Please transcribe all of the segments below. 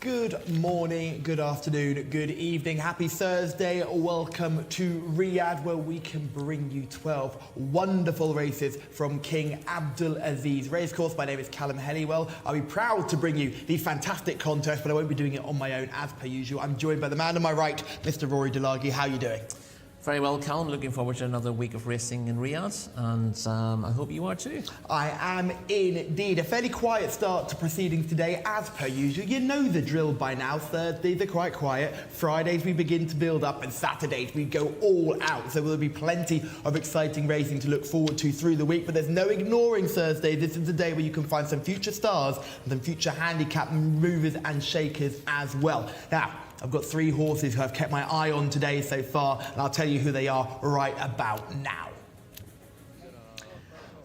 Good morning, good afternoon, good evening. Happy Thursday. Welcome to Riyadh, where we can bring you 12 wonderful races from King Abdul Aziz Racecourse. My name is Callum Helliwell. I'll be proud to bring you the fantastic contest, but I won't be doing it on my own as per usual. I'm joined by the man on my right, Mr. Rory Delagi. How are you doing? Very well, Callum. Looking forward to another week of racing in Riyadh, and I hope you are too. I am indeed. A fairly quiet start to proceedings today, as per usual. You know the drill by now. Thursdays are quite quiet. Fridays we begin to build up, and Saturdays we go all out. So there'll be plenty of exciting racing to look forward to through the week. But there's no ignoring Thursday. This is the day where you can find some future stars and some future handicap movers and shakers as well. Now, I've got three horses who I've kept my eye on today so far, and I'll tell you who they are right about now.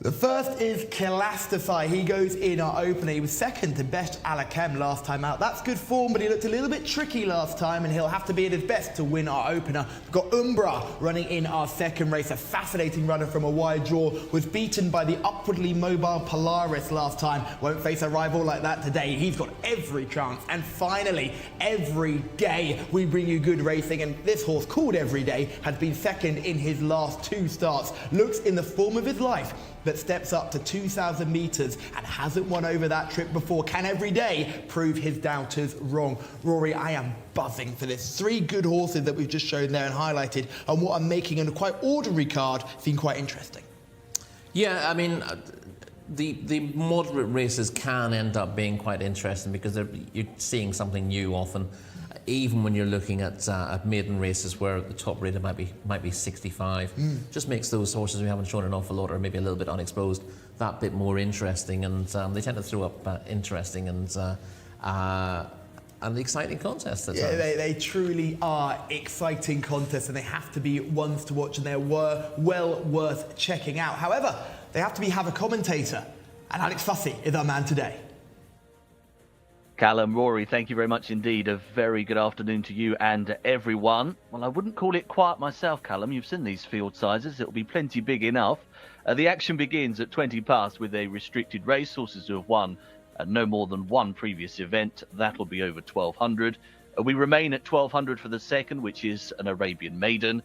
The first is Kilastify. He goes in our opener. He was second to Best Alakem last time out. That's good form, but he looked a little bit tricky last time, and he'll have to be at his best to win our opener. We've got Umbra running in our second race. A fascinating runner from a wide draw. Was beaten by the upwardly mobile Polaris last time. Won't face a rival like that today. He's got every chance. And finally, every day we bring you good racing, and this horse, called Every Day, has been second in his last two starts. Looks in the form of his life, that steps up to 2,000 metres and hasn't won over that trip before. Can Every Day prove his doubters wrong? Rory, I am buzzing for this. Three good horses that we've just shown there and highlighted, and what I'm making in a quite ordinary card seem quite interesting. Yeah, I mean, the moderate races can end up being quite interesting because you're seeing something new often. Even when you're looking at maiden races where the top rated might be 65, just makes those horses we haven't shown an awful lot or maybe a little bit unexposed that bit more interesting, and they tend to throw up interesting and the exciting contests. Yeah, they truly are exciting contests, and they have to be ones to watch, and they're well worth checking out. However, they have to have a commentator, and Alex Fussy is our man today. Callum, Rory, thank you very much indeed. A very good afternoon to you and everyone. Well, I wouldn't call it quiet myself, Callum. You've seen these field sizes. It'll be plenty big enough. The action begins at 20 past with a restricted race. Horses who have won no more than one previous event. That'll be over 1,200. We remain at 1,200 for the second, which is an Arabian Maiden.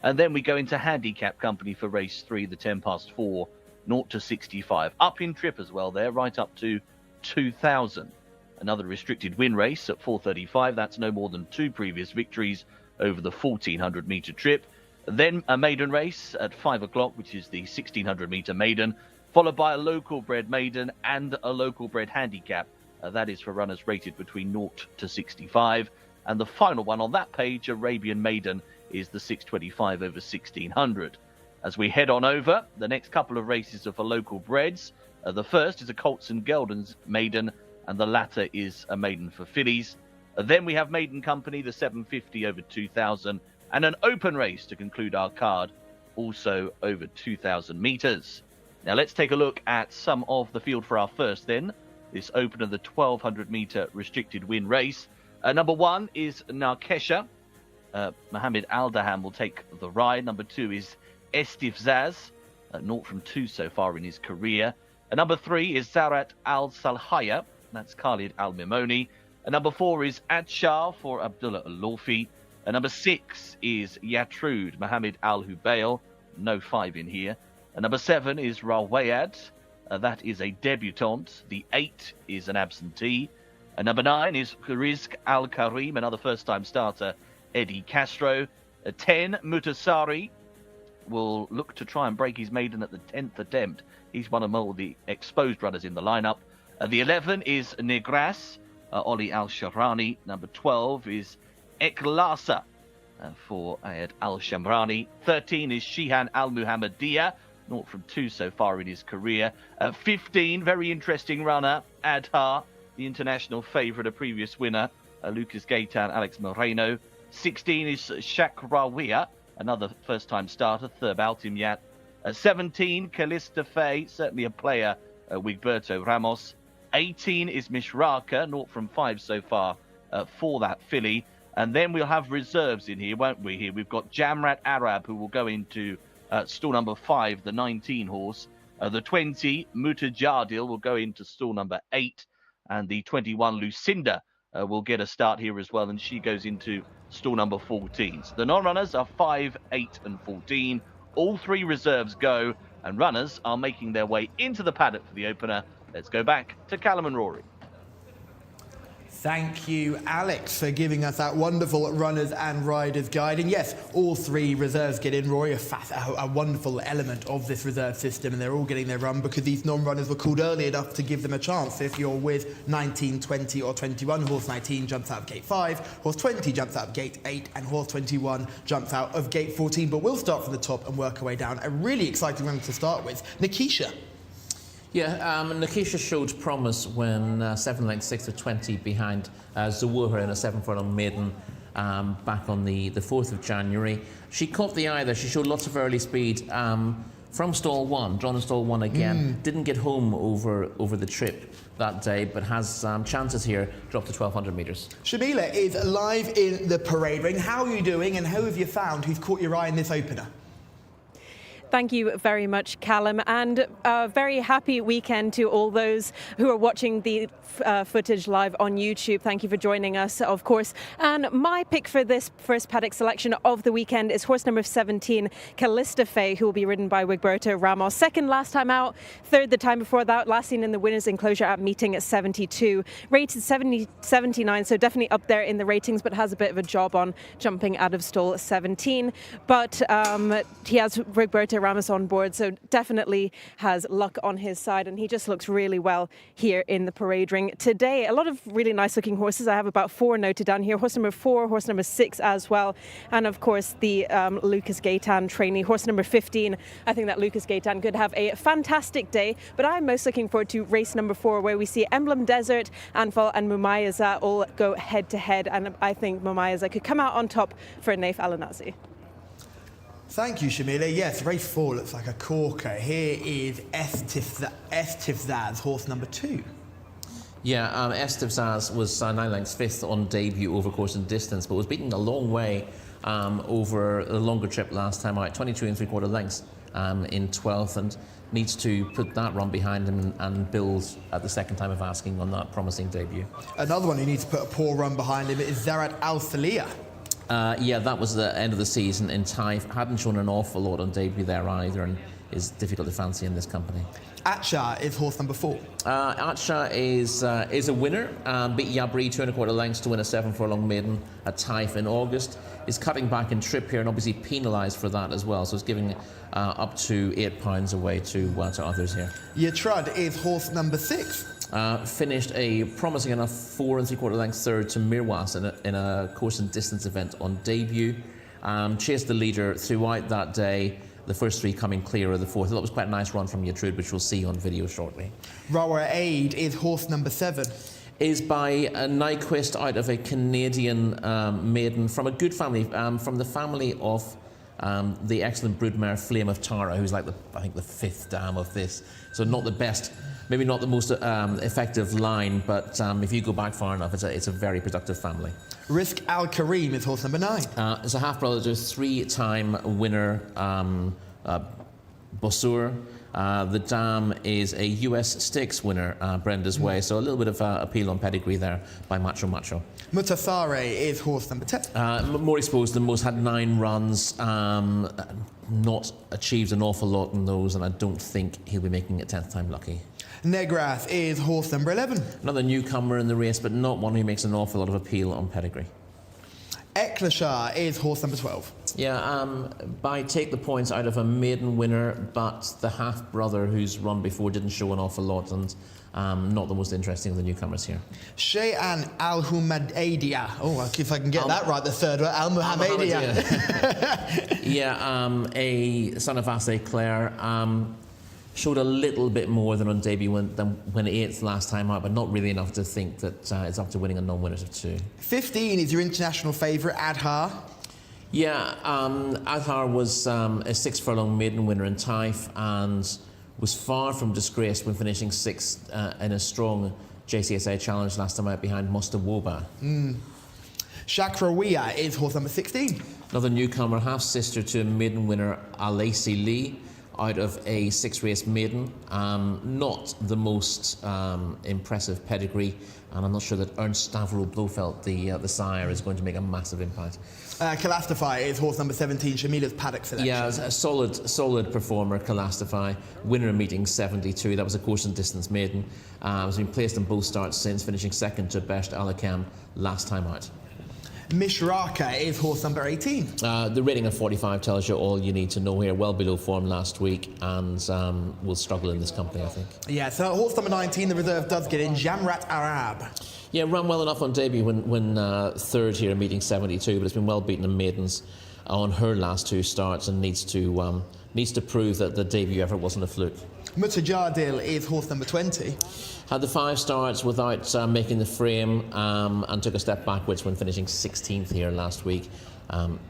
And then we go into handicap company for race 3, the 10 past 4, 0 to 65. Up in trip as well there, right up to 2,000. Another restricted win race at 4:35. That's no more than two previous victories over the 1,400 metre trip. Then a maiden race at 5 o'clock, which is the 1,600 metre maiden, followed by a local bred maiden and a local bred handicap. That is for runners rated between 0 to 65. And the final one on that page, Arabian Maiden, is the 625 over 1,600. As we head on over, the next couple of races are for local breds. The first is a Colts and Geldens maiden, and the latter is a maiden for fillies. Then we have maiden company, the 750 over 2,000, and an open race to conclude our card, also over 2,000 metres. Now let's take a look at some of the field for our first then. This opener, the 1,200 metre restricted win race. Number 1 is Jcsa. Mohammed Al-Daham will take the ride. Number 2 is Estifzaz, 0 from 2 so far in his career. Number 3 is Zarat Al-Salhaya. That's Khalid Al-Mimoni. Number 4 is Adshar for Abdullah Al-Lawfi. Number 6 is Yatrud Mohammed Al-Hubail. No 5 in here. Number 7 is Rawayad. That is a debutante. The 8 is an absentee. Number 9 is Rizq Al-Karim, another first-time starter, Eddie Castro. 10, Mutasari will look to try and break his maiden at the 10th attempt. He's one of all the exposed runners in the lineup. The 11 is Negras, Oli Al-Sharani. Number 12 is Eklasa for Ayad Al-Shamrani. 13 is Shihan Al-Muhammadiyah, 0 from 2 so far in his career. 15, very interesting runner, Adhar, the international favourite, a previous winner, Lucas Gaitan, Alex Moreno. 16 is Shakrawiyah, another first-time starter, Thurb Altimyat. 17, Calista Fay, certainly a player, Wigberto Ramos. 18 is Mishraka, 0 from 5 so far for that filly. And then we'll have reserves in here, won't we? Here we've got Jamrat Arab, who will go into stall number 5, the 19 horse. The 20, Mutajadil, will go into stall number 8. And the 21, Lucinda, will get a start here as well, and she goes into stall number 14. So the non-runners are 5, 8, and 14. All 3 reserves go, and runners are making their way into the paddock for the opener. Let's go back to Callum and Rory. Thank you, Alex, for giving us that wonderful runners and riders guide. And yes, all 3 reserves get in, Rory, a wonderful element of this reserve system, and they're all getting their run because these non-runners were called early enough to give them a chance. If you're with 19, 20 or 21, horse 19 jumps out of gate 5, horse 20 jumps out of gate 8, and horse 21 jumps out of gate 14. But we'll start from the top and work our way down. A really exciting run to start with. Jcsa. Yeah, Jcsa showed promise when 7 lengths 6 of 20 behind Zawuha in a 7-furlong maiden back on the 4th of January. She caught the eye there. She showed lots of early speed from stall 1, drawn in stall 1 again. Didn't get home over the trip that day, but has chances here to up to 1,200 metres. Shamila is live in the parade ring. How are you doing, and who have you found who's caught your eye in this opener? Thank you very much, Callum, and a very happy weekend to all those who are watching the footage live on YouTube. Thank you for joining us, of course. And my pick for this first paddock selection of the weekend is horse number 17, Callista Faye, who will be ridden by Wigberto Ramos. Second last time out, third the time before that, last seen in the winner's enclosure at meeting at 72. Rated 79, so definitely up there in the ratings, but has a bit of a job on jumping out of stall 17. But he has Wigberto Ramos on board, so definitely has luck on his side, and he just looks really well here in the parade ring today. A lot of really nice looking horses. I have about 4 noted down here. Horse number 4, horse number 6 as well, and of course the Lucas Gaitan trainee, horse number 15. I think that Lucas Gaitan could have a fantastic day, but I'm most looking forward to race number 4, where we see Emblem Desert, Anfal and Mumayaza all go head to head, and I think Mumayaza could come out on top for Naif Alanazi. Thank you, Shamila. Yes, race 4 looks like a corker. Here is Estifzaz, horse number 2. Yeah, Estifzaz was 9 lengths 5th on debut over course and distance, but was beaten a long way over a longer trip last time out, 22 3/4 lengths in 12th, and needs to put that run behind him and build at the second time of asking on that promising debut. Another one who needs to put a poor run behind him is Zarat Al Salih. Yeah, that was the end of the season in Taif. Hadn't shown an awful lot on debut there either, and is difficult to fancy in this company. Atcha is horse number 4. Atcha is a winner. Beat Yabri 2 1/4 lengths to win a 7-furlong maiden at Taif in August. Is cutting back in trip here and obviously penalised for that as well. So it's giving up to £8 away to others here. Yatrud is horse number 6. Finished a promising enough 4 3/4 lengths third to Mirwas in a course and distance event on debut. Chased the leader throughout that day, the first 3 coming clear of the 4th. That was quite a nice run from Yatrud, which we'll see on video shortly. Rawa Aid is horse number 7. Is by a Nyquist out of a Canadian maiden from a good family, from the family of the excellent broodmare Flame of Tara, who's like I think the 5th dam of this. So not the best, maybe not the most effective line, but if you go back far enough, it's a very productive family. Risk Al Kareem is horse number 9. It's a half-brother to 3-time winner, Bossur. The dam is a US Stakes winner, Brenda's Way, so a little bit of appeal on pedigree there by Macho Macho. Mutasare is horse number 10. More exposed than most, had 9 runs, not achieved an awful lot in those, and I don't think he'll be making it 10th time lucky. Negrath is horse number 11. Another newcomer in the race, but not one who makes an awful lot of appeal on pedigree. Eklashar is horse number 12. Yeah, by take the points out of a maiden winner, but the half-brother who's run before didn't show an awful lot, and not the most interesting of the newcomers here. Shayan Al Humadaidia. Oh, if I can get that right, the third one. Al Muhammadia. Yeah, a son of Assay Clare. Showed a little bit more than on debut than when 8th last time out, but not really enough to think that it's up to winning a non-winners of 2. 15 is your international favourite, Adhar. Yeah, Adhar was a 6-furlong maiden winner in Taif and was far from disgraced when finishing 6th in a strong Jcsa challenge last time out behind Mustawoba. Shakrawiyah is horse number 16. Another newcomer, half-sister to a maiden winner, Alacy Lee. out of a 6-race maiden. Not the most impressive pedigree, and I'm not sure that Ernst Stavro Blofeld, the sire, is going to make a massive impact. Kalastify is horse number 17, Shamila's paddock selection. Yeah, a solid performer, Kalastify. Winner of meeting 72. That was a course and distance maiden. Has been placed in both starts since, finishing second to Best Alakam last time out. Mishraka is horse number 18. The rating of 45 tells you all you need to know here. Well below form last week, and will struggle in this company, I think. Yeah, so horse number 19, the reserve does get in, Jamrat Arab. Yeah, ran well enough on debut when third here in meeting 72, but it's been well beaten in maidens on her last 2 starts, and needs to prove that the debut effort wasn't a fluke. Mutajadil is horse number 20. Had the 5 starts without making the frame, and took a step backwards when finishing 16th here last week.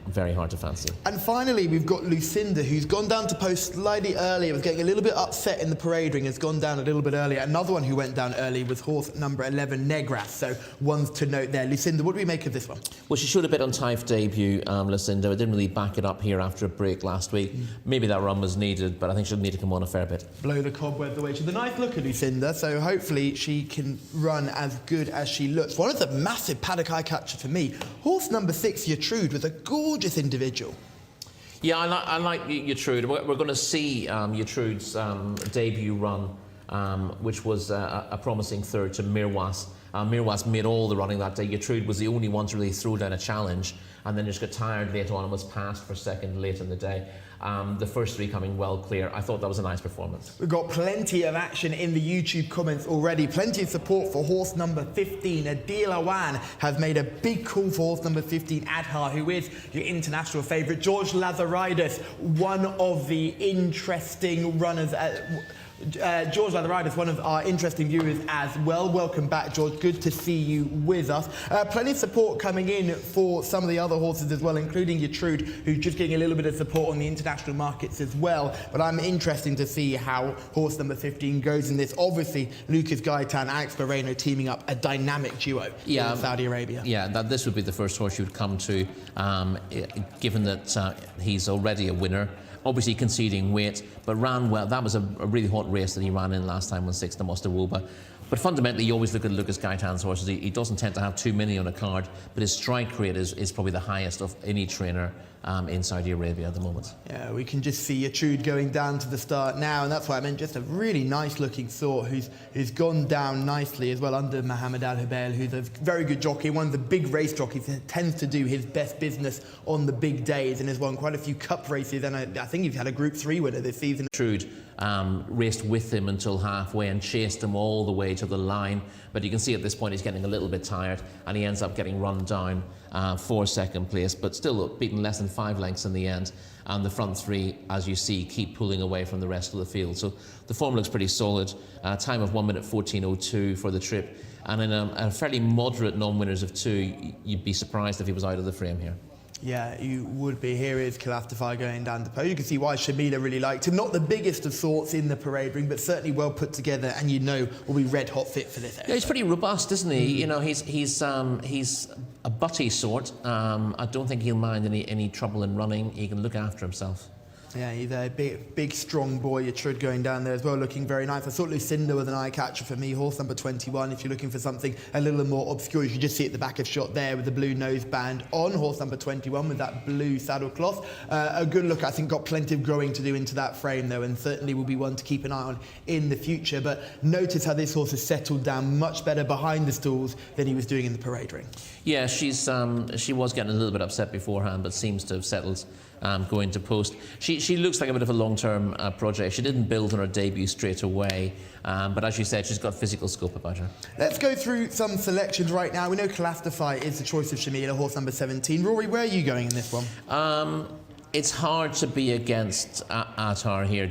Very hard to fancy. And finally, we've got Lucinda, who's gone down to post slightly earlier, was getting a little bit upset in the parade ring, has gone down a little bit earlier. Another one who went down early was horse number 11, Negras. So ones to note there. Lucinda, what do we make of this one? Well, she showed a bit on Taif debut, Lucinda. It didn't really back it up here after a break last week. Maybe that run was needed, but I think she'll need to come on a fair bit. Blow the cobwebs away. She's a nice looker, Lucinda, so hopefully she can run as good as she looks. One of the massive paddock eye catchers for me, horse number 6, Yatrude, was a gorgeous individual. Yeah, I like Yatrude. We're going to see Yatrude's debut run, which was a promising third to Mirwas. Mirwas made all the running that day. Yatrude was the only one to really throw down a challenge, and then just got tired late on and was passed for second late in the day. The first 3 coming well clear. I thought that was a nice performance. We've got plenty of action in the YouTube comments already. Plenty of support for horse number 15. Adil Awan has made a big call for horse number 15, Adhar, who is your international favourite. George Lazaridis, one of the interesting runners. George Lazaridis, one of our interesting viewers as well. Welcome back, George. Good to see you with us. Plenty of support coming in for some of the other horses as well, including Yatrude, who's just getting a little bit of support on the international markets as well. But I'm interested to see how horse number 15 goes in this. Obviously, Lucas Gaitan, Alex Moreno teaming up, a dynamic duo in Saudi Arabia. Yeah, this would be the first horse you would come to, given that he's already a winner. Obviously conceding weight, but ran well. That was a really hot race that he ran in last time when 6th to Mostawoba. But fundamentally, you always look at Lucas Gaitan's horses. He doesn't tend to have too many on a card, but his strike rate is probably the highest of any trainer in Saudi Arabia at the moment. Yeah, we can just see Yatrude going down to the start now, and that's why I meant just a really nice-looking sort who's gone down nicely as well under Mohammed Al-Habail, who's a very good jockey, one of the big race jockeys that tends to do his best business on the big days, and has won quite a few cup races, and I think he's had a Group 3 winner this season. Yatrude raced with him until halfway and chased him all the way to the line, but you can see at this point he's getting a little bit tired, and he ends up getting run down for second place, but still beaten less than 5 lengths in the end. And the front 3, as you see, keep pulling away from the rest of the field. So the form looks pretty solid. Time of 1 minute 14:02 for the trip, and in a fairly moderate non-winners of 2, you'd be surprised if he was out of the frame here. Yeah, you would be. Here is Kalastify going down the pole. You can see why Shamila really liked him. Not the biggest of sorts in the parade ring, but certainly well put together, and you know will be red hot fit for this episode. Yeah, he's pretty robust, isn't he? You know, he's a butty sort. I don't think he'll mind any trouble in running. He can look after himself. Yeah, he's a big, strong boy. Yatrude going down there as well, looking very nice. I thought Lucinda was an eye catcher for me. Horse number 21. If you're looking for something a little more obscure, you can just see at the back of shot there with the blue noseband on. Horse number 21 with that blue saddle cloth. A good look. I think got plenty of growing to do into that frame though, and certainly will be one to keep an eye on in the future. But notice how this horse has settled down much better behind the stalls than he was doing in the parade ring. Yeah, she was getting a little bit upset beforehand, but seems to have settled going to post. She looks like a bit of a long-term project. She didn't build on her debut straight away, but as you said, she's got physical scope about her. Let's go through some selections right now. We know Kalastify is the choice of Shamila, horse number 17. Rory, where are you going in this one? It's hard to be against Attar here,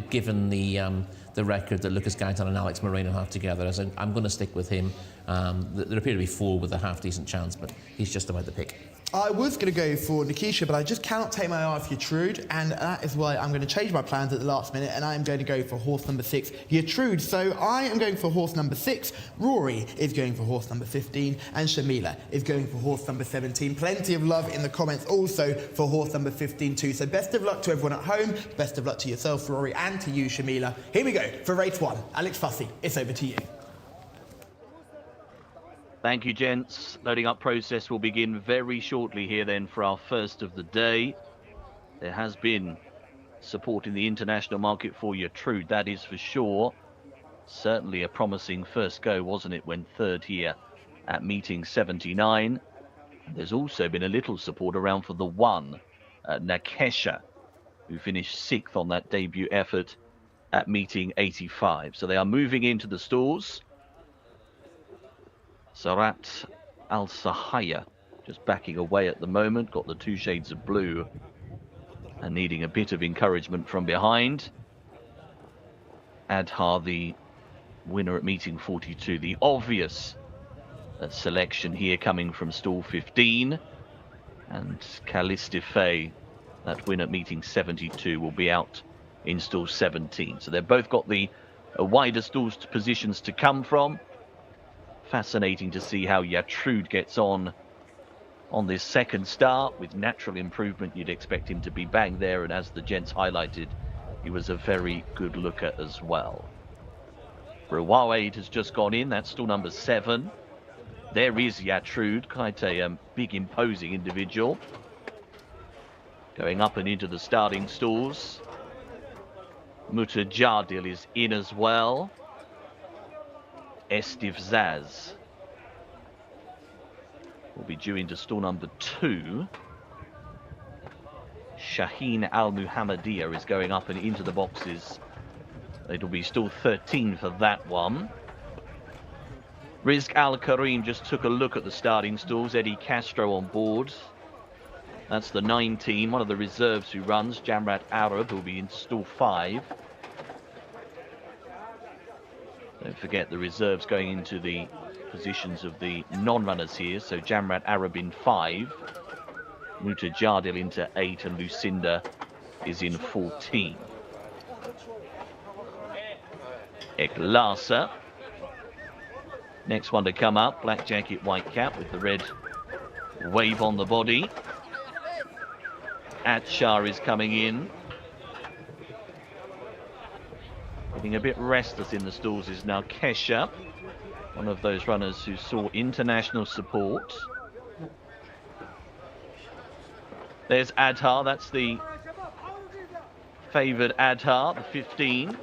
given the record that Lucas Gaitan and Alex Moreno have together. So I'm going to stick with him. There appear to be 4 with a half-decent chance, but he's just about the pick. I was going to go for Jcsa, but I just cannot take my eye off Gertrude, and that is why I'm going to change my plans at the last minute, and I'm going to go for horse number 6, Gertrude. So I am going for horse number 6, Rory is going for horse number 15, and Shamila is going for horse number 17. Plenty of love in the comments also for horse number 15 too. So best of luck to everyone at home, best of luck to yourself, Rory, and to you, Shamila. Here we go for race 1. Alex Fussy, it's over to you. Thank you, gents. Loading up process will begin very shortly here then for our first of the day. There has been support in the international market for Gertrude, that is for sure. Certainly a promising first go, wasn't it, when third here at meeting 79. There's also been a little support around for the 1, Jcsa, who finished 6th on that debut effort at meeting 85. So they are moving into the stalls. Sarat Al Sahaya just backing away at the moment, got the 2 shades of blue and needing a bit of encouragement from behind. Adhar, the winner at meeting 42, the obvious selection here coming from stall 15, and Kalistife, that win at meeting 72, will be out in stall 17. So they've both got the wider stalls positions to come from. Fascinating to see how Gertrude gets on this second start. With natural improvement, you'd expect him to be bang there, and as the gents highlighted, he was a very good looker as well. Riyadh has just gone in, that's stall number 7. There is Gertrude, quite a big imposing individual. Going up and into the starting stalls. Mutajadil is in as well. Estifzaz will be due into stall number 2. Shaheen Al Muhammadiyah is going up and into the boxes. It'll be stall 13 for that one. Rizq Al Karim just took a look at the starting stalls. Eddie Castro on board. That's the 19, one of the reserves who runs. Jamrat Arab will be in stall 5. Don't forget the reserves going into the positions of the non-runners here. So Jamrat Arab in 5, Mutajadil into 8, and Lucinda is in 14. Jcsa, next one to come up, black jacket, white cap with the red wave on the body. Atshar is coming in. Getting a bit restless in the stalls is now Kesha, one of those runners who saw international support. There's Adhar, that's the favoured Adhar, the 15.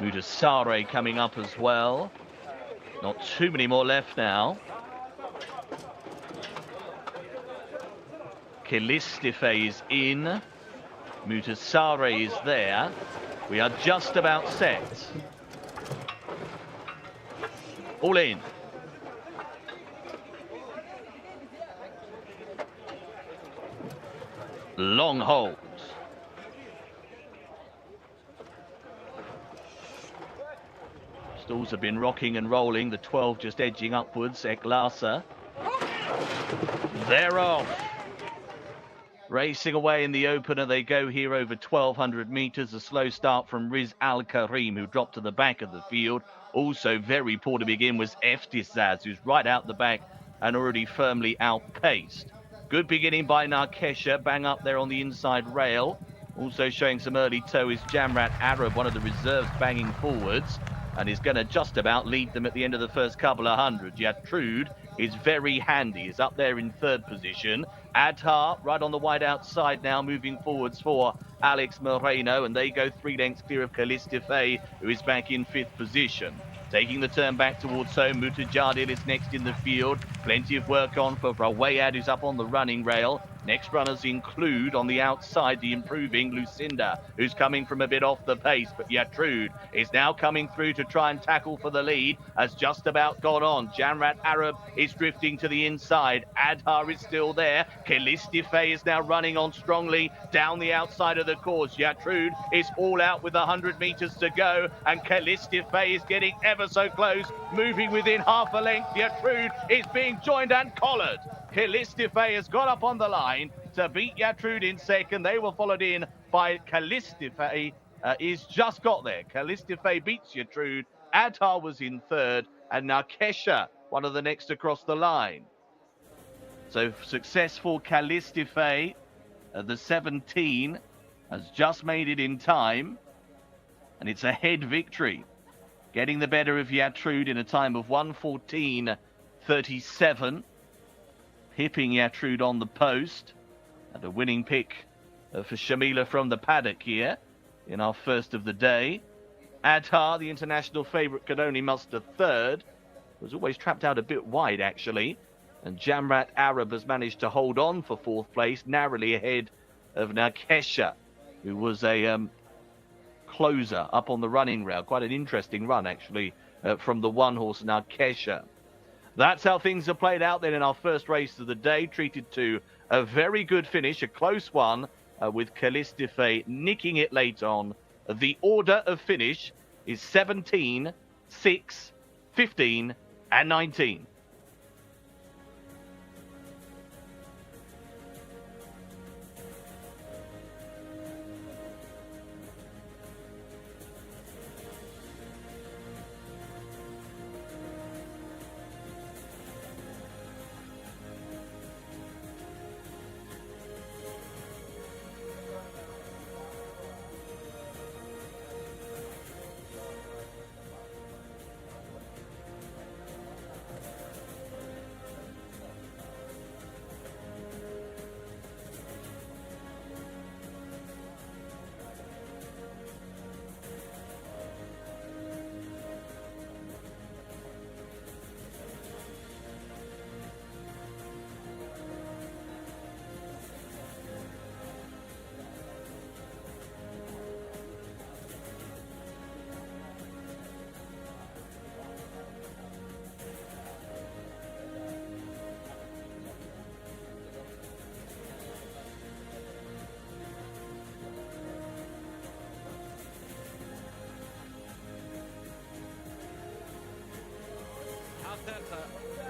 Mudasare coming up as well. Not too many more left now. Kalistife is in. Mutasare is there. We are just about set. All in. Long hold. Stalls have been rocking and rolling. The 12 just edging upwards. Jcsa. They're off. Racing away in the opener, they go here over 1,200 metres. A slow start from Rizq Al Karim, who dropped to the back of the field. Also very poor to begin was Estifzaz, who's right out the back and already firmly outpaced. Good beginning by Jcsa, bang up there on the inside rail. Also showing some early toe is Jamrat Arab, one of the reserves banging forwards, and is going to just about lead them at the end of the first couple of hundred. Gertrude is very handy, is up there in 3rd position. Adhar right on the wide outside now, moving forwards for Alex Moreno, and they go 3 lengths clear of Kalistife, who is back in 5th position. Taking the turn back towards home, Mutajadil is next in the field. Plenty of work on for Rawayad, who's up on the running rail. Next runners include on the outside the improving Lucinda, who's coming from a bit off the pace, but Gertrude is now coming through to try and tackle for the lead, has just about got on. Jamrat Arab is drifting to the inside. Adhar is still there. Kalistife is now running on strongly down the outside of the course. Gertrude is all out with 100 meters to go, and Kalistife is getting ever so close, moving within half a length. Gertrude is being joined and collared. Kalistife has got up on the line to beat Gertrude in second. They were followed in by Kalistife. Is just got there. Kalistife beats Gertrude. Adhar was in third, and Narkesha, one of the next across the line. So successful Kalistife, the 17, has just made it in time, and it's a head victory, getting the better of Gertrude in a time of 1:14.37. Hipping Gertrude on the post, and a winning pick for Shamila from the paddock here in our first of the day. Adhar, the international favourite, could only muster third. Was always trapped out a bit wide, actually. And Jamrat Arab has managed to hold on for fourth place, narrowly ahead of Narkesha, who was a closer up on the running rail. Quite an interesting run, actually, from the one horse Narkesha. That's how things are played out then in our first race of the day, treated to a very good finish, a close one, with Kalistife nicking it late on. The order of finish is 17, 6, 15 and 19.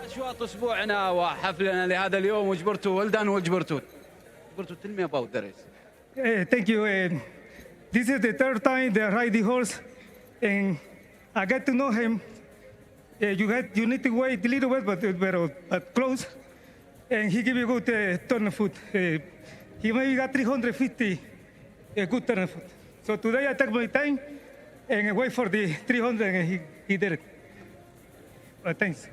أشواط أسبوعنا وحفلنا لهذا اليوم وجبرتو ولدان وجبرتو. Tell me about the race. Thank you. This is the third time that I ride the horse, and I get to know him. You need to wait a little bit, but close. And he give you good turn foot. He maybe got 350 good turn foot. So today I take my time and wait for the 300, and he did it. Thanks.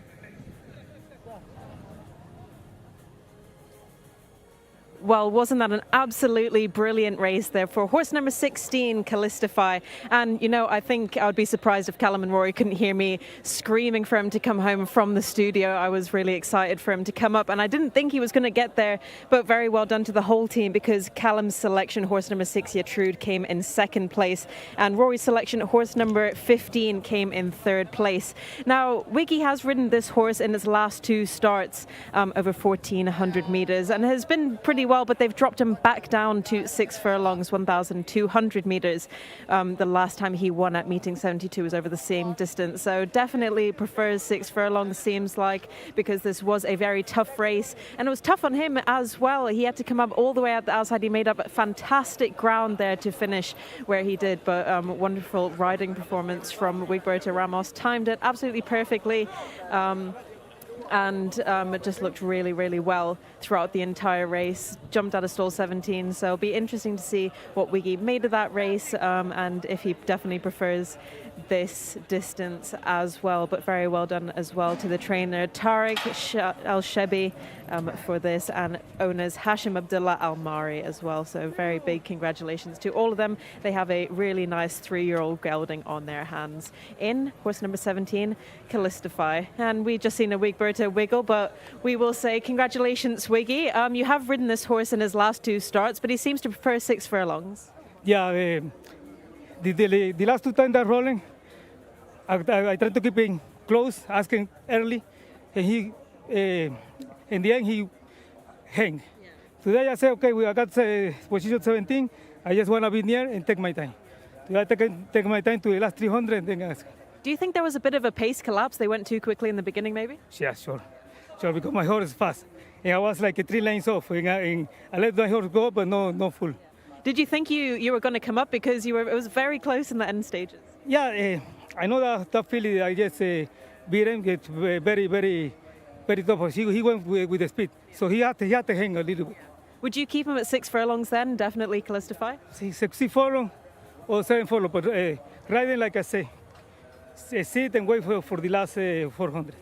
Well, wasn't that an absolutely brilliant race there for horse number 16, Kalistife? And, you know, I think I would be surprised if Callum and Rory couldn't hear me screaming for him to come home from the studio. I was really excited for him to come up, and I didn't think he was going to get there, but very well done to the whole team, because Callum's selection, horse number 6, Gertrude, came in second place, and Rory's selection, horse number 15, came in third place. Now, Wiggy has ridden this horse in its last two starts over 1,400 metres, and has been pretty well, but they've dropped him back down to 6 furlongs, 1,200 metres. The last time he won at meeting 72 was over the same distance. So definitely prefers 6 furlongs, seems like, because this was a very tough race. And it was tough on him as well. He had to come up all the way at the outside. He made up fantastic ground there to finish where he did. But wonderful riding performance from Wigberto Ramos. Timed it absolutely perfectly. And it just looked really, really well throughout the entire race. Jumped out of stall 17, so it'll be interesting to see what Wiggy made of that race, and if he definitely prefers this distance as well. But very well done as well to the trainer Tariq Al-Shebi for this, and owners Hashim Abdullah Al-Mari as well. So very big congratulations to all of them. They have a really nice 3-year-old gelding on their hands in horse number 17, Kalistife. And we just seen a Wigberto to wiggle, but we will say congratulations, Wiggy. You have ridden this horse in his last 2 starts, but he seems to prefer 6 furlongs. Yeah, the last 2 times that rolling, I tried to keep him close, asking early, and he, in the end, he hang. Yeah. Today I say, okay, I got position 17. I just want to be near and take my time. Today I take my time to the last 300 and then ask. Do you think there was a bit of a pace collapse? They went too quickly in the beginning, maybe? Yeah, sure, because my horse is fast. And I was like 3 lanes off, and I let my horse go, but no full. Did you think you were going to come up because it was very close in the end stages? Yeah, I know that feeling. I just beat him. It's very, very, very tough. He went with the speed, so he had to hang a little bit. Would you keep him at 6 furlongs then? Definitely Callistify? 6 furlong or 7 furlong, but riding like I say, sit and wait for the last 400.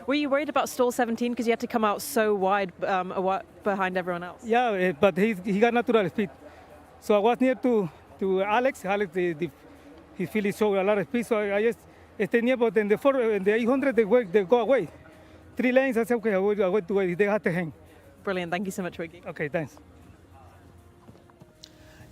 Were you worried about stall 17 because you had to come out so wide behind everyone else? Yeah, but he got natural speed. So I was near to Alex. Alex, he feels so a lot of speed, so I just stayed near. But in the 800, they go away. 3 lanes. I said, okay, I went to wait. They had to hang. Brilliant. Thank you so much, Wiggy. Okay, thanks.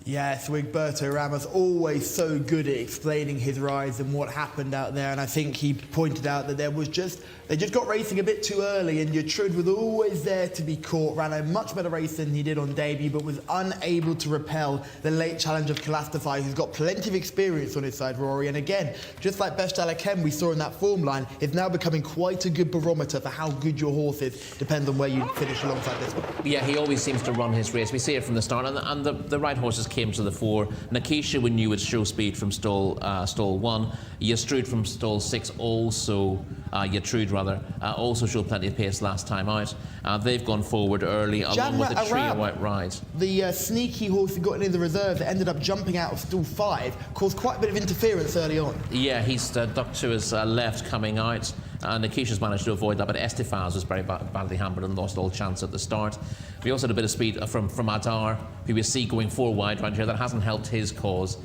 Yes, Wigberto Ramos, always so good at explaining his rides and what happened out there. And I think he pointed out that they just got racing a bit too early, and Gertrude was always there to be caught. Ran a much better race than he did on debut, but was unable to repel the late challenge of Callistify, who's got plenty of experience on his side, Rory. And again, just like Best Alakem we saw in that form line, is now becoming quite a good barometer for how good your horse is. Depends on where you finish alongside this one. Yeah, he always seems to run his race. We see it from the start, and the right horses came to the fore. Jcsa, we knew, would show speed from stall 1. Gertrude from stall 6 also, Gertrude rather, also showed plenty of pace last time out. They've gone forward early, along with the trio white rides. The sneaky horse who got in the reserve that ended up jumping out of stall 5 caused quite a bit of interference early on. Yeah, he's ducked to his left coming out. Jcsa's managed to avoid that, but Estefaz was very badly hampered and lost all chance at the start. We also had a bit of speed from Adar, who we see going 4 wide around here. That hasn't helped his cause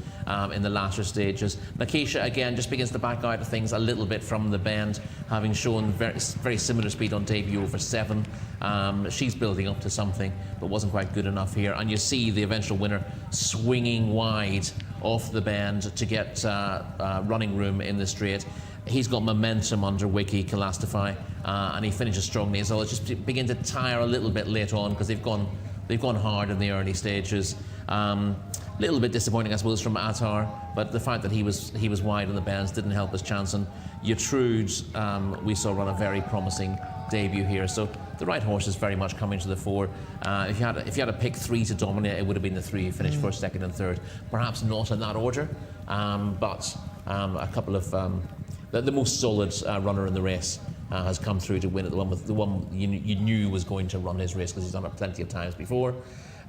in the latter stages. Jcsa, again, just begins to back out of things a little bit from the bend, having shown very similar speed on debut over 7. She's building up to something, but wasn't quite good enough here. And you see the eventual winner swinging wide off the bend to get running room in the straight. He's got momentum under Wiggy, Callistify, and he finishes strongly. So it's just begin to tire a little bit late on because they've gone hard in the early stages. Little bit disappointing, I suppose, from Attar, but the fact that he was wide on the bends didn't help his chance. And Gertrude, we saw run a very promising debut here. So the right horse is very much coming to the fore. If you had to pick 3 to dominate, it would have been the 3 who finished first, second, and third. Perhaps not in that order, but a couple of. The most solid runner in the race has come through to win it. The one you knew was going to run his race because he's done it plenty of times before.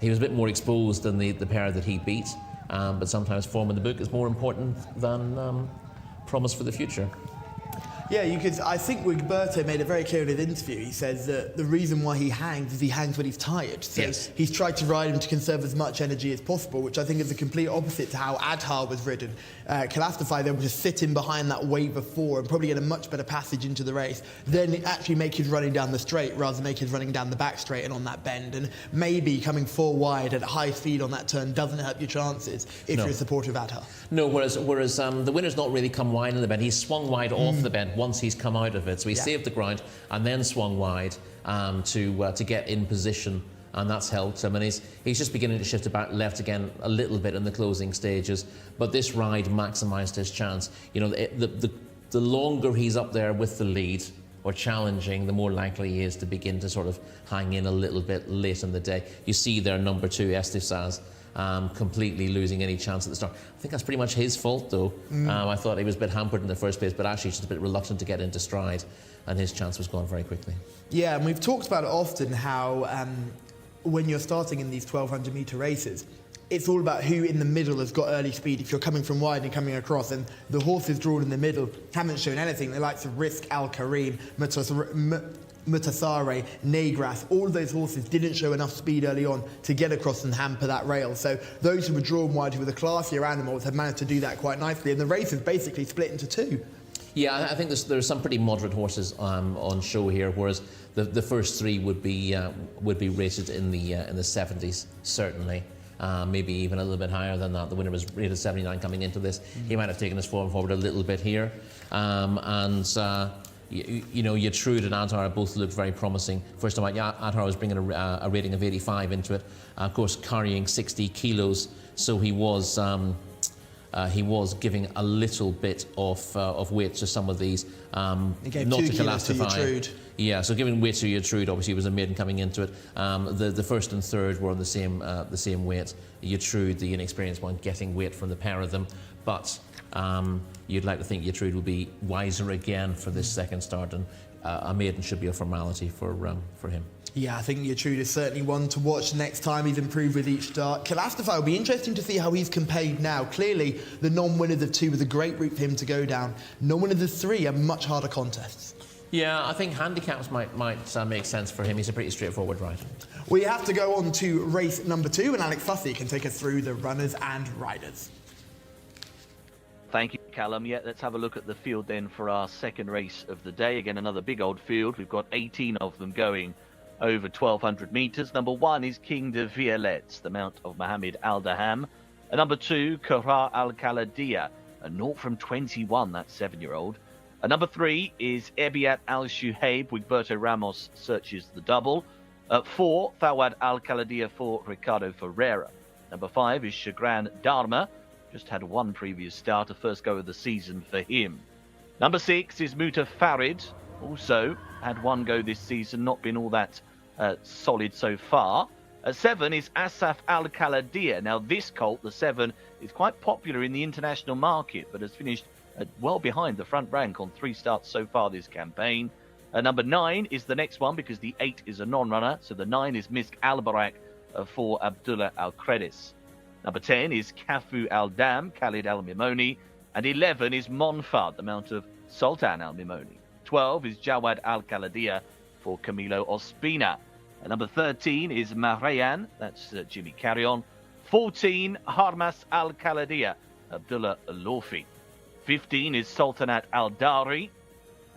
He was a bit more exposed than the pair that he beat, but sometimes form in the book is more important than promise for the future. Yeah, I think Wigberto made it very clear in his interview. He says that the reason why he hangs is he hangs when he's tired. So yes. He's tried to ride him to conserve as much energy as possible, which I think is the complete opposite to how Adhar was ridden. Callistify, they were just sitting behind that wave of 4 and probably get a much better passage into the race. Then actually make his running down the straight rather than make his running down the back straight and on that bend. And maybe coming 4 wide at high speed on that turn doesn't help your chances if you're a supporter of Adhar. No, whereas the winner's not really come wide in the bend. He's swung wide off the bend once he's come out of it. So he saved the ground and then swung wide to get in position, and that's helped him. And he's just beginning to shift about left again a little bit in the closing stages. But this ride maximised his chance. You know, the longer he's up there with the lead or challenging, the more likely he is to begin to sort of hang in a little bit late in the day. You see there number 2, Estefaz, completely losing any chance at the start. I think that's pretty much his fault, though. I thought he was a bit hampered in the first place, but actually just a bit reluctant to get into stride, and his chance was gone very quickly. Yeah, and we've talked about it often, how when you're starting in these 1,200 metre races, it's all about who in the middle has got early speed. If you're coming from wide and coming across, and the horses drawn in the middle haven't shown anything. The likes of Risk, Al Karim, Mutasare, Negras, all of those horses didn't show enough speed early on to get across and hamper that rail. So those who were drawn wide, who were the classier animals, have managed to do that quite nicely. And the race is basically split into 2. Yeah, I think there's some pretty moderate horses on show here, whereas the first three would be rated in the 70s certainly, maybe even a little bit higher than that. The winner was rated 79 coming into this. He might have taken his form forward a little bit here, you know, Yatrude and Adhar both looked very promising. First time out, Adhar was bringing a rating of 85 into it, of course carrying 60 kilos, so he was giving a little bit of weight to some of these. He gave not 2 to kilos to Calastify. Yatrude. Yeah, so giving weight to Yatrude, obviously was a maiden coming into it. The first and third were on the same weight. Yatrude, the inexperienced one, getting weight from the pair of them, but you'd like to think Yatrude will be wiser again for this second start, and a maiden should be a formality for him. Yeah, I think Yatrude is certainly one to watch next time. He's improved with each start. Calastify will be interesting to see how he's campaigned now. Clearly, the non-winners of 2 was a great route for him to go down. Non-winners of 3 are much harder contests. Yeah, I think handicaps might make sense for him. He's a pretty straightforward rider. We have to go on to race number 2, and Alex Fussy can take us through the runners and riders. Thank you, Callum. Yeah, let's have a look at the field then for our second race of the day. Again, another big old field. We've got 18 of them going over 1,200 metres. Number 1 is King de Violette, the mount of Mohammed Al Daham. Number 2, Kara Al Khaladia, a 0 from 21, that 7-year-old. Number 3 is Ebiat Al Shuhaib, with Berto Ramos searches the double. 4, Thawad Al Khaladia for Ricardo Ferreira. Number 5 is Shagran Dharma, just had 1 previous start, a first go of the season for him. Number 6 is Muta Farid, also had 1 go this season, not been all that solid so far. 7 is Asaf Al Khaladia. Now this colt, the 7, is quite popular in the international market, but has finished well behind the front rank on 3 starts so far this campaign. Number 9 is the next one, because the 8 is a non-runner, so the 9 is Misk Al Barak for Abdullah Al Kredis. Number 10 is Kafu Al Dam, Khalid Al Mimoni, and 11 is Monfad, the mount of Sultan Al Mimoni. 12 is Jawad Al Khaladia for Camilo Ospina. And number 13 is Mahrayan, that's Jimmy Carrion. 14, Harmas Al Khaladia, Abdullah Al Lofi. 15 is Sultanat Al Dari,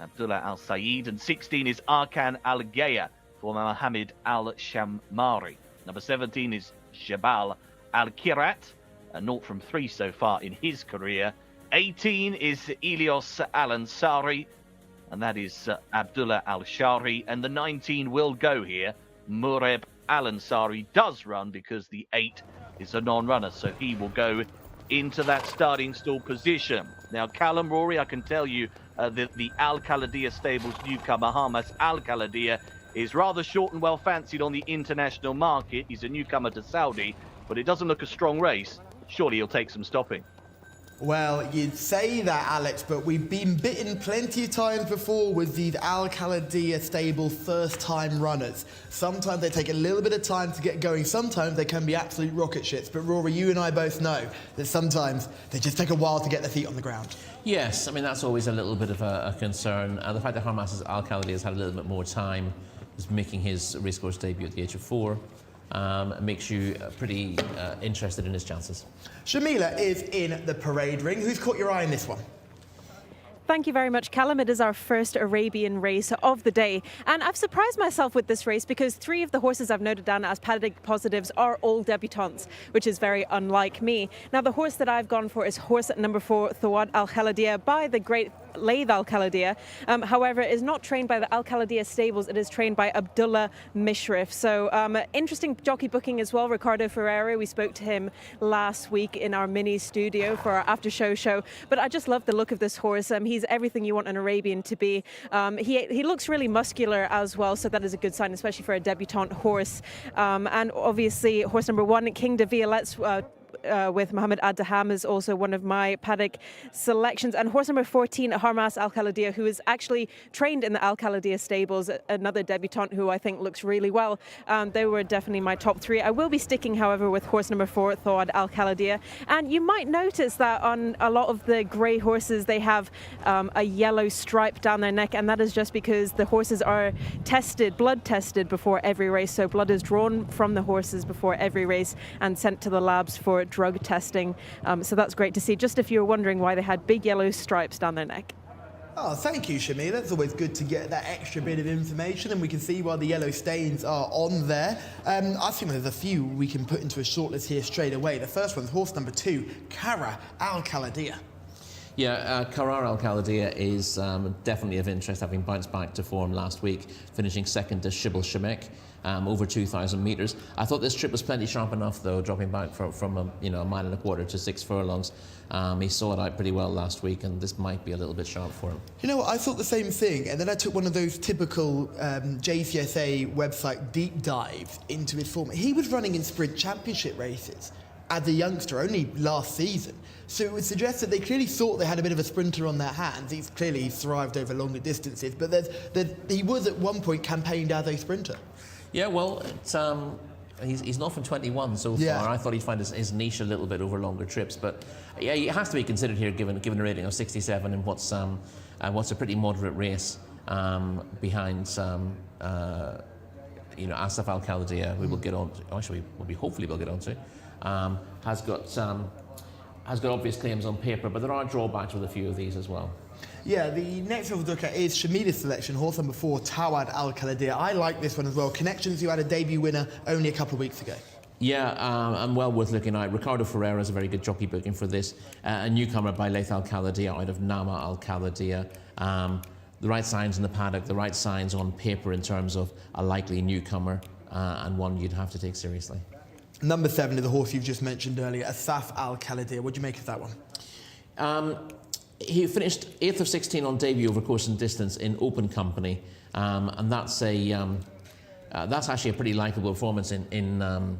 Abdullah Al Saeed. And 16 is Arkan Al Gaya for Mohammed Al Shammari. Number 17 is Jabal Al Kirat, a 0 from 3 so far in his career. 18 is Ilios Al Ansari, and that is Abdullah Al Shari. And the 19 will go here. Mureb Al Ansari does run, because the 8 is a non-runner, so he will go into that starting stall position. Now, Callum, Rory, I can tell you that the Al Khaladia stables newcomer, Hamas Al Khaladia, is rather short and well fancied on the international market. He's a newcomer to Saudi, but it doesn't look a strong race. Surely he'll take some stopping. Well, you'd say that, Alex, but we've been bitten plenty of times before with these Al Khaladia stable first-time runners. Sometimes they take a little bit of time to get going. Sometimes they can be absolute rocket ships. But Rory, you and I both know that sometimes they just take a while to get their feet on the ground. Yes, I mean, that's always a little bit of a concern. The fact that Harmas Al Khaladia has had a little bit more time, is making his racecourse debut at the age of 4. Makes you pretty interested in his chances. Shamila is in the parade ring. Who's caught your eye in this one? Thank you very much, Callum. It is our first Arabian race of the day. And I've surprised myself with this race, because 3 of the horses I've noted down as paddock positives are all debutants, which is very unlike me. Now, the horse that I've gone for is horse number 4, Thawad Al Khaladia, by the great Laith Al Khaladia. However, is not trained by the Al Khaladia stables. It is trained by Abdullah Mishrif. So interesting jockey booking as well. Ricardo Ferreira, we spoke to him last week in our mini studio for our after show. But I just love the look of this horse. He's everything you want an Arabian to be. He looks really muscular as well, so that is a good sign, especially for a debutante horse. And obviously, horse number 1, King de Violette's with Mohammed Al Daham is also one of my paddock selections. And horse number 14, Harmas Al Khaladia, who is actually trained in the Al Khaladia stables, another debutante who I think looks really well. They were definitely my top 3. I will be sticking, however, with horse number 4, Thawad Al Khaladia. And you might notice that on a lot of the grey horses, they have a yellow stripe down their neck, and that is just because the horses are blood tested before every race. So blood is drawn from the horses before every race and sent to the labs for drug testing. So that's great to see, just if you were wondering why they had big yellow stripes down their neck. Oh, thank you, Shami. That's always good to get that extra bit of information, and we can see why the yellow stains are on there. I think there's a few we can put into a shortlist here straight away. The first one's horse number 2, Cara Al Khalidiyah. Yeah, Karar Al Khalidiyah is definitely of interest, having bounced back to form last week, finishing second to Shibble Shemek, over 2,000 metres. I thought this trip was plenty sharp enough, though, dropping back from a mile and a quarter to 6 furlongs. He saw it out pretty well last week, and this might be a little bit sharp for him. You know what, I thought the same thing, and then I took one of those typical Jcsa website deep dives into his form. He was running in sprint championship races as a youngster, only last season. So it would suggest that they clearly thought they had a bit of a sprinter on their hands. He's clearly thrived over longer distances, but he was at one point campaigned as a sprinter. Yeah, well, he's not from 21 so far. Yeah. I thought he'd find his niche a little bit over longer trips, but yeah, he has to be considered here, given a rating of 67 in what's a pretty moderate race behind Asaf Al Khalidiyah, we will get on to, actually hopefully we'll get on to, has got obvious claims on paper, but there are drawbacks with a few of these as well. Yeah, the next one we'll look at is Shamida's selection, horse number 4, Tawad Al Khalidiyah. I like this one as well. Connections, who had a debut winner only a couple of weeks ago. Yeah, and well worth looking at. Ricardo Ferreira is a very good jockey booking for this. A newcomer by Laith Al Khalidiyah out of Nama Al Khalidiyah. The right signs in the paddock, the right signs on paper in terms of a likely newcomer, and one you'd have to take seriously. Number 7 is the horse you've just mentioned earlier, Asaf Al Khalidiyah. What do you make of that one? He finished 8th of 16 on debut over course and distance in open company, and that's actually a pretty likeable performance in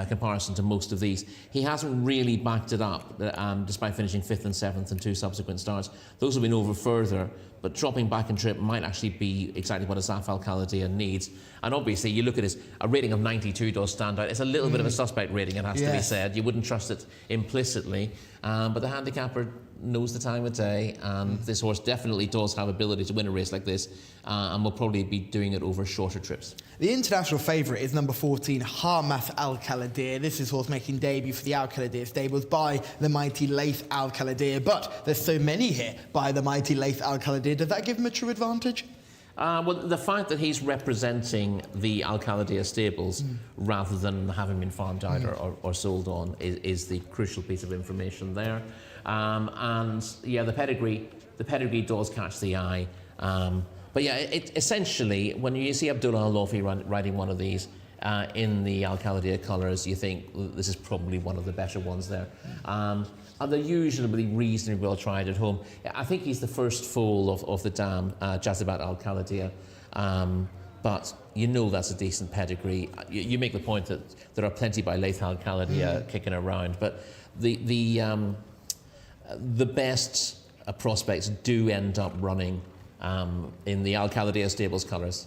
comparison to most of these. He hasn't really backed it up, despite finishing 5th and 7th in 2 subsequent starts. Those have been over further, but dropping back in trip might actually be exactly what Asaf Al Khalidiyah needs. And obviously, you look at a rating of 92 does stand out. It's a little bit of a suspect rating, it has to be said. You wouldn't trust it implicitly, but the handicapper knows the time of day, and this horse definitely does have ability to win a race like this, and will probably be doing it over shorter trips. The international favourite is number 14, Harmath Al Khalidiyah. This is horse making debut for the Al Khalidiyah stables by the mighty Laith Al Khalidiyah, but there's so many here by the mighty Laith Al Khalidiyah. Does that give him a true advantage? Well, the fact that he's representing the Al Khalidiyah stables rather than having been farmed out or sold on is the crucial piece of information there. And yeah, the pedigree does catch the eye. But yeah, essentially, when you see Abdullah Al-Lofi riding one of these in the Al Khalidiyah colours, you think this is probably one of the better ones there. And they're usually reasonably well tried at home. I think he's the first foal of the dam, Jazibat Al Khalidiyah. But you know that's a decent pedigree. You make the point that there are plenty by Laith Al Khalidiyah kicking around, but the best prospects do end up running in the Al Khalidiyah stables colours.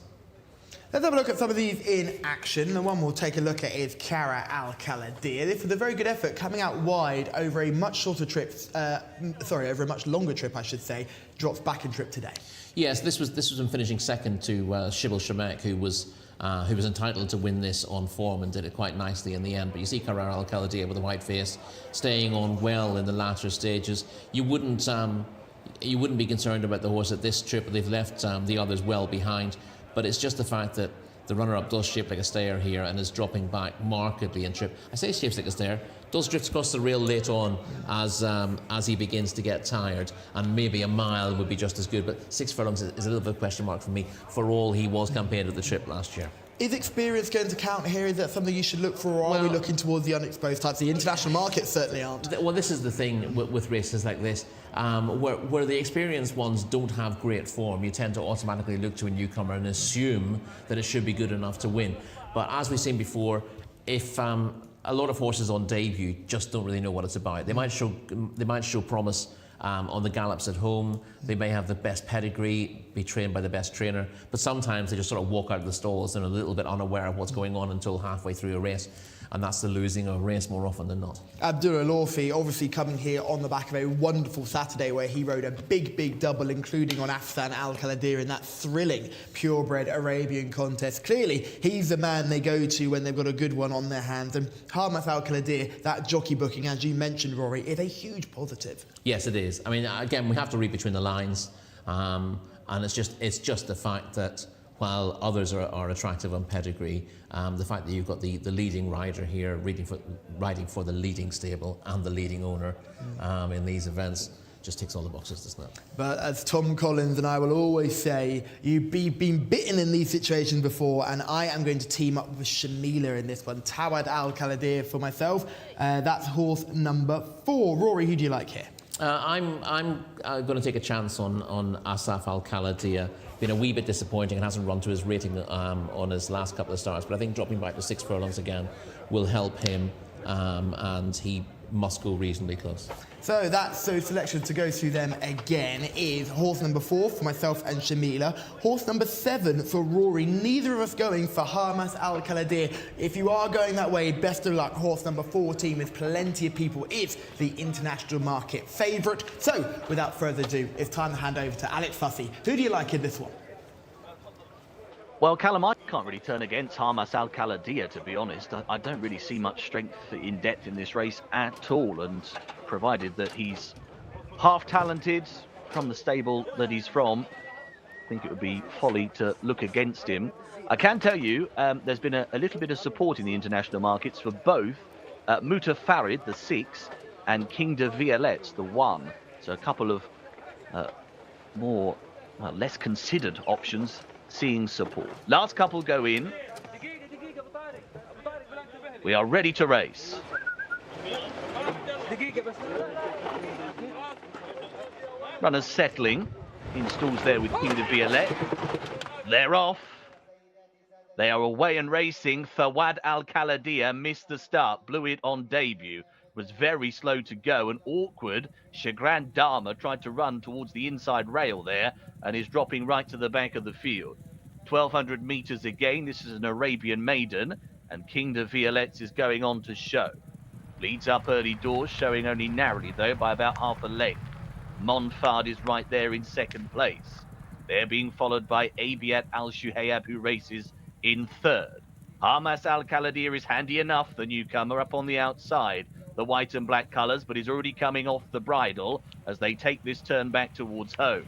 Let's have a look at some of these in action. The one we'll take a look at is Cara Al Khalidiyah. This was a very good effort, coming out wide over a much shorter trip, over a much longer trip, I should say. Drops back in trip today. Yes, this was him finishing second to Shibble Shemek, who was entitled to win this on form and did it quite nicely in the end. But you see Cara Al Khalidiyah with a white face, staying on well in the latter stages. You wouldn't be concerned about the horse at this trip. They've left the others well behind. But it's just the fact that the runner-up does shape like a stayer here and is dropping back markedly in trip. I say shapes like a stayer, does drift across the rail late on as he begins to get tired, and maybe a mile would be just as good, but 6 furlongs is a little bit of a question mark for me, for all he was campaigned at the trip last year. Is experience going to count here? Is that something you should look for, or are we looking towards the unexposed types? The international markets certainly aren't. Well, this is the thing with races like this, where the experienced ones don't have great form, you tend to automatically look to a newcomer and assume that it should be good enough to win. But as we've seen before, if a lot of horses on debut just don't really know what it's about, they might show promise on the gallops at home. They may have the best pedigree, be trained by the best trainer, but sometimes they just sort of walk out of the stalls and are a little bit unaware of what's going on until halfway through a race, and that's the losing of a race more often than not. Abdullah Al-Lofi obviously coming here on the back of a wonderful Saturday where he rode a big double, including on Afsan Al Khalidiyah in that thrilling purebred Arabian contest. Clearly, he's the man they go to when they've got a good one on their hands. And Harmath Al Khalidiyah, that jockey booking, as you mentioned, Rory, is a huge positive. Yes, it is. I mean, again, we have to read between the lines. And it's just the fact that while others are attractive on pedigree, the fact that you've got the leading rider here riding for the leading stable and the leading owner in these events just ticks all the boxes, doesn't it? But as Tom Collins and I will always say, you've been bitten in these situations before, and I am going to team up with Shamila in this one. Tawad Al Khaladir for myself. That's horse number 4. Rory, who do you like here? I'm going to take a chance on Asaf Al Khaladir. Been a wee bit disappointing and hasn't run to his rating on his last couple of starts, but I think dropping back to 6 furlongs again will help him, and he must go reasonably close. So selection to go through them again is horse number 4 for myself and Shamila, horse number 7 for Rory, neither of us going for Hamas Al Khaladir. If you are going that way, best of luck. Horse number 14 with plenty of people is the international market favourite. So without further ado, it's time to hand over to Alex Fussy. Who do you like in this one? Well, Callum, I can't really turn against Hamas Al Khaladir, to be honest. I don't really see much strength in depth in this race at all, and provided that he's half talented from the stable that he's from, I think it would be folly to look against him. I can tell you there's been a little bit of support in the international markets for both Muta Farid, the 6, and King de Violette, the 1. So a couple of less considered options seeing support. Last couple go in. We are ready to race. Runners settling in stalls there with King de Violette. They're off. They are away and racing. Fawad Al Khaladir missed the start, blew it on debut, was very slow to go and awkward. Shagran Dharma tried to run towards the inside rail there and is dropping right to the back of the field. 1,200 metres again. This is an Arabian maiden, and King de Violette is going on to show. Leads up early doors, showing only narrowly though by about half a length. Monfard is right there in second place. They're being followed by Abiat Al Shuhayab, who races in third. Hamas Al Khaladir is handy enough, the newcomer, up on the outside. The white and black colours, but he's already coming off the bridle as they take this turn back towards home.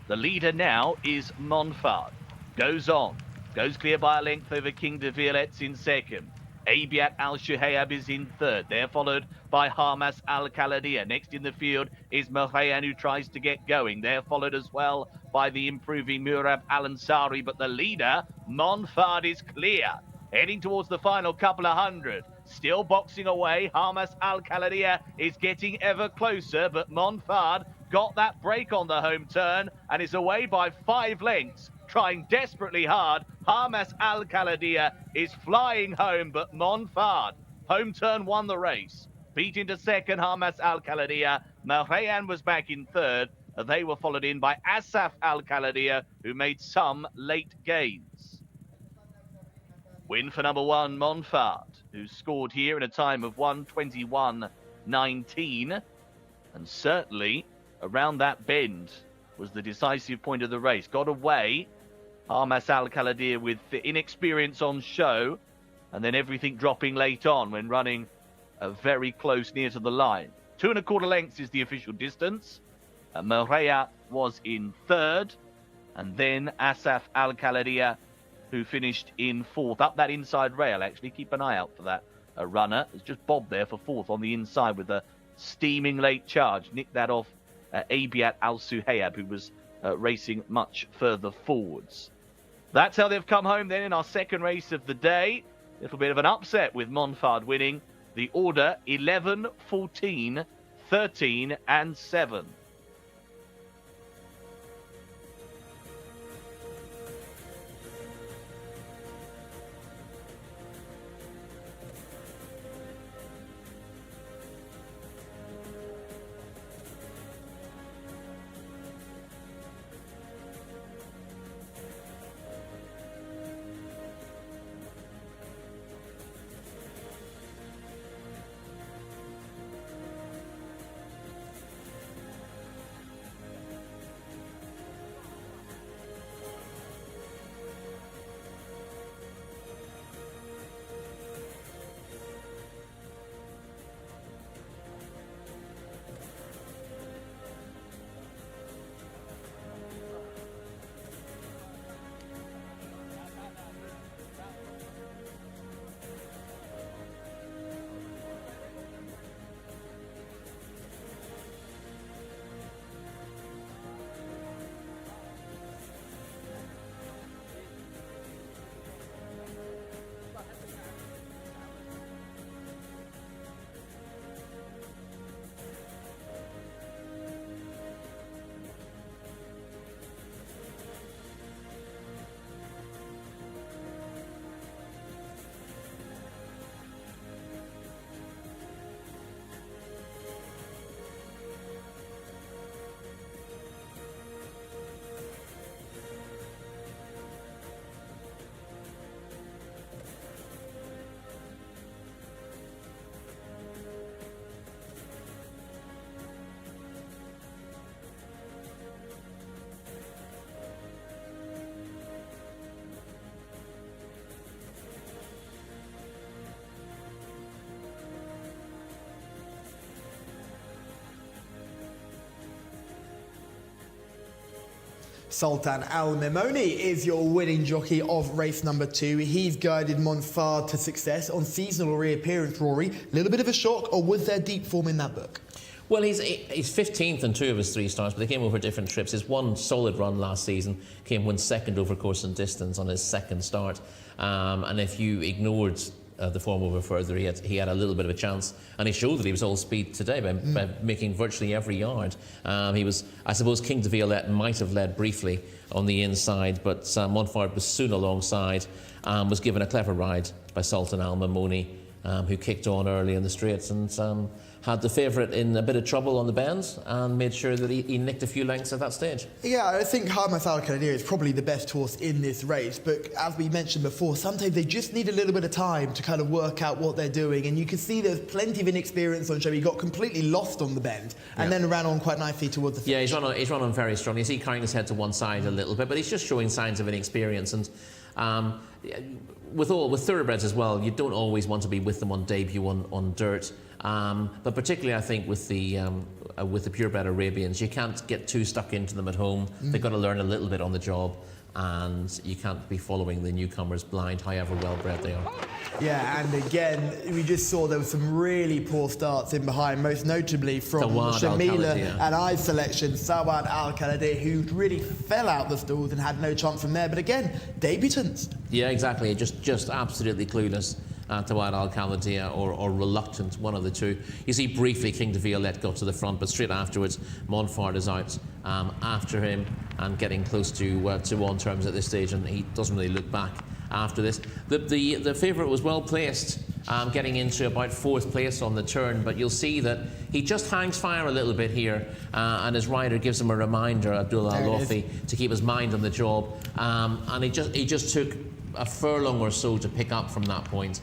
The leader now is Monfard. Goes on. Goes clear by a length over King de Violette's in second. Abiat Al Shuhayab is in third. They're followed by Hamas Al Khaladir. Next in the field is Mohayan, who tries to get going. They're followed as well by the improving Murab Al Ansari, but the leader, Monfard, is clear. Heading towards the final couple of hundred. Still boxing away. Hamas Al Khaladir is getting ever closer, but Monfard got that break on the home turn and is away by 5 lengths. Trying desperately hard. Hamas Al Khaladir is flying home, but Monfard, home turn, won the race. Beat into second, Hamas Al Khaladir. Mohayan was back in third. They were followed in by Asaf Al Khaladir, who made some late gains. Win for number 1, Monfard, who scored here in a time of 1:21.19. And certainly around that bend was the decisive point of the race. Got away, Hamas Al Khaladir, with the inexperience on show, and then everything dropping late on when running very close near to the line. 2 1/4 lengths is the official distance. Morea was in third, and then Asaf Al Khaladir, who finished in fourth. Up that inside rail, actually. Keep an eye out for that runner. It's just Bob there for fourth on the inside with a steaming late charge. Nicked that off Abiat Al Suhayab, who was racing much further forwards. That's how they've come home then in our second race of the day. A little bit of an upset with Monfard winning. The order 11, 14, 13 and 7. Sultan Al Mimoni is your winning jockey of race number 2. He's guided Montfard to success on seasonal reappearance, Rory. A little bit of a shock, or was there deep form in that book? Well, he's 15th in 2 of his 3 starts, but they came over different trips. His one solid run last season came win second over course and distance on his second start. And if you ignored the form over further, he had a little bit of a chance, and he showed that he was all speed today by making virtually every yard. He was, I suppose, King de Violette might have led briefly on the inside, but Montfard was soon alongside, was given a clever ride by Sultan Al Mimoni, who kicked on early in the straights and had the favourite in a bit of trouble on the bend and made sure that he nicked a few lengths at that stage. Yeah, I think Harmas Al Khalidi is probably the best horse in this race, but as we mentioned before, sometimes they just need a little bit of time to kind of work out what they're doing, and you can see there's plenty of inexperience on show. He got completely lost on the bend and then ran on quite nicely towards the finish. Yeah, he's run on very strong. You see carrying his head to one side a little bit, but he's just showing signs of inexperience. And with thoroughbreds as well, you don't always want to be with them on debut on dirt. But particularly, I think with the purebred Arabians, you can't get too stuck into them at home. They've got to learn a little bit on the job, and you can't be following the newcomers blind, however well bred they are. Yeah, and again, we just saw there were some really poor starts in behind, most notably from Shamila and I's selection, Sawad Al Khalidi, who really fell out the stalls and had no chance from there. But again, debutants. Yeah, exactly. Just absolutely clueless. Tawad Al Khalidi or reluctant, one of the two. You see briefly King de Violette got to the front, but straight afterwards Montfard is out after him and getting close to on terms at this stage, and he doesn't really look back after this. The favourite was well placed, getting into about 4th place on the turn, but you'll see that he just hangs fire a little bit here, and his rider gives him a reminder, Abdullah Al-Lofi, to keep his mind on the job, and he just took a furlong or so to pick up from that point.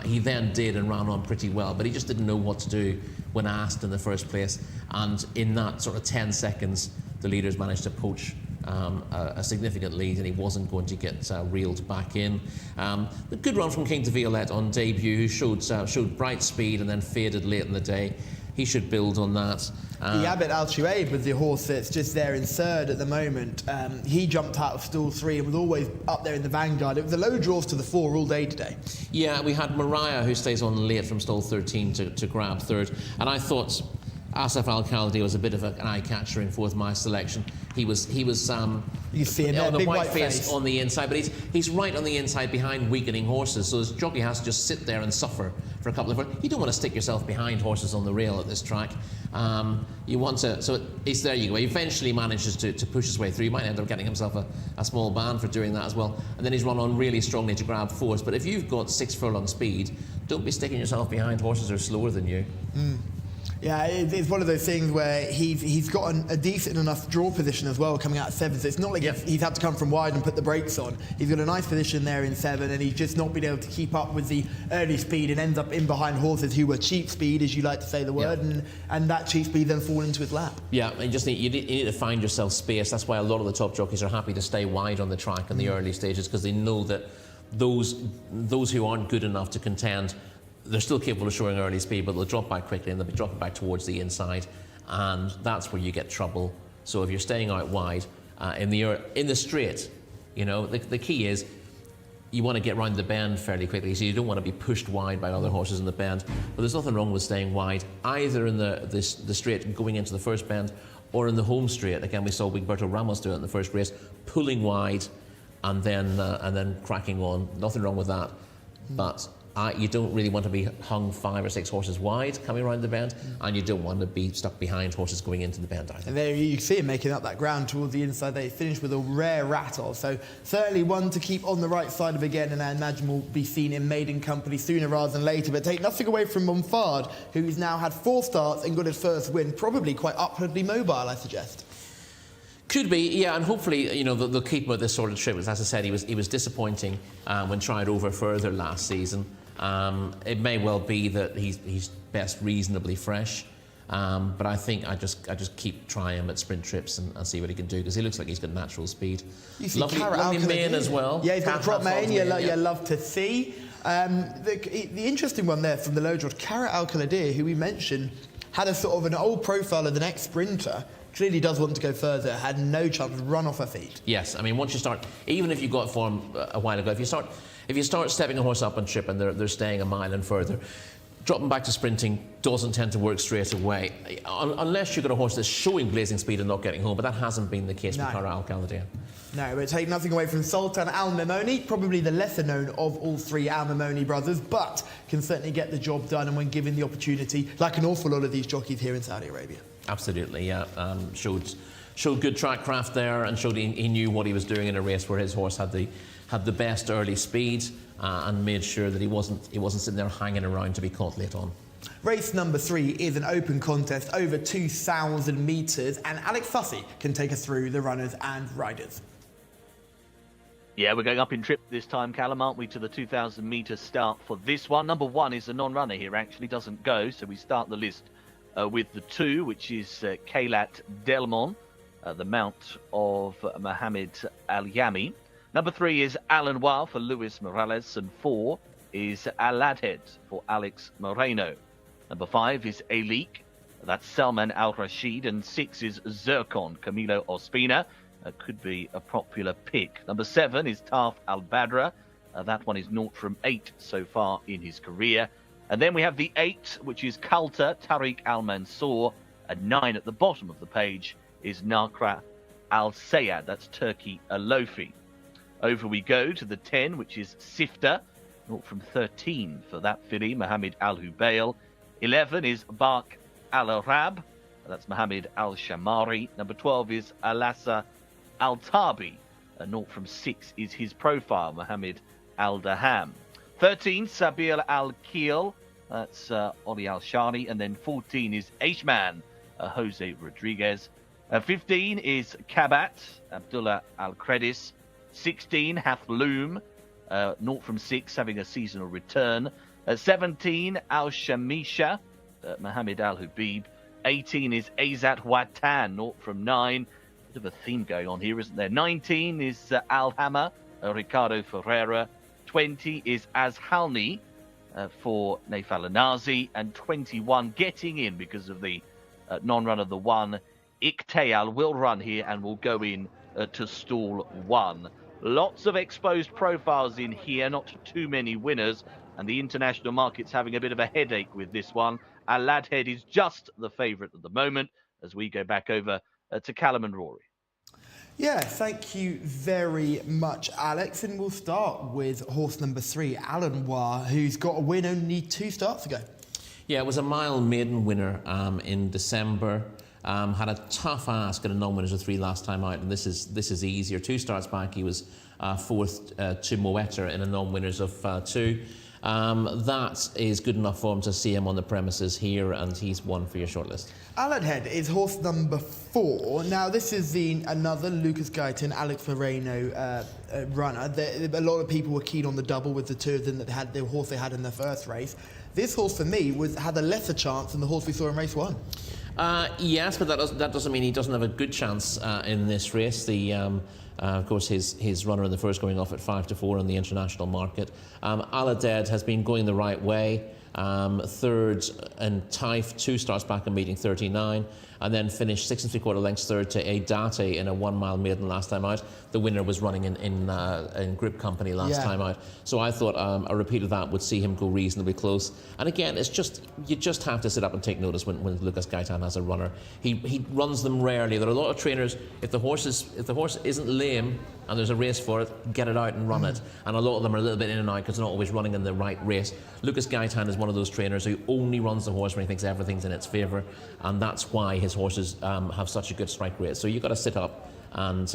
He then did and ran on pretty well, but he just didn't know what to do when asked in the first place, and in that sort of 10 seconds the leaders managed to poach a significant lead, and he wasn't going to get reeled back in. The good run from King de Violette on debut, who showed bright speed and then faded late in the day. He should build on that. The Abbott Al Shuaib was the horse that's just there in 3rd at the moment. He jumped out of stall 3 and was always up there in the vanguard. It was a low draws to the 4 all day today. Yeah, we had Mariah, who stays on late from stall 13 to grab 3rd, and I thought Asaf Al Khalidi was a bit of an eye catcher in 4th my selection. He was you see him on the big white face on the inside, but he's right on the inside behind weakening horses, so his jockey has to just sit there and suffer for a couple of hours. You don't want to stick yourself behind horses on the rail at this track. You want to, so it's there you go. He eventually manages to push his way through. He might end up getting himself a small ban for doing that as well, and then he's run on really strongly to grab 4th. But if you've got 6 furlong speed, don't be sticking yourself behind horses who are slower than you. Yeah, it's one of those things where he's got a decent enough draw position as well coming out of 7, so it's not like he's had to come from wide and put the brakes on. He's got a nice position there in 7, and he's just not been able to keep up with the early speed and ends up in behind horses who were cheap speed, as you like to say the word, and that cheap speed then fall into his lap. Yeah, you need to find yourself space. That's why a lot of the top jockeys are happy to stay wide on the track in the early stages, because they know that those who aren't good enough to contend, they're still capable of showing early speed, but they'll drop back quickly and they'll be dropping back towards the inside, and that's where you get trouble. So if you're staying out wide in the straight, you know, the key is you want to get round the bend fairly quickly, so you don't want to be pushed wide by other horses in the bend. But there's nothing wrong with staying wide, either in the straight going into the first bend or in the home straight. Again, we saw Wigberto Ramos do it in the first race, pulling wide and then cracking on. Nothing wrong with that, but you don't really want to be hung 5 or 6 horses wide coming around the bend, and you don't want to be stuck behind horses going into the bend either. And there you see him making up that ground towards the inside. They finished with a rare rattle, so certainly one to keep on the right side of again, and I imagine will be seen in maiden company sooner rather than later. But take nothing away from Montfard, who's now had 4 starts and got his first win, probably quite upwardly mobile, I suggest. Could be, yeah, and hopefully, you know, they'll keep him at this sort of trip. As I said, he was disappointing when tried over further last season. It may well be that he's best reasonably fresh, but I think I just keep trying him at sprint trips and see what he can do, because he looks like he's got natural speed. You see lovely mane as well. Yeah, he's got a prop mane. You love to see. The interesting one there from the low draw, Carrot Al Khalidi, who we mentioned, had a sort of an old profile of the next sprinter. Clearly does want to go further, had no chance, run off her feet. Yes, I mean, once you start, even if you got form a while ago, if you start stepping a horse up on trip and they're staying a mile and further, dropping back to sprinting doesn't tend to work straight away, unless you've got a horse that's showing blazing speed and not getting home, but that hasn't been the case with Cara Al Khalidiyya. No, but take nothing away from Sultan Al Mamoni, probably the lesser known of all three Al Mamoni brothers, but can certainly get the job done and when given the opportunity, like an awful lot of these jockeys here in Saudi Arabia. Absolutely, yeah. Showed good track craft there and showed he knew what he was doing in a race where his horse had the best early speed and made sure that he wasn't sitting there hanging around to be caught late on. Race number 3 is an open contest over 2,000 metres, and Alex Fussy can take us through the runners and riders. Yeah, we're going up in trip this time, Callum, aren't we, to the 2,000 metre start for this one. Number 1 is a non-runner here, actually doesn't go, so we start the list with the 2, which is Kailat Delmon, the mount of Mohamed Al Yami. Number 3 is Al-Anwar for Luis Morales, and 4 is Al-Adhed for Alex Moreno. Number 5 is Alik, that's Salman Al-Rashid, and 6 is Zircon, Camilo Ospina. Could be a popular pick. Number 7 is Taf Al-Badra. That one is 0 from 8 so far in his career. And then we have the 8, which is Kalta Tariq Al-Mansour. And 9 at the bottom of the page is Nakra Al-Sayad. That's Turkey Alofi. Over we go to the 10, which is Sifta. 0 from 13 for that filly, Mohamed Al-Hubail. 11 is Bark Al-Arab. That's Mohamed Al-Shamari. Number 12 is Alassa Al-Tabi. 0 from 6 is his profile, Mohamed Al-Daham. 13, Sabir Al-Keel. That's Oli Al-Shari. And then 14 is Aishman, Jose Rodriguez. 15 is Kabat, Abdullah Al-Credis. 16, Hathloom. 0 from 6, having a seasonal return. 17, Al-Shamisha, Mohamed Al-Hubib. 18 is Azat Watan, 0 from 9. Bit of a theme going on here, isn't there? 19 is Al-Hama, Ricardo Ferreira. 20 is Azhalni for Naifal Anazi. And 21, getting in because of the non-run of the 1, Iktayal will run here and will go in to stall 1. Lots of exposed profiles in here, not too many winners, and the international market's having a bit of a headache with this one. Al-Adhed is just the favourite at the moment as we go back over to Callum and Rory. Yeah, thank you very much, Alex. And we'll start with horse number 3, Al-Anwar, who's got a win only 2 starts ago. Yeah, it was a mile maiden winner in December. Had a tough ask at a non-winners of 3 last time out, and this is easier. 2 starts back, he was 4th to Moetter in a non-winners of 2. That is good enough for him to see him on the premises here, and he's won for your shortlist. Al-Adhed is horse number 4. Now, this is another Lucas Guyton, Alex Moreno runner. A lot of people were keen on the double with the 2 of them that had the horse they had in their first race. This horse, for me, had a lesser chance than the horse we saw in race 1. Yes, but that doesn't mean he doesn't have a good chance in this race. Of course, his runner in the first going off at 5-4 on the international market. Al-Adhed has been going the right way. 3rd in Taif, 2 starts back in meeting 39, and then finished 6 3/4 lengths 3rd to Adate in a 1 mile maiden last time out. The winner was running in group company last time out, so I thought a repeat of that would see him go reasonably close. And again, you just have to sit up and take notice when Lucas Guyton has a runner. He runs them rarely. There are a lot of trainers, if the horse isn't lame and there's a race for it, get it out and run it. And a lot of them are a little bit in and out because they're not always running in the right race. Lucas Guyton is one of those trainers who only runs the horse when he thinks everything's in its favour, and that's why his horses have such a good strike rate. So you've got to sit up and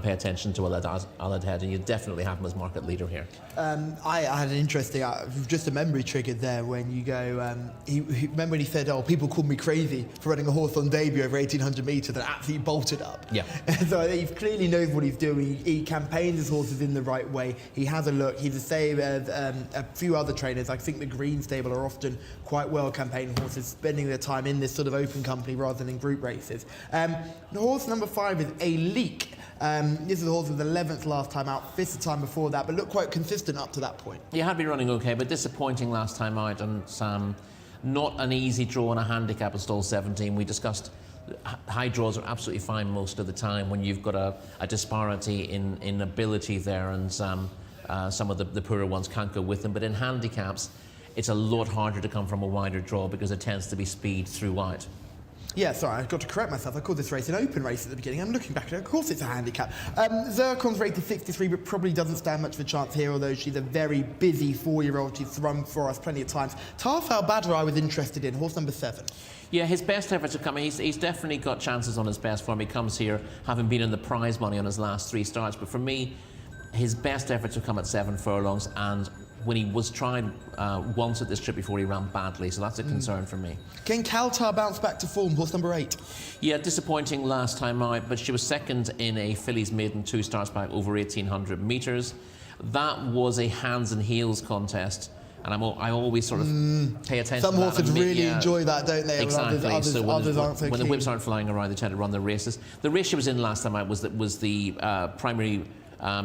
pay attention to Al-Adhed, and you definitely have him as market leader here. I had an interesting, just a memory triggered there when you go, remember when he said, oh, people called me crazy for running a horse on debut over 1,800 metres and absolutely bolted up. Yeah. So he clearly knows what he's doing. He campaigns his horses in the right way. He has a look. He's the same as a few other trainers. I think the Green Stable are often quite well campaigning horses, spending their time in this sort of open company rather than in group races. Horse number 5 is Alik. This is a horse with 11th last time out, 5th the time before that, but looked quite consistent up to that point. He had been running okay, but disappointing last time out, and Not an easy draw on a handicap at stall 17. We discussed high draws are absolutely fine most of the time when you've got a disparity in ability there, and some of the poorer ones can't go with them. But in handicaps, it's a lot harder to come from a wider draw because it tends to be speed throughout. Yeah, sorry, I've got to correct myself. I called this race an open race at the beginning. I'm looking back at it. Of course it's a handicap. Zircon's rated 63, but probably doesn't stand much of a chance here, although she's a very busy 4-year-old. She's run for us plenty of times. Tarf Al-Badr I was interested in, horse number 7. Yeah, his best efforts are coming. He's definitely got chances on his best form. He comes here having been in the prize money on his last 3 starts. But for me, his best efforts have come at 7 furlongs, and when he was tried once at this trip before, he ran badly, so that's a concern for me. Can Kaltar bounce back to form, horse number 8? Yeah, disappointing last time out, but she was second in a fillies maiden 2 starts back over 1,800 metres. That was a hands and heels contest, and I always sort of pay attention Some to that. horses really enjoy that, don't they? Exactly. Others aren't so when the keen. whips aren't flying around, they tend to run the races. The race she was in last time out was the primary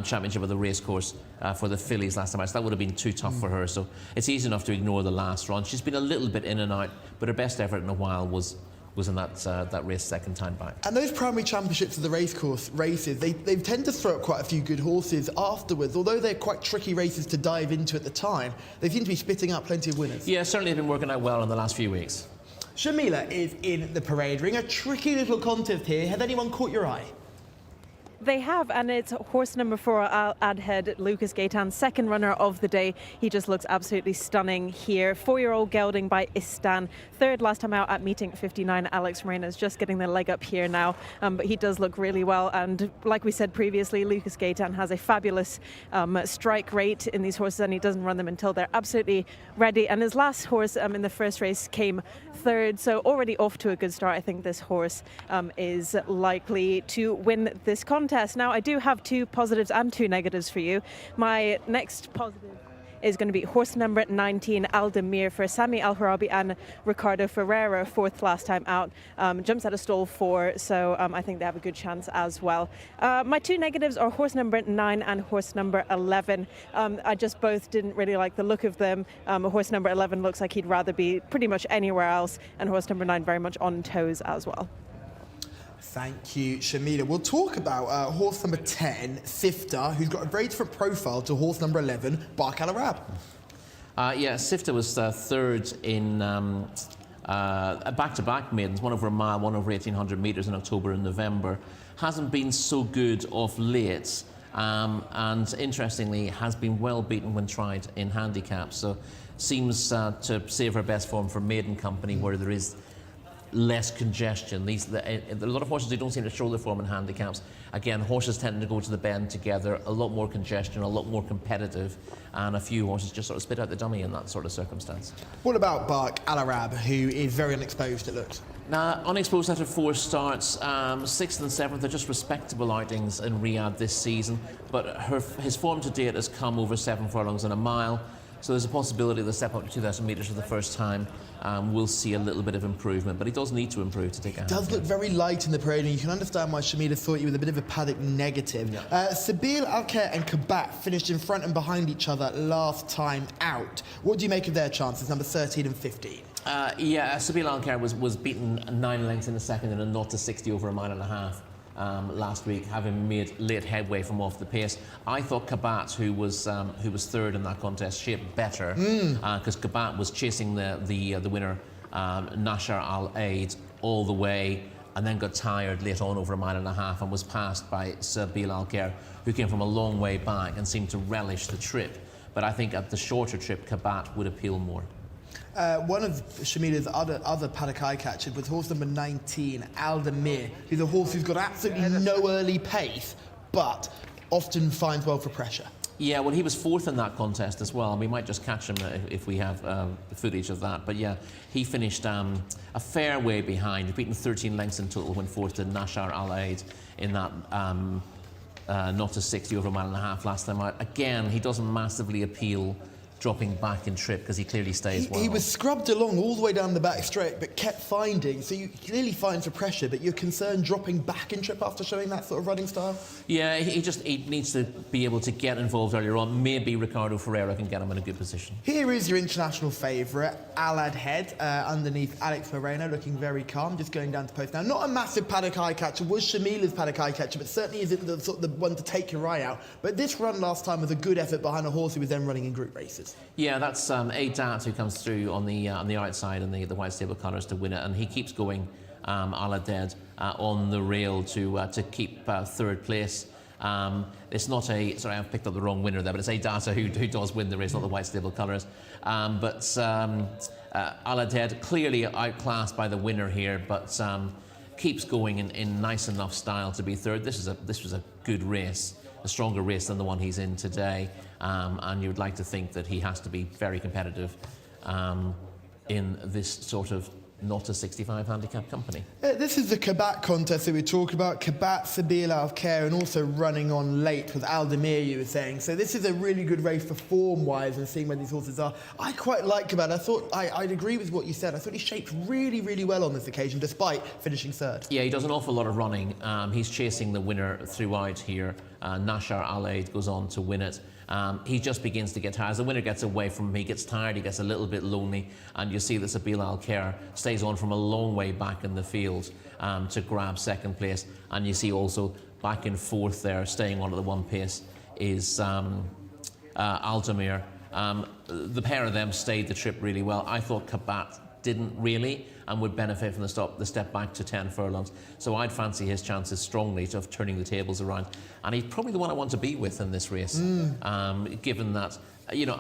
championship of the racecourse for the fillies last time out, so that would have been too tough for her. So it's easy enough to ignore the last run. She's been a little bit in and out, but her best effort in a while was in that race second time back. And those primary championships of the racecourse races, they tend to throw up quite a few good horses afterwards. Although they're quite tricky races to dive into at the time, they seem to be spitting out plenty of winners. Yeah, certainly they've been working out well in the last few weeks. Shamila is in the parade ring. A tricky little contest here. Has anyone caught your eye? They have, and it's horse number 4, Adhead, Lucas Gaetan, second runner of the day. He just looks absolutely stunning here. 4-year-old gelding by Istan, third last time out at meeting 59. Alex Moreno is just getting the leg up here now, but he does look really well. And like we said previously, Lucas Gaetan has a fabulous strike rate in these horses, and he doesn't run them until they're absolutely ready. And his last horse in the first race came third, so already off to a good start. I think this horse is likely to win this contest. Now, I do have 2 positives and 2 negatives for you. My next positive is going to be horse number 19, Aldemir, for Sami Al-Harabi and Ricardo Ferreira, 4th last time out. Jumps out of stall 4, so I think they have a good chance as well. My 2 negatives are horse number 9 and horse number 11. I just both didn't really like the look of them. Horse number 11 looks like he'd rather be pretty much anywhere else, and horse number 9 very much on toes as well. Thank you, Shamila. We'll talk about horse number 10, Sifta, who's got a very different profile to horse number 11, Bark Al Arab. Yeah, Sifta was third in back-to-back maidens, one over a mile, one over 1,800 metres in October and November. Hasn't been so good of late, and interestingly, has been well beaten when tried in handicaps. So seems to save her best form for maiden company, where there is less congestion. A lot of horses who don't seem to show their form in handicaps. Again, horses tend to go to the bend together, a lot more congestion, a lot more competitive, and a few horses just sort of spit out the dummy in that sort of circumstance. What about Bark Al Arab, who is very unexposed, it looks? Now, unexposed after 4 starts, 6th and 7th are just respectable outings in Riyadh this season, but his form to date has come over 7 furlongs and a mile. So there's a possibility that step up to 2,000 metres for the first time, we'll see a little bit of improvement, but he does need to improve to take a hand. Does look very light in the parade, and you can understand why Shamila thought he was a bit of a paddock negative. Yeah. Sabil Al-Khair and Kabat finished in front and behind each other last time out. What do you make of their chances, number 13 and 15? Yeah, Sabil Al-Khair was beaten 9 lengths in the second in a 0-60 over a mile and a half. Last week, having made late headway from off the pace. I thought Kabat, who was third in that contest, shaped better because Kabat was chasing the winner, Nashar Al-Aid, all the way, and then got tired late on over a mile and a half and was passed by Sabil Al-Khair, who came from a long way back and seemed to relish the trip. But I think at the shorter trip, Kabat would appeal more. One of Shamila's other paddock eye catchers was horse number 19, Aldemir, who's a horse who's got absolutely no early pace, but often finds well for pressure. Yeah, well, he was 4th in that contest as well. We might just catch him if we have footage of that. But yeah, he finished a fair way behind. He'd beaten 13 lengths in total when 4th to Nashar Al-Aid in that 0-60 over a mile and a half last time out. Again, he doesn't massively appeal dropping back in trip because he clearly stays well. He was scrubbed along all the way down the back straight, but kept finding. So you clearly finds for pressure, but you're concerned dropping back in trip after showing that sort of running style? Yeah, he needs to be able to get involved earlier on. Maybe Ricardo Ferreira can get him in a good position. Here is your international favourite, Alad Head, underneath Alex Moreno, looking very calm, just going down to post. Now, not a massive paddock eye catcher, was Shamila's paddock eye catcher, but certainly isn't the sort of the one to take your eye out. But this run last time was a good effort behind a horse who was then running in group races. Yeah, that's Adat who comes through on the outside in the white stable colours to win it, and he keeps going Aladed on the rail to keep third place. It's not a... Sorry, I've picked up the wrong winner there, but it's Adat who does win the race, not the white stable colours. But Aladed clearly outclassed by the winner here, but keeps going in nice enough style to be third. This was a good race, a stronger race than the one he's in today, and you would like to think that he has to be very competitive in this sort of not a 65 handicap company. This is the Kabat contest that we talk about. Kabat, Sabila of Care, and also running on late with Aldemir, you were saying. So this is a really good race for form-wise and seeing where these horses are. I quite like Kabat. I thought I'd agree with what you said. I thought he shaped really, really well on this occasion, despite finishing third. Yeah, he does an awful lot of running. He's chasing the winner throughout here. Nashar Alaid goes on to win it. He just begins to get tired. As the winner gets away from him, he gets tired, he gets a little bit lonely, and you see that Sabila Al-Khair stays on from a long way back in the field to grab second place. And you see also back in fourth there, staying on at the one pace, is Aldemir. The pair of them stayed the trip really well. I thought Kabat didn't really, and would benefit from the step back to 10 furlongs. So I'd fancy his chances strongly of turning the tables around. And he's probably the one I want to be with in this race, given that, you know,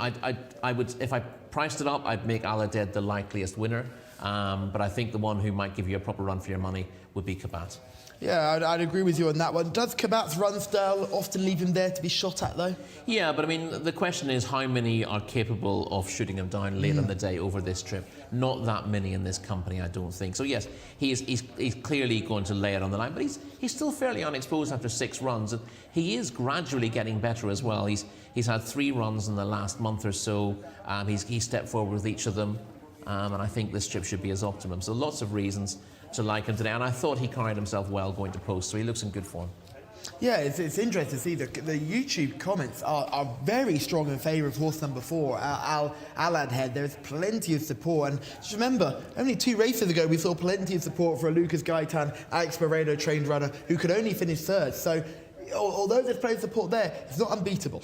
I would, if I priced it up, I'd make Aladed the likeliest winner. But I think the one who might give you a proper run for your money would be Kabat. Yeah, I'd agree with you on that one. Does Kabat's run style often leave him there to be shot at, though? Yeah, but I mean, the question is how many are capable of shooting him down late in the day over this trip? Not that many in this company, I don't think. So yes, he's clearly going to lay it on the line, but he's still fairly unexposed after 6 runs, and he is gradually getting better as well. He's had 3 runs in the last month or so. He's stepped forward with each of them, and I think this trip should be his optimum. So lots of reasons to like him today, and I thought he carried himself well going to post, so he looks in good form. Yeah, it's interesting to see the YouTube comments are very strong in favour of horse number 4, Alad Head. There's plenty of support, and just remember, only 2 races ago we saw plenty of support for a Lucas Gaitan, Alex Moreno trained runner who could only finish 3rd. So although there's plenty of support there, it's not unbeatable.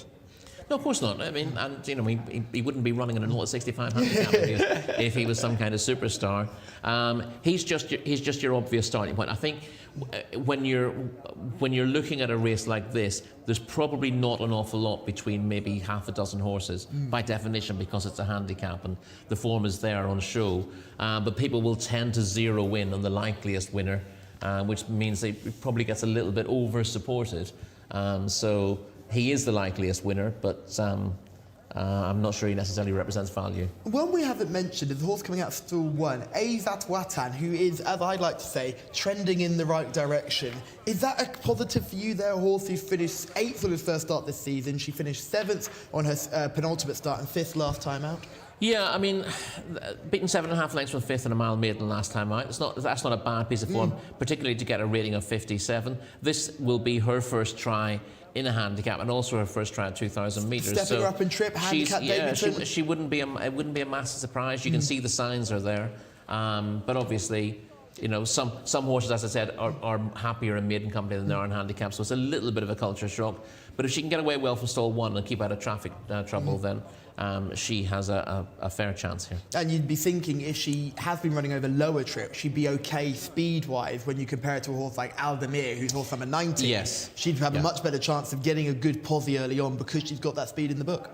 No, of course not. I mean, and you know, he wouldn't be running in a 0-65 handicap if he was some kind of superstar. He's just your obvious starting point. I think when you're looking at a race like this, there's probably not an awful lot between maybe half a dozen horses by definition, because it's a handicap and the form is there on show. But people will tend to zero in on the likeliest winner, which means they probably gets a little bit over supported. So he is the likeliest winner, but I'm not sure he necessarily represents value. One we haven't mentioned is the horse coming out still 1, Azat Watan, who is, as I'd like to say, trending in the right direction. Is that a positive for you there? A horse who finished 8th on his first start this season. She finished 7th on her penultimate start and 5th last time out. Yeah, I mean, beaten 7.5 lengths from 5th in a mile maiden last time out. That's not a bad piece of form, particularly to get a rating of 57. This will be her first try in a handicap, and also her first try at 2,000 metres. Stepping her up in trip, handicap Davidson. She wouldn't be it wouldn't be a massive surprise. You can see the signs are there, but obviously, you know, some horses, as I said, are happier in maiden company than they are in handicap, so it's a little bit of a culture shock. But if she can get away well from stall 1 and keep out of traffic trouble, then she has a fair chance here. And you'd be thinking if she has been running over lower trips, she'd be okay speed-wise when you compare it to a horse like Aldemir, who's horse number 90. Yes. She'd have a much better chance of getting a good posse early on because she's got that speed in the book.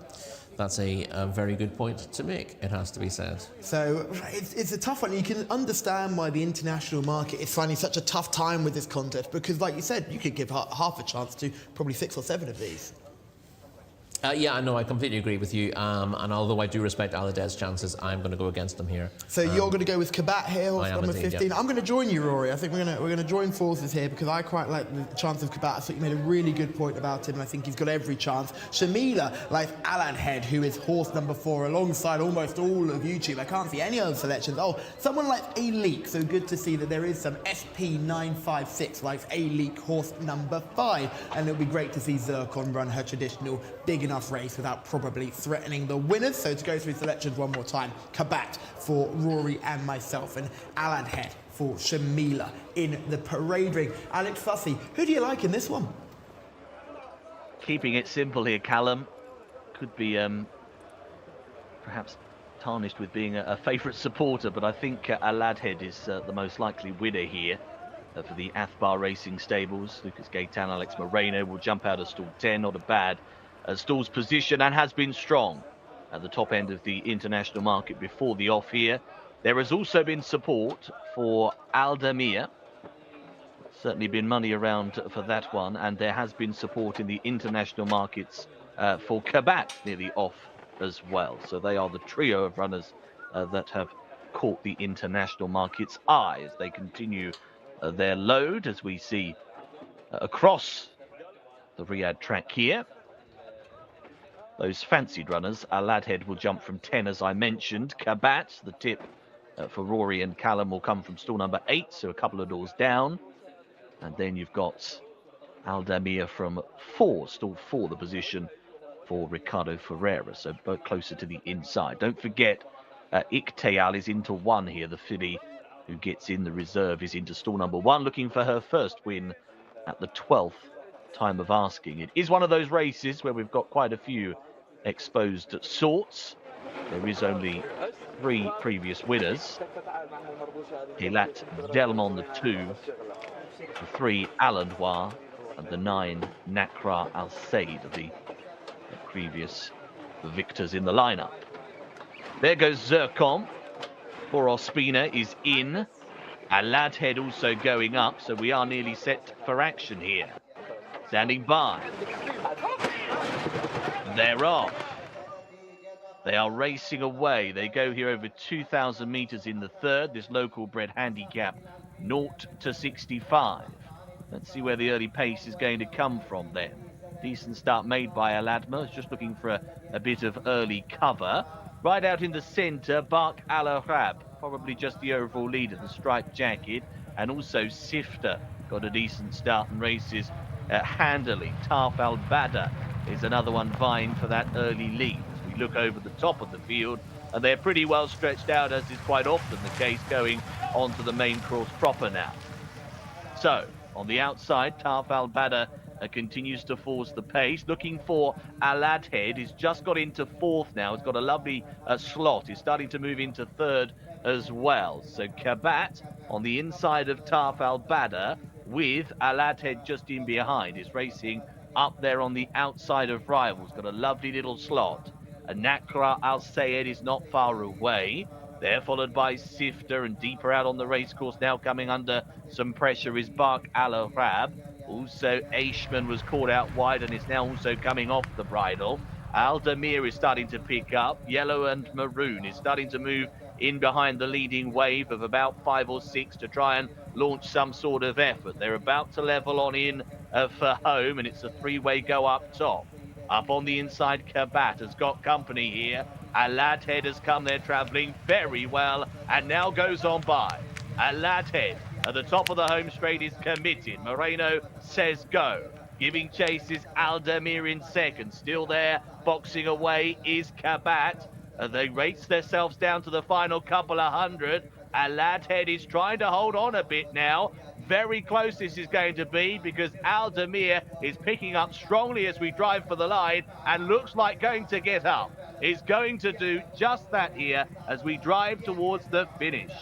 That's a very good point to make, it has to be said. So it's a tough one. You can understand why the international market is finding such a tough time with this contest, because like you said, you could give half a chance to probably 6 or 7 of these. Yeah, no, I completely agree with you. And although I do respect Aladet's chances, I'm going to go against him here. So you're going to go with Kabat here, horse I am number indeed, 15. yeah. I'm going to join you, Rory. I think we're going to join forces here because I quite like the chance of Kabat. I thought you made a really good point about him, and I think he's got every chance. Shamila likes Alan Head, who is horse number 4, alongside almost all of YouTube. I can't see any other selections. Oh, someone likes A Leak, so good to see that there is some SP956 likes A Leak, horse number 5, and it'll be great to see Zircon run her traditional big enough race without probably threatening the winners. So to go through selections one more time, Kabat for Rory and myself, and Alan Head for Shamila in the parade ring. Alex Fussy, who do you like in this one? Keeping it simple here, Callum. Could be perhaps tarnished with being a favourite supporter, but I think Aladhead is the most likely winner here for the Athbar Racing Stables. Lucas Gaetan, Alex Moreno will jump out of stall 10. Not a bad stall's position, and has been strong at the top end of the international market before the off here. There has also been support for Aldemir. Certainly been money around for that one, and there has been support in the international markets for Kabat near the off as well. So they are the trio of runners that have caught the international market's eye as they continue their load, as we see across the Riyadh track here. Those fancied runners, Aladhead will jump from 10, as I mentioned. Kabat, the tip for Rory and Callum, will come from stall number 8, so a couple of doors down. And then you've got Aldemir from 4, stall 4, the position for Ricardo Ferreira, so both closer to the inside. Don't forget, Ikteal is into 1 here. The filly who gets in the reserve is into stall number 1, looking for her first win at the 12th time of asking. It is one of those races where we've got quite a few exposed sorts. There is only 3 previous winners. Hilat Delmon, the 2, the 3 Alandois, and the 9 Nakra Al Said, the previous victors in the lineup. There goes Zircon. Poor Ospina is in. Aladhead also going up, so we are nearly set for action here. Standing by. They're off. They are racing away. They go here over 2,000 meters in the third. This local bred handicap, 0 to 65. Let's see where the early pace is going to come from then. Decent start made by Aladma. It's just looking for a bit of early cover. Right out in the centre, Bark Al-Arab, probably just the overall leader, the striped jacket. And also Sifter got a decent start and races handily. Tarf Al-Bada is another one vying for that early lead. As we look over the top of the field, and they're pretty well stretched out, as is quite often the case, going onto the main course proper now. So, on the outside, Tarf Al-Bada continues to force the pace, looking for Aladhead. He's just got into 4th now. He's got a lovely slot. He's starting to move into 3rd as well. So Kabat on the inside of Tarf Al-Bada, with Aladhead just in behind. Is racing up there on the outside of rivals. Got a lovely little slot. Nakra Al Sayed is not far away. They're followed by Sifter, and deeper out on the racecourse now coming under some pressure is Bark Al-Arab. Also, Aishman was caught out wide and is now also coming off the bridle. Aldemir is starting to pick up. Yellow and Maroon is starting to move in behind the leading wave of about 5 or 6 to try and launch some sort of effort. They're about to level on in for home, and it's a 3-way go up top. Up on the inside, Kabat has got company here. Aladhead has come there travelling very well and now goes on by. Aladhead at the top of the home straight is committed. Moreno says go. Giving chase is Aldemir in second. Still there, boxing away is Kabat. They race themselves down to the final couple of hundred. Aladhead is trying to hold on a bit now. Very close this is going to be, because Aldemir is picking up strongly as we drive for the line and looks like going to get up. Is going to do just that here as we drive towards the finish.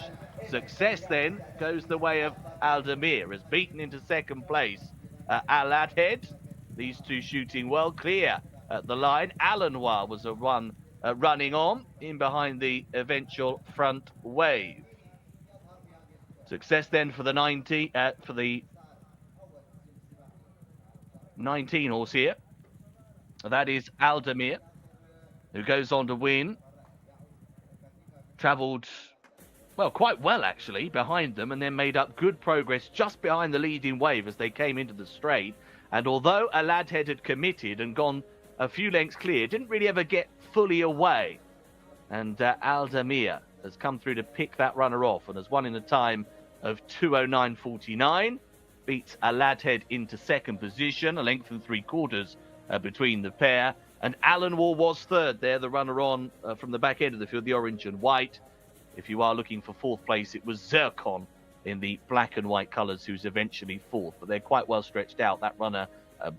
Success then goes the way of Aldemir, has beaten into second place Aladhead. These two shooting well clear at the line. Alanoir was a one running on in behind the eventual front wave. Success then for the 19 horse here. That is Aldemir, who goes on to win. Travelled, well, quite well actually, behind them, and then made up good progress just behind the leading wave as they came into the straight. And although Aladhead had committed and gone a few lengths clear, didn't really ever get fully away. And Aldemir has come through to pick that runner off and has won in a time of 2:09.49. Beats Aladhead into second position, a length and 3/4 between the pair. And Alan Wall was third there, the runner on from the back end of the field, the orange and white. If you are looking for fourth place, it was Zircon in the black and white colours who's eventually fourth. But they're quite well stretched out, that runner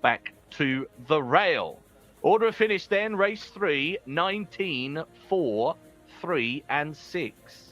back to the rail. Order of finish then, race 3, 19, 4, 3 and 6.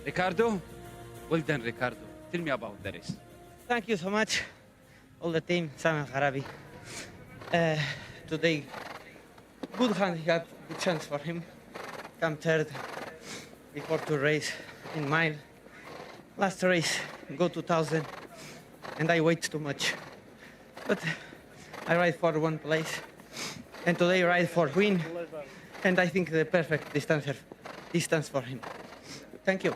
Ricardo, well done, Ricardo. Tell me about the race. Thank you so much, all the team, Sam and Harabi. Today, good handicap, good chance for him. Come third before to race in mile. Last race, go 2000, and I wait too much. But I ride for one place, and today ride for win, and I think the perfect distance for him. Thank you.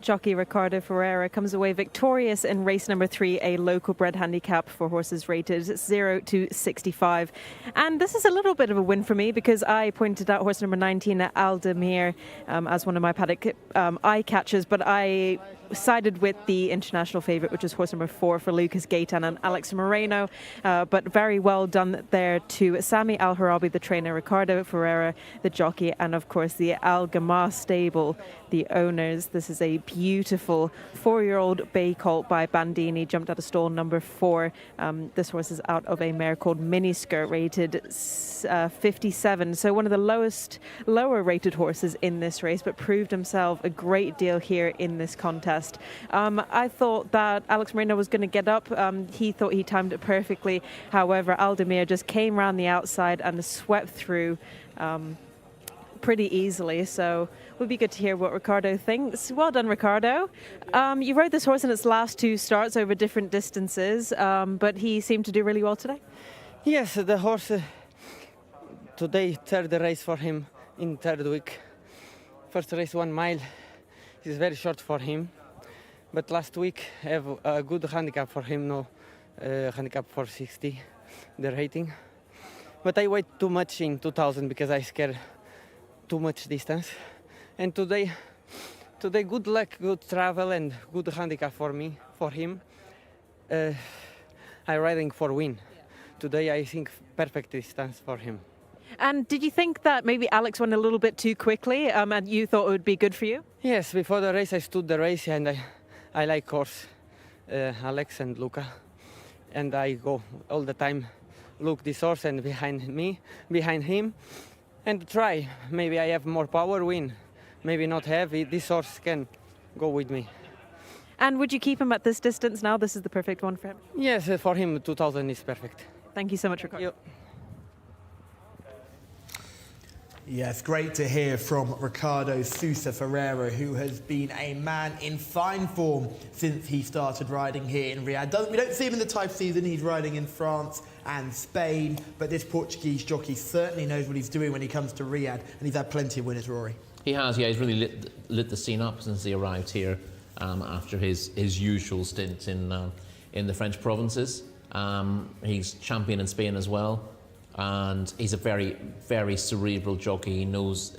Jockey Ricardo Ferreira comes away victorious in race number 3, a local bred handicap for horses rated 0 to 65. And this is a little bit of a win for me because I pointed out horse number 19, Aldemir, as one of my paddock eye catchers, but I sided with the international favourite, which is horse number 4 for Lucas Gaitan and Alex Moreno. But very well done there to Sami Al-Harabi, the trainer, Ricardo Ferreira, the jockey, and of course the Al Gamar stable, the owners. This is a beautiful 4-year-old bay colt by Bandini, jumped out of stall number 4. This horse is out of a mare called Miniskirt, rated 57. So one of the lower rated horses in this race, but proved himself a great deal here in this contest. I thought that Alex Moreno was going to get up. He thought he timed it perfectly. However, Aldemir just came around the outside and swept through pretty easily. So it would be good to hear what Ricardo thinks. Well done, Ricardo. You rode this horse in its last 2 starts over different distances, but he seemed to do really well today. Yes, the horse today, third race for him in third week. First race 1 mile is very short for him, but last week have a good handicap for him, no handicap 460, the rating. But I wait too much in 2000 because I scared too much distance. And today good luck, good travel, and good handicap for him. I riding for win. Today I think perfect distance for him. And did you think that maybe Alex went a little bit too quickly and you thought it would be good for you? Yes, before the race I stood the race and I like course, Alex and Luca. And I go all the time, look this horse and behind him, and try. Maybe I have more power, win. Maybe not have, this horse can go with me. And would you keep him at this distance now? This is the perfect one for him. Yes, for him 2000 is perfect. Thank you so much, Ricardo. Yep. Yes, great to hear from Ricardo Jcsa Ferreira, who has been a man in fine form since he started riding here in Riyadh. We don't see him in the type season, he's riding in France and Spain, but this Portuguese jockey certainly knows what he's doing when he comes to Riyadh, and he's had plenty of winners, Rory. He has, yeah, he's really lit the scene up since he arrived here after his usual stint in the French provinces. He's champion in Spain as well. And he's a very, very cerebral jockey. He knows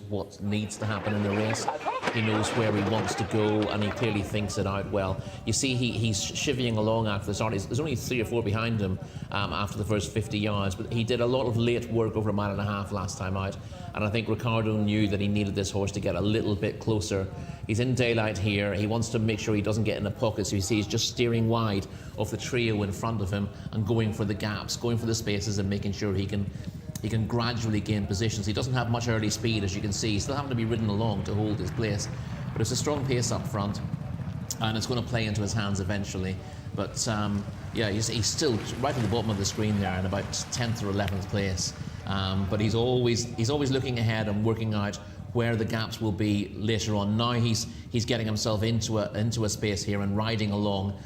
what needs to happen in the race. He knows where he wants to go, and he clearly thinks it out well. You see, he's chivying along after the start. There's only 3 or 4 behind him after the first 50 yards, but he did a lot of late work over a mile and a half last time out. And I think Ricardo knew that he needed this horse to get a little bit closer. He's in daylight here. He wants to make sure he doesn't get in a pocket, so you see he's just steering wide of the trio in front of him and going for the gaps, going for the spaces, and making sure he can gradually gain positions. He doesn't have much early speed, as you can see. He's still having to be ridden along to hold his place, but it's a strong pace up front, and it's going to play into his hands eventually. But yeah, he's still right at the bottom of the screen there in about 10th or 11th place. But he's always looking ahead and working out where the gaps will be later on. Now he's getting himself into a space here and riding along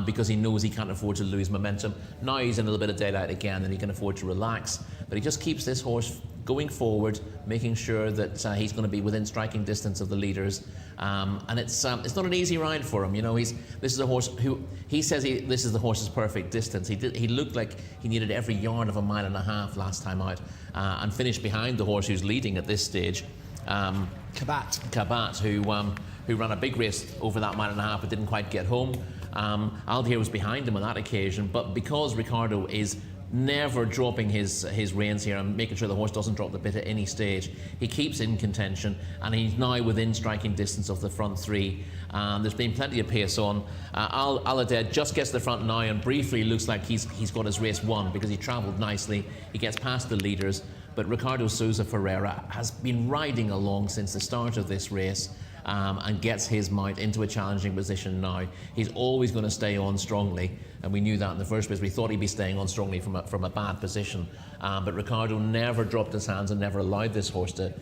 because he knows he can't afford to lose momentum. Now he's in a little bit of daylight again and he can afford to relax. But he just keeps this horse going forward, making sure that he's going to be within striking distance of the leaders. And it's not an easy ride for him. You know, this is a horse who he says this is the horse's perfect distance. He looked like he needed every yard of a mile and a half last time out, and finished behind the horse who's leading at this stage. Kabat, who ran a big race over that mile and a half but didn't quite get home. Aldier was behind him on that occasion, but because Ricardo is never dropping his reins here and making sure the horse doesn't drop the bit at any stage, he keeps in contention, and he's now within striking distance of the front 3. There's been plenty of pace on. Aladead just gets to the front now and briefly looks like he's got his race won because he travelled nicely. He gets past the leaders. But Ricardo Jcsa Ferreira has been riding along since the start of this race and gets his mount into a challenging position now. He's always going to stay on strongly, and we knew that in the first place. We thought he'd be staying on strongly from a bad position. But Ricardo never dropped his hands and never allowed this horse to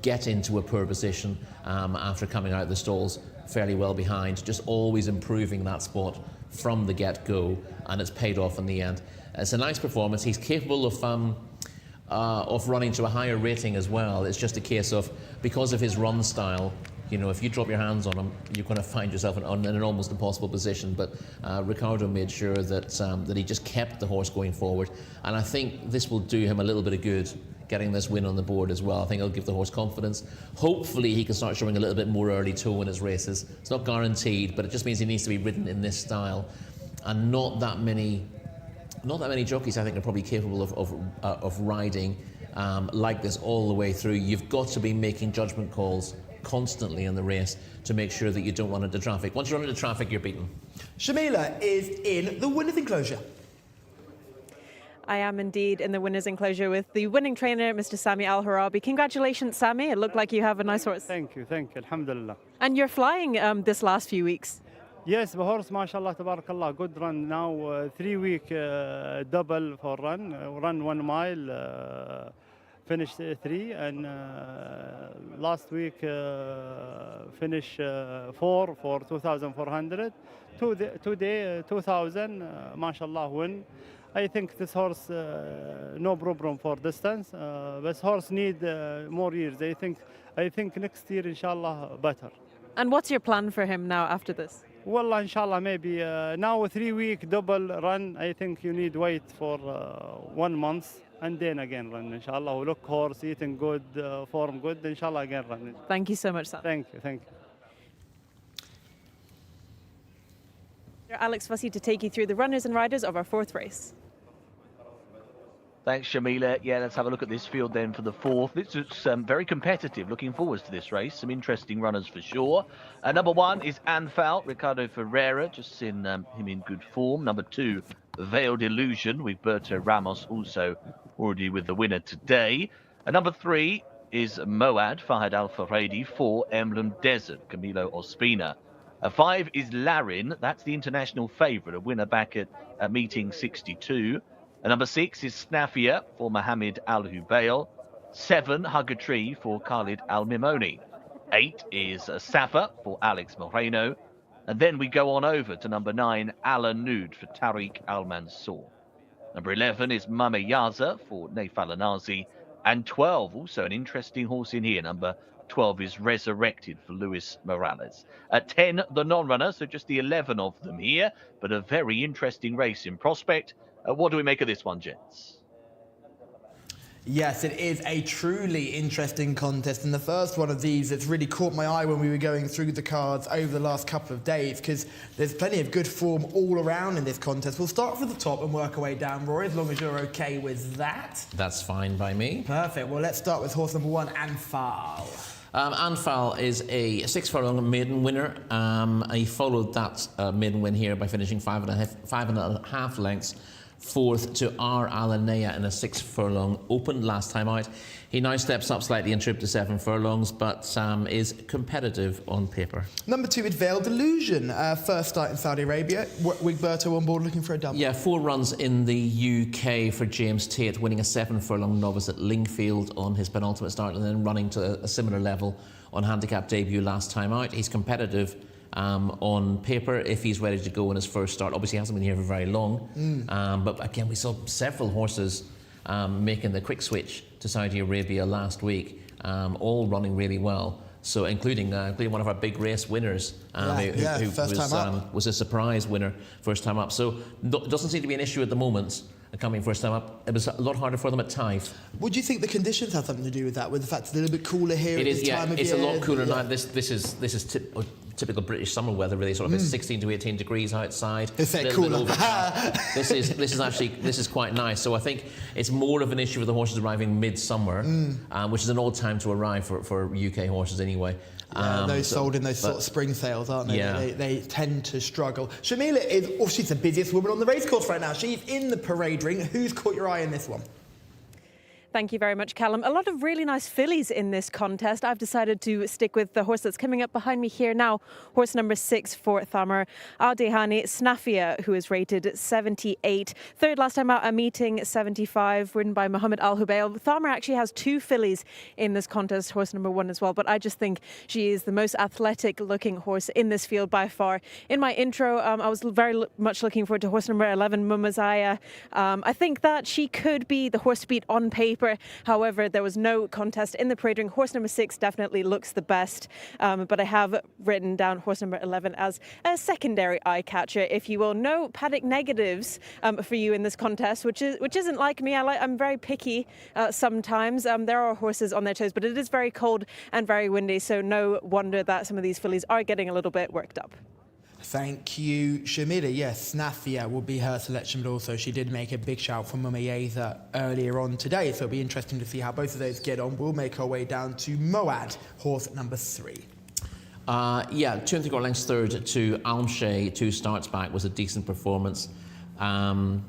get into a poor position after coming out of the stalls fairly well behind, just always improving that spot from the get-go, and it's paid off in the end. It's a nice performance. He's capable of running to a higher rating as well. It's just a case of, because of his run style, you know, if you drop your hands on him, you're going to find yourself in an almost impossible position. But Ricardo made sure that he just kept the horse going forward, and I think this will do him a little bit of good, getting this win on the board as well. I think it'll give the horse confidence. Hopefully he can start showing a little bit more early toe in his races. It's not guaranteed, but it just means he needs to be ridden in this style, and not that many jockeys I think are probably capable of riding like this all the way through. You've got to be making judgment calls constantly in the race to make sure that you don't run into traffic. Once you run into traffic, you're beaten. Shamila is in the winner's enclosure. I am indeed in the winner's enclosure with the winning trainer, Mr. Sami Al-Harabi. Congratulations, Sami. It looked like you have a nice horse. Thank you, Alhamdulillah. And you're flying this last few weeks. Yes, the horse, mashallah, tabarakallah, good run now. 3-week double for run 1 mile, finished 3, and last week finished 4 for 2,400. Today 2,000, mashallah, win. I think this horse no problem for distance. This horse need more years. I think next year, inshallah, better. And what's your plan for him now after this? Well, inshallah, maybe now a 3-week double run. I think you need wait for 1 month and then again run. Inshallah, look horse eating good, form good. Inshallah, again run. Thank you so much, Sam. Thank you. Alex Fussy to take you through the runners and riders of our 4th race. Thanks, Shamila. Yeah, let's have a look at this field then for the 4th. This is very competitive. Looking forward to this race. Some interesting runners for sure. Number 1 is Anfal, Ricardo Ferreira. Just seen him in good form. Number 2, Veiled Illusion, with Berto Ramos also already with the winner today. Number 3, is Moad, Fahad Al Faradi. 4, Emblem Desert, Camilo Ospina. 5 is Larin, that's the international favourite, a winner back at meeting 62. Number 6 is Snafia for Mohammed Al Hubail. 7, Hug a Tree for Khalid Al Mimoni. 8 is Safa for Alex Moreno. And then we go on over to number 9, Ala Nude for Tariq Al Mansour. Number 11 is Mame Yaza for Naif Al Anazi. And 12, also an interesting horse in here, number 12 is Resurrected for Luis Morales. At 10, the non-runner, so just the 11 of them here, but a very interesting race in prospect. What do we make of this one, gents? Yes, it is a truly interesting contest, and the first one of these that's really caught my eye when we were going through the cards over the last couple of days, because there's plenty of good form all around in this contest. We'll start from the top and work our way down, Rory, as long as you're okay with that. That's fine by me. Perfect. Well, let's start with horse number 1, Anfal. Anfal is a 6 furlong maiden winner. He followed that maiden win here by finishing 5.5 lengths. 4th to R. Alanea in a 6 furlong open last time out. He now steps up slightly in trip to 7 furlongs, but is competitive on paper. Number 2 is Veil Delusion. First start in Saudi Arabia. Wigberto on board looking for a double. Yeah, 4 runs in the UK for James Tate, winning a 7 furlong novice at Lingfield on his penultimate start and then running to a similar level on handicap debut last time out. He's competitive on paper if he's ready to go in his first start. Obviously he hasn't been here for very long, but again we saw several horses making the quick switch to Saudi Arabia last week, all running really well. So including one of our big race winners, who was a surprise winner first time up. So doesn't seem to be an issue at the moment. Coming first time up, it was a lot harder for them at Taif. Would you think the conditions have something to do with that? With the fact it's a little bit cooler here it at is, this time of year? It's a lot cooler now. This is typical British summer weather, really, sort of 16 to 18 degrees outside. It's cooler. This is quite nice. So I think it's more of an issue with the horses arriving midsummer, which is an odd time to arrive for UK horses anyway. Those sold in those sort of spring sales, aren't they? Yeah. They tend to struggle. Shamila is, she's the busiest woman on the racecourse right now. She's in the parade ring. Who's caught your eye in this one? Thank you very much, Callum. A lot of really nice fillies in this contest. I've decided to stick with the horse that's coming up behind me here now. Horse number 6 for Thamar Al-Dehani, Snafia, who is rated 78. Third last time out, a meeting 75, ridden by Mohammed Al Hubail. Thamar actually has 2 fillies in this contest, horse number 1 as well. But I just think she is the most athletic looking horse in this field by far. In my intro, I was very much looking forward to horse number 11, Mumazaya. I think that she could be the horse to beat on paper. However, there was no contest in the parade ring. Horse number 6 definitely looks the best, but I have written down horse number 11 as a secondary eye catcher, if you will. No paddock negatives for you in this contest, which isn't like me. I'm very picky sometimes. There are horses on their toes, but it is very cold and very windy, so no wonder that some of these fillies are getting a little bit worked up. Thank you, Shamila. Yes, Snafia will be her selection, but also she did make a big shout for Mumayeza earlier on today, so it'll be interesting to see how both of those get on. We'll make our way down to Moad, horse number 3. 2 3/4 lengths third to Almshay, 2 starts back, was a decent performance. It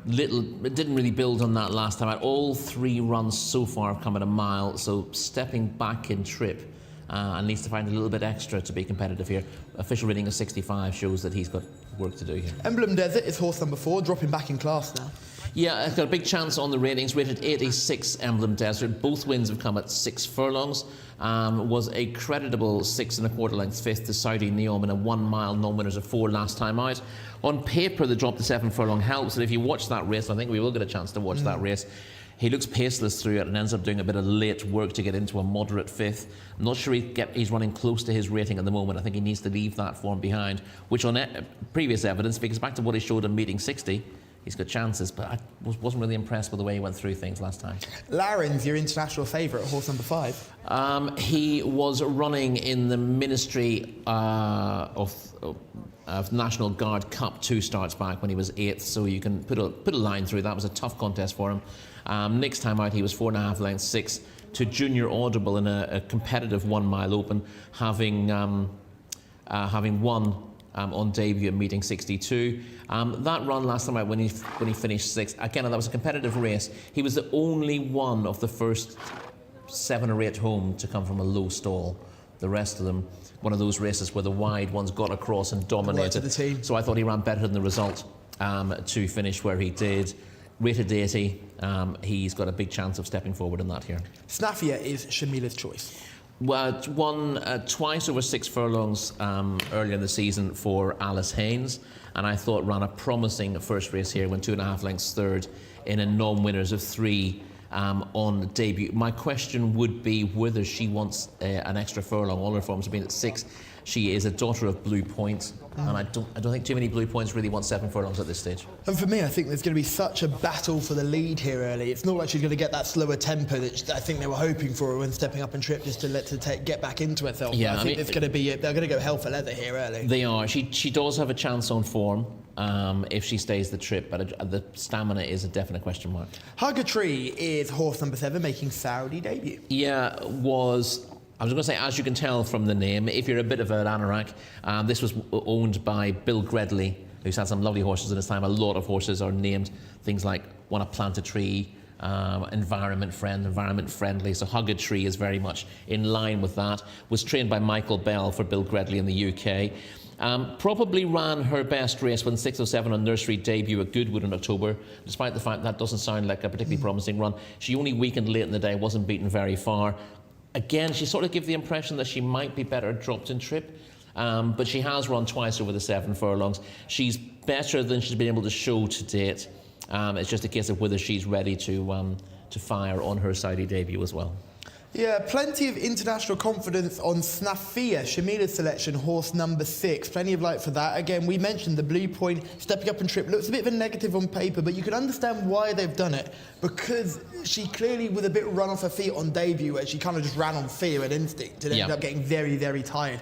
didn't really build on that last time out. All 3 runs so far have come at a mile, so stepping back in trip. And needs to find a little bit extra to be competitive here. Official rating of 65 shows that he's got work to do here. Emblem Desert is horse number 4, dropping back in class now. Yeah, it's got a big chance on the ratings, rated 86 Emblem Desert. Both wins have come at 6 furlongs. Was a creditable 6 1/4 lengths 5th to Saudi Neom in a 1 mile non-winners of 4 last time out. On paper, the drop to 7 furlong helps, and if you watch that race, I think we will get a chance to watch that race. He looks paceless through it and ends up doing a bit of late work to get into a moderate 5th. I'm not sure he's running close to his rating at the moment. I think he needs to leave that form behind, which on previous evidence, because back to what he showed in meeting 60, he's got chances, but I wasn't really impressed with the way he went through things last time. Laren's your international favourite, horse number 5. He was running in the Ministry of National Guard Cup 2 starts back when he was 8th, so you can put a line through. That was a tough contest for him. Next time out, he was 4.5 lengths 6 to Junior Audible in a competitive 1 mile open, having won on debut at meeting 62. That run last time out when he finished 6th, again, that was a competitive race. He was the only one of the first 7 or 8 home to come from a low stall. The rest of them, one of those races where the wide ones got across and dominated. The team. So I thought he ran better than the result to finish where he did. Rated 80, he's got a big chance of stepping forward in that here. Snafia is Shamila's choice. Well, won twice over 6 furlongs earlier in the season for Alice Haynes, and I thought ran a promising first race here, went 2.5 lengths third in a non-winners of 3 on debut. My question would be whether she wants an extra furlong. All her forms have been at 6. She is a daughter of Blue Point, and I don't think too many Blue Points really want 7 furlongs at this stage. And for me, I think there's going to be such a battle for the lead here early. It's not like she's going to get that slower tempo that I think they were hoping for when stepping up and trip, just to let her get back into herself. Yeah, I think it's going to be they're going to go hell for leather here early. They are. She does have a chance on form if she stays the trip, but the stamina is a definite question mark. Hugger Tree is horse number 7, making Saudi debut. Yeah, I was going to say, as you can tell from the name, if you're a bit of an anorak, this was owned by Bill Gredley, who's had some lovely horses in his time. A lot of horses are named things like Want to Plant a Tree, environment friendly. So Hugger Tree is very much in line with that. Was trained by Michael Bell for Bill Gredley in the UK. Probably ran her best race when 6 or 7 on nursery debut at Goodwood in October, despite the fact that doesn't sound like a particularly promising run. She only weakened late in the day, wasn't beaten very far. Again, she sort of gives the impression that she might be better dropped in trip, but she has run twice over the 7 furlongs. She's better than she's been able to show to date. It's just a case of whether she's ready to fire on her Saudi debut as well. Yeah, plenty of international confidence on Snafia, Shamila's selection, horse number 6. Plenty of light for that. Again, we mentioned the Blue Point stepping up and trip. Looks a bit of a negative on paper, but you can understand why they've done it. Because she clearly, with a bit run off her feet on debut, where she kind of just ran on fear and instinct and ended up getting very, very tired.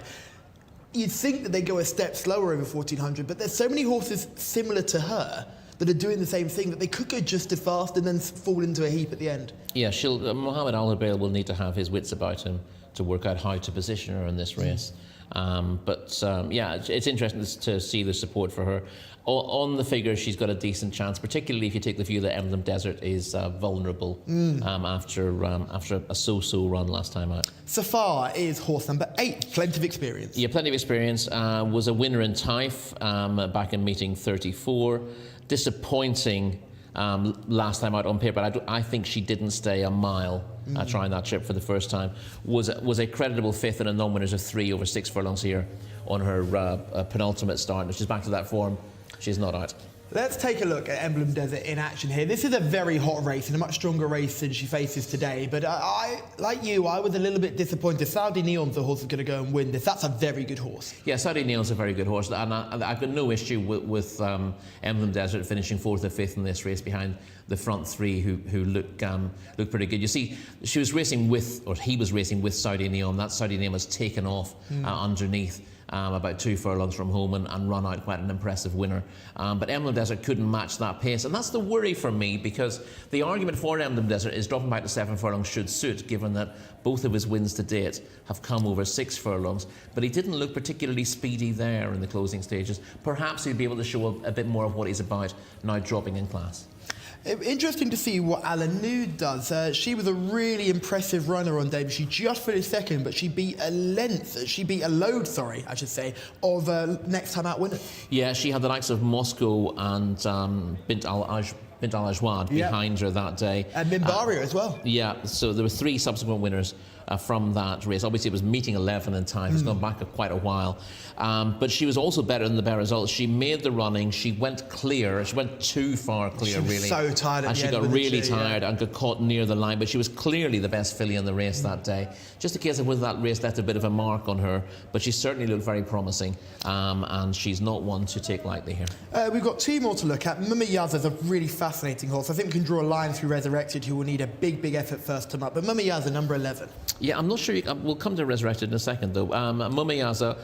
You'd think that they go a step slower over 1400, but there's so many horses similar to her that are doing the same thing that they could go just as fast and then fall into a heap at the end. Yeah, Mohammed Al-Habail will need to have his wits about him to work out how to position her in this race. Yeah, it's interesting to see the support for her. On the figure, she's got a decent chance, particularly if you take the view that Emblem Desert is vulnerable after a so-so run last time out. Safar is horse number 8, plenty of experience. Yeah, plenty of experience. Was a winner in Taif back in meeting 34. Disappointing last time out on paper, but I think she didn't stay a mile trying that trip for the first time. Was a creditable 5th in a non-winners of 3 over 6 furlongs here on her penultimate start, and she's back to that form. She's not out. Let's take a look at Emblem Desert in action here. This is a very hot race and a much stronger race than she faces today. But I like you, I was a little bit disappointed. Saudi Neon's the horse that's going to go and win this. That's a very good horse. Yeah, Saudi Neon's a very good horse. And I've got no issue with Emblem Desert finishing 4th or 5th in this race behind the front 3 who look pretty good. You see, she was racing with, or he was racing with Saudi Neon. That Saudi Neon was taken off underneath. About 2 furlongs from home and run out quite an impressive winner. But Emblem Desert couldn't match that pace. And that's the worry for me, because the argument for Emblem Desert is dropping back to 7 furlongs should suit, given that both of his wins to date have come over 6 furlongs. But he didn't look particularly speedy there in the closing stages. Perhaps he'll be able to show a bit more of what he's about now dropping in class. Interesting to see what Alan Nude does. She was a really impressive runner on debut. She just finished 2nd, but she beat a load, I should say, of next time out winners. Yeah, she had the likes of Moscow and Bint Al-Ajwad behind her that day. And Mimbaria as well. Yeah, so there were 3 subsequent winners from that race. Obviously, it was meeting 11 in time. It's gone back quite a while. But she was also better than the bare results. She made the running. She went clear. She went too far clear, really. She was so tired at the end. And she got really tired and got caught near the line. But she was clearly the best filly in the race that day. Just a case of whether that race left a bit of a mark on her. But she certainly looked very promising. And she's not one to take lightly here. We've got 2 more to look at. Mumayyaza's a really fascinating horse. I think we can draw a line through Resurrected, who will need a big effort first time up. But Mumayyaza, number 11. Yeah, I'm not sure. We'll come to Resurrected in a second, though. Mumayyaza,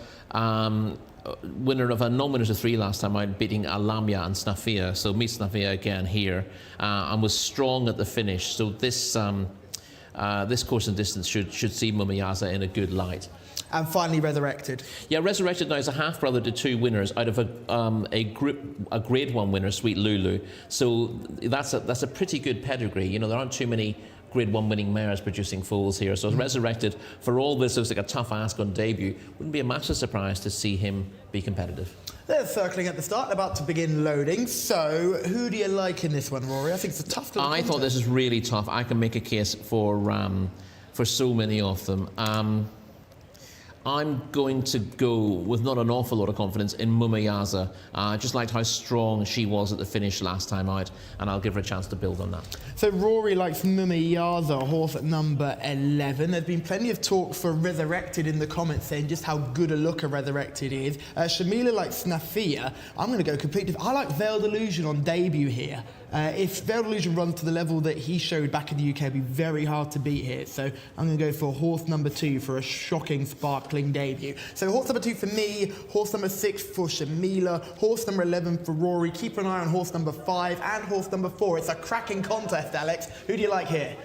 winner of a non-winners of 3 last time out, beating Alamya and Snafia. So meets Snafia again here, and was strong at the finish. So this course and distance should see Mumayyaza in a good light. And finally, Resurrected. Yeah, Resurrected now is a half-brother to 2 winners out of a Grade 1 winner, Sweet Lulu. So that's a pretty good pedigree. You know, there aren't too many Grade 1 winning mares producing foals here. So Resurrected, for all this looks like a tough ask on debut, wouldn't be a massive surprise to see him be competitive. They're circling at the start, about to begin loading. So who do you like in this one, Rory? I think it's a tough little I thought this is really tough. I can make a case for so many of them. I'm going to go with not an awful lot of confidence in Mumayaza. I just liked how strong she was at the finish last time out, and I'll give her a chance to build on that. So Rory likes Mumayaza, horse at number 11. There's been plenty of talk for Resurrected in the comments saying just how good a looker Resurrected is. Shamila likes Snafia. I'm going to go completely. I like Veiled Illusion on debut here. If Veiled Illusion runs to the level that he showed back in the UK, it'd be very hard to beat here. So I'm going to go for horse number 2 for a shocking, sparkling debut. So horse number 2 for me, horse number 6 for Shamila, horse number 11 for Rory. Keep an eye on horse number 5 and horse number 4. It's a cracking contest, Alex. Who do you like here?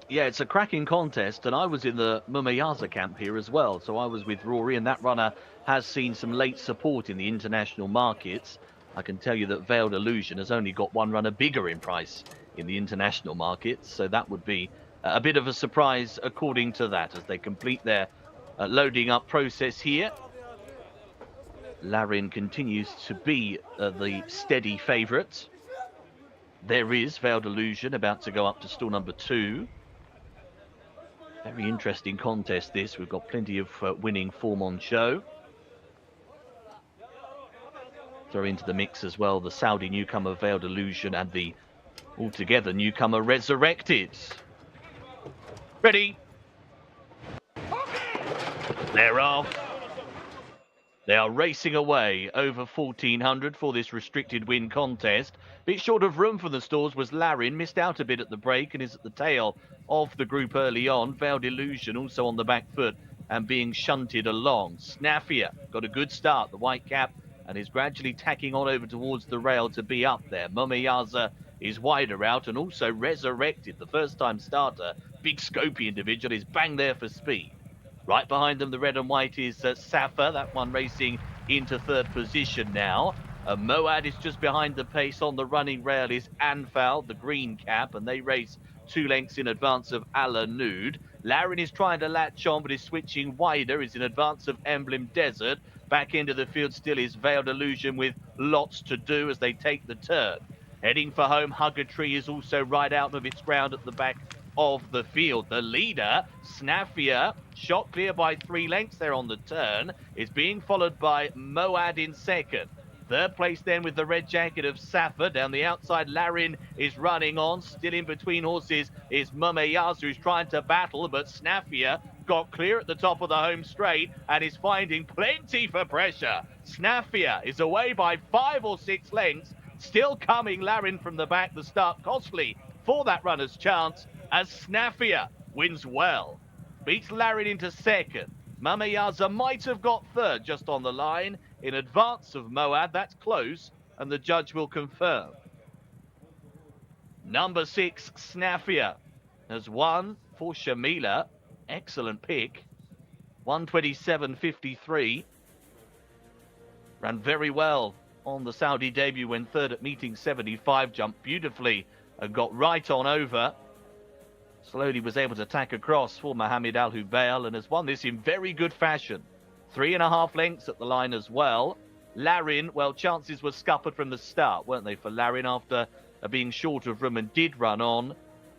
Yeah, it's a cracking contest, and I was in the Mumayaza camp here as well. So I was with Rory, and that runner has seen some late support in the international markets. I can tell you that Veiled Illusion has only got one runner bigger in price in the international markets, so that would be a bit of a surprise according to that as they complete their loading up process here. Larin continues to be the steady favourite. There is Veiled Illusion about to go up to stall number 2. Very interesting contest this. We've got plenty of winning form on show. Throw into the mix as well the Saudi newcomer Veiled Illusion and the altogether newcomer Resurrected. Ready. They're off. They are racing away over 1400 for this restricted win contest. Bit short of room for the stalls was Larin, missed out a bit at the break and is at the tail of the group early on. Veiled Illusion also on the back foot and being shunted along. Snafia got a good start, the white cap, and is gradually tacking on over towards the rail to be up there. Mumayaza is wider out, and also Resurrected, the first-time starter, big scopy individual, is bang there for speed. Right behind them, the red and white is Safa, that one racing into third position now. Moad is just behind the pace. On the running rail is Anfal, the green cap, and they race 2 lengths in advance of Ala Nude. Larin is trying to latch on, but is switching wider, is in advance of Emblem Desert. Back into the field still is Veiled Illusion with lots to do as they take the turn. Heading for home, Hugger Tree is also right out of its ground at the back of the field. The leader, Snafia, shot clear by 3 lengths there on the turn, is being followed by Moad in second. Third place then with the red jacket of Safa. Down the outside, Larin is running on. Still in between horses is Mumayaza, who's trying to battle, but Snafia got clear at the top of the home straight and is finding plenty for pressure. Snafia is away by 5 or 6 lengths. Still coming, Larin from the back. The start costly for that runner's chance as Snafia wins well. Beats Larin into second. Mumayaza might have got third just on the line in advance of Moad. That's close, and the judge will confirm. Number 6, Snafia, has won for Shamila. Excellent pick. 127.53. Ran very well on the Saudi debut when third at meeting 75. Jumped beautifully and got right on over. Slowly was able to tack across for Mohammed Al Hubail and has won this in very good fashion. 3.5 lengths at the line as well. Larin, well, chances were scuppered from the start, weren't they, for Larin after being short of room and did run on.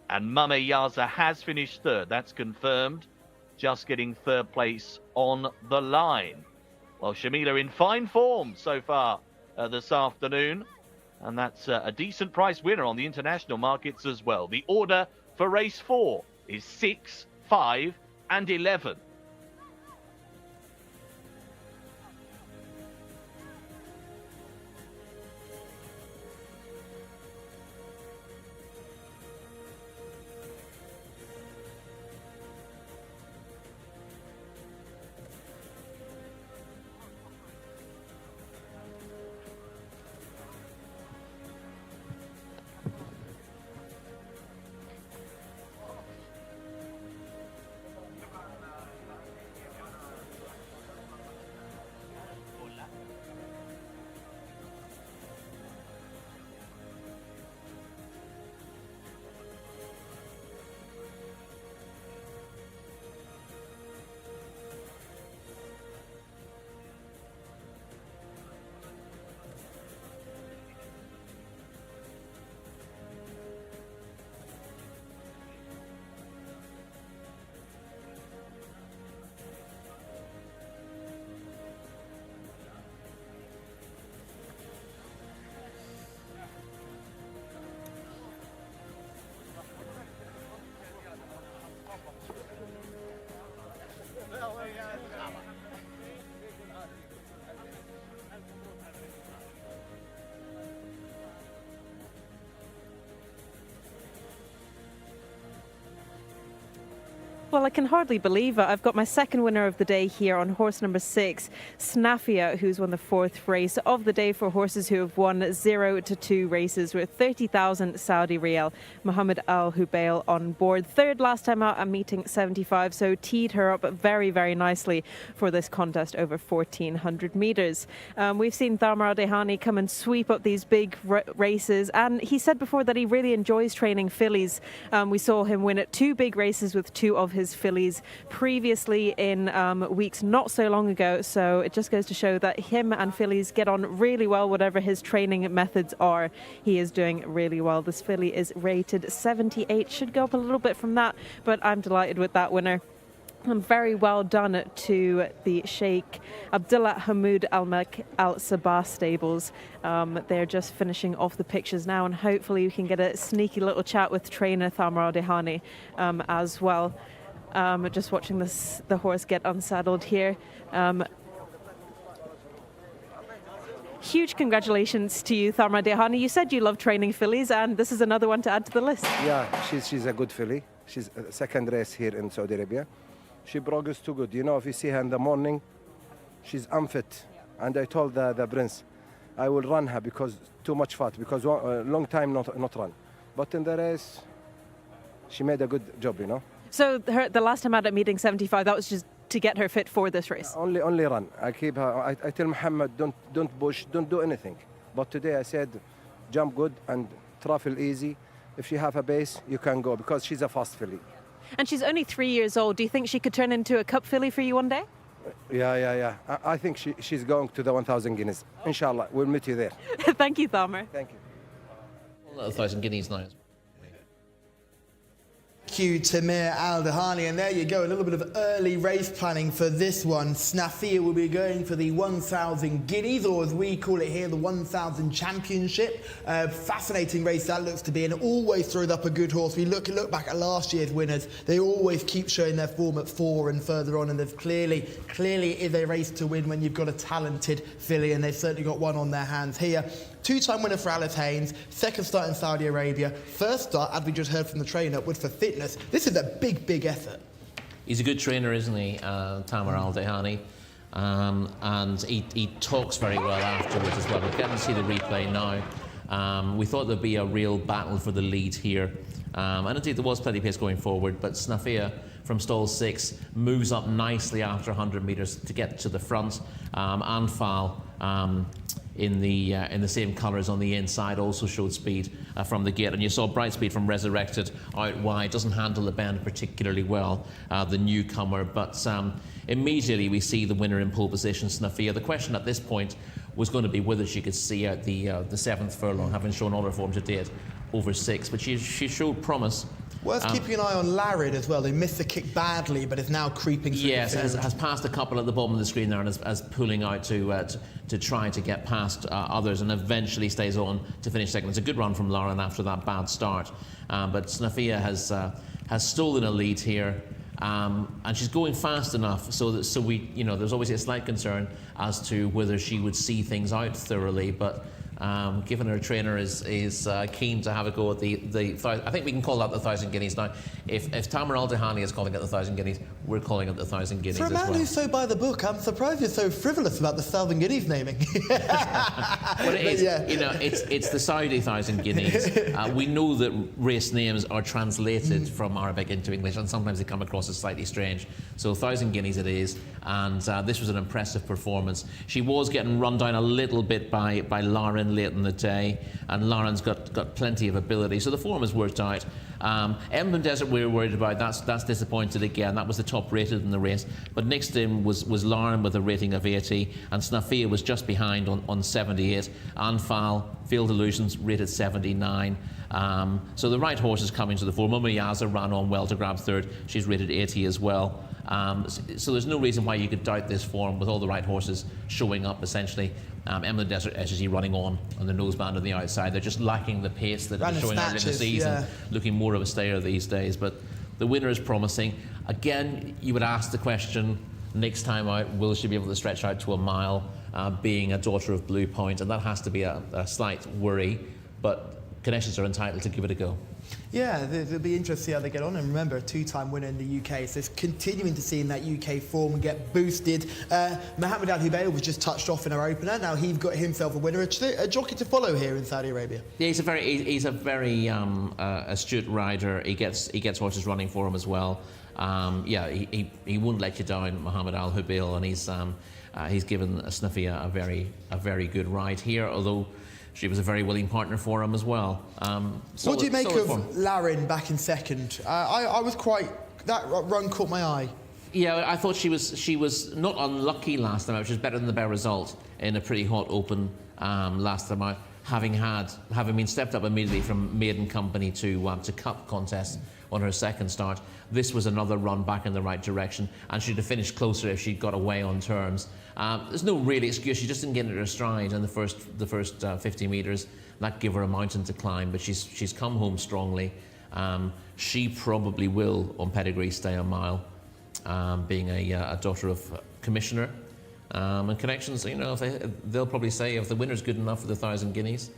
And Mumayaza has finished third, that's confirmed. Just getting third place on the line. Well, Shamila in fine form so far this afternoon. And that's a decent price winner on the international markets as well. The order for race 4 is 6, 5 and 11. Well, I can hardly believe it. I've got my second winner of the day here on horse number 6, Snafia, who's won the 4th race of the day for horses who have won 0 to 2 races with 30,000 Saudi Riyal. Mohammed Al Hubail on board. 3rd last time out at meeting 75, so teed her up very, very nicely for this contest over 1,400 metres. We've seen Thamar Al-Dehani come and sweep up these big races, and he said before that he really enjoys training fillies. We saw him win at 2 big races with 2 of his fillies previously in weeks not so long ago, so it just goes to show that him and fillies get on really well, whatever his training methods are. He is doing really well. This filly is rated 78, should go up a little bit from that, but I'm delighted with that winner. And very well done to the Sheikh Abdullah Hamoud Al Sabah stables. They're just finishing off the pictures now, and hopefully we can get a sneaky little chat with trainer Thamar Al-Dehani as well. Just watching the horse get unsaddled here. Huge congratulations to you, Thamar Al-Dehani. You said you love training fillies, and this is another one to add to the list. Yeah, she's a good filly. She's second race here in Saudi Arabia. She progressed too good. You know, if you see her in the morning, she's unfit. And I told the prince, I will run her because too much fat, because a long time not run. But in the race, she made a good job, you know. So the last time out at meeting 75, that was just to get her fit for this race? Only run. I keep her. I tell Muhammad, don't push, don't do anything. But today I said, jump good and travel easy. If you have a base, you can go, because she's a fast filly. And she's only 3 years old. Do you think she could turn into a cup filly for you one day? Yeah. I think she's going to the 1,000 guineas. Inshallah, we'll meet you there. Thank you, Thamar. Thank you. 1,000 guineas now. Thank you, Thamar Al-Dehani, and there you go, a little bit of early race planning for this one. Snafia will be going for the 1,000 guineas, or as we call it here, the 1,000 championship. Fascinating race that looks to be, and always throws up a good horse. We look back at last year's winners, they always keep showing their form at 4 and further on, and there's clearly is a race to win when you've got a talented filly, and they've certainly got one on their hands here. 2-time winner for Alice Haynes, 2nd start in Saudi Arabia, 1st start, as we just heard from the trainer, Woodford Fitness. This is a big effort. He's a good trainer, isn't he, Thamar Al-Dehani? And he talks very well afterwards as well. We're getting to see the replay now. We thought there'd be a real battle for the lead here. And indeed there was plenty of pace going forward, but Snafia from stall 6 moves up nicely after 100 metres to get to the front. Anfal in the same colours on the inside also showed speed from the gate, and you saw Bright Speed from Resurrected out wide. Doesn't handle the bend particularly well, the newcomer, but immediately we see the winner in pole position, Snafia. The question at this point was going to be whether she could see out the 7th furlong, having shown all her form to date over 6, but she showed promise. Worth keeping an eye on Larid as well. They missed the kick badly, but is now creeping through. Yes, has passed a couple at the bottom of the screen there, and is pulling out to try to get past others, and eventually stays on to finish second. It's a good run from Lauren after that bad start, but Snafia has stolen a lead here. And she's going fast enough so we, you know, there's always a slight concern as to whether she would see things out thoroughly, but given her trainer is keen to have a go at the I think we can call that the 1,000 guineas now. If Thamar Al-Dehani is calling it the 1,000 guineas, we're calling it the 1,000 guineas as well. For a man who's so by the book, I'm surprised you're so frivolous about the 1,000 guineas naming. Well, it is. Yeah. You know, it's the Saudi 1,000 guineas. We know that race names are translated from Arabic into English, and sometimes they come across as slightly strange. So 1,000 guineas it is, and this was an impressive performance. She was getting run down a little bit by Lauren late in the day, and Lauren's got plenty of ability, so the form has worked out. Emblem Desert we were worried about, that's disappointed again. That was the top rated in the race, but next in was Lauren with a rating of 80, and Snafia was just behind on 78. Anfal, Field Illusions, rated 79. So the right horse is coming to the fore. Mumayaza ran on well to grab 3rd. She's rated 80 as well. So there's no reason why you could doubt this form with all the right horses showing up essentially. Emblem Desert SSE running on the noseband on the outside. They're just lacking the pace that was showing early in the season, looking more of a stayer these days. But the winner is promising. Again, you would ask the question next time out, will she be able to stretch out to a mile, being a daughter of Blue Point? And that has to be a slight worry, but connections are entitled to give it a go. Yeah, it'll be interesting to see how they get on. And remember, a two-time winner in the UK, so it's continuing to see in that UK form get boosted. Mohammed Al Hubayl was just touched off in our opener. Now he's got himself a winner, a jockey to follow here in Saudi Arabia. Yeah, he's a very astute rider. He gets horses running for him as well. Yeah, he won't let you down, Mohammed Al Hubayl, and he's given Sniffy a very good ride here, although she was a very willing partner for him as well. What do you make of Larin back in second? I was that run caught my eye. Yeah, I thought she was not unlucky last time out, which was better than the better result in a pretty hot open last time out, having been stepped up immediately from maiden company to cup contest on her second start. This was another run back in the right direction, and she'd have finished closer if she'd got away on terms. There's no real excuse. She just didn't get into her stride in the first 50 metres. That gave her a mountain to climb, but she's come home strongly. She probably will, on pedigree, stay a mile, being a daughter of commissioner. And connections, you know, they'll probably say if the winner's good enough for the 1,000 guineas,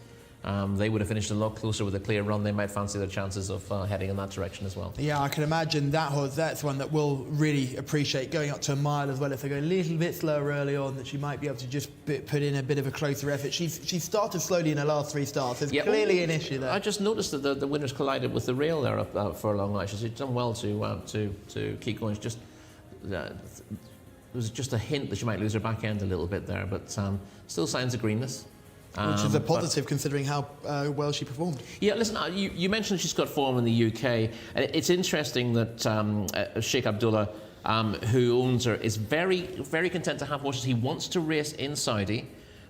they would have finished a lot closer with a clear run. They might fancy their chances of heading in that direction as well. Yeah, I can imagine that's one that will really appreciate going up to a mile as well. If they go a little bit slower early on, that she might be able to just put in a bit of a closer effort. She started slowly in her last 3 starts. There's clearly an issue there. I just noticed that the winners collided with the rail there for a long night. She's done well to keep going. There was just a hint that she might lose her back end a little bit there, but still signs of greenness. Which is a positive considering how well she performed. Yeah, listen, you mentioned she's got form in the UK. It's interesting that Sheikh Abdullah, who owns her, is very, very content to have horses. He wants to race in Saudi,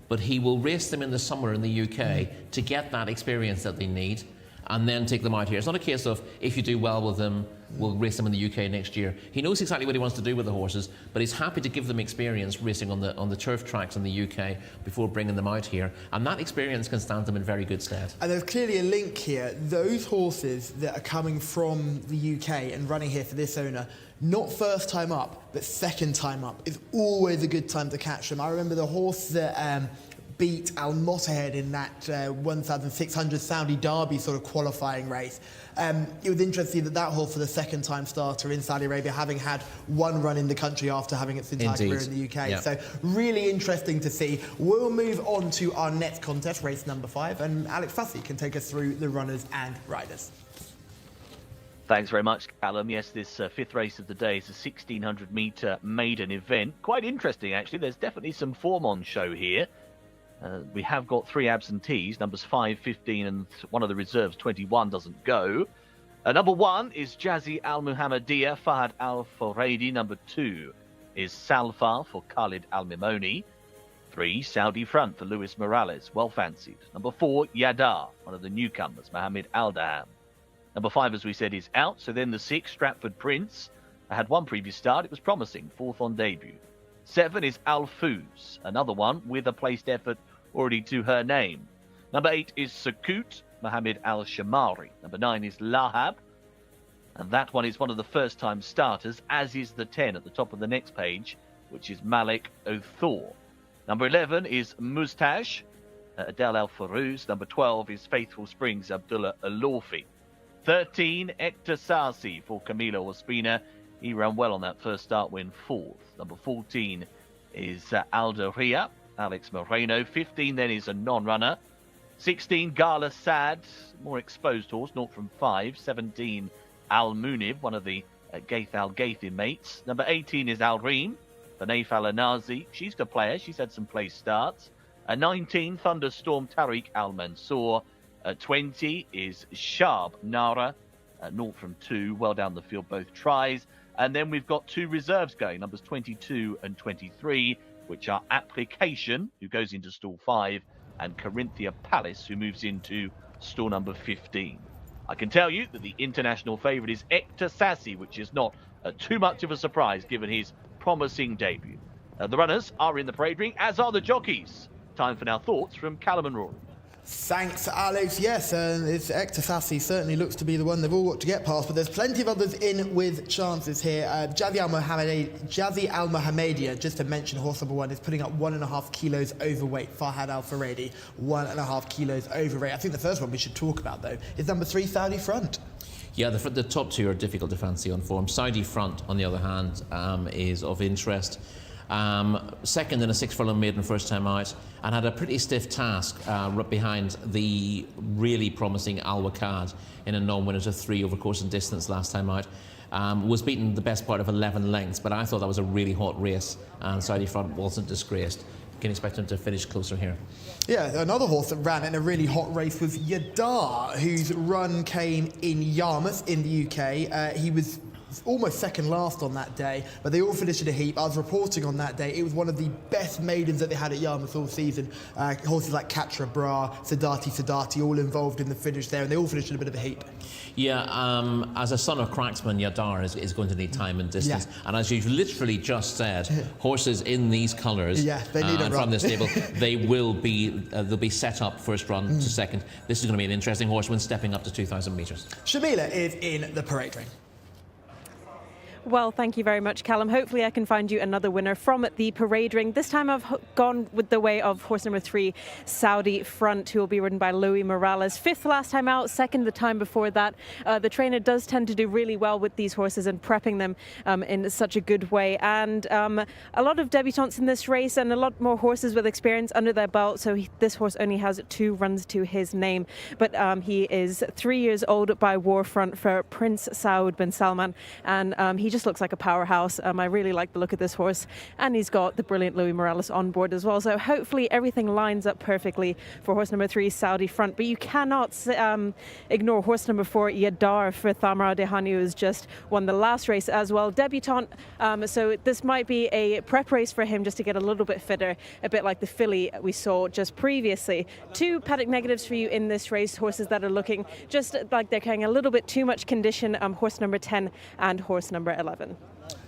but he will race them in the summer in the UK to get that experience that they need and then take them out here. It's not a case of, if you do well with them, we'll race them in the UK next year. He knows exactly what he wants to do with the horses, but he's happy to give them experience racing on the turf tracks in the UK before bringing them out here. And that experience can stand them in very good stead. And there's clearly a link here. Those horses that are coming from the UK and running here for this owner, not first time up, but second time up, is always a good time to catch them. I remember the horse that beat Al Motterhead in that 1,600 Saudi Derby sort of qualifying race. It was interesting that horse for the second time starter in Saudi Arabia, having had one run in the country after having its entire career in the UK. Yeah. So really interesting to see. We'll move on to our next contest, race number 5, and Alex Fussy can take us through the runners and riders. Thanks very much, Callum. Yes, this 5th race of the day is a 1,600-metre maiden event. Quite interesting, actually. There's definitely some form on show here. We have got 3 absentees, numbers 5, 15, and one of the reserves, 21, doesn't go. Number 1 is Jazzy Al Muhammadiyah, Fahad Al Fawraidi. Number 2 is Salfa for Khalid Al Mimoni. 3, Saudi Front for Luis Morales, well fancied. Number 4, Yadar, one of the newcomers, Mohammed Al Daham. Number 5, as we said, is out. So then the 6, Stratford Prince. I had one previous start. It was promising, 4th on debut. 7 is Al Fouz, another one with a placed effort already to her name. Number 8 is Sakut, Mohammed Al Shamari. Number 9 is Lahab, and that one is one of the first-time starters, as is the 10 at the top of the next page, which is Malik Othor. Number 11 is Mustache, Adel Al Farouz. Number 12 is Faithful Springs, Abdullah Alorfi. 13, Ektasasi for Camilo Ospina. He ran well on that first start, win 4th. Number 14 is Aldo Ria, Alex Moreno. 15 then is a non-runner. 16, Gala Sad, more exposed horse, 0 from 5. 17, Al Munib, one of the Gaith Al Gaithin mates. Number 18 is Al Reem, Naif Al Anazi. She's a player, she's had some place starts. 19, Thunderstorm Tariq Al Mansour. 20 is Shab Nara, 0 from 2, well down the field, both tries. And then we've got 2 reserves going, numbers 22 and 23, which are Application, who goes into stall 5, and Corinthia Palace, who moves into stall number 15. I can tell you that the international favourite is Ektasasi, which is not too much of a surprise given his promising debut. The runners are in the parade ring, as are the jockeys. Time for now thoughts from Callum and Rory. Thanks, Alex. Yes, it's Jcsa certainly looks to be the one they've all got to get past, but there's plenty of others in with chances here. Jazzy Al Mohammedia, just to mention horse number 1, is putting up 1.5 kilos overweight. Farhad Al Faredi, 1.5 kilos overweight. I think the first one we should talk about, though, is number 3, Saudi Front. Yeah, the top two are difficult to fancy on form. Saudi Front, on the other hand, is of interest. Second in a 6 furlong maiden first time out, and had a pretty stiff task right behind the really promising Al Wakad in a non-winners of 3 over course and distance last time out. Was beaten the best part of 11 lengths, but I thought that was a really hot race, and Saudi Front wasn't disgraced. You can expect him to finish closer here. Yeah, another horse that ran in a really hot race was Yadar, whose run came in Yarmouth in the UK. He was almost second last on that day, but they all finished in a heap. I was reporting on that day. It was one of the best maidens that they had at Yarmouth all season. Horses like Katra Bra, Sadati, all involved in the finish there, and they all finished in a bit of a heap. Yeah, as a son of cracksman, Yadar is going to need time and distance. Yeah. And as you've literally just said, horses in these colours, yeah, they need a run. From the stable, they will be they'll be set up first run to second. This is going to be an interesting horse when stepping up to 2,000 metres. Shamila is in the parade ring. Well, thank you very much, Callum. Hopefully I can find you another winner from the parade ring. This time I've gone with the way of horse number 3, Saudi Front, who will be ridden by Louis Morales. 5th last time out, 2nd the time before that. The trainer does tend to do really well with these horses and prepping them in such a good way. And a lot of debutantes in this race and a lot more horses with experience under their belt. So this horse only has 2 runs to his name. But he is 3 years old by war front for Prince Saud bin Salman. And he just looks like a powerhouse. I really like the look of this horse, and he's got the brilliant Louis Morales on board as well. So hopefully everything lines up perfectly for horse number 3, Saudi Front. But you cannot ignore horse number 4, Yadar, for Thamara Dehani, who's just won the last race as well. Debutant, so this might be a prep race for him just to get a little bit fitter, a bit like the filly we saw just previously. 2 paddock negatives for you in this race, horses that are looking just like they're carrying a little bit too much condition, horse number 10 and horse number 11.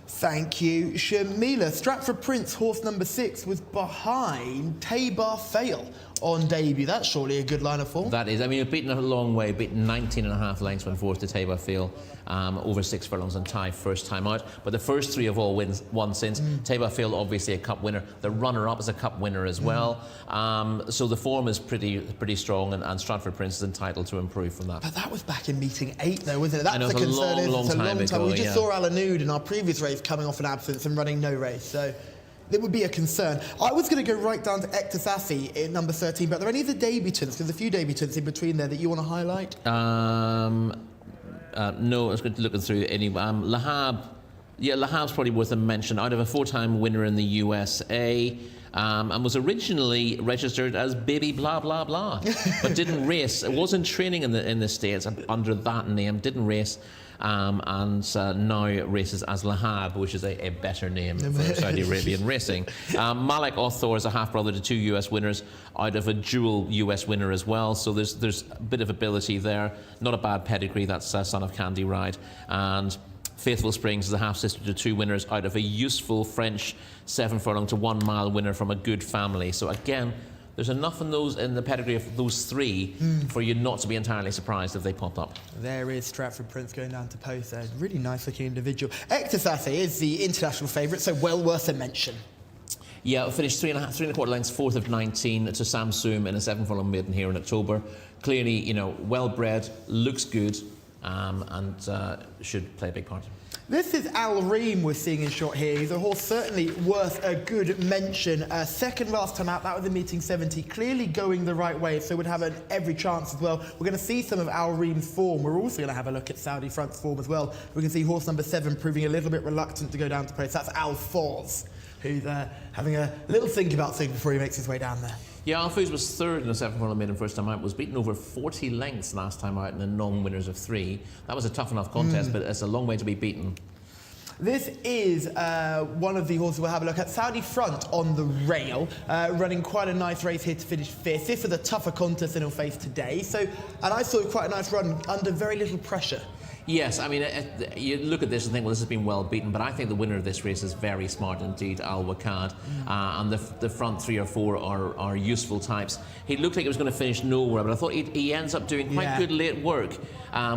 Thank you, Shamila. Stratford Prince, horse number 6, was behind Tabar Fail on debut. That's surely a good line of form. That is. I mean, you've beaten a long way, beaten 19.5 lengths when forced to Tabar Fail, over 6 furlongs and tie first time out. But the first 3 have all won since. Tabar Fail, obviously a cup winner. The runner-up is a cup winner as well. So the form is pretty strong, and Stratford Prince is entitled to improve from that. But that was back in meeting 8, though, wasn't it? That's the concern. long time ago. We just saw Al-Anud in our previous race coming off an absence and running no race. So there would be a concern. I was going to go right down to Jcsa in number 13, but are there any other debutants? There's a few debutants in between there that you want to highlight? No, I was going to look through any. Lahab, yeah, Lahab's probably worth a mention. Out of a 4-time winner in the USA, and was originally registered as Baby Blah Blah Blah, but didn't race. It was in training in the States under that name, didn't race. And now races as Lahab, which is a better name for Saudi Arabian racing. Malik Othor is a half-brother to 2 US winners out of a dual US winner as well, so there's a bit of ability there. Not a bad pedigree, that's son of Candy Ride. And Faithful Springs is a half-sister to 2 winners out of a useful French 7 furlong to 1 mile winner from a good family. So again, there's enough in the pedigree of those 3 for you not to be entirely surprised if they popped up. There is Stratford Prince going down to post there. Really nice looking individual. Jcsa is the international favourite, so well worth a mention. Yeah, finished 3.25 lengths, 4th of 19 to Samsung in a 7 furlong maiden here in October. Clearly, well bred, looks good, and should play a big part. This is Al Reem we're seeing in shot here. He's a horse certainly worth a good mention. Second last time out, that was in meeting 70. Clearly going the right way, so would have every chance as well. We're going to see some of Al Reem's form. We're also going to have a look at Saudi Front's form as well. We can see horse number 7 proving a little bit reluctant to go down to post. That's Al Foz, who's having a little think about things before he makes his way down there. Yeah, Alfouz was 3rd in a 7 furlong maiden first time out, was beaten over 40 lengths last time out in the non-winners of 3. That was a tough enough contest, but it's a long way to be beaten. This is one of the horses we'll have a look at. Saudi Front on the rail, running quite a nice race here to finish 5th. This was a tougher contest than he'll face today. And I saw quite a nice run under very little pressure. Yes, I mean, you look at this and think, well, this has been well beaten, but I think the winner of this race is very smart indeed, Al Wakad. And the front 3 or 4 are useful types. He looked like he was going to finish nowhere, but I thought he ends up doing quite good late work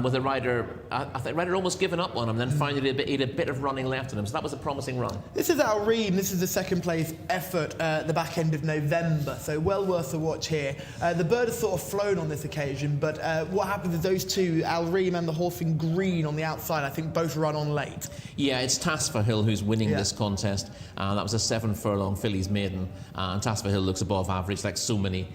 with a rider. I think the rider almost given up on him, then found he had a bit of running left in him. So that was a promising run. This is Al Reem. This is the second place effort at the back end of November, so well worth a watch here. The bird has sort of flown on this occasion, but what happens is those two, Al Reem and the horse in green on the outside, I think both run on late. Yeah, it's Tasfahill who's winning this contest. That was a 7-furlong fillies maiden, and Tasfahill looks above average, like so many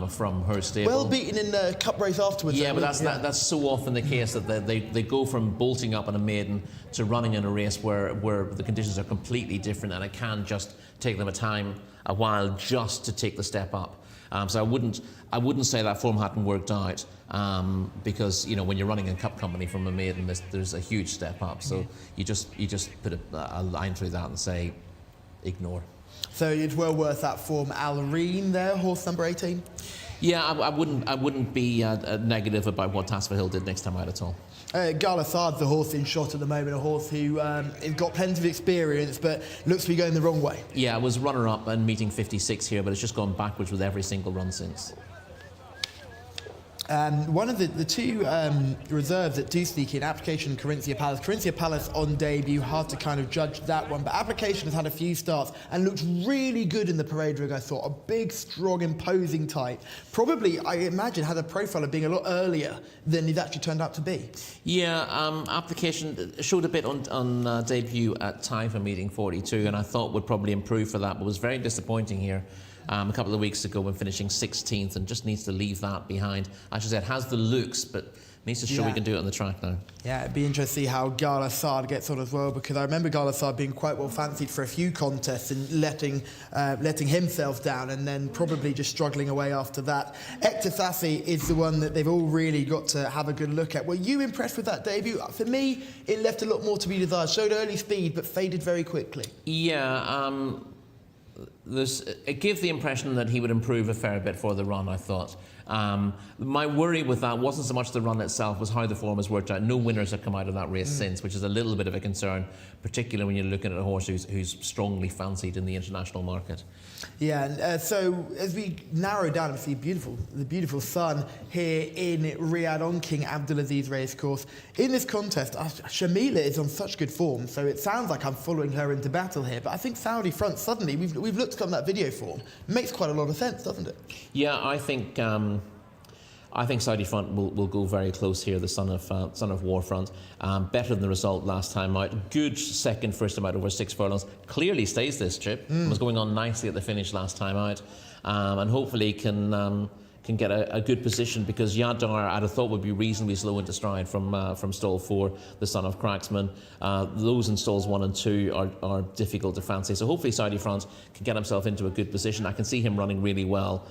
from her stable. Well beaten in the cup race afterwards. Yeah, but that's so often the case that they go from bolting up in a maiden to running in a race where the conditions are completely different, and it can just take them a while just to take the step up. So I wouldn't say that form hadn't worked out, because when you're running in cup company from a maiden, there's a huge step up. So you just put a line through that and say, ignore. So it's well worth that form. Al Reem there, horse number 18. Yeah, I wouldn't be negative about what Tasfahill did next time out at all. Garlasard's the horse in shot at the moment, a horse who has got plenty of experience but looks to be going the wrong way. Yeah, it was runner-up and meeting 56 here, but it's just gone backwards with every single run since. One of the two reserves that do sneak in, Application, Corinthia Palace. Corinthia Palace on debut, hard to kind of judge that one, but Application has had a few starts and looked really good in the parade rig, I thought. A big, strong, imposing type. Probably, I imagine, had a profile of being a lot earlier than he's actually turned out to be. Yeah, Application showed a bit on debut at Taifa meeting 42, and I thought would probably improve for that, but was very disappointing here. A couple of weeks ago when finishing 16th, and just needs to leave that behind. As you said, has the looks, but needs to show he can do it on the track now. Yeah, it'd be interesting to see how Garlasard gets on as well, because I remember Garlasard being quite well fancied for a few contests and letting himself down, and then probably just struggling away after that. Jcsa is the one that they've all really got to have a good look at. Were you impressed with that debut? For me, it left a lot more to be desired. Showed early speed, but faded very quickly. Yeah, it gave the impression that he would improve a fair bit for the run, I thought. My worry with that wasn't so much the run itself, was how the form has worked out. No winners have come out of that race since, which is a little bit of a concern, particularly when you're looking at a horse who's strongly fancied in the international market. Yeah, so as we narrow down, we see the beautiful sun here in Riyadh on King Abdulaziz Racecourse. In this contest, Shamila is on such good form, so it sounds like I'm following her into battle here, but I think Saudi Front, suddenly, we've looked on that video form, makes quite a lot of sense, doesn't it? Yeah, I think Saudi Front will go very close here, the son of Warfront. Better than the result last time out. Good second first time out over 6 furlongs. Clearly stays this trip. Was going on nicely at the finish last time out. And hopefully can get a good position, because Yadar, I'd have thought, would be reasonably slow into stride from stall 4, the son of Cracksman. Those in stalls 1 and 2 are difficult to fancy. So hopefully Saudi France can get himself into a good position. I can see him running really well.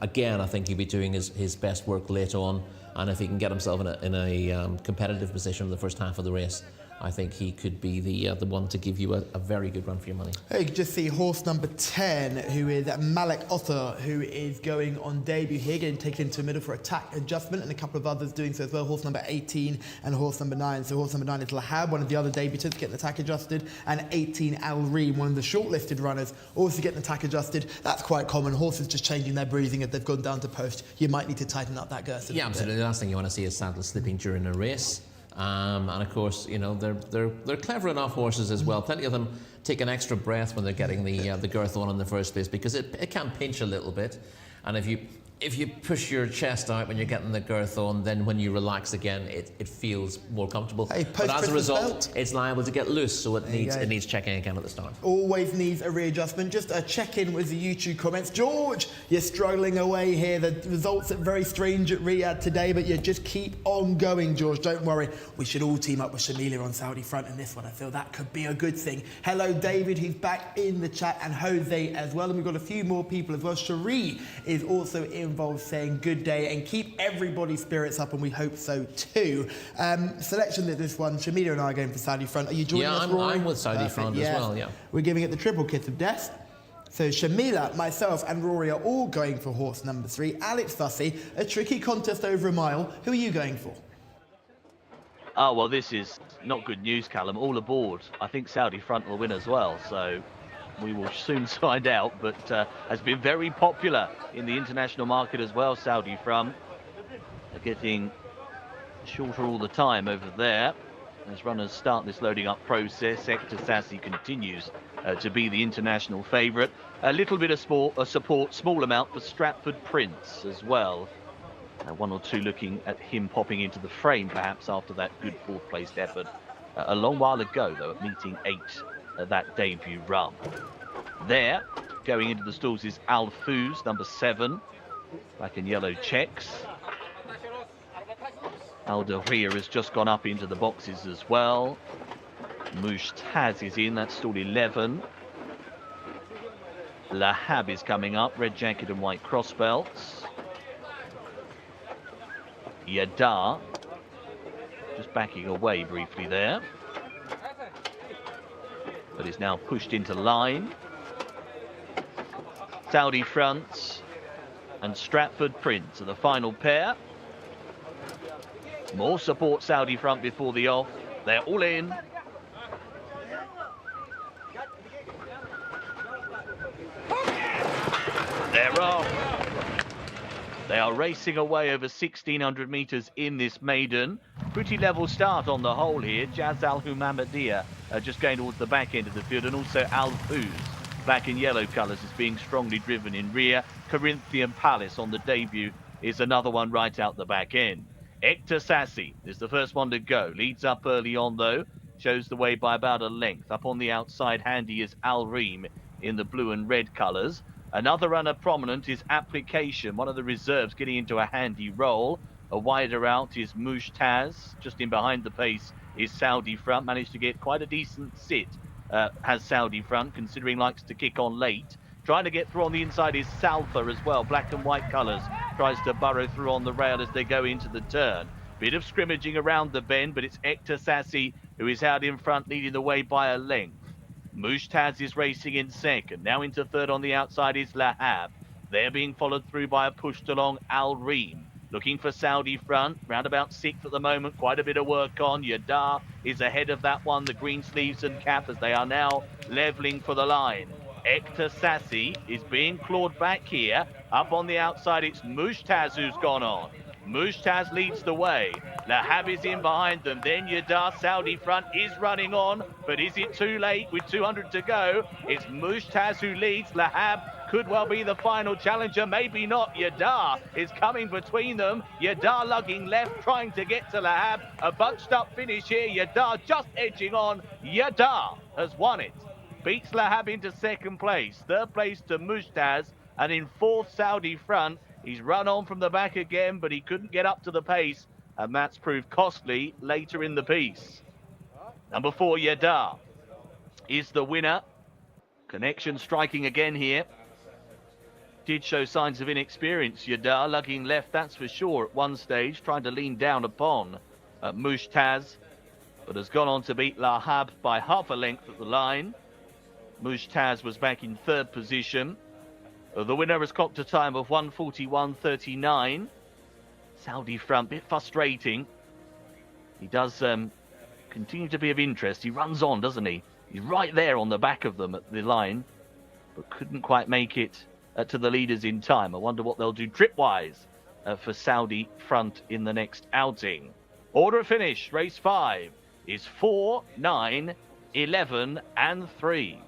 Again, I think he'll be doing his best work late on, and if he can get himself in a competitive position in the first half of the race, I think he could be the one to give you a very good run for your money. You can just see horse number 10, who is Malek Otter, who is going on debut here, getting taken into the middle for attack adjustment, and a couple of others doing so as well, horse number 18 and horse number 9. So horse number 9 is Lahab, one of the other debutants, getting attack adjusted, and 18 Al Reem, one of the shortlisted runners, also getting attack adjusted. That's quite common. Horses just changing their breathing as they've gone down to post. You might need to tighten up that girth a little bit. Absolutely. The last thing you want to see is saddle slipping during a race. And of course, they're clever enough horses as well. Plenty of them take an extra breath when they're getting the girth on in the first place, because it can pinch a little bit, and if you push your chest out when you're getting the girth on, then when you relax again, it feels more comfortable. Hey, but as a result, belt. it's liable to get loose, so it needs checking again at the start. Always needs a readjustment. Just a check-in with the YouTube comments. George, you're struggling away here. The results are very strange at Riyadh today, but you just keep on going, George. Don't worry. We should all team up with Shamila on Saudi Front in this one. I feel that could be a good thing. Hello, David, who's back in the chat, and Jose as well. And we've got a few more people as well. Cherie is also involved, saying good day and keep everybody's spirits up, and we hope so too. Selection of this one, Shamila and I are going for Saudi Front. Are you joining us, Rory? I'm with Saudi Front as well, yeah. We're giving it the triple kiss of death. So Shamila, myself and Rory are all going for horse number 3. Alex Fussy, a tricky contest over a mile. Who are you going for? Oh, well, this is not good news, Callum. All aboard. I think Saudi Front will win as well, so we will soon find out, but has been very popular in the international market as well, Saudi Front. They're getting shorter all the time over there as runners start this loading up process. Jcsa continues to be the international favourite. A little bit of support, small amount for Stratford Prince as well. One or two looking at him popping into the frame perhaps after that good fourth placed effort a long while ago, though, at meeting 8 at that debut run. There, going into the stalls is Al Fouz, number 7, black and yellow checks. Al Ria has just gone up into the boxes as well. Mujtaz is in, that's stall 11. Lahab is coming up, red jacket and white cross belts. Yadar just backing away briefly there, but is now pushed into line. Saudi Front and Stratford Prince are the final pair. More support Saudi Front before the off. They're all in. They're off. They are racing away over 1,600 metres in this maiden. Pretty level start on the whole here. Jaz Al Humamadia just going towards the back end of the field, and also Al Fouz, black and yellow colours, is being strongly driven in rear. Corinthian Palace on the debut is another one right out the back end. Jcsa is the first one to go. Leads up early on, though. Shows the way by about a length. Up on the outside handy is Al Reem in the blue and red colours. Another runner prominent is Application, one of the reserves getting into a handy roll. A wider out is Mujtaz. Just in behind the pace is Saudi Front. Managed to get quite a decent sit. Has Saudi Front, considering likes to kick on late. Trying to get through on the inside is Salfa as well. Black and white colours. Tries to burrow through on the rail as they go into the turn. Bit of scrimmaging around the bend, but it's Jcsa who is out in front, leading the way by a length. Mujtaz is racing in second. Now into third on the outside is Lahab. They're being followed through by a pushed along Al Reem. Looking for Saudi Front, round about 6th at the moment, quite a bit of work on. Yadar is ahead of that one, the green sleeves and cap, as they are now levelling for the line. Jcsa is being clawed back here. Up on the outside, it's Mujtaz who's gone on. Mujtaz leads the way. Lahab is in behind them. Then Yadar. Saudi Front is running on, but is it too late with 200 to go? It's Mujtaz who leads. Lahab could well be the final challenger, maybe not. Yadar is coming between them. Yadar lugging left, trying to get to Lahab. A bunched up finish here. Yadar just edging on. Yadar has won it. Beats Lahab into second place. Third place to Mujtaz, and in fourth, Saudi Front. He's run on from the back again, but he couldn't get up to the pace, and that's proved costly later in the piece. Number 4, Yadar, is the winner. Connection striking again here. Did show signs of inexperience, Yadar, lugging left, that's for sure, at one stage, trying to lean down upon Mujtaz, but has gone on to beat Lahab by half a length at the line. Mujtaz was back in third position. The winner has clocked a time of 1:41.39. Saudi Front, bit frustrating. He does continue to be of interest. He runs on, doesn't he? He's right there on the back of them at the line, but couldn't quite make it to the leaders in time. I wonder what they'll do trip-wise for Saudi Front in the next outing. Order of finish, race 5, is 4, 9, 11 and 3.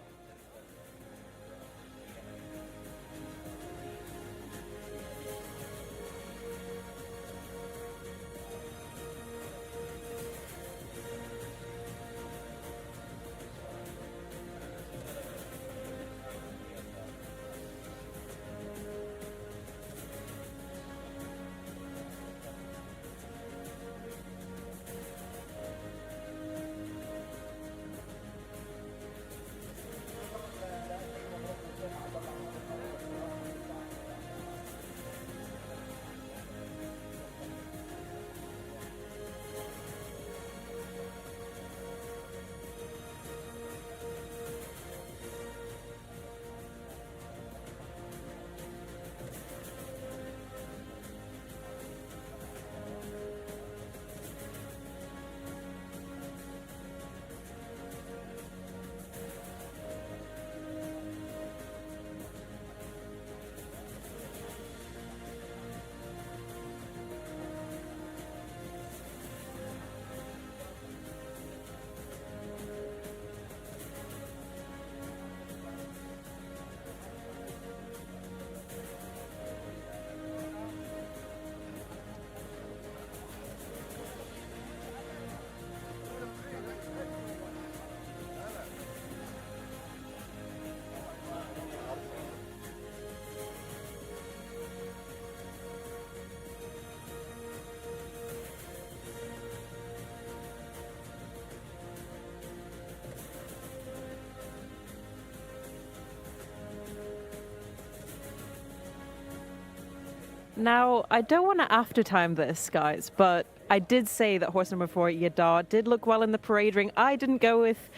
Now, I don't want to after-time this, guys, but I did say that horse number 4, Yadar, did look well in the parade ring. I didn't go with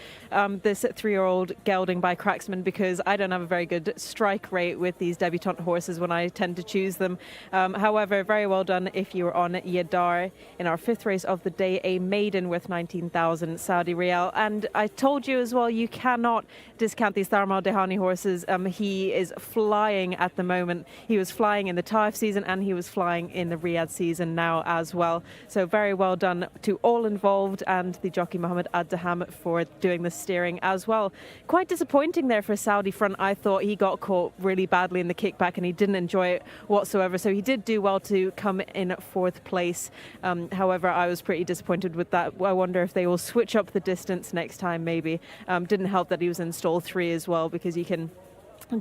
this 3-year-old gelding by Cracksman because I don't have a very good strike rate with these debutante horses when I tend to choose them. However, very well done if you were on Yadar in our 5th race of the day, a maiden worth 19,000 Saudi Riyal. And I told you as well, you cannot discount these Tharmal Dehani horses. He is flying at the moment. He was flying in the Taif season and he was flying in the Riyadh season now as well. So very well done to all involved and the jockey Mohammed Ad-Daham for doing the steering as well. Quite disappointing there for Saudi front. I thought he got caught really badly in the kickback and he didn't enjoy it whatsoever. So he did do well to come in 4th place. However, I was pretty disappointed with that. I wonder if they will switch up the distance next time maybe. Didn't help that he was in stall 3 as well because you can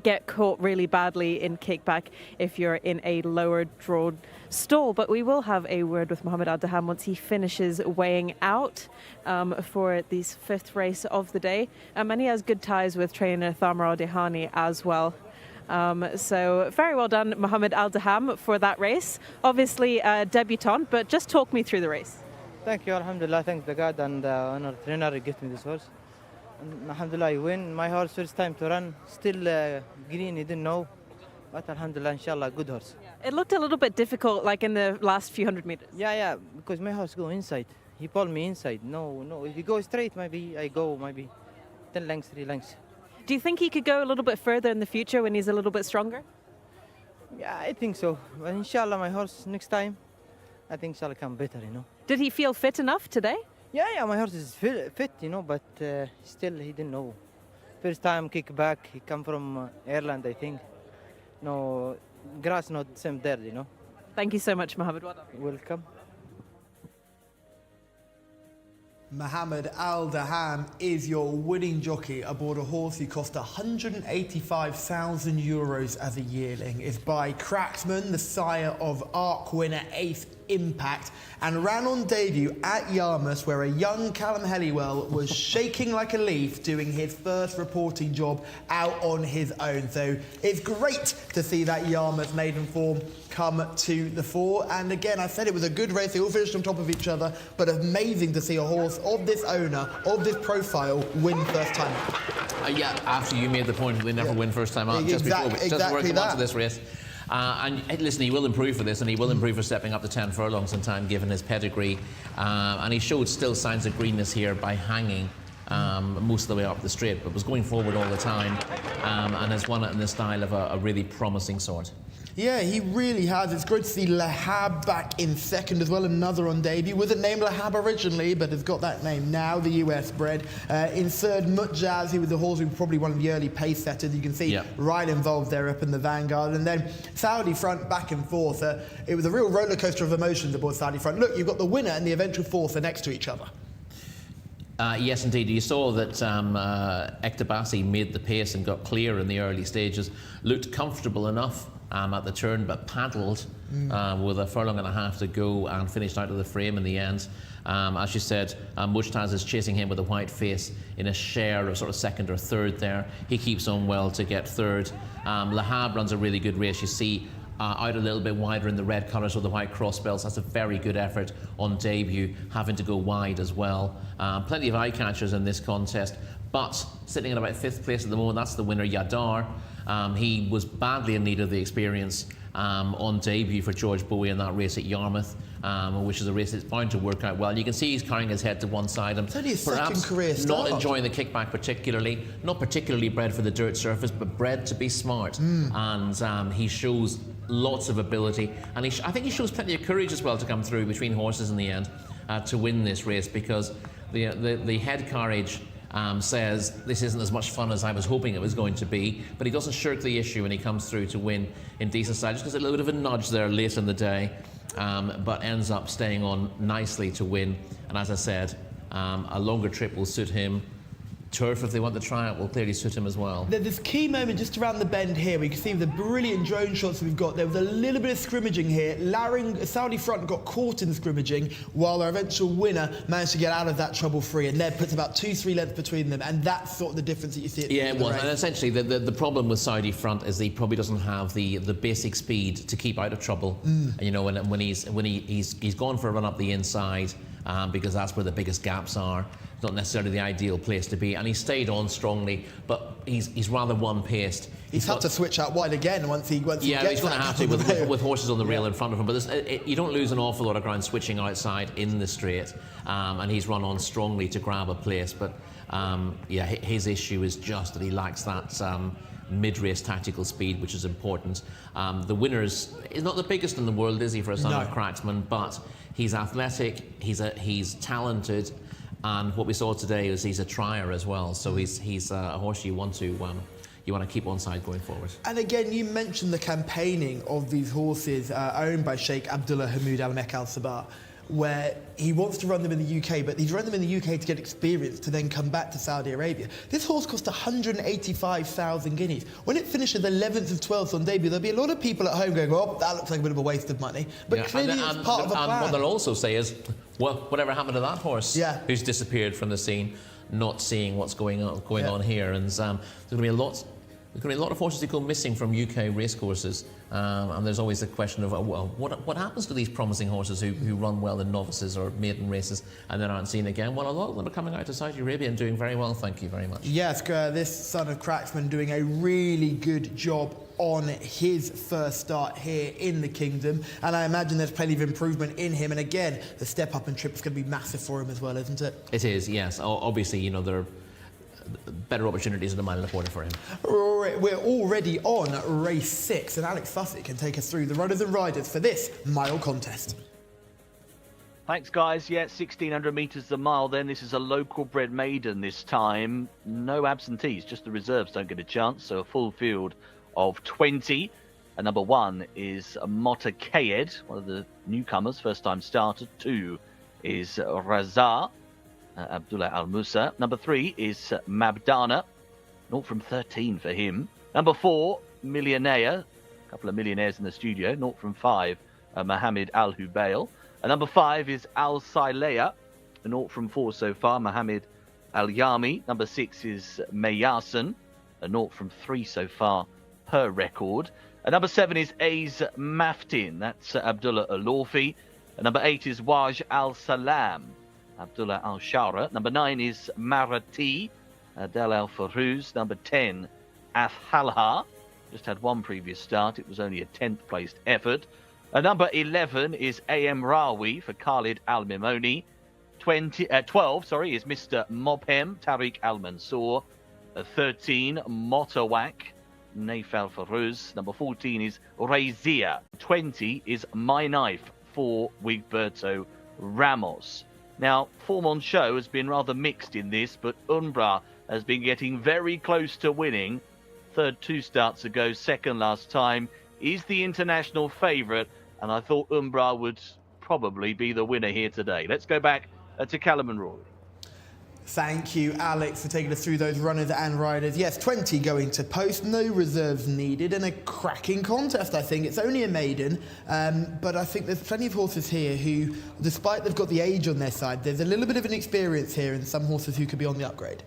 get caught really badly in kickback if you're in a lower drawn stall. But we will have a word with Mohammed Ad-Daham once he finishes weighing out for this 5th race of the day. And he has good ties with trainer Thamar Al-Dehani as well. So very well done, Mohammed Al-Daham, for that race. Obviously a debutant, but just talk me through the race. Thank you, Alhamdulillah. Thank the God and our trainer who gave me this horse. And Alhamdulillah, I win. My horse first time to run, still green, he didn't know. But Alhamdulillah, inshallah, good horse. It looked a little bit difficult, like in the last few hundred meters. Yeah, because my horse go inside. He pulled me inside. No, if he goes straight, maybe I go maybe 10 lengths, 3 lengths. Do you think he could go a little bit further in the future when he's a little bit stronger? Yeah, I think so. But inshallah, my horse next time, I think shall come better, Did he feel fit enough today? Yeah, my horse is fit, but still he didn't know. First time kick back, he come from Ireland, I think. No, grass not same there, Thank you so much, Mohammed. Well done. Welcome. Mohammed Al-Daham is your winning jockey aboard a horse who cost 185,000 euros as a yearling. It's by Cracksman, the sire of Arc winner Ace Impact, and ran on debut at Yarmouth, where a young Callum Helliwell was shaking like a leaf doing his first reporting job out on his own. So it's great to see that Yarmouth maiden form come to the fore. And again, I said it was a good race. They all finished on top of each other, but amazing to see a horse of this owner, of this profile, win first time out. Yeah, after you made the point that they never win first time out, just before we come on to this race. And listen, he will improve for this, and he will improve for stepping up to 10 furlongs in time, given his pedigree. And he showed still signs of greenness here by hanging most of the way up the straight, but was going forward all the time, and has won it in the style of a really promising sort. Yeah, he really has. It's great to see Lahab back in second as well, another on debut. Wasn't named Lahab originally, but has got that name now, the US bred. In third, Mutjaz, who was the horse who was probably one of the early pace setters. You can see right involved there up in the vanguard. And then Saudi front back and forth. It was a real roller coaster of emotions aboard Saudi front. Look, you've got the winner and the eventual fourth are next to each other. Yes, indeed. You saw that Ektabasi made the pace and got clear in the early stages. Looked comfortable enough at the turn, but paddled with a furlong and a half to go and finished out of the frame in the end. As you said, Mujtaz is chasing him with a white face in a share of sort of second or third there. He keeps on well to get third. Lahab runs a really good race. You see out a little bit wider in the red colours with the white cross belts. That's a very good effort on debut, having to go wide as well. Plenty of eye catchers in this contest, but sitting in about 5th place at the moment, that's the winner, Yadar. He was badly in need of the experience on debut for George Bowie in that race at Yarmouth, which is a race that's bound to work out well. You can see he's carrying his head to one side and perhaps not enjoying the kickback particularly, not particularly bred for the dirt surface, but bred to be smart. And he shows lots of ability, and I think he shows plenty of courage as well to come through between horses in the end to win this race, because the head carriage says this isn't as much fun as I was hoping it was going to be, but he doesn't shirk the issue when he comes through to win in decent style. Just gives a little bit of a nudge there late in the day, but ends up staying on nicely to win. And as I said, a longer trip will suit him turf, if they want to try it, will clearly suit him as well. There's this key moment just around the bend here. We can see the brilliant drone shots we've got. There was a little bit of scrimmaging here. Saudi front got caught in scrimmaging, while our eventual winner managed to get out of that trouble-free, and Ned puts about 2-3 lengths between them, and that's sort of the difference that you see at the end of the race. And essentially the problem with Saudi front is he probably doesn't have the basic speed to keep out of trouble. And, you know, when he's gone for a run up the inside, because that's where the biggest gaps are. Not necessarily the ideal place to be, and he stayed on strongly, but he's rather one-paced. He's had to switch out wide again once he gets he's going to have to with horses on the rail in front of him. But you don't lose an awful lot of ground switching outside in the straight, and he's run on strongly to grab a place. But his issue is just that he lacks that mid-race tactical speed, which is important. The winner's is not the biggest in the world, is he, for a son of Cracksman? But he's athletic, he's talented. And what we saw today is he's a trier as well, so he's a horse you want to keep on side going forward. And again, you mentioned the campaigning of these horses owned by Sheikh Abdullah Hamoud Al Mek Al Sabah, where he wants to run them in the UK, but he's run them in the UK to get experience to then come back to Saudi Arabia. This horse cost 185,000 guineas. When it finishes 11th of 12th on debut, there'll be a lot of people at home going, "Oh, that looks like a bit of a waste of money." But clearly it's part of a plan. And what they'll also say is, well, whatever happened to that horse who's disappeared from the scene, not seeing what's going on here. And there's going to be a lot of horses who go missing from UK racecourses, and there's always the question of what happens to these promising horses who run well in novices or maiden races and then aren't seen again. Well, a lot of them are coming out to Saudi Arabia and doing very well, thank you very much. Yes, this son of Cracksman doing a really good job on his first start here in the Kingdom, and I imagine there's plenty of improvement in him, and again, the step up and trip is going to be massive for him as well, isn't it? It is, yes. Obviously, you know, there are better opportunities in a mile and a quarter for him. We're already on race 6, and Alex Fussett can take us through the runners and riders for this mile contest. Thanks, guys. 1,600 metres the mile then. This is a local bred maiden this time. No absentees, just the reserves don't get a chance, so a full field of 20. And number 1 is Mota Kayed, one of the newcomers, first time starter. 2 is Raza Abdullah Al Musa. Number 3 is Mabdana, 0 from 13 for him. Number 4, Millionaire, a couple of millionaires in the studio, 0 from 5, Mohammed Al Hubail. And number 5 is Al Saileya, 0 from 4 so far, Mohammed Al Yami. Number 6 is Mayasan, 0 from 3 so far per record. And number 7 is Aiz Maftin, that's Abdullah Al Lawfi. And number 8 is Waj Al Salam, Abdullah Al Shara. Number 9 is Marati, Adel Al Farouz. Number 10, Athalha. Just had one previous start. It was only a 10th placed effort. Number 11 is AM Rawi for Khalid Al Mimoni. 12 is Mr. Mobhem, Tariq Al Mansour. 13, Motawak, Naif Al Farouz. Number 14 is Razia. 20 is My Knife for Wigberto Ramos. Now, form on show has been rather mixed in this, but Umbra has been getting very close to winning. Third 2 starts ago, second last time. Is the international favourite, and I thought Umbra would probably be the winner here today. Let's go back to Callum and Rory. Thank you, Alex, for taking us through those runners and riders. Yes, 20 going to post, no reserves needed, and a cracking contest, I think. It's only a maiden, but I think there's plenty of horses here who, despite they've got the age on their side, there's a little bit of an experience here and some horses who could be on the upgrade.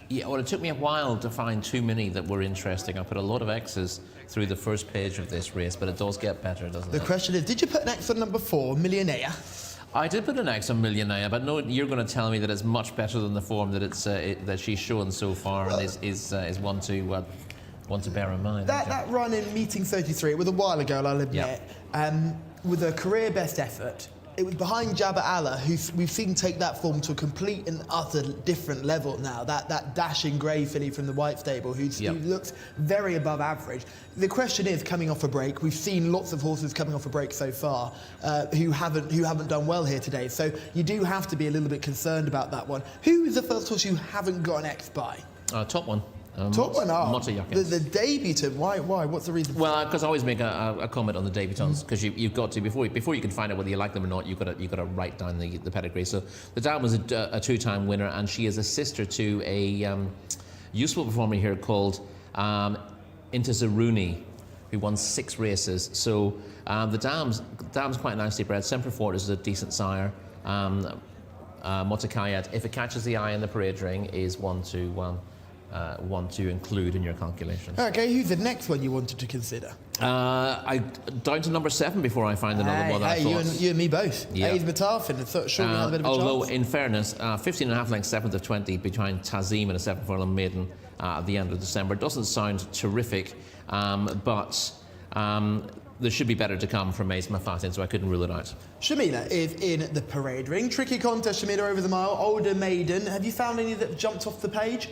Yeah, well, it took me a while to find too many that were interesting. I put a lot of X's through the first page of this race, but it does get better, doesn't it? The question is, did you put an X on number 4, Millionaire? I did put an X on Millionaire, but no, you're going to tell me that it's much better than the form that that she's shown so far, and is one to bear in mind. That run in meeting 33, it was a while ago, I'll admit, with a career best effort. It was behind Jabba Allah, who we've seen take that form to a complete and utter different level now. That dashing grey filly from the White Stable, who looks very above average. The question is, coming off a break, we've seen lots of horses coming off a break so far who haven't done well here today. So you do have to be a little bit concerned about that one. Who is the first horse you haven't got an X by? Top one. Top one up. Motoyakins. The debutant. Why? What's the reason? Well, because I always make a comment on the debutants, because you've got to before you can find out whether you like them or not. You've got to write down the pedigree. So the dam was a two-time winner, and she is a sister to a useful performer here called Intezaruni, who won 6 races. So the dam's quite nicely bred. Semperfort is a decent sire. Motakayat, if it catches the eye in the parade ring, is one to include in your calculations. Okay, who's the next one you wanted to consider? I down to number 7 before I find another one. Hey, you and me both. Yeah. A's Matafin. I thought sure we had a bit of a although, chance. in fairness, 15 and a half lengths, 7th of 20 behind Tazim and a 7-furlong maiden at the end of December. Doesn't sound terrific, but there should be better to come from A's Mafatin, so I couldn't rule it out. Shamila is in the parade ring. Tricky contest, Shamila over the mile. Older maiden. Have you found any that jumped off the page?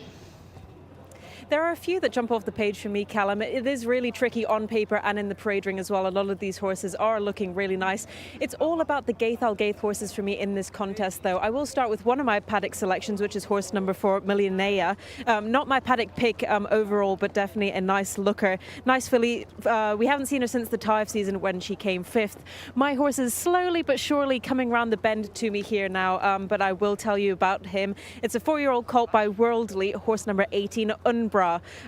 There are a few that jump off the page for me, Callum. It is really tricky on paper and in the parade ring as well. A lot of these horses are looking really nice. It's all about the Gaith Al Gaith horses for me in this contest, though. I will start with one of my paddock selections, which is horse number 4, Millionaire. Not my paddock pick overall, but definitely a nice looker. Nice filly. We haven't seen her since the Taif season when she came 5th. My horse is slowly but surely coming round the bend to me here now, but I will tell you about him. It's a 4-year-old colt by Worldly, horse number 18, Unbra.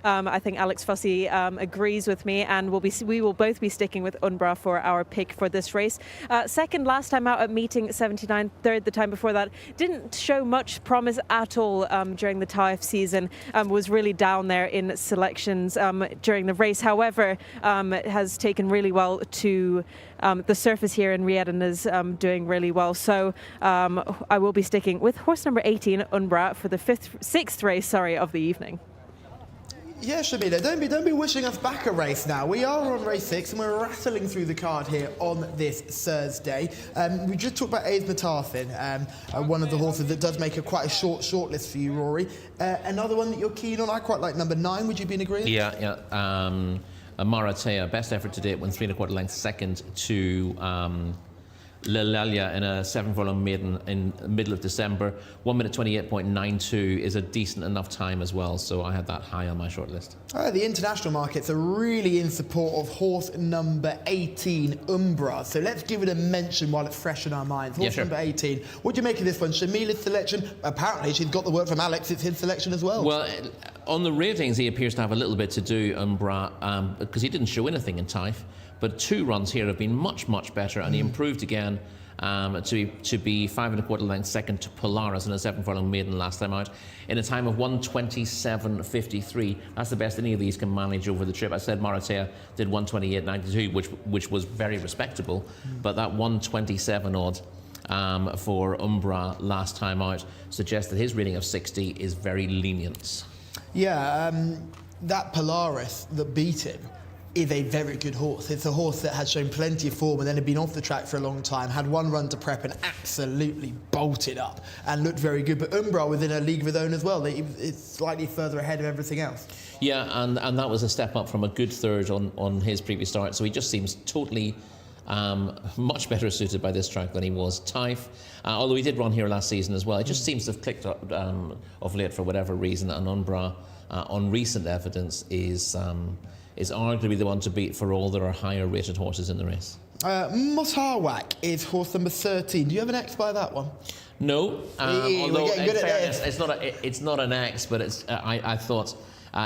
I think Alex Fussy agrees with me, and we will both be sticking with Unbra for our pick for this race. Second last time out at meeting 79, third the time before that. Didn't show much promise at all during the Taif season. Was really down there in selections during the race. However, has taken really well to the surface here in Riyadh and is doing really well. So I will be sticking with horse number 18, Unbra, for the sixth race of the evening. Yeah, Shamila, don't be wishing us back a race now. We are on race 6 and we're rattling through the card here on this Thursday. We just talked about A's Matafin, one of the horses that does make quite a short list for you, Rory. Another one that you're keen on, I quite like number 9. Would you be in agreement? Yeah. Maratea, best effort to date, won 3 1/4 lengths, second to Lelalia in a 7-furlong maiden in the middle of December. 1 minute 28.92 is a decent enough time as well, so I had that high on my short list. The international markets are really in support of horse number 18, Umbra. So let's give it a mention while it's fresh in our minds. Horse number 18. What do you make of this one? Shamila's selection. Apparently she's got the word from Alex. It's his selection as well. Well, on the ratings, he appears to have a little bit to do, Umbra, because he didn't show anything in Taif. But 2 runs here have been much better, and he improved again to be 5 1/4 lengths second to Polaris in a 7-furlong maiden last time out in a time of 1:27.53. That's the best any of these can manage over the trip. I said Maratea did 1:28.92, which was very respectable, but that 1:27 odd for Umbra last time out suggests that his rating of 60 is very lenient. Yeah, that Polaris that beat him is a very good horse. It's a horse that has shown plenty of form and then had been off the track for a long time, had 1 run to prep and absolutely bolted up and looked very good. But Umbra was in a league of his own as well. It's slightly further ahead of everything else. Yeah, and that was a step up from a good third on his previous start. So he just seems totally much better suited by this track than he was Taif. Although he did run here last season as well. It just seems to have clicked up of late for whatever reason. And Umbra, on recent evidence, is arguably the one to beat for all there are higher rated horses in the race. Motawak is horse number 13. Do you have an X by that one? No, although in fairness, it's not an X, but it's I thought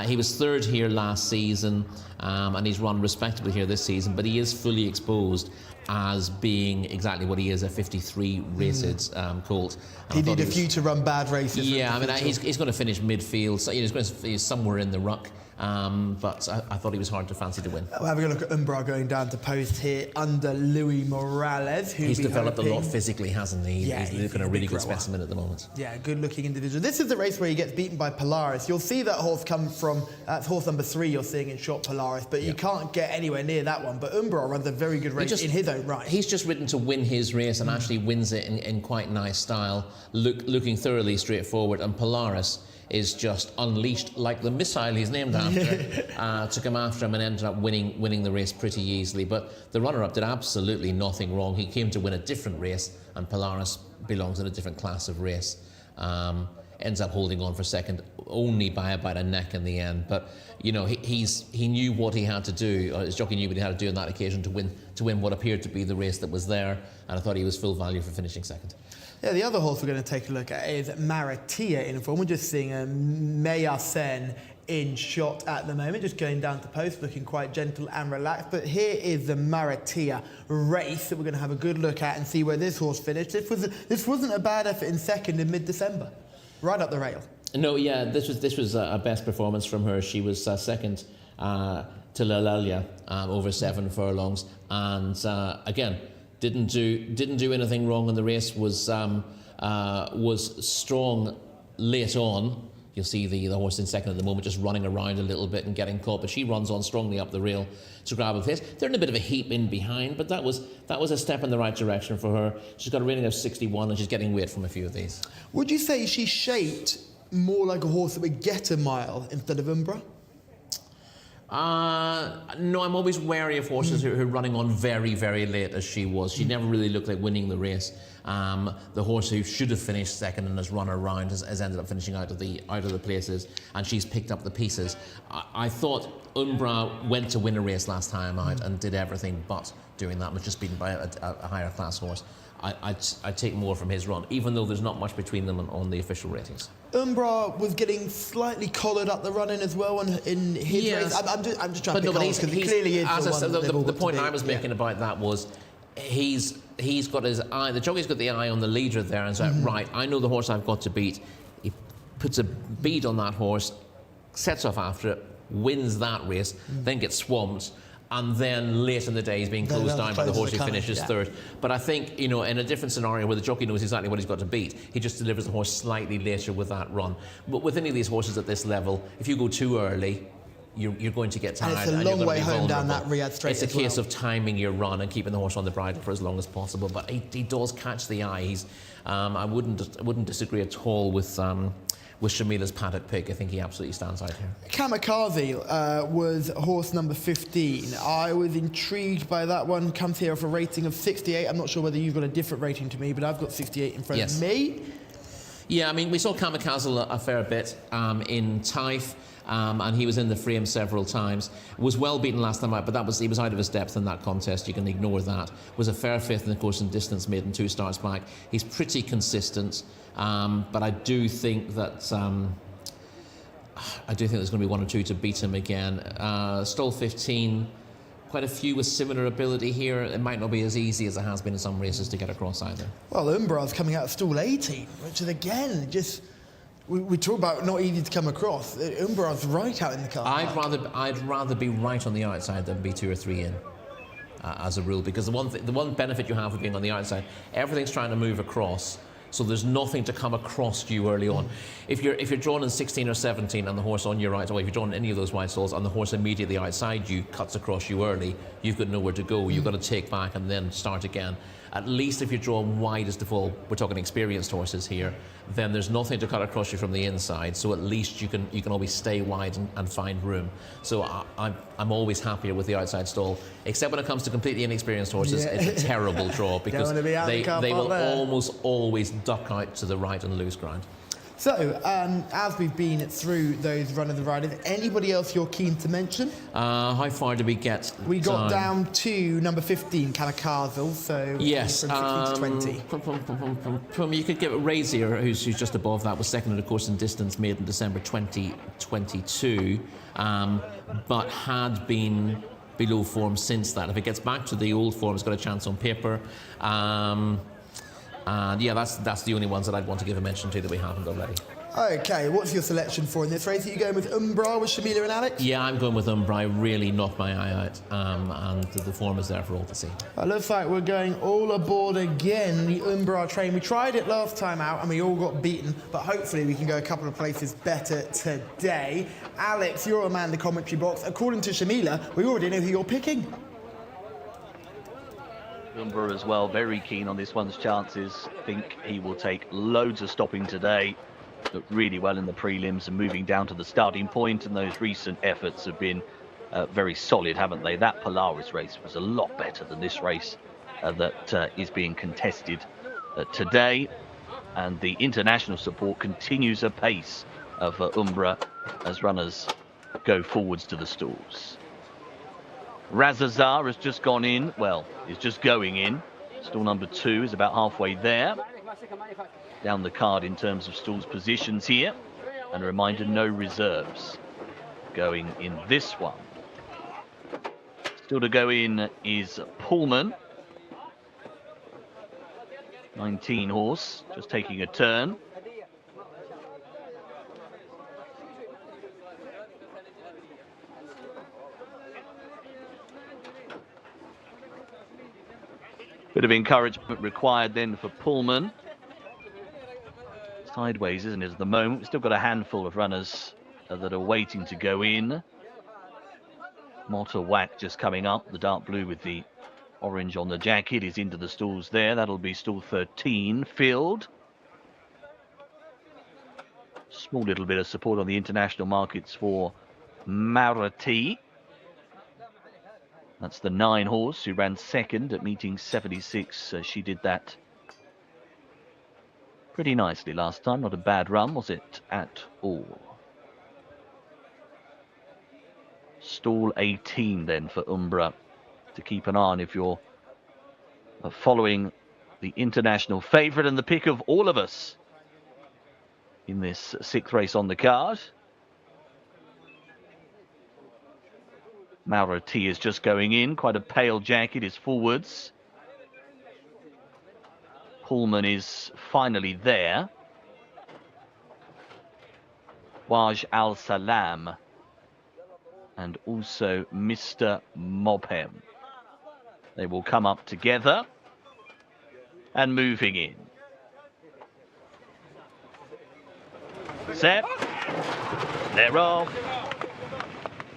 he was 3rd here last season, and he's run respectably here this season, but he is fully exposed as being exactly what he is, a 53 rated colt. He need a few to run bad races. Yeah, I mean, he's going to finish midfield, so he's somewhere in the ruck. But I thought he was hard to fancy to win. We're having a look at Umbra going down to post here under Luis Morales. He's developed a lot physically, hasn't he? Yeah, he's looking a really good specimen at the moment. Yeah, good-looking individual. This is the race where he gets beaten by Polaris. You'll see that horse come from, that's horse number 3 you're seeing in shot Polaris, but you can't get anywhere near that one. But Umbra runs a very good race in his own right. He's just ridden to win his race and actually wins it in quite nice style, looking thoroughly straightforward, and Polaris is just unleashed like the missile he's named after to come after him and ended up winning the race pretty easily. But the runner-up did absolutely nothing wrong. He came to win a different race, and Polaris belongs in a different class of race. Ends up holding on for second. only by about a neck in the end. But you know, he knew what he had to do, or his jockey knew what he had to do on that occasion to win what appeared to be the race that was there, and I thought he was full value for finishing second. Yeah, the other horse we're going to take a look at is Maratia in form. We're just seeing Meya Sen in shot at the moment, just going down to post, looking quite gentle and relaxed. But here is the Maratia race that we're going to have a good look at and see where this horse finished. This wasn't a bad effort in second in mid-December, right up the rail. No, yeah, this was a best performance from her. She was second to Lalalia over 7 furlongs, and again didn't do anything wrong in the race. Was strong late on. You'll see the horse in second at the moment, just running around a little bit and getting caught, but she runs on strongly up the rail to grab a place. They're in a bit of a heap in behind, but that was a step in the right direction for her. She's got a rating of 61, and she's getting weight from a few of these. Would you say she's shaped more like a horse that would get a mile instead of Umbra? No, I'm always wary of horses who are running on very, very late, as she was. She never really looked like winning the race. The horse who should have finished second and has run around has ended up finishing out of the places, and she's picked up the pieces. I thought Umbra went to win a race last time out and did everything but doing that, was just beaten by a higher class horse. I'd take more from his run, even though there's not much between them on the official ratings. Umbra was getting slightly collared up the run-in as well in his race. I'm just trying to pick because he clearly is as the I said, one the point I was making about that was he's got his eye, the jockey's got the eye on the leader there, and said, right, I know the horse I've got to beat. He puts a bead on that horse, sets off after it, wins that race, then gets swamped, and then late in the day he's being closed down by the horse who finishes third. But I think, you know, in a different scenario where the jockey knows exactly what he's got to beat, he just delivers the horse slightly later with that run. But with any of these horses at this level, if you go too early, you're going to get tired. And it's a long way home down that Riyadh straight. It's a case of timing your run and keeping the horse on the bridle for as long as possible. But he does catch the eye. He's, I wouldn't disagree at all with Shamila's paddock pick. I think he absolutely stands out here. Kamikaze was horse number 15. I was intrigued by that one. Comes here off a rating of 68. I'm not sure whether you've got a different rating to me, but I've got 68 in front of me. Yeah, I mean, we saw Kamikaze a fair bit in Taif. And he was in the frame several times. Was well beaten last time out, but he was out of his depth in that contest. You can ignore that. Was a fair fifth in the course and distance made in 2 starts back. He's pretty consistent, but I do think that there's going to be 1 or 2 to beat him again. Stall 15. Quite a few with similar ability here. It might not be as easy as it has been in some races to get across either. Well, Umbra's coming out of stall 18, which is again just. We talk about not easy to come across. Umbra's right out in the car. I'd rather be right on the outside than be 2 or 3 in, as a rule, because the one benefit you have of being on the outside, everything's trying to move across, so there's nothing to come across you early on. If you're drawn in 16 or 17 and the horse on your right, or if you're drawn in any of those wide stalls and the horse immediately outside you cuts across you early, you've got nowhere to go. You've got to take back and then start again. At least if you're drawn wide as the full, we're talking experienced horses here, then there's nothing to cut across you from the inside, so at least you can always stay wide and find room. So I'm always happier with the outside stall, except when it comes to completely inexperienced horses. It's a terrible draw because they will almost always duck out to the right and lose ground. So, as we've been through those run of the riders, anybody else you're keen to mention? How far did we get? We got down to number 15, Kamikaze, so yes, from 60 to 20. You could give it Razier, who's just above that, was second in the course and distance made in December 2022, but had been below form since that. If it gets back to the old form, it's got a chance on paper. And yeah, that's the only ones that I'd want to give a mention to that we haven't already. Okay, what's your selection for in this race? Are you going with Umbra, with Shamila and Alex? Yeah, I'm going with Umbra. I really knocked my eye out, and the form is there for all to see. It looks like we're going all aboard again, the Umbra train. We tried it last time out and we all got beaten, but hopefully we can go a couple of places better today. Alex, you're a man in the commentary box. According to Shamila, we already know who you're picking. Umbra as well, very keen on this one's chances. Think he will take loads of stopping today. Looked really well in the prelims and moving down to the starting point, and those recent efforts have been very solid, haven't they? That Polaris race was a lot better than this race that is being contested today, and the international support continues apace for Umbra as runners go forwards to the stalls. Razazar has just gone in. Well, he's just going in. Stall number 2 is about halfway there. Down the card in terms of stalls positions here. And a reminder, no reserves going in this one. Still to go in is Pullman. 19 horse, just taking a turn. Bit of encouragement required then for Pullman. Sideways, isn't it, at the moment? We've still got a handful of runners that are waiting to go in. Motorwhack just coming up. The dark blue with the orange on the jacket is into the stalls there. That'll be stall 13 filled. Small little bit of support on the international markets for Marati. That's the 9 horse who ran second at meeting 76. She did that pretty nicely last time. Not a bad run, was it, at all? Stall 18 then for Umbra to keep an eye on if you're following the international favourite and the pick of all of us in this 6th race on the card. Marati is just going in. Quite a pale jacket is forwards. Pullman is finally there. Waj Al Salam and also Mr. Mobhem. They will come up together and moving in. Set. They're off.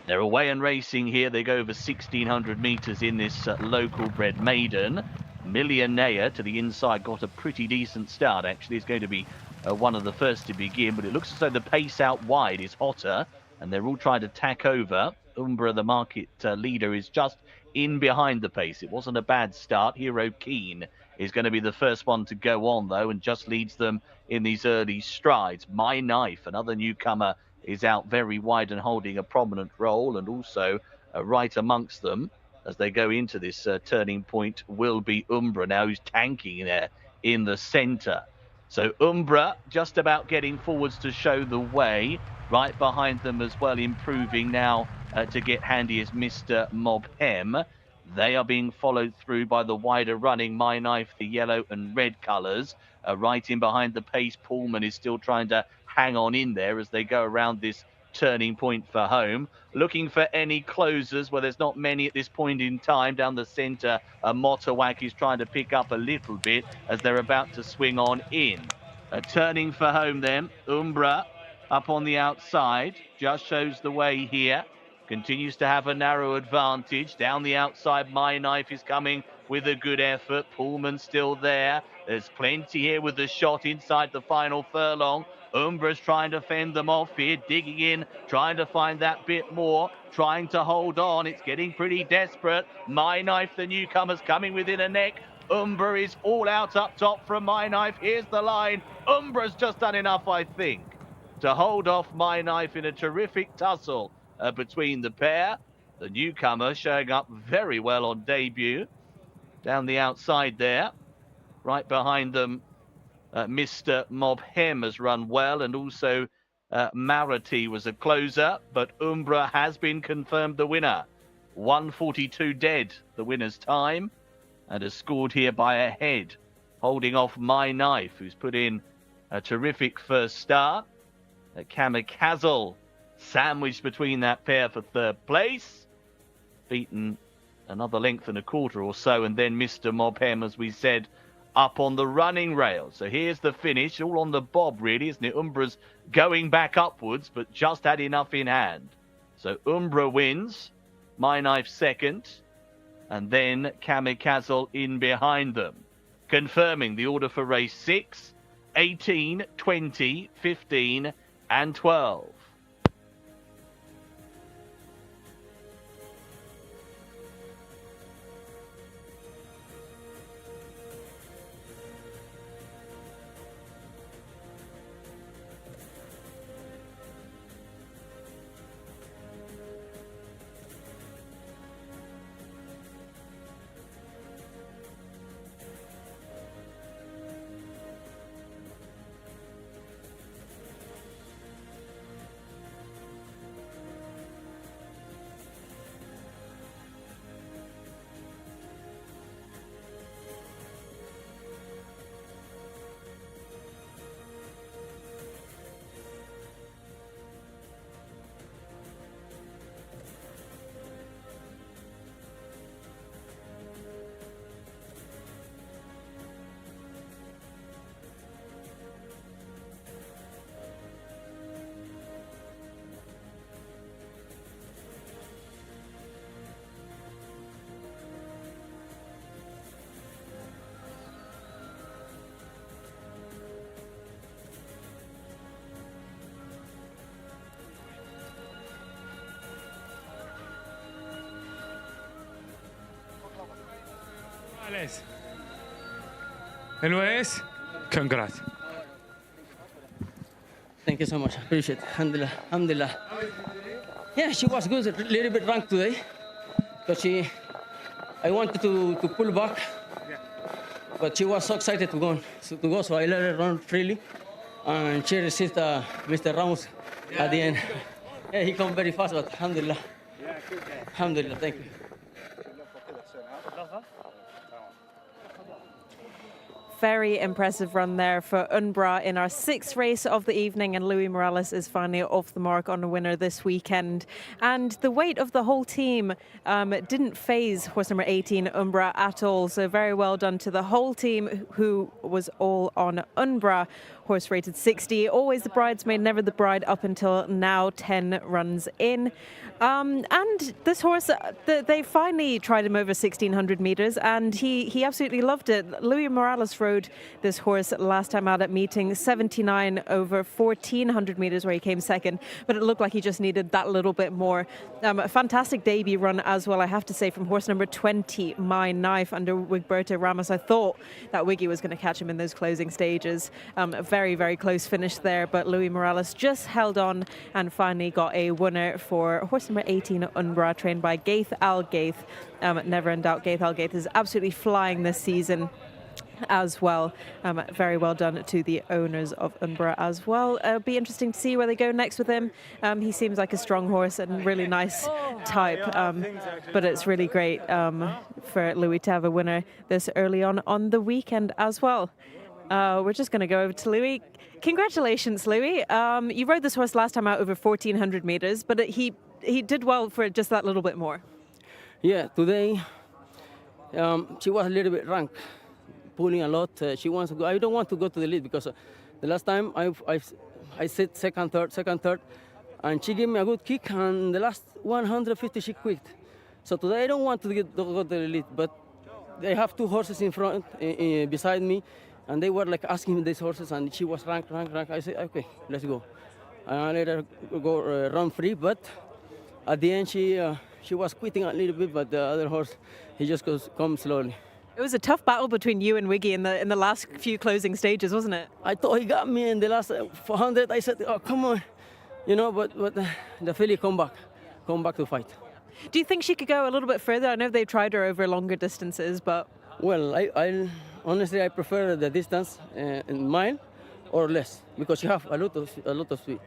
They're away and racing here. They go over 1,600 metres in this local bred maiden. Millionaire to the inside got a pretty decent start, actually. It's going to be one of the first to begin, but it looks as though the pace out wide is hotter, and they're all trying to tack over. Umbra, the market leader, is just in behind the pace. It wasn't a bad start. Hero Keen is going to be the first one to go on, though, and just leads them in these early strides. My Knife, another newcomer, is out very wide and holding a prominent role, and also right amongst them as they go into this turning point will be Umbra now, who's tanking there in the centre. So Umbra just about getting forwards to show the way. Right behind them as well, improving now to get handy is Mr. Mobhem. They are being followed through by the wider running My Knife, the yellow and red colours. Right in behind the pace, Pullman is still trying to hang on in there as they go around this turning point for home. Looking for any closers. Well, there's not many at this point in time. Down the centre, Motorwhack is trying to pick up a little bit as they're about to swing on in. Turning for home then, Umbra up on the outside, just shows the way here. Continues to have a narrow advantage. Down the outside, My Knife is coming with a good effort. Pullman still there. There's plenty here with the shot inside the final furlong. Umbra's trying to fend them off here, digging in, trying to find that bit more, trying to hold on. It's getting pretty desperate. My Knife, the newcomer's coming within a neck. Umbra is all out up top from My Knife. Here's the line. Umbra's just done enough, I think, to hold off My Knife in a terrific tussle between the pair. The newcomer showing up very well on debut. Down the outside there, right behind them, Mr. Mobhem has run well, and also Marati was a closer, but Umbra has been confirmed the winner. 1:42 dead, the winner's time, and has scored here by a head, holding off My Knife, who's put in a terrific first start. Kamikaze sandwiched between that pair for 3rd place, beaten another length and a quarter or so, and then Mr. Mobhem, as we said, up on the running rail. So here's the finish, all on the bob really, isn't it? Umbra's going back upwards, but just had enough in hand. So Umbra wins, My Knife second, and then Kamikaze in behind them. Confirming the order for race 6, 18, 20, 15 and 12. Luis, congrats. Thank you so much. Appreciate it. Alhamdulillah. Alhamdulillah. Yeah, she was good. A little bit drunk today. Because I wanted to pull back. But she was so excited to go, so I let her run freely. And she received Mr. Ramos at the end. Yeah, he come very fast, but alhamdulillah. Alhamdulillah, thank you. Very impressive run there for Umbra in our sixth race of the evening, and Luis Morales is finally off the mark on a winner this weekend. And the weight of the whole team didn't phase horse number 18, Umbra, at all. So very well done to the whole team who was all on Umbra. Horse rated 60, always the bridesmaid, never the bride up until now, 10 runs in. And this horse, they finally tried him over 1,600 meters, and he absolutely loved it. Luis Morales rode this horse last time out at meeting, 79 over 1,400 meters, where he came second, but it looked like he just needed that little bit more. A fantastic debut run as well, I have to say, from horse number 20, My Knife, under Wigberto Ramos. I thought that Wiggy was going to catch him in those closing stages. Very, very close finish there, but Luis Morales just held on and finally got a winner for horse number 18, Umbra, trained by Gaith Al Gaith. Never in doubt, Gaith Al Gaith is absolutely flying this season as well. Very well done to the owners of Umbra as well. It'll be interesting to see where they go next with him. He seems like a strong horse and really nice type, but it's really great for Luis to have a winner this early on the weekend as well. We're just going to go over to Luis. Congratulations, Luis. You rode this horse last time out over 1,400 meters, but he did well for just that little bit more. Yeah, today she was a little bit rank, pulling a lot. She wants to go. I don't want to go to the lead because the last time I sit second, third, and she gave me a good kick, and the last 150 she quit. So today I don't want to go to the lead, but they have two horses in front, beside me. And they were like asking me these horses, and she was rank. I said, okay, let's go. I let her go run free, but at the end she was quitting a little bit, but the other horse, he just come slowly. It was a tough battle between you and Wiggy in the last few closing stages, wasn't it? I thought he got me in the last 400. I said, oh, come on, but the filly come back to fight. Do you think she could go a little bit further? I know they've tried her over longer distances, but... Well, I honestly, I prefer the distance in mile or less, because you have a lot of speed.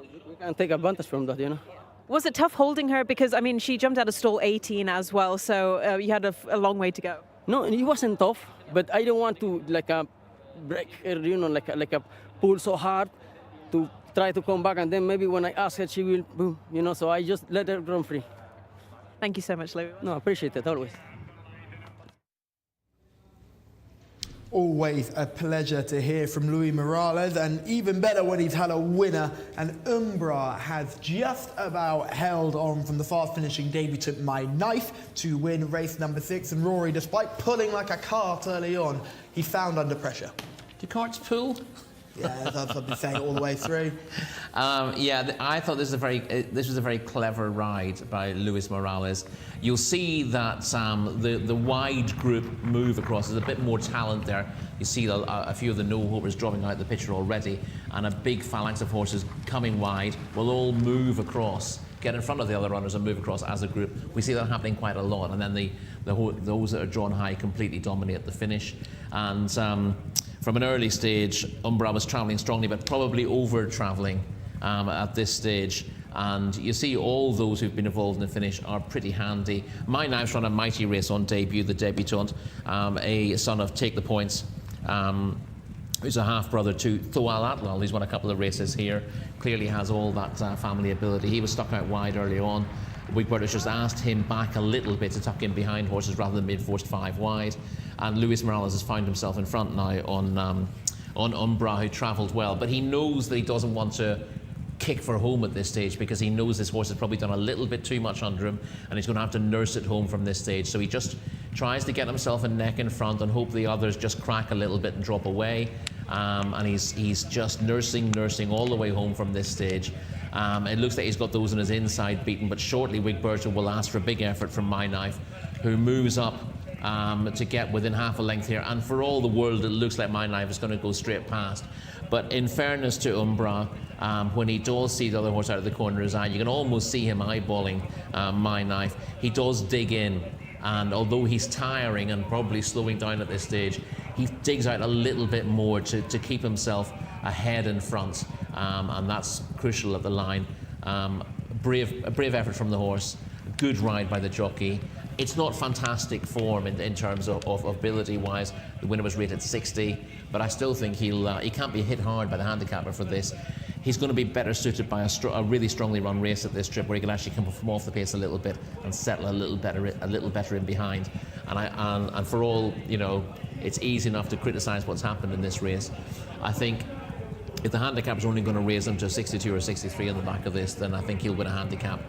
You can take advantage from that, Was it tough holding her? Because, I mean, she jumped out of stall 18 as well, so you had a long way to go. No, it wasn't tough, but I don't want to break her, like a pull so hard to try to come back, and then maybe when I ask her, she will boom, so I just let her run free. Thank you so much, Luis. No, I appreciate it, always. Always a pleasure to hear from Luis Morales, and even better when he's had a winner. And Umbra has just about held on from the fast-finishing debutant My Knife to win race number 6. And Rory, despite pulling like a cart early on, he found under pressure. Do carts pull? Yeah, that's what I've been saying all the way through. I thought this was a very clever ride by Luis Morales. You'll see that the wide group move across. There's a bit more talent there. You see a few of the no-hopers dropping out the picture already, and a big phalanx of horses coming wide will all move across, get in front of the other runners and move across as a group. We see that happening quite a lot, and then those that are drawn high completely dominate the finish. And from an early stage, Umbra was travelling strongly, but probably over-travelling at this stage. And you see all those who've been involved in the finish are pretty handy. My Knife's run a mighty race on debut, the debutant, a son of Take the Points, who's a half-brother to Thoal Atlal. He's won a couple of races here, clearly has all that family ability. He was stuck out wide early on. Wigberto's just asked him back a little bit to tuck in behind horses rather than being forced 5 wide. And Luis Morales has found himself in front now on Umbra, who travelled well. But he knows that he doesn't want to kick for home at this stage, because he knows this horse has probably done a little bit too much under him, and he's going to have to nurse it home from this stage. So he just tries to get himself a neck in front and hope the others just crack a little bit and drop away. And he's just nursing all the way home from this stage. It looks like he's got those on his inside beaten, but shortly Wigberto will ask for a big effort from My Knife, who moves up to get within half a length here, and for all the world it looks like My Knife is going to go straight past. But in fairness to Umbra, when he does see the other horse out of the corner of his eye, you can almost see him eyeballing My Knife. He does dig in, and although he's tiring and probably slowing down at this stage, he digs out a little bit more to keep himself ahead in front, and that's crucial at the line. A brave effort from the horse, good ride by the jockey. It's not fantastic form in terms of ability-wise. The winner was rated 60, but I still think he can't be hit hard by the handicapper for this. He's going to be better suited by a really strongly run race at this trip, where he can actually come from off the pace a little bit and settle a little better in behind. And for all, you know, it's easy enough to criticise what's happened in this race. I think if the handicap's only going to raise him to 62 or 63 on the back of this, then I think he'll win a handicap.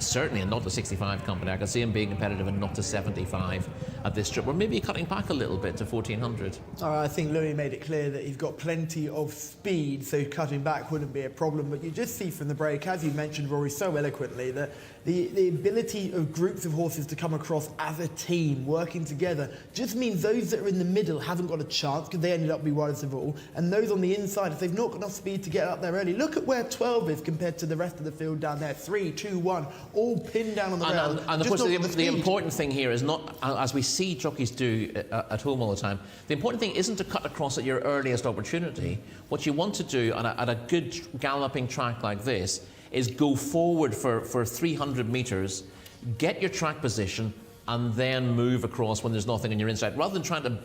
Certainly, and not to 65 company. I can see him being competitive and not to 75 at this trip, or maybe cutting back a little bit to 1400. I think Louis made it clear that he's got plenty of speed, so cutting back wouldn't be a problem. But you just see from the break, as you mentioned, Rory, so eloquently, that the ability of groups of horses to come across as a team, working together, just means those that are in the middle haven't got a chance because they ended up being widest of all, and those on the inside, if they've not got enough speed to get up there early, look at where 12 is compared to the rest of the field down there. 3, 2, 1. All pinned down on the rail. And of course, the important thing here is not, as we see jockeys do at home all the time, the important thing isn't to cut across at your earliest opportunity. What you want to do at a good galloping track like this is go forward for 300 metres, get your track position, and then move across when there's nothing on your inside, rather than trying to,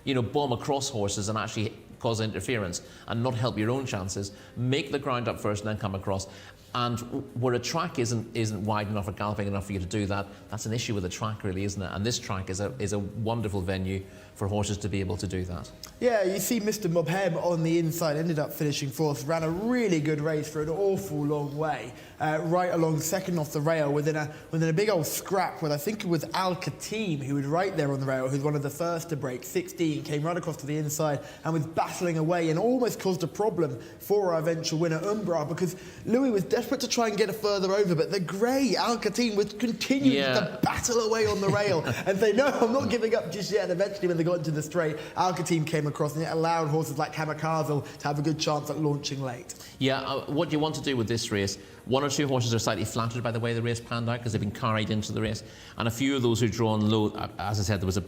you know, bomb across horses and actually cause interference and not help your own chances. Make the ground up first and then come across. And where a track isn't wide enough or galloping enough for you to do that, that's an issue with the track, really, isn't it? And this track is a wonderful venue for horses to be able to do that. Yeah, you see Mr. Mobhem on the inside, ended up finishing fourth, ran a really good race for an awful long way, right along second off the rail within a big old scrap with, I think it was Al Khateem, who was right there on the rail, who's one of the first to break. 16, came right across to the inside and was battling away and almost caused a problem for our eventual winner, Umbra, because Louis was desperate to try and get a further over, but the grey Al Khateem was continuing to battle away on the rail and say, no, I'm not giving up just yet. And eventually, when they got into the straight, Al Khateem came across and it allowed horses like Kamikaze to have a good chance at launching late. Yeah, what you want to do with this race, one or two horses are slightly flattered by the way the race panned out because they've been carried into the race, and a few of those who drawn low, as I said, there was a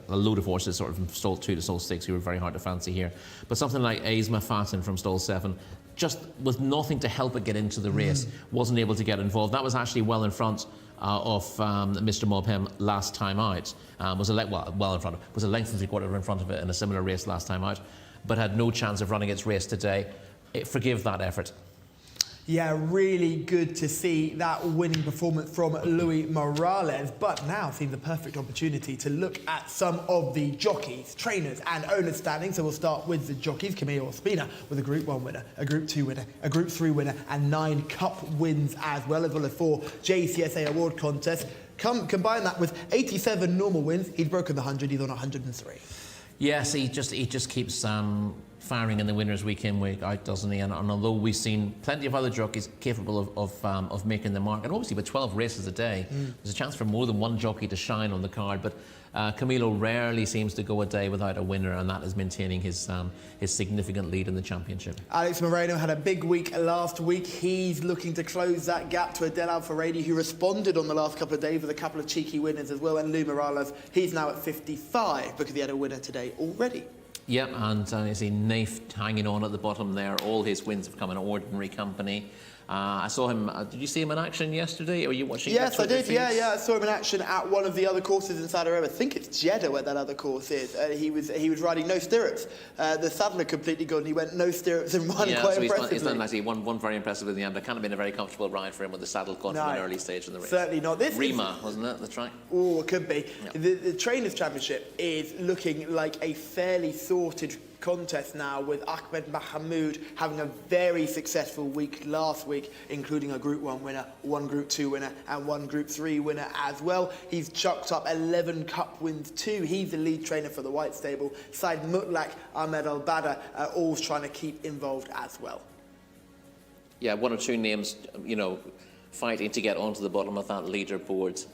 load of horses sort of from stall 2 to stall 6 who were very hard to fancy here, but something like Aizma Fatin from stall 7, just with nothing to help it get into the race, wasn't able to get involved. That was actually well in front of Mr. Mobhem last time out. Was a length and 3/4 in front of it in a similar race last time out, but had no chance of running its race today. Forgive that effort. Yeah, really good to see that winning performance from Louis Morales, but now seems the perfect opportunity to look at some of the jockeys, trainers and owners standing. So we'll start with the jockeys. Camilo Ospina with a Group 1 winner, a Group 2 winner, a Group 3 winner and 9 Cup wins as well as 4 Jcsa award contests. Combine that with 87 normal wins, he's broken the 100, he's on 103. Yes, he just keeps firing in the winners week in, week out, doesn't he? And although we've seen plenty of other jockeys capable of making the mark, and obviously with 12 races a day, there's a chance for more than one jockey to shine on the card, but Camilo rarely seems to go a day without a winner, and that is maintaining his significant lead in the championship. Alex Moreno had a big week last week. He's looking to close that gap to Adel Alfaredi, who responded on the last couple of days with a couple of cheeky winners as well, and Lou Morales, he's now at 55 because he had a winner today already. Yep, and you see Naif hanging on at the bottom there. All his wins have come in ordinary company. I saw him, did you see him in action yesterday? Or were you watching? Yes, I did, yeah. I saw him in action at one of the other courses in Saudi Arabia. I think it's Jeddah where that other course is. He was riding no stirrups. The saddler completely gone. He went no stirrups and won quite impressively. He's done nicely. Won very impressively in the end. It can't have been a very comfortable ride for him with the saddle caught from an early stage in the race. Certainly not. This Rima, wasn't it, the track? Oh, it could be. Yeah. The Trainers' Championship is looking like a fairly sorted contest now, with Ahmed Mahmoud having a very successful week last week, including a Group 1 winner, 1 Group 2 winner and 1 Group 3 winner as well. He's chucked up 11 Cup wins too. He's the lead trainer for the White Stable. Said Mutlaq, Ahmed Al-Bada are all trying to keep involved as well. Yeah, 1 or 2 names, you know, fighting to get onto the bottom of that leaderboard.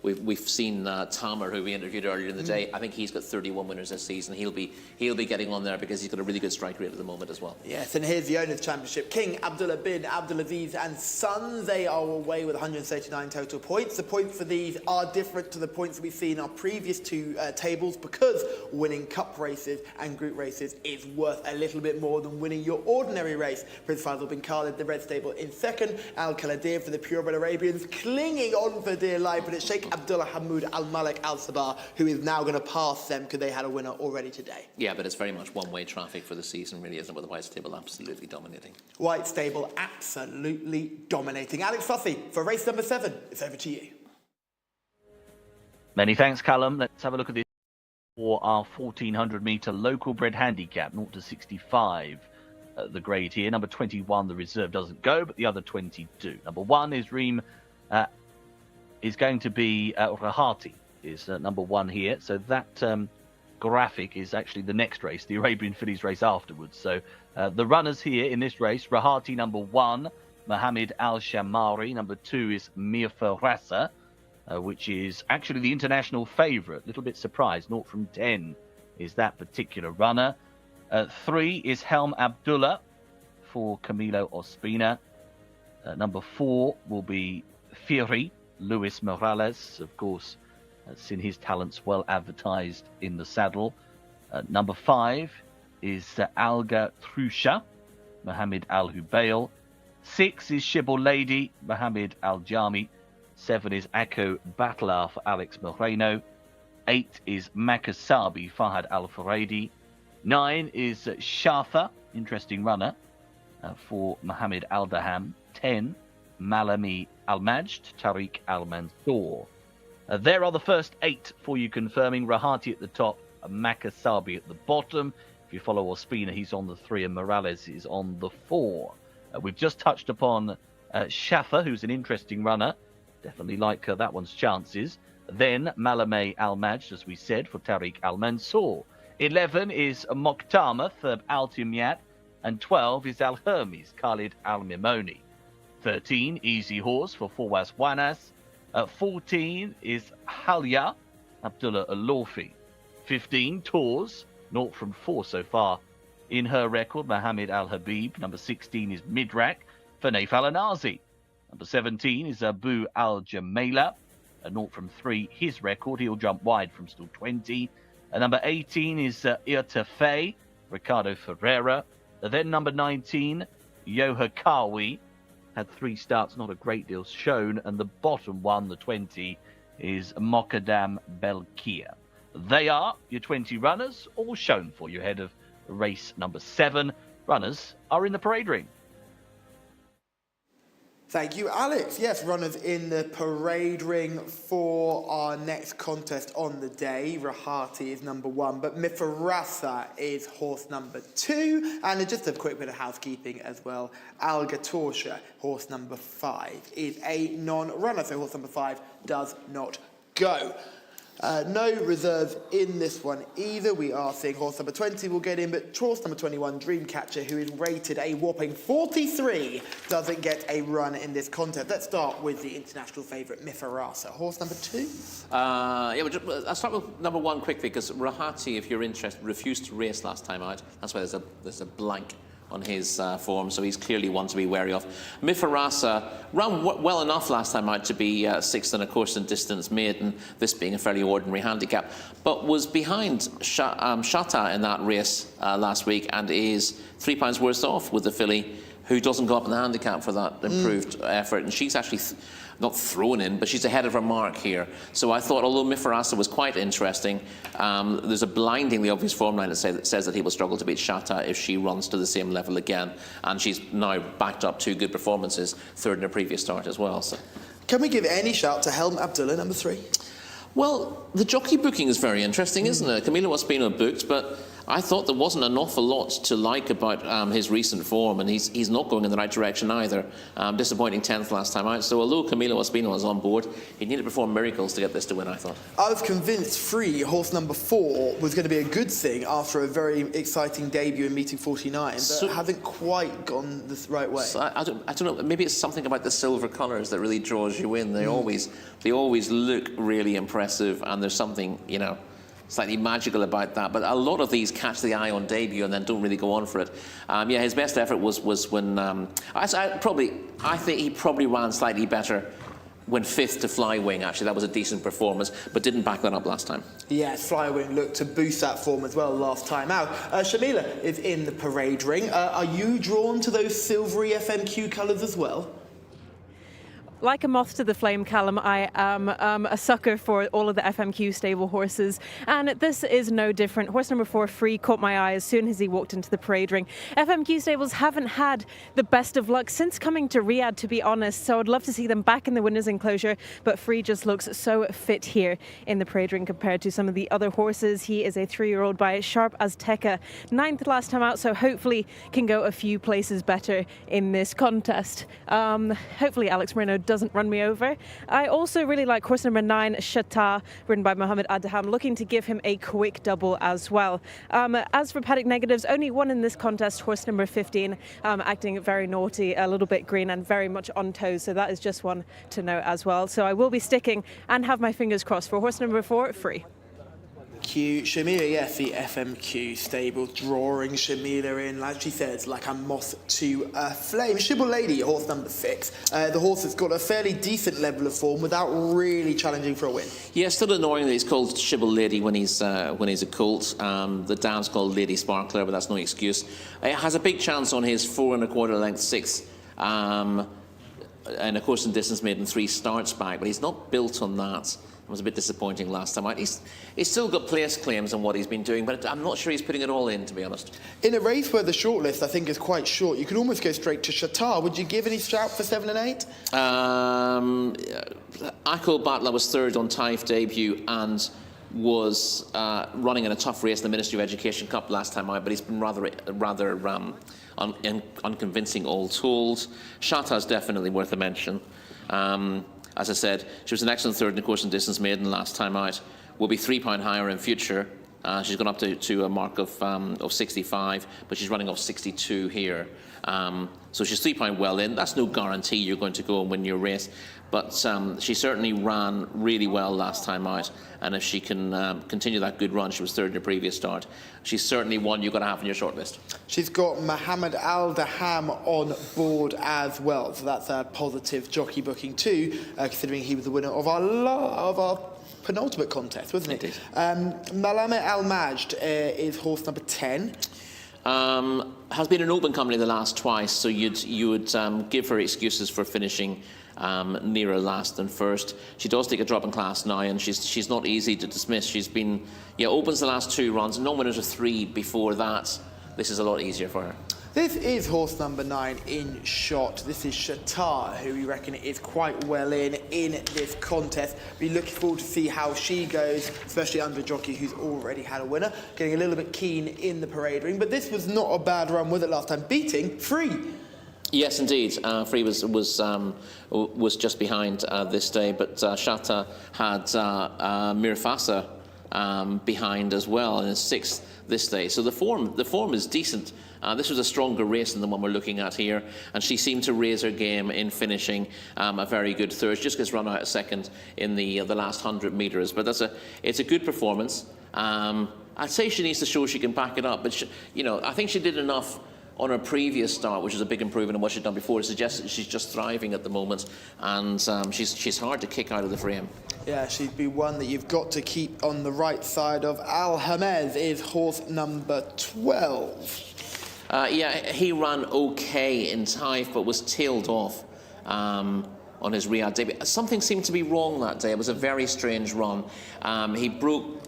We've seen Tamer, who we interviewed earlier in the day. I think he's got 31 winners this season. He'll be getting on there because he's got a really good strike rate at the moment as well. Yes, and here's the Owners' Championship. King Abdullah bin Abdulaziz and Sons, they are away with 139 total points. The points for these are different to the points that we've seen in our previous two tables because winning cup races and group races is worth a little bit more than winning your ordinary race. Prince Faisal bin Khalid, the red stable, in second. Al Khaladir for the purebred Arabians, clinging on for dear life, but it's Sheikh Abdullah Hamoud Al Malik Al Sabah who is now going to pass them because they had a winner already today. Yeah, but it's very much one-way traffic for the season, really, isn't it? With the white stable absolutely dominating. White stable absolutely dominating. Alex Fussy, for race number 7, it's over to you. Many thanks, Callum. Let's have a look at this for our 1400-metre local bred handicap, 0 to 65. The grade here. Number 21, the reserve, doesn't go, but the other 20 do. Number 1 is Reem, is going to be Rahati, is number 1 here. So that graphic is actually the next race, the Arabian Fillies race afterwards. So the runners here in this race, Rahati number 1, Mohammed Al Shamari, number 2 is Mir Farasa, which is actually the international favourite. A little bit surprised, 0 from 10 is that particular runner. 3 is Helm Abdullah for Camilo Ospina. Number 4 will be Fury, Luis Morales, of course, seen his talents well advertised in the saddle. Number 5 is Alga Trusha, Mohammed Al Hubail. 6 is Shibble Lady, Mohammed Al Jami. 7 is Akko Battler for Alex Moreno. 8 is Makasabi, Fahad Al Faradi. 9 is Shafa, interesting runner, for Mohammed Al Daham. 10, Malami Al Majd, Tariq Al Mansour. There are the first 8 for you confirming. Rahati at the top, Makasabi at the bottom. If you follow Ospina, he's on the 3, and Morales is on the 4. We've just touched upon Shafa, who's an interesting runner. Definitely like that one's chances. Then Malame Al Majd, as we said, for Tariq Al Mansour. 11 is Mokhtarma for Al Timyat, and 12 is Al Hermes, Khalid Al Mimoni. 13, Easy Horse for Fawaz Wanas. 14 is Halya, Abdullah Al-Lawfi. 15, Tours, 0 from 4 so far in her record, Mohammed Al Habib. Number 16 is Midrak for Naif Al Anazi. Number 17 is Abu Al Jamela, 0 from 3 his record. He'll jump wide from still 20. Number 18 is Irtafei, Ricardo Ferreira. Then number 19, Yohakawi, had 3 starts, not a great deal shown. And the bottom one, the 20, is Mokadam Belkia. They are your 20 runners, all shown for you ahead of race number 7. Runners are in the parade ring. Thank you, Alex. Yes, runners in the parade ring for our next contest on the day. Rahati is number 1, but Mifarasa is horse number 2. And just a quick bit of housekeeping as well. Algatorsha, horse number 5, is a non-runner, so horse number 5 does not go. No reserves in this one either. We are seeing horse number 20 will get in, but horse number 21, Dreamcatcher, who is rated a whopping 43, doesn't get a run in this contest. Let's start with the international favourite, Mifarasa. Horse number 2? I'll start with number 1 quickly, because Rahati, if you're interested, refused to race last time out. That's why there's a blank on his form, so he's clearly one to be wary of. Mifarasa ran well enough last time out to be 6th in a course and distance maiden, this being a fairly ordinary handicap, but was behind Shata in that race last week and is £3 worse off with the filly who doesn't go up in the handicap for that improved effort, and she's actually not thrown in, but she's ahead of her mark here. So I thought, although Mifarasa was quite interesting, there's a blindingly obvious form line that says that he will struggle to beat Shata if she runs to the same level again, and she's now backed up 2 good performances, 3rd in her previous start as well. So, can we give any shout to Helm Abdullah, number 3? Well, the jockey booking is very interesting, isn't it? Camilo Ospina booked, but I thought there wasn't an awful lot to like about his recent form, and he's not going in the right direction either. Disappointing 10th last time out. So although Camilo Ospino was on board, he needed to perform miracles to get this to win, I thought. I was convinced Free, horse number 4, was going to be a good thing after a very exciting debut in meeting 49, but So, hasn't quite gone the right way. So I don't know. Maybe it's something about the silver colours that really draws you in. They always look really impressive, and there's something, you know, slightly magical about that. But a lot of these catch the eye on debut and then don't really go on for it. Yeah, his best effort was when I think he probably ran slightly better when 5th to Flywing. Actually, that was a decent performance, but didn't back that up last time. Yes, Flywing looked to boost that form as well last time out. Shamila is in the parade ring. Are you drawn to those silvery FMQ colours as well? Like a moth to the flame, Callum, I am a sucker for all of the FMQ stable horses, and this is no different. Horse number 4, Free, caught my eye as soon as he walked into the parade ring. FMQ stables haven't had the best of luck since coming to Riyadh, to be honest, so I'd love to see them back in the winner's enclosure, but Free just looks so fit here in the parade ring compared to some of the other horses. He is a 3-year-old by Sharp as Jcsa, 9th last time out, so hopefully can go a few places better in this contest. Hopefully Alex Moreno doesn't run me over. I also really like horse number 9, Jcsa, ridden by Mohammed Adham, looking to give him a quick double as well. As for paddock negatives, only one in this contest, horse number 15, acting very naughty, a little bit green and very much on toes, so that is just one to note as well. So I will be sticking and have my fingers crossed for horse number 4, Free. Shamila, yes, the FMQ stable drawing Shamila in, like she says, like a moth to a flame. Shibble Lady, horse number 6. The horse has got a fairly decent level of form without really challenging for a win. Yeah, still annoying that he's called Shibble Lady when he's a colt. The dam's called Lady Sparkler, but that's no excuse. It has a big chance on his 4 1/4 length 6. And of course in distance maiden 3 starts back, but he's not built on that. It was a bit disappointing last time out. He's still got place claims on what he's been doing, but I'm not sure he's putting it all in, to be honest. In a race where the shortlist, I think, is quite short, you could almost go straight to Jcsa. Would you give any shout for 7 and 8? Akil Batla was 3rd on Taif debut and was running in a tough race in the Ministry of Education Cup last time out, but he's been rather unconvincing all told. Jcsa is definitely worth a mention. As I said, she was an excellent 3rd in the course and distance maiden last time out. Will be £3 higher in future. She's gone up to a mark of 65, but she's running off 62 here. So she's £3 well in. That's no guarantee you're going to go and win your race, but she certainly ran really well last time out. And if she can continue that good run, she was 3rd in her previous start. She's certainly one you've got to have in your shortlist. She's got Mohammed Adham on board as well, so that's a positive jockey booking too, considering he was the winner of our penultimate contest, wasn't it? Malame Al Majd is horse number 10. Has been an open company the last twice, so you would give her excuses for finishing nearer last than first. She does take a drop in class now, and she's not easy to dismiss. She's been opens the last 2 runs, no winners of 3 before that. This is a lot easier for her. This is horse number 9 in shot. This is Jcsa, who we reckon is quite well in this contest. Be looking forward to see how she goes, especially under a jockey who's already had a winner, getting a little bit keen in the parade ring. But this was not a bad run with it last time, beating Free. Yes, indeed. Free was just behind this day, but Jcsa had Mirfasa behind as well in his 6th this day. So the form is decent. This was a stronger race than the one we're looking at here, and she seemed to raise her game in finishing a very good 3rd. Just gets run out a 2nd in the last 100 metres, but it's a good performance. I'd say she needs to show she can back it up, but I think she did enough on her previous start, which is a big improvement on what she'd done before. It suggests that she's just thriving at the moment, and she's hard to kick out of the frame. Yeah, she'd be one that you've got to keep on the right side of. Al Hamez is horse number 12. Yeah, he ran okay in Taif, but was tailed off on his Riyadh debut. Something seemed to be wrong that day. It was a very strange run. He broke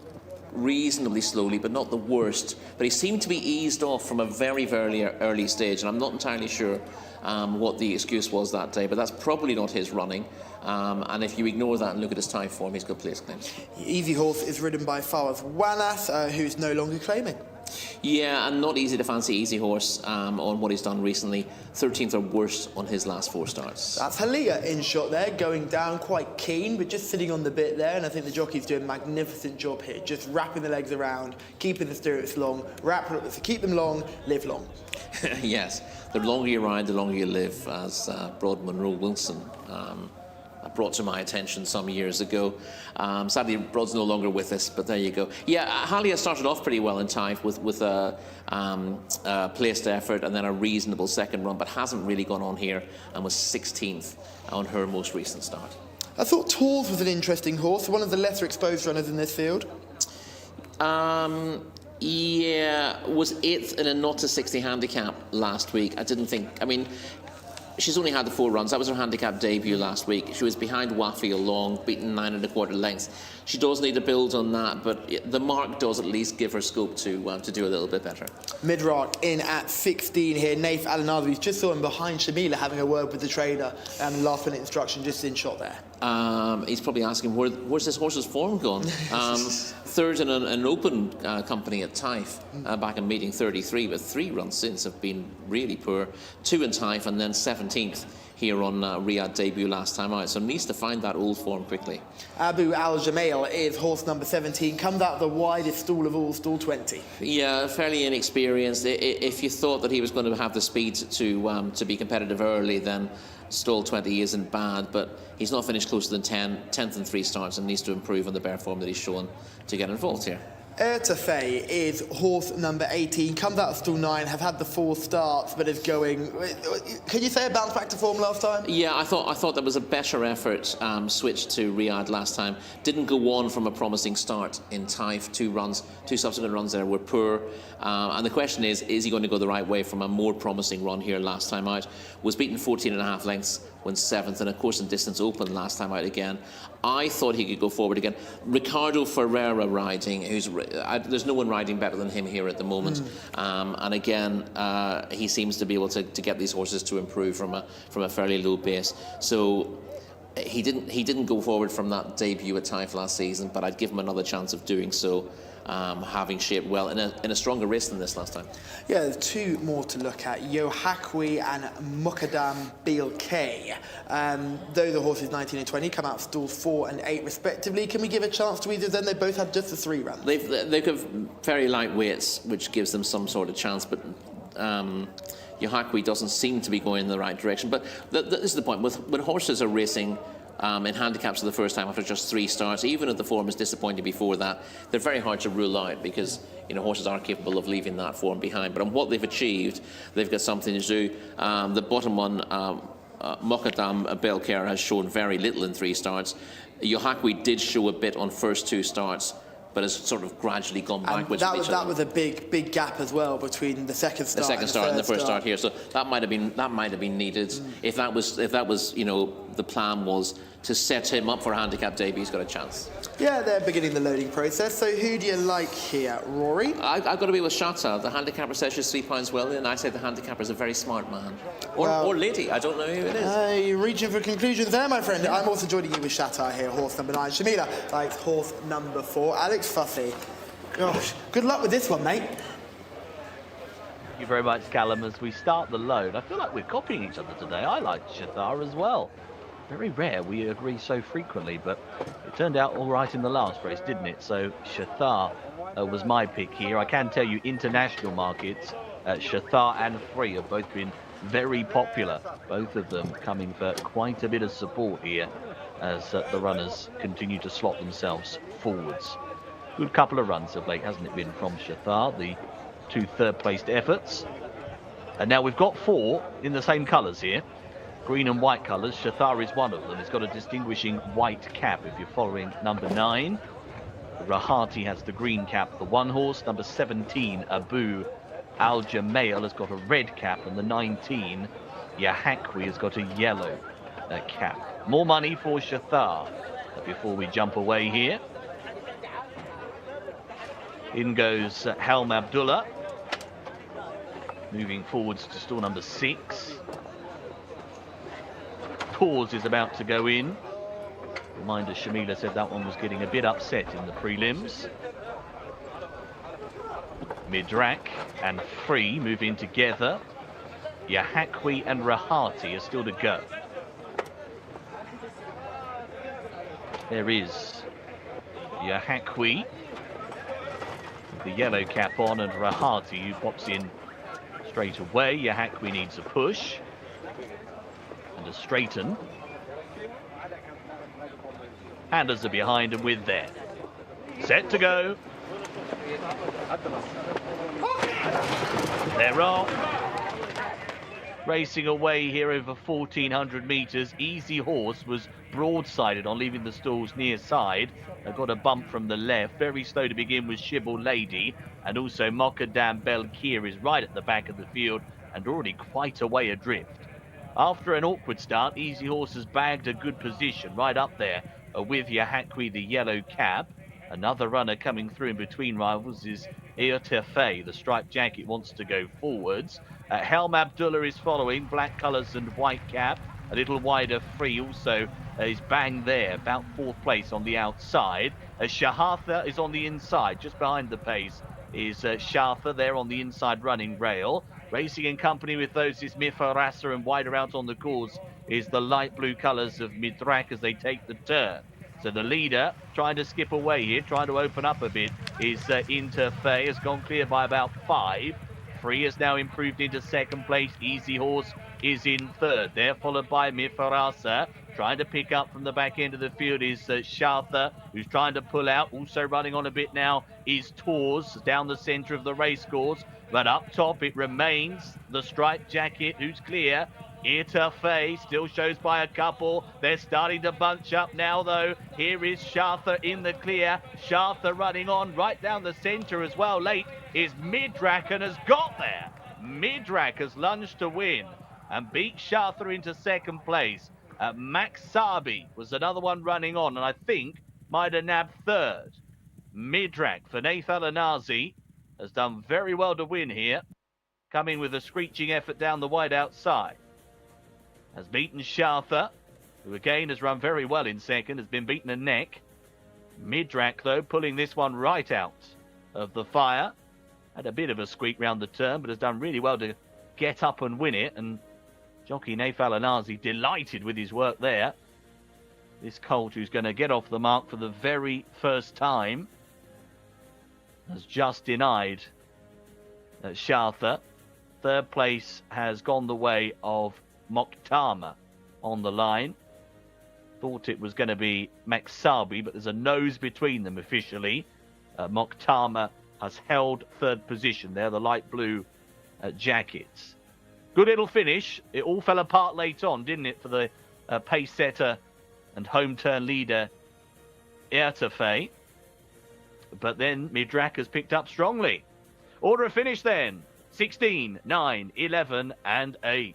reasonably slowly, but not the worst. But he seemed to be eased off from a very, very early stage, and I'm not entirely sure what the excuse was that day, but that's probably not his running. And if you ignore that and look at his Taif form, he's got place claims. Easy Horse is ridden by Fawaz Wanas, who's no longer claiming. Yeah, and not easy to fancy Easy Horse on what he's done recently. 13th or worse on his last 4 starts. That's Halia in shot there, going down quite keen, but just sitting on the bit there, and I think the jockey's doing a magnificent job here, just wrapping the legs around, keeping the stirrups long, keep them long, live long. Yes, the longer you ride, the longer you live, as Broad Monroe Wilson brought to my attention some years ago. Sadly, Brod's no longer with us, but there you go. Yeah, Halia started off pretty well in Taif with a placed effort and then a reasonable second run, but hasn't really gone on here and was 16th on her most recent start. I thought Tours was an interesting horse, one of the lesser exposed runners in this field. Yeah, was 8th in a not to 60 handicap last week. I didn't think, I mean, she's only had the 4 runs. That was her handicap debut last week. She was behind Wafi Long, beaten 9 1/4 lengths. She does need to build on that, but the mark does at least give her scope to do a little bit better. Midrock in at 16 here. Naif Al-Nazawi just saw him behind Shamila having a word with the trader, and last minute instruction just in shot there. He's probably asking, where's this horse's form gone? 3rd in an open company at Taif, back in meeting 33, but 3 runs since have been really poor. 2 in Taif and then 17th here on Riyadh debut last time out, so needs to find that old form quickly. Abu Al-Jamail is horse number 17, comes out the widest stall of all, stall 20. Yeah, fairly inexperienced. If you thought that he was going to have the speed to be competitive early, then stall 20 isn't bad, but he's not finished closer than 10th in 3 starts and needs to improve on the bare form that he's shown to get involved here. Ertafei is horse number 18, comes out of stall 9, have had the 4 starts, but is going... Can you say a bounce back to form last time? Yeah, I thought there was a better effort switched to Riyadh last time. Didn't go on from a promising start in Taif. 2 subsequent runs there were poor. And the question is he going to go the right way from a more promising run here last time out? Was beaten 14.5 lengths, went 7th, and of course in distance open last time out again. I thought he could go forward again. Ricardo Ferreira riding, there's no one riding better than him here at the moment. And again, he seems to be able to get these horses to improve from a fairly low base. So he didn't go forward from that debut at Taif last season, but I'd give him another chance of doing so. Having shaped well in a stronger race than this last time. Yeah, there's 2 more to look at. Yohakwi and Mukadam Bilkay. Those are horses 19 and 20, come out of stalls 4 and 8 respectively. Can we give a chance to either of them? They both had just the 3 runs. They've got very light weights, which gives them some sort of chance, but Yohakwi doesn't seem to be going in the right direction. But this is the point. When horses are racing in handicaps for the first time after just 3 starts, even if the form is disappointing before that, they're very hard to rule out because horses are capable of leaving that form behind. But on what they've achieved, they've got something to do. The bottom one, Mokadam Belker, has shown very little in 3 starts. Yohakwi did show a bit on first 2 starts, but has sort of gradually gone backwards. That was a big gap as well between the second start and the first start here. So that might have been needed. If that was the plan was to set him up for a handicap debut, he's got a chance. Yeah, they're beginning the loading process. So who do you like here, Rory? I've got to be with Jcsa. The handicapper says she's £3 well, and I say the handicapper's a very smart man. Or lady, I don't know who it is. You're reaching for conclusions there, my friend. I'm also joining you with Jcsa here, horse number 9. Shamila likes horse number 4. Alex Fussy. Gosh, good luck with this one, mate. Thank you very much, Callum. As we start the load, I feel like we're copying each other today. I like Jcsa as well. Very rare we agree so frequently, but it turned out all right in the last race, didn't it? So Jcsa was my pick here. I can tell you international markets, Jcsa and Free have both been very popular. Both of them coming for quite a bit of support here as the runners continue to slot themselves forwards. Good couple of runs of late, hasn't it been, from Jcsa, the 2 third-placed efforts. And now we've got 4 in the same colours here. Green and white colours. Jcsa is one of them. It's got a distinguishing white cap if you're following number 9. Rahati has the green cap, the 1 horse. Number 17, Abu Al-Jamail, has got a red cap, and the 19, Yohakwi, has got a yellow cap. More money for Jcsa. Before we jump away here, in goes Helm Abdullah, moving forwards to stall number 6. Pause is about to go in. Reminder, Shamila said that one was getting a bit upset in the prelims. Midrak and Free move in together. Yahakwi and Rahati are still to go. There is Yahakwi with the yellow cap on, and Rahati who pops in straight away. Yahakwi needs a push and a straighten. Handers are behind and with there. Set to go. They're off. Racing away here over 1,400 metres. Easy Horse was broadsided on leaving the stalls near side. They got a bump from the left. Very slow to begin with Shibble Lady. And also Mokkadam Belkir is right at the back of the field and already quite a way adrift. After an awkward start, Easy Horse has bagged a good position right up there with Yahakwi, the yellow cap. Another runner coming through in between rivals is Eotefe. The striped jacket wants to go forwards. Helm Abdullah is following, black colours and white cap. A little wider Free also is bang there, about 4th place on the outside. Shahatha is on the inside, just behind the pace is Shatha there on the inside running rail. Racing in company with those is Mifarasa, and wider out on the course is the light blue colours of Midrak as they take the turn. So the leader trying to skip away here, trying to open up a bit, is Interfae, has gone clear by about 5. Free has now improved into 2nd place. Easy Horse is in 3rd. They're followed by Mifarasa. Trying to pick up from the back end of the field is Shatha, who's trying to pull out. Also running on a bit now is Tors down the centre of the race course. But up top it remains the striped jacket, who's clear. Interfae still shows by a couple. They're starting to bunch up now, though. Here is Shatha in the clear. Shatha running on right down the centre as well. Late is Midrak and has got there. Midrak has lunged to win and beat Shatha into 2nd place. Max Sabi was another one running on, and I think might have nabbed 3rd. Midrak for Nath Al-Anazi has done very well to win here, coming with a screeching effort down the wide outside. Has beaten Shatha, who again has run very well in 2nd, has been beaten a neck. Midrak, though, pulling this one right out of the fire. Had a bit of a squeak round the turn, but has done really well to get up and win it. And jockey Nath Al-Anazi delighted with his work there. This colt, who's going to get off the mark for the very first time, has just denied Shatha. 3rd place has gone the way of Mokhtama on the line. Thought it was going to be Maksabi, but there's a nose between them officially. Mokhtama has held 3rd position there, the light blue jackets. Good little finish. It all fell apart late on, didn't it, for the pace setter and home turn leader Eotefe. But then Midrak has picked up strongly. Order of finish then: 16, 9, 11 and 8.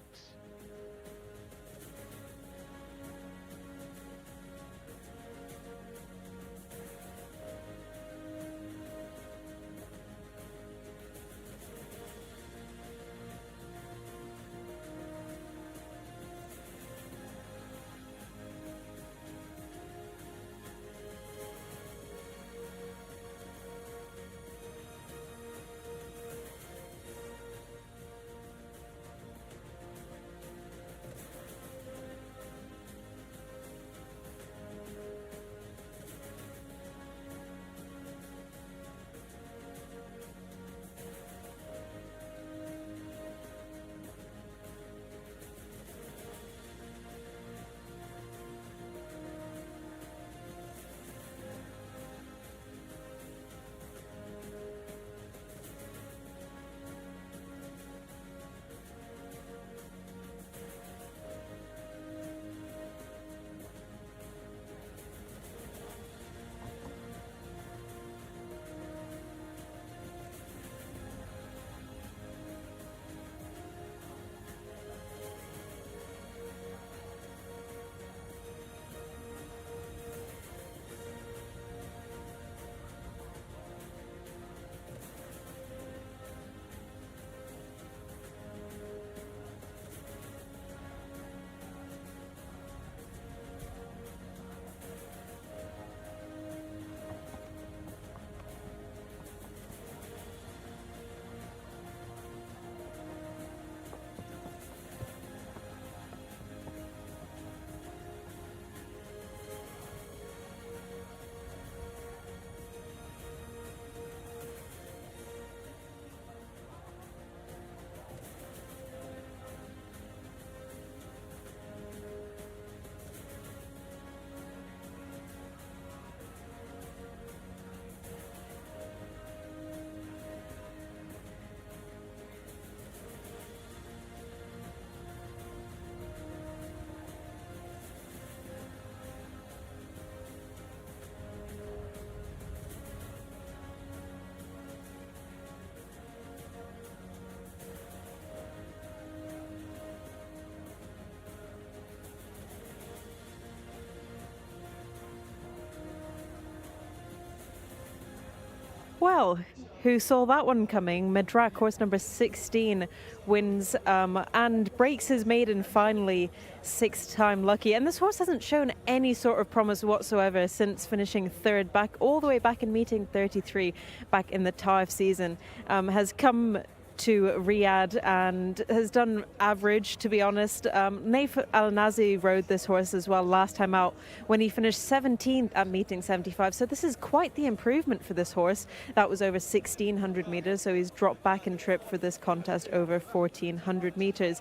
Well, who saw that one coming? Medrak, horse number 16, wins and breaks his maiden finally, 6-time lucky. And this horse hasn't shown any sort of promise whatsoever since finishing third all the way back in meeting 33 back in the Taif season. Has come to Riyadh and has done average, to be honest. Naif Al-Nazi rode this horse as well last time out when he finished 17th at meeting 75. So this is quite the improvement for this horse. That was over 1,600 meters, so he's dropped back in trip for this contest over 1,400 meters.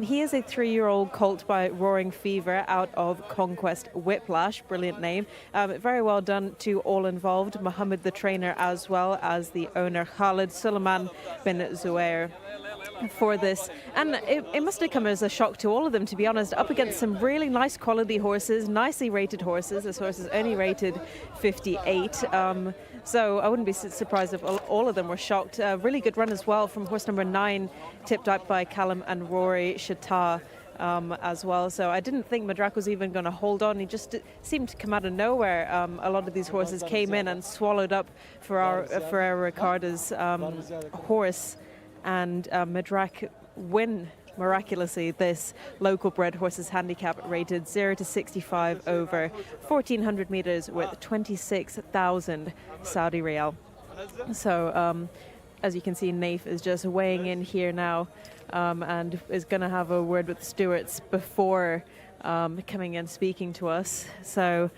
He is a 3-year-old colt by Roaring Fever out of Conquest Whiplash. Brilliant name. Very well done to all involved. Mohammed, the trainer, as well as the owner, Khalid Suleiman bin Zuhair, for this. And it must have come as a shock to all of them, to be honest, up against some really nice quality horses, nicely rated horses. This horse is only rated 58. So I wouldn't be surprised if all of them were shocked. Really good run as well from horse number 9, tipped up by Callum and Rory Shatar as well. So I didn't think Medrak was even going to hold on. He just seemed to come out of nowhere. A lot of these horses came in and swallowed up Ferrer Ricardo's horse, and Medrak win miraculously this local bred horses handicap rated 0 to 65 over 1,400 meters with 26,000 Saudi Riyal. So as you can see, Naif is just weighing in here now and is going to have a word with the stewards before coming and speaking to us. So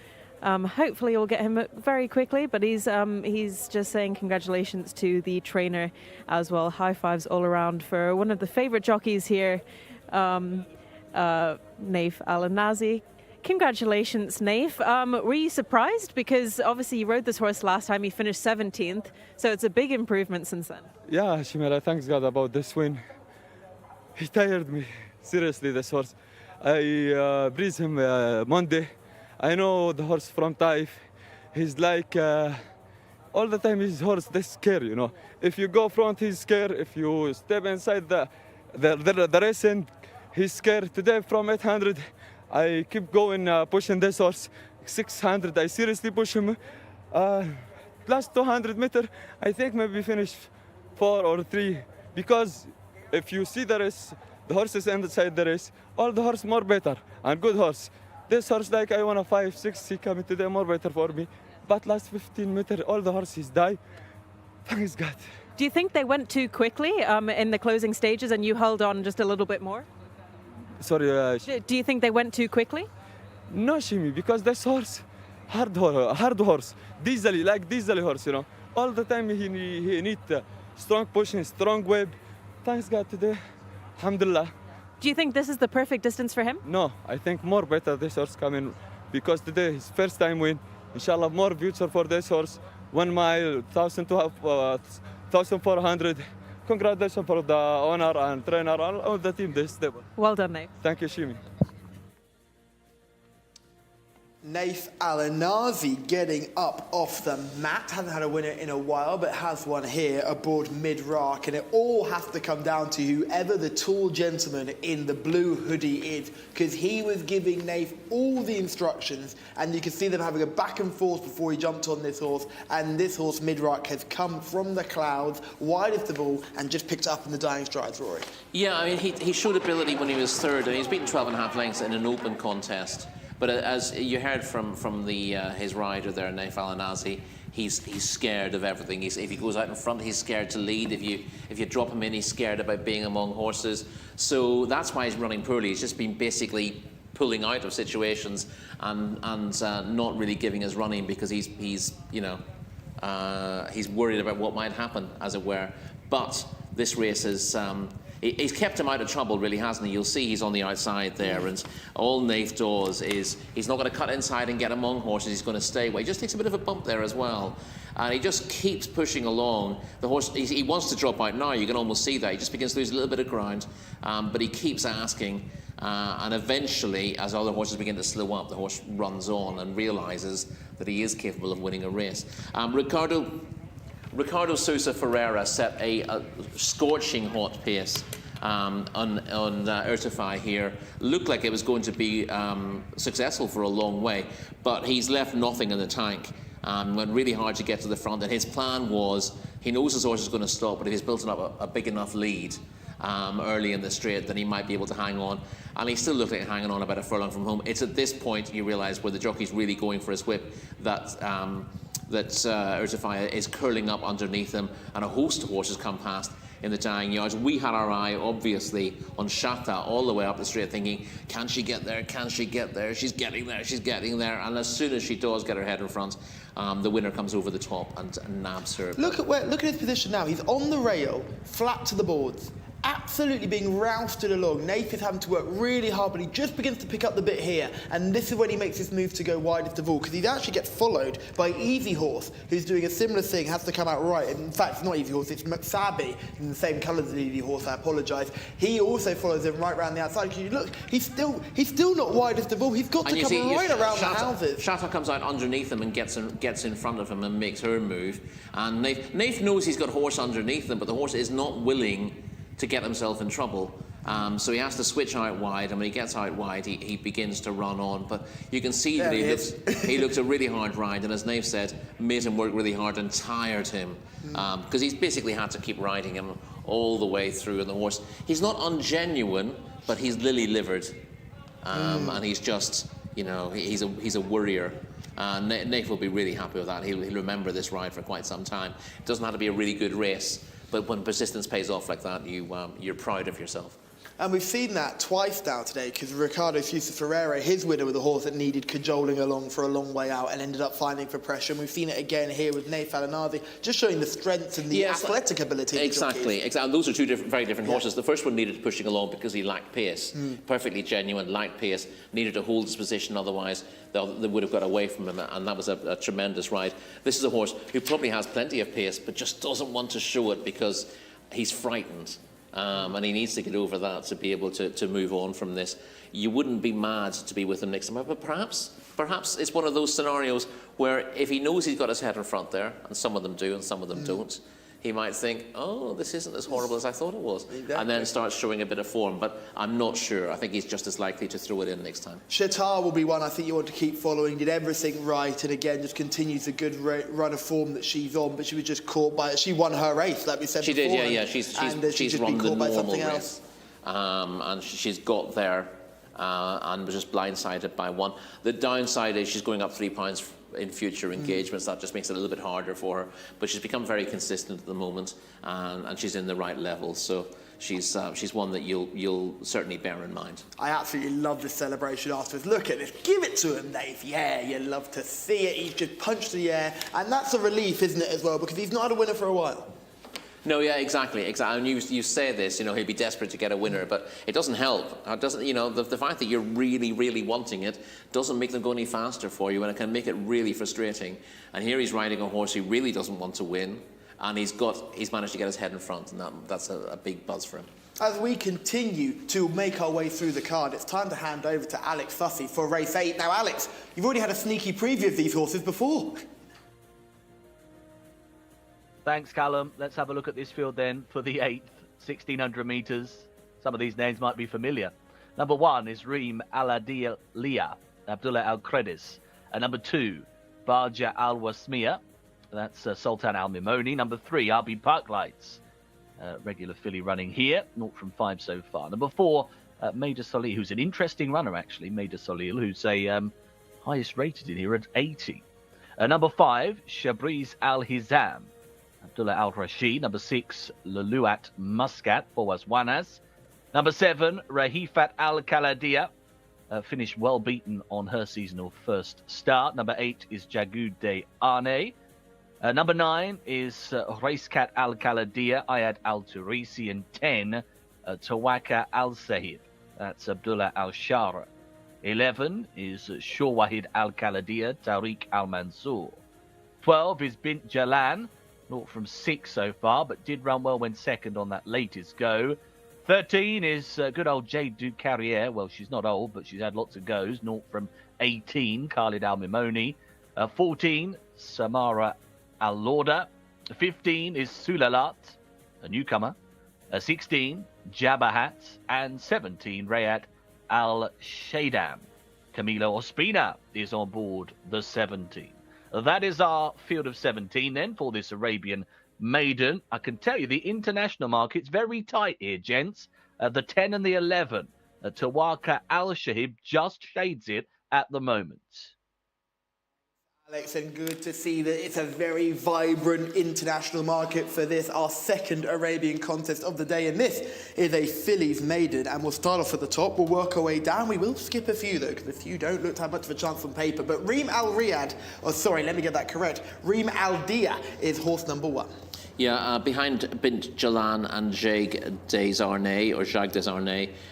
hopefully we'll get him very quickly, but he's just saying congratulations to the trainer as well. High fives all around for one of the favorite jockeys here, Naif Al-Nazi. Congratulations, Naif. Were you surprised? Because obviously you rode this horse last time, he finished 17th, so it's a big improvement since then. Yeah, Shimera, thanks God about this win. He tired me, seriously, this horse. I breathed him Monday. I know the horse from Taif. He's like, all the time his horse, they scare, you know. If you go front, he's scared. If you step inside the racing, he's scared. Today from 800, I keep going, pushing this horse. 600, I seriously push him. Plus 200 meter, I think maybe finish 4 or 3. Because if you see the race, the horses inside the race, all the horse more better and good horse. This horse, like I want a 5, 6, he coming today more better for me. But last 15 meters, all the horses die. Thanks God. Do you think they went too quickly in the closing stages and you held on just a little bit more? Sorry. Do you think they went too quickly? No, Shimi, because this horse, hard horse, diesel horse, you know. All the time he need strong pushing, strong web. Thanks God today, alhamdulillah. Do you think this is the perfect distance for him? No, I think more better this horse coming because today his first time win. Inshallah, more future for this horse. 1 mile, 1,400. Congratulations for the owner and trainer and all the team this stable. Well done, Naif. Thank you, Shimi. Naif Al-Nazi getting up off the mat. Hasn't had a winner in a while, but has one here aboard Medrak. And it all has to come down to whoever the tall gentleman in the blue hoodie is, because he was giving Naif all the instructions, and you can see them having a back and forth before he jumped on this horse. And this horse, Medrak, has come from the clouds, wide of the ball, and just picked it up in the dying strides, Rory. Yeah, I mean, he showed ability when he was third. I mean, he's beaten 12.5 lengths in an open contest. But as you heard from his rider there, Naif Al-Nazi, he's scared of everything. If he goes out in front, he's scared to lead. If you drop him in, he's scared about being among horses. So that's why he's running poorly. He's just been basically pulling out of situations and not really giving his running because he's worried about what might happen, as it were. But this race is. He's kept him out of trouble, really, hasn't he? You'll see he's on the outside there, and all Naif does is he's not going to cut inside and get among horses. He's going to stay away. He just takes a bit of a bump there as well, and he just keeps pushing along. The horse, he wants to drop out now. You can almost see that. He just begins to lose a little bit of ground, but he keeps asking, and eventually, as other horses begin to slow up, the horse runs on and realises that he is capable of winning a race. Ricardo Sousa Ferreira set a scorching hot pace on Urtify here. Looked like it was going to be successful for a long way, but he's left nothing in the tank. went really hard to get to the front, and his plan was, he knows his horse is going to stop, but if he's built up a big enough lead early in the straight, then he might be able to hang on. And he still looked like hanging on about a furlong from home. It's at this point you realise where the jockey's really going for his whip that Jcsa is curling up underneath him, and a host of horses come past in the dying yards. We had our eye, obviously, on Jcsa all the way up the straight, thinking, can she get there? Can she get there? She's getting there. She's getting there. And as soon as she does get her head in front, the winner comes over the top and nabs her. Look at his position now. He's on the rail, flat to the boards, absolutely being rousted along. Nath is having to work really hard, but he just begins to pick up the bit here, and this is when he makes his move to go widest of all, because he actually gets followed by Easy Horse, who's doing a similar thing, has to come out right. In fact, it's not Easy Horse, it's Muksabi, in the same colours as Easy Horse, I apologise. He also follows him right round the outside. You look, he's still not widest of all. He's got to come right around the houses. Jcsa comes out underneath him and gets in front of him and makes her move. And Nath knows he's got horse underneath him, but the horse is not willing to get himself in trouble. So he has to switch out wide, and when he gets out wide, he begins to run on. But you can see that he looks a really hard ride, and as Nath said, made him work really hard and tired him. Because he's basically had to keep riding him all the way through, and the horse, he's not ungenuine, but he's lily-livered. And he's just, you know, he's a worrier. Nath will be really happy with that. He'll remember this ride for quite some time. It doesn't have to be a really good race, but when persistence pays off like that, you're proud of yourself. And we've seen that twice now today, because Ricardo Sousa Ferreira, his winner with a horse that needed cajoling along for a long way out and ended up finding for pressure. And we've seen it again here with Nath Alanazi, just showing the strength and the athletic ability. Exactly. And those are two very different horses. The first one needed pushing along because he lacked pace. Perfectly genuine, lacked pace, needed to hold his position, otherwise they would have got away from him, and that was a tremendous ride. This is a horse who probably has plenty of pace, but just doesn't want to show it because he's frightened. And he needs to get over that to be able to move on from this. You wouldn't be mad to be with him next time, but perhaps it's one of those scenarios where if he knows he's got his head in front there, and some of them do and some of them don't, he might think, oh, this isn't as horrible as I thought it was. Exactly. And then start showing a bit of form. But I'm not sure. I think he's just as likely to throw it in next time. Shatar will be one I think you want to keep following. Did everything right, and again, just continues the good run of form that she's on. But she was just caught by it. She won her race, like we said before. She did, yeah. She's run the normal race. And she's got there and was just blindsided by one. The downside is she's going up 3 pounds in future engagements. That just makes it a little bit harder for her, but she's become very consistent at the moment, and she's in the right level, so she's one that you'll certainly bear in mind. I absolutely love this celebration afterwards. Look at this, give it to him, Dave. Yeah, you love to see it. He's just punched the air, and that's a relief, isn't it, as well, because he's not had a winner for a while. No, yeah, exactly. And you say this, you know, he'll be desperate to get a winner, but it doesn't help. It doesn't, you know, the fact that you're really, really wanting it doesn't make them go any faster for you, and it can make it really frustrating. And here he's riding a horse he really doesn't want to win, and he's managed to get his head in front, and that's a big buzz for him. As we continue to make our way through the card, it's time to hand over to Alex Fussy for race 8. Now, Alex, you've already had a sneaky preview of these horses before. Thanks, Callum. Let's have a look at this field then for the 8th, 1600 metres. Some of these names might be familiar. Number 1 is Reem Aladilia, Abdullah Al-Kredis. Number 2, Baja Al-Wasmiya, that's Sultan Al-Mimoni. Number 3, RB Parklights, regular filly running here, 0 from 5 so far. Number 4, Maida Solil, who's an interesting runner actually, Maida Solil, who's a highest rated in here at 80. Number 5, Shabriz Al-Hizam, Abdullah Al-Rashid. Number 6, Luluat Muscat, Fawaz Wanas. Number 7, Rahifat Al-Kaladia, finished well beaten on her seasonal first start. Number 8 is Jagud de Arne. Number 9 is Raiskat Al-Kaladia, Ayad Al-Turisi. And 10, Tawaka Al-Sahib, that's Abdullah Al-Shara. 11 is Shawahid Al-Kaladia, Tariq Al-Mansour. 12 is Bint Jalan, 0 from 6 so far, but did run well when second on that latest go. 13 is good old Jade du Carrière. Well, she's not old, but she's had lots of goes. 0 from 18, Khalid Al-Mimoni. 14, Samara Al-Lauda. 15 is Sulalat, a newcomer. 16, Jabahat. And 17, Rayat Al-Shaydam. Camilo Ospina is on board the 17. That is our field of 17 then for this Arabian maiden. I can tell you the international market's very tight here, gents. The 10 and the 11. Tawaka Al-Shahib just shades it at the moment. Alex, and good to see that it's a very vibrant international market for this, our second Arabian contest of the day. And this is a fillies maiden. And we'll start off at the top. We'll work our way down. We will skip a few, though, because a few don't look to have much of a chance on paper. But Reem Al Riyadh, oh, sorry, let me get that correct. Reem Al Dia is horse number 1. Yeah, behind Bint Jalan and Jacques Desarnais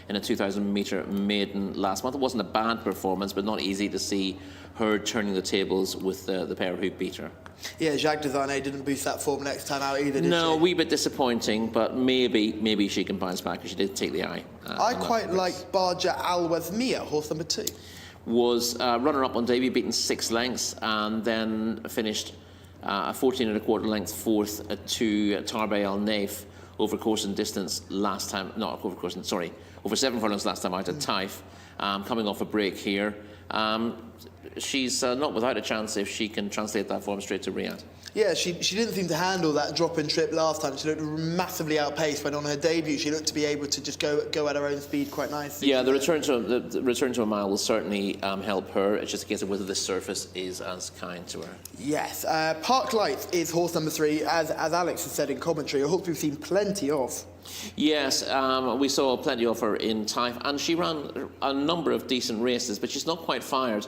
in a 2,000-metre maiden last month. It wasn't a bad performance, but not easy to see her turning the tables with the pair who beat her. Yeah, Jacques Desarnais didn't boost that form next time out either, did she? No, a wee bit disappointing, but maybe she can bounce back, because she did take the eye. I quite like Barja Al Wazmia, horse number 2. Was runner-up on debut, beaten 6 lengths, and then finished a 14 1/4 length fourth to Tarbay Al Naif over course and distance last time, not over course and, sorry, over 7 furlongs last time out at Taif, coming off a break here. She's not without a chance if she can translate that form straight to Riyadh. Yeah, she didn't seem to handle that drop-in trip last time. She looked massively outpaced when on her debut. She looked to be able to just go at her own speed quite nicely. Yeah, the return to a mile will certainly help her. It's just a case of whether the surface is as kind to her. Yes, Park Lights is horse number 3, as Alex has said in commentary, a horse we've seen plenty of. Yes, we saw plenty of her in Taif, and she ran a number of decent races, but she's not quite fired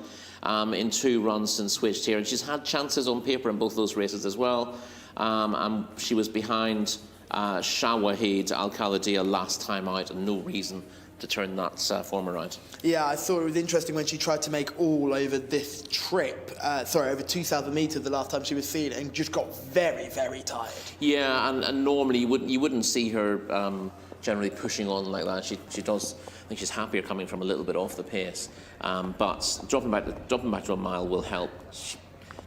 in 2 runs since switched here, and she's had chances on paper in both those races as well. And she was behind Shawahid Al-Khalidia last time out, and no reason to turn that form around. Yeah, I thought it was interesting when she tried to make all over this trip, over 2,000 metres the last time she was seen, and just got very, very tired. Yeah, and normally you wouldn't see her generally pushing on like that. She does. I think she's happier coming from a little bit off the pace, but dropping back to a mile will help.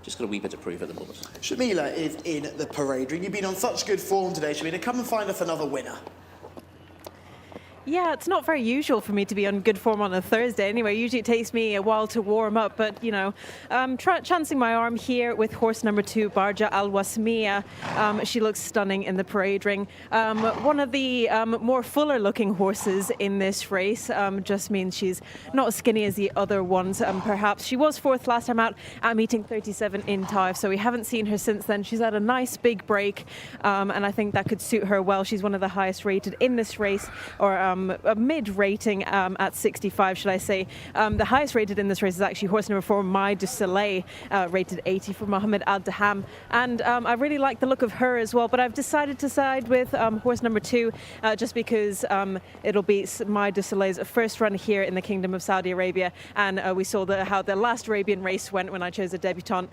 Just got a wee bit to prove at the moment. Shamila is in the parade ring. You've been on such good form today, Shamila. Come and find us another winner. Yeah, it's not very usual for me to be on good form on a Thursday. Anyway, usually it takes me a while to warm up, but, you know, chancing my arm here with horse number 2, Barja Al Wasmia. She looks stunning in the parade ring. One of the more fuller-looking horses in this race, just means she's not as skinny as the other ones, perhaps. She was 4th last time out at meeting 37 in Taif, so we haven't seen her since then. She's had a nice big break, and I think that could suit her well. She's one of the highest rated in this race, or a mid rating at 65, should I say. The highest rated in this race is actually horse number 4, Mai du Soleil, rated 80 for Mohammed Al Daham. And I really like the look of her as well, but I've decided to side with horse number 2 just because it'll be Mai du Soleil's first run here in the Kingdom of Saudi Arabia, and we saw how the last Arabian race went when I chose a debutante.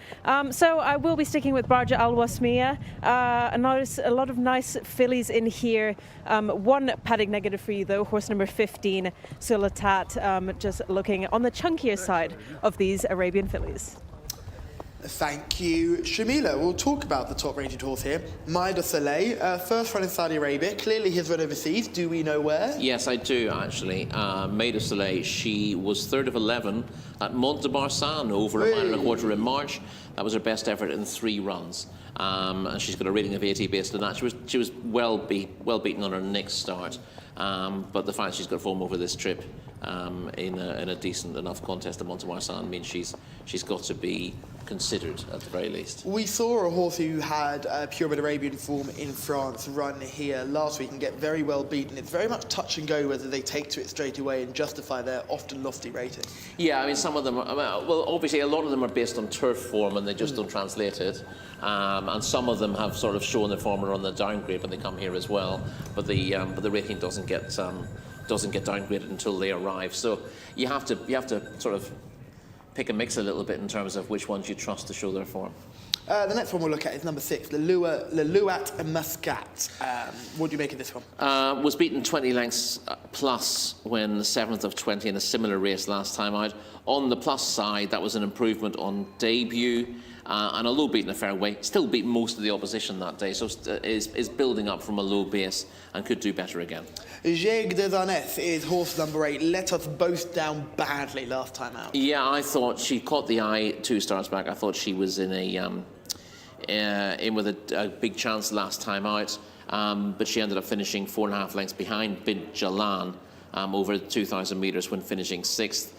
So I will be sticking with Barja Al Wasmia. A lot of nice fillies in here. One paddock negative for you though, horse number 15, Sulatat, just looking on the chunkier side of these Arabian fillies. Thank you, Shamila. We'll talk about the top-rated horse here, Mai du Soleil, first run in Saudi Arabia. Clearly his run overseas. Do we know where? Yes, I do, actually. Mai du Soleil, she was 3rd of 11 at Mont de Marsan over a mile and a quarter in March. That was her best effort in 3 runs. And she's got a rating of 80 based on that. She was well beaten on her next start. But the fact she's got form over this trip in a decent enough contest at Mont de Marsan means she's got to be considered at the very least. We saw a horse who had pure Arabian form in France run here last week and get very well beaten. It's very much touch and go whether they take to it straight away and justify their often lofty rating. Yeah, I mean, some of them, well, obviously a lot of them are based on turf form and they just don't translate it. And some of them have sort of shown their form on the downgrade when they come here as well. But the rating doesn't get downgraded until they arrive. So you have to sort of pick and mix a little bit in terms of which ones you trust to show their form. The next one we'll look at is number 6, Leluat Muscat. What do you make of this one? Was beaten 20 lengths plus when 7th of 20 in a similar race last time out. On the plus side, that was an improvement on debut. and although beaten a fair way, still beat most of the opposition that day, so is building up from a low base and could do better again. Jcsa is horse number 8. Let us both down badly last time out. Yeah, I thought she caught the eye 2 starts back. I thought she was in with a big chance last time out, but she ended up finishing 4.5 lengths behind Bint Jalan over 2,000 metres when finishing 6th.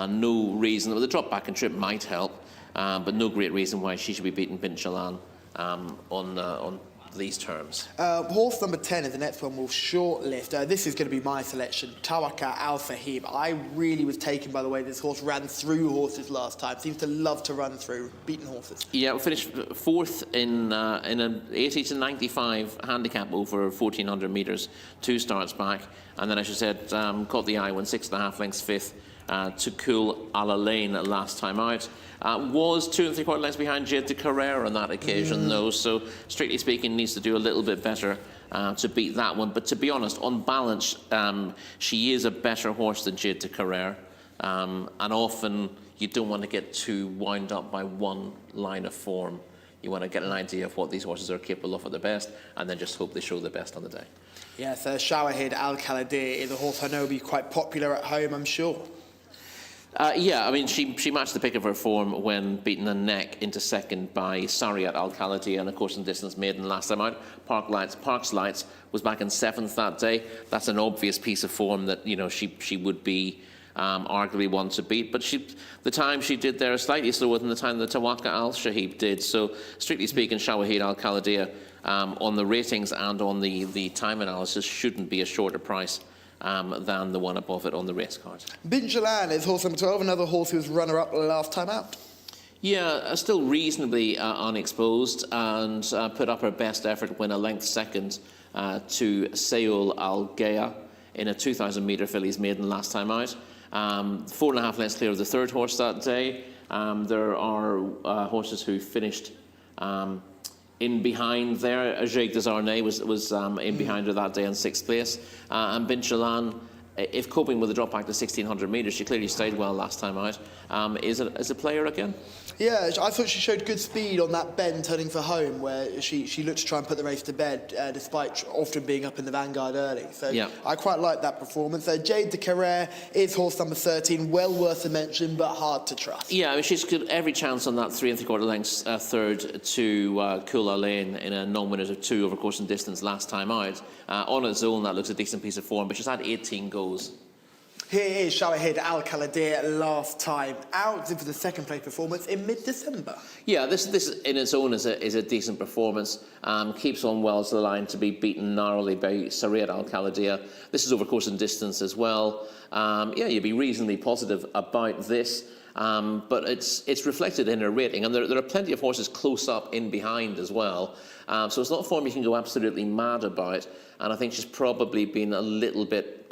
No reason, well, the drop back and trip might help, but no great reason why she should be beating Bint Jalan on these terms. Horse number 10 is the next one we'll shortlist. This is going to be my selection, Tawaka Al Sahib. I really was taken by the way this horse ran through horses last time. Seems to love to run through beaten horses. Yeah, we finished 4th in an 80 to 95 handicap over 1,400 metres, 2 starts back, and then, as you said, caught the eye when 6.5 lengths 5th to Cool Ala Lane last time out. Was 2 3/4 lengths behind Jcsa on that occasion, though, so strictly speaking needs to do a little bit better to beat that one. But to be honest, on balance, she is a better horse than Jcsa, and often you don't want to get too wound up by one line of form. You want to get an idea of what these horses are capable of at their best, and then just hope they show their best on the day. Yes, Shawahid Al Kaladir is a horse I know will be quite popular at home, I'm sure. Yeah, I mean, she matched the pick of her form when beaten a neck into 2nd by Sariat Al Khalidi, and of course in distance maiden last time out. Parks Lights was back in 7th that day. That's an obvious piece of form that, you know, she would be arguably one to beat, but the time she did there is slightly slower than the time that Tawaka Al Shahib did. So strictly speaking, Shawahid Al Khalidi on the ratings and on the time analysis shouldn't be a shorter price than the one above it on the race card. Bint Jalan is horse number 12, another horse who was runner-up last time out. Yeah, still reasonably unexposed, and put up her best effort when a length 2nd to Seoul Al Gaya in a 2,000 metre fillies maiden last time out. 4.5 lengths clear of the 3rd horse that day. There are horses who finished in behind there. Ajay Desarnay was in behind her that day in 6th place. And Bint Jalan, if coping with the drop back to 1,600 metres, she clearly stayed well last time out. Is a player again? Yeah, I thought she showed good speed on that bend turning for home, where she looked to try and put the race to bed, despite often being up in the vanguard early. So yeah. I quite like that performance. Jcsa is horse number 13, well worth a mention, but hard to trust. Yeah, I mean, she's got every chance on that 3 3/4 lengths 3rd to Kula Lane in a non-winners of 2 over course and distance last time out. On its own, that looks a decent piece of form, but she's had 18 goes. Here is Shawahid Al Kaladir last time out for the 2nd place performance in mid-December. Yeah, this in its own is a decent performance. Keeps on well to the line to be beaten narrowly by Sariat Al Kaladir. This is over course and distance as well. Yeah, you'd be reasonably positive about this. But it's reflected in her rating, and there are plenty of horses close up in behind as well. So it's not a form you can go absolutely mad about, and I think she's probably been a little bit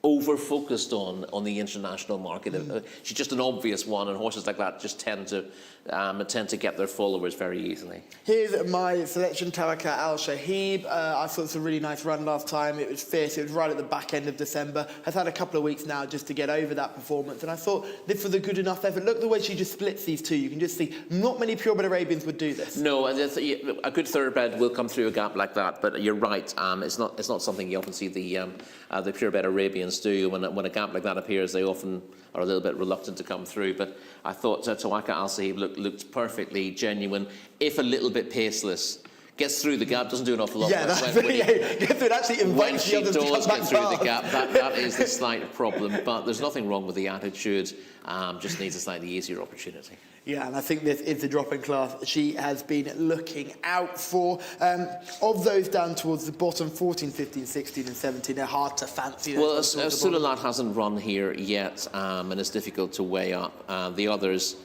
over-focused on the international market. She's just an obvious one, and horses like that just tend to get their followers very easily. Here's my selection, Tawaka Al Shahib. I thought it was a really nice run last time. It was fierce. It was right at the back end of December. Has had a couple of weeks now just to get over that performance, and I thought this was a good enough effort. Look at the way she just splits these two. You can just see not many purebred Arabians would do this. No, a good thoroughbred will come through a gap like that, but you're right. It's not something you often see the purebred Arabians do. When a gap like that appears, they often are a little bit reluctant to come through. But I thought Tawaka Al Sahib looked perfectly genuine, if a little bit paceless. Gets through the gap, doesn't do an awful lot. Yeah, it actually invites the others to come back. When she does get through the gap, that is the slight problem. But there's nothing wrong with the attitude. Just needs a slightly easier opportunity. Yeah, and I think this is the drop-in class she has been looking out for. Of those down towards the bottom, 14, 15, 16 and 17, they're hard to fancy. Well, Sulalat hasn't run here yet, and it's difficult to weigh up. The others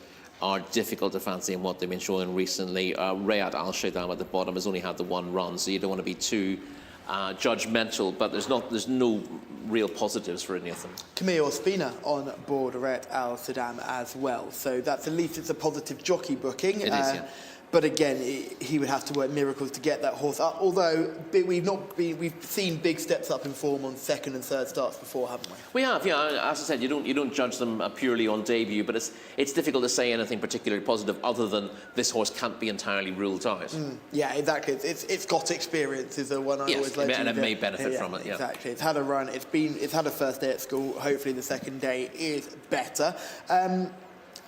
are difficult to fancy in what they've been showing recently. Riyadh Al Shaydam at the bottom has only had the one run, so you don't want to be too judgmental, but there's no real positives for any of them. Camille Spina on board Riyadh Al Shaydam as well, so that's at least it's a positive jockey booking. It is, yeah. But again, he would have to work miracles to get that horse up. Although we've seen big steps up in form on second and third starts before, haven't we? We have, yeah. As I said, you don't judge them purely on debut, but it's difficult to say anything particularly positive other than this horse can't be entirely ruled out. Yeah, exactly. It's got experience is the one I always like. And it may benefit from it. Yeah, exactly. It's had a run. It's had a first day at school. Hopefully, the second day is better.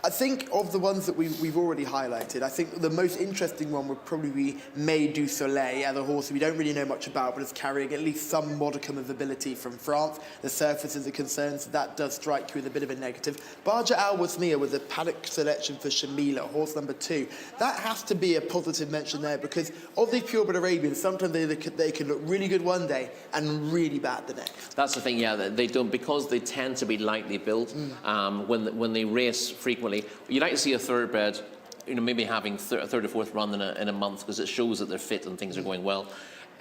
I think of the ones that we've already highlighted, I think the most interesting one would probably be May du Soleil, the horse we don't really know much about, but is carrying at least some modicum of ability from France. The surfaces are concerned, so that does strike you with a bit of a negative. Baja Al Wasmia was a paddock selection for Shamila, horse number 2. That has to be a positive mention there, because of these purebred Arabians, sometimes they can look really good one day and really bad the next. That's the thing, yeah. They don't, because they tend to be lightly built. When they race frequently, you like to see a thoroughbred, maybe having a third or fourth run in a month, because it shows that they're fit and things are going well.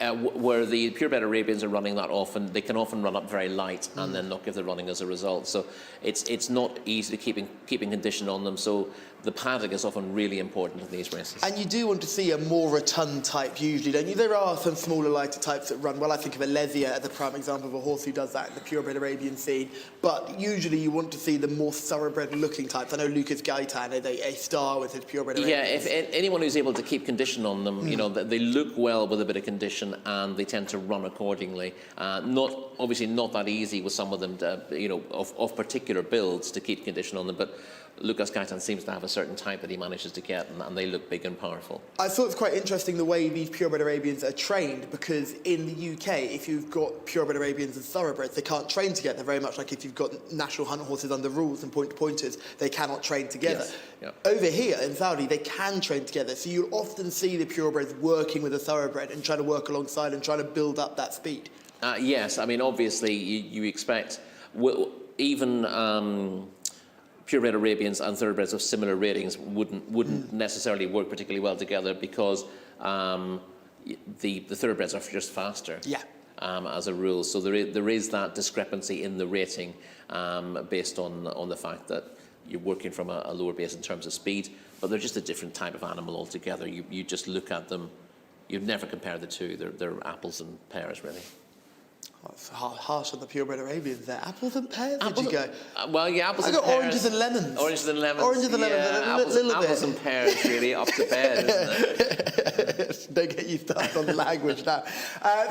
Where the purebred Arabians are running that often, they can often run up very light and then not give the running as a result. So it's not easy to keeping condition on them. So the paddock is often really important in these races. And you do want to see a more rotund type usually, don't you? There are some smaller, lighter types that run well. I think of Alesia as a prime example of a horse who does that in the purebred Arabian scene. But usually you want to see the more thoroughbred looking types. I know Lucas Gaitan is a star with his purebred Arabians. Yeah, if anyone who's able to keep condition on them, they look well with a bit of condition and they tend to run accordingly. Obviously not that easy with some of them, of particular builds to keep condition on them, but Lucas Gaitan seems to have a certain type that he manages to get, and they look big and powerful. I thought it's quite interesting the way these purebred Arabians are trained, because in the UK, if you've got purebred Arabians and thoroughbreds, they can't train together, very much like if you've got national hunt horses under rules and point-to-pointers, they cannot train together. Yes. Yeah. Over here in Saudi, they can train together, so you'll often see the purebreds working with a thoroughbred and trying to work alongside and trying to build up that speed. Yes, I mean, obviously, you expect, even purebred Arabians and thoroughbreds of similar ratings wouldn't necessarily work particularly well together, because the thoroughbreds are just faster. Yeah. As a rule, so there is that discrepancy in the rating based on the fact that you're working from a lower base in terms of speed, but they're just a different type of animal altogether. You just look at them, you'd never compare the two. They're apples and pears, really. Oh, it's harsh on the purebred Arabians there. Apples and pears, did you go? Well, yeah, apples and pears. I got oranges and lemons. Oranges and lemons. Oranges and lemons, yeah, a little bit. Apples and pears, really, up to bed, isn't it? Don't get you started on the language now.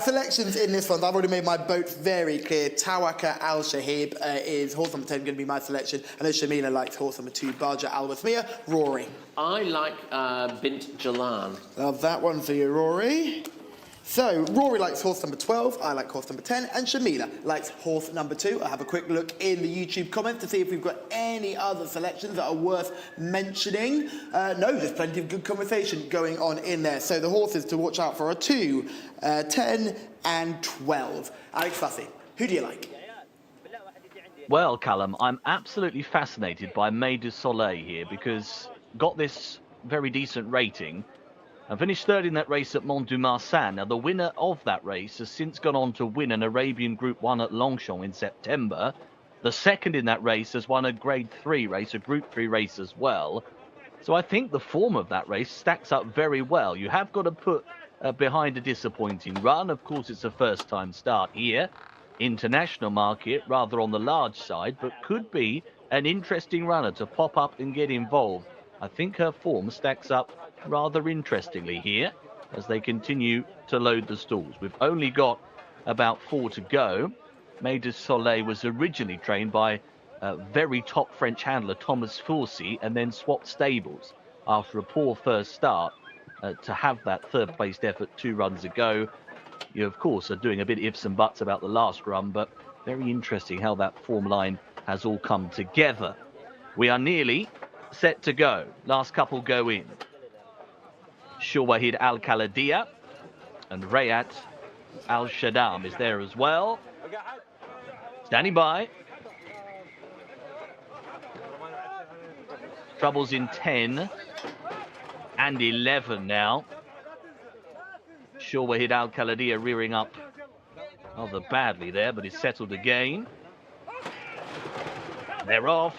Selections in this one, I've already made my vote very clear. Tawaka Al Shahib is horse number 10, going to be my selection. And then Shamila likes horse number 2, Baja Al Wasmia. Rory. I like Bint Jalan. Love that one for you, Rory. So, Rory likes horse number 12, I like horse number 10, and Shamila likes horse number 2. I'll have a quick look in the YouTube comments to see if we've got any other selections that are worth mentioning. No, there's plenty of good conversation going on in there. So the horses to watch out for are 2, 10 and 12. Alex Fussy, who do you like? Well, Callum, I'm absolutely fascinated by May du Soleil here, because got this very decent rating and finished third in that race at Mont du Marsan. Now, the winner of that race has since gone on to win an Arabian Group 1 at Longchamp in September. The second in that race has won a Grade 3 race, a Group 3 race as well. So I think the form of that race stacks up very well. You have got to put behind a disappointing run. Of course, it's a first-time start here. International market, rather on the large side, but could be an interesting runner to pop up and get involved. I think her form stacks up rather interestingly here as they continue to load the stalls. We've only got about 4 to go. May du Soleil was originally trained by very top French handler Thomas Fourcy and then swapped stables after a poor first start to have that third placed effort 2 runs ago. You, of course, are doing a bit of ifs and buts about the last run, but very interesting how that form line has all come together. We are nearly set to go. Last couple go in. Shawahid Al-Khaladia and Rayat Al-Shaddam is there as well. Standing by. Troubles in 10 and 11 now. Shawahid Al-Khaladia rearing up rather badly there, but is settled again. They're off.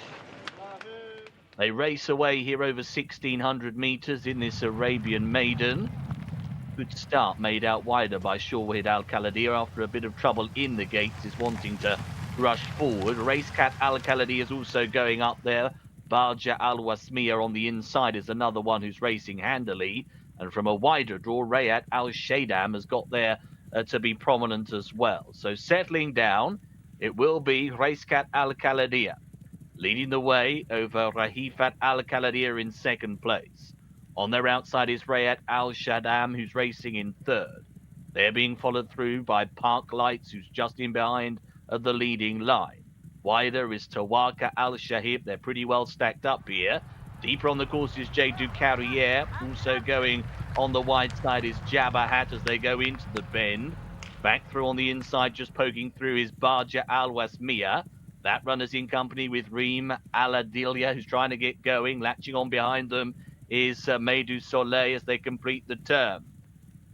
They race away here over 1,600 metres in this Arabian Maiden. Good start made out wider by Shawahid Al Khaladir after a bit of trouble in the gates, is wanting to rush forward. Racecat Al Khaladir is also going up there. Barja Al Wasmiya on the inside is another one who's racing handily. And from a wider draw, Rayat Al Shaydam has got there to be prominent as well. So settling down, it will be Racecat Al Khaladir leading the way over Rahifat Al Khaladir in second place. On their outside is Rayat Al Shaydam, who's racing in third. They're being followed through by Park Lights, who's just in behind the leading line. Wider is Tawaka Al Shahib. They're pretty well stacked up here. Deeper on the course is Jadu Carriere. Also going on the wide side is Jabahat as they go into the bend. Back through on the inside, just poking through, is Barja Al Wasmiya. That runner's in company with Reem Aladilia, who's trying to get going. Latching on behind them is Meidu Soleil as they complete the turn.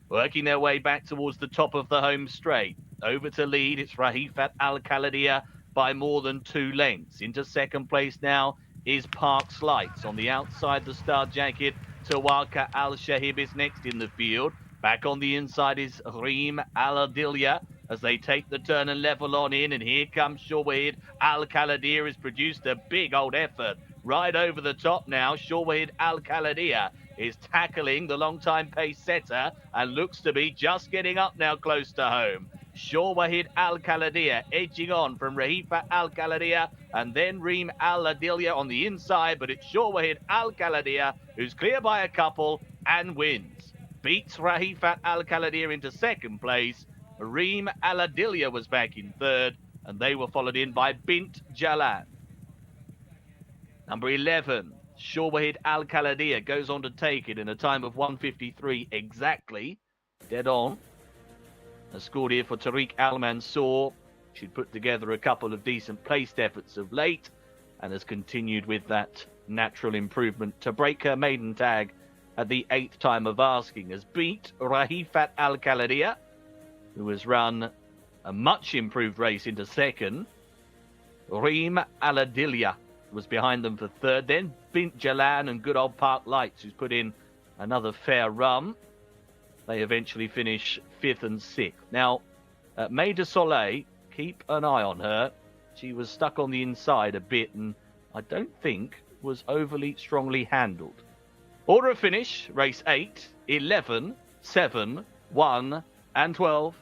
Working their way back towards the top of the home straight. Over to lead, it's Rahifat Al Khaladir by more than 2 lengths. Into second place now is Parks Lights. On the outside, the star jacket, Tawaka Al Shahib is next in the field. Back on the inside is Reem Aladilia as they take the turn and level on in. And here comes Shawahid Al Khaladir, has produced a big old effort. Right over the top now, Shawahid Al Khaladir is tackling the long-time pace setter and looks to be just getting up now close to home. Shawahid Al Khaladir edging on from Rahifa Al Khaladir and then Reem Al Adilia on the inside, but it's Shawahid Al Khaladir who's clear by a couple and wins. Beats Rahifat Al Khaladir into second place. Reem Al Adilia was back in third, and they were followed in by Bint Jalan. Number 11, Shawahid Al Khaladir goes on to take it in a time of 1:53 exactly. Dead on. A scored here for Tariq Al Mansour. She'd put together a couple of decent placed efforts of late and has continued with that natural improvement to break her maiden tag at the 8th time of asking. Has beat Rahifat Al Khaladir, who has run a much improved race into second. Reem Aladilia was behind them for third. Then Bint Jalan and good old Park Lights, who's put in another fair run. They eventually finish 5th and 6th. Now, Meidu Soleil, keep an eye on her. She was stuck on the inside a bit and I don't think was overly strongly handled. Order of finish, race 8, 11, 7, 1 and 12.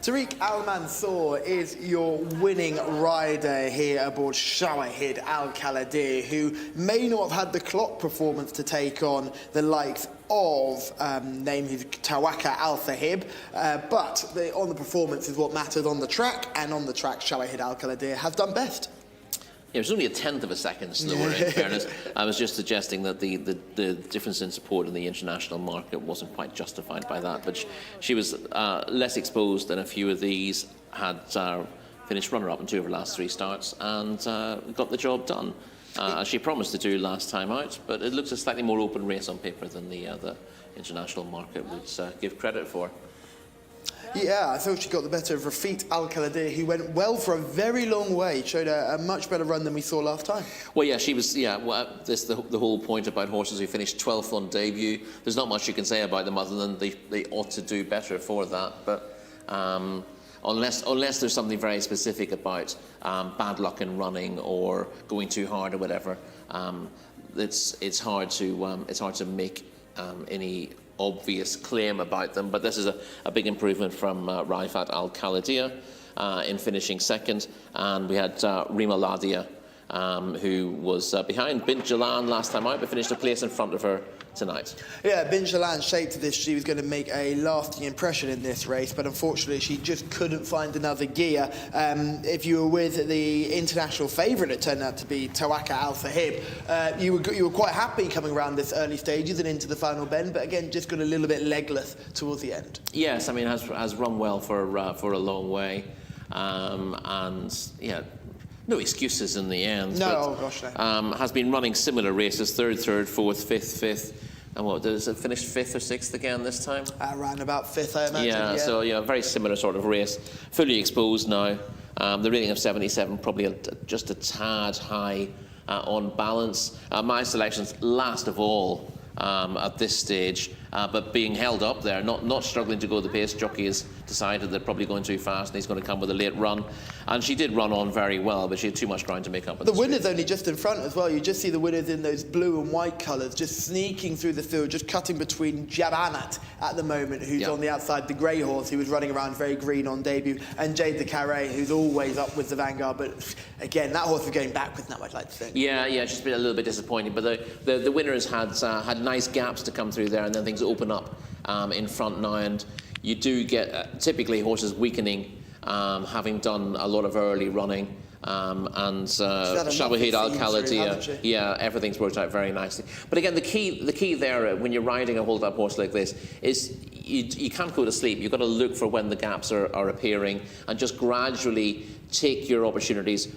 Tariq Al Mansour is your winning rider here aboard Shawahid Al Khaladir, who may not have had the clock performance to take on the likes of namely Tawaka Al Sahib, but on the performance is what matters on the track, and on the track Shawahid Al Khaladir has done best. Yeah, it was only a 1/10 of a second slower, in fairness. I was just suggesting that the difference in support in the international market wasn't quite justified by that, but she was less exposed than a few of these, had finished runner-up in 2 of her last 3 starts, and got the job done, as she promised to do last time out, but it looks a slightly more open race on paper than the international market would give credit for. Yeah, I thought she got the better of Rafit Al-Khalidi, who went well for a very long way, showed a much better run than we saw last time. Well, yeah, she was, yeah, well, the whole point about horses who finished 12th on debut. There's not much you can say about them other than they ought to do better for that. But unless there's something very specific about bad luck in running or going too hard or whatever, it's hard to make any obvious claim about them. But this is a big improvement from Rifat Al-Khalidiyah in finishing second, and we had Rima Ladia, who was behind Bint Jalan last time out, but finished a place in front of her tonight. Yeah, Bint Jalan shaped this. She was going to make a lasting impression in this race, but unfortunately she just couldn't find another gear. If you were with the international favourite, it turned out to be Tawaka Al Sahib. You were quite happy coming around this early stages and into the final bend, but again, just got a little bit legless towards the end. Yes, I mean, has run well for a long way, and yeah. No excuses in the end. No, but, oh gosh, no. Has been running similar races, third, fourth, fifth. And what, does it finish 5th or 6th again this time? Around about 5th, I imagine. Yeah, so yeah, very similar sort of race. Fully exposed now. The rating of 77, probably just a tad high on balance. My selection's last of all at this stage, but being held up there, not struggling to go the pace. Jockey has decided they're probably going too fast and he's going to come with a late run. And she did run on very well, but she had too much ground to make up. The winner's only just in front as well. You just see the winners in those blue and white colours, just sneaking through the field, just cutting between Jabanat at the moment, who's on the outside, the grey horse, who was running around very green on debut, and Jade the Carré, who's always up with the Vanguard. But again, that horse was going backwards now, I'd like to think. Yeah, she's been a little bit disappointing. But the winners had nice gaps to come through there, and then things open up in front now, and you do get typically horses weakening, having done a lot of early running, and Shawahid Al-Khalidiyah, yeah, everything's worked out very nicely. But again, the key there when you're riding a hold-up horse like this is you can't go to sleep. You've got to look for when the gaps are appearing and just gradually take your opportunities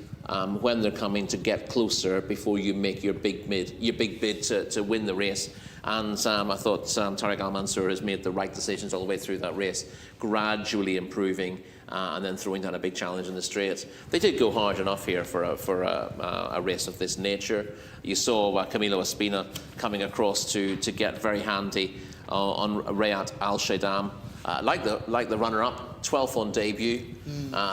when they're coming to get closer before you make your big bid to win the race. And I thought Tariq Al-Mansour has made the right decisions all the way through that race, gradually improving and then throwing down a big challenge in the straight. They did go hard enough here for a race of this nature. You saw Camilo Espina coming across to get very handy on Riyadh Al-Shaydam. Like the runner-up, 12th on debut,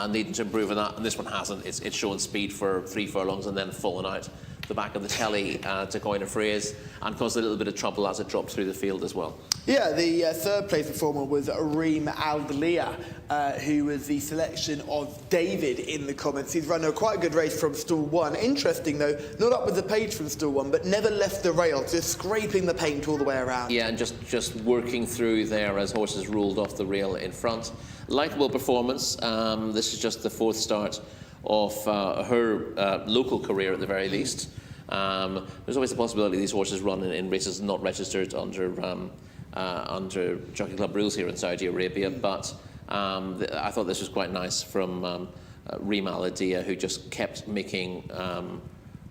needing to improve on that, and this one hasn't. It's shown speed for 3 furlongs and then fallen out the back of the telly, to coin a phrase, and caused a little bit of trouble as it dropped through the field as well. Yeah, the third place performer was Reem Al-Dalia, who was the selection of David in the comments. He's run a quite good race from stall 1. Interesting though, not up with the pace from stall 1, but never left the rail, just scraping the paint all the way around. Yeah, and just working through there as horses rolled off the rail in front. Likeable performance. This is just the 4th start of her local career at the very least. There's always the possibility these horses run in races not registered under Jockey Club rules here in Saudi Arabia, but I thought this was quite nice from Reem Al-Dalia, who just kept making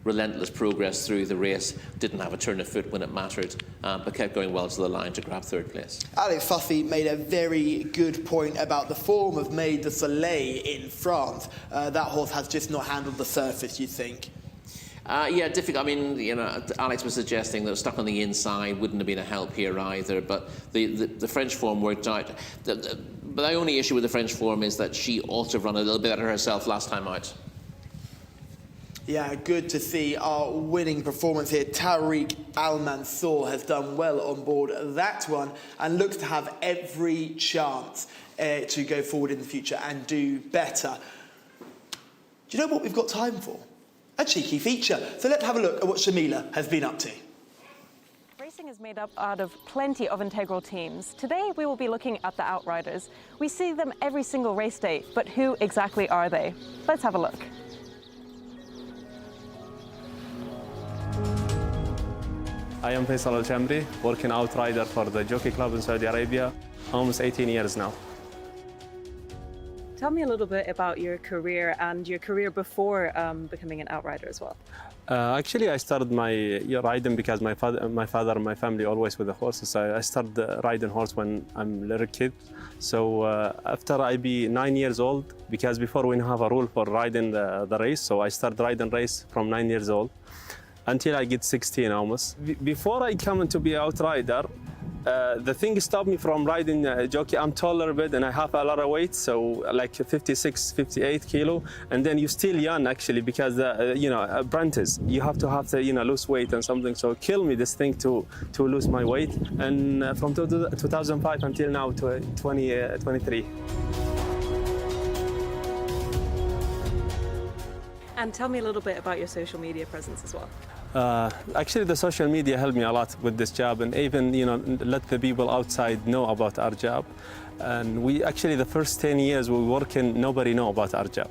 relentless progress through the race, didn't have a turn of foot when it mattered, but kept going well to the line to grab 3rd place. Alex Fuffy made a very good point about the form of Maid de Soleil in France. That horse has just not handled the surface, you think? Yeah, difficult. I mean, you know, Alex was suggesting that stuck on the inside wouldn't have been a help here either, but the French form worked out. But the only issue with the French form is that she ought to have run a little bit better herself last time out. Yeah, good to see our winning performance here. Tariq Al-Mansour has done well on board that one and looks to have every chance to go forward in the future and do better. Do you know what we've got time for? A cheeky feature. So let's have a look at what Shamila has been up to. Racing is made up out of plenty of integral teams. Today we will be looking at the outriders. We see them every single race day, but who exactly are they? Let's have a look. I am Faisal Al-Chamri, working outrider for the Jockey Club in Saudi Arabia, almost 18 years now. Tell me a little bit about your career and your career before becoming an outrider as well. Actually, I started my riding because my father and my family always with the horses. I started riding horse when I'm a little kid. So after I be 9 years old, because before we have a rule for riding the race, so I started riding race from 9 years old until I get 16 almost. Before I come to be outrider, the thing stopped me from riding jockey. I'm taller a bit and I have a lot of weight, so like 56, 58 kilo. And then you're still young actually, because apprentice, you have to lose weight and something. So it killed me this thing to lose my weight. And from 2005 until now, 2023. And tell me a little bit about your social media presence as well. Actually, the social media helped me a lot with this job, and even let the people outside know about our job. And we actually the first 10 years we working, nobody know about our job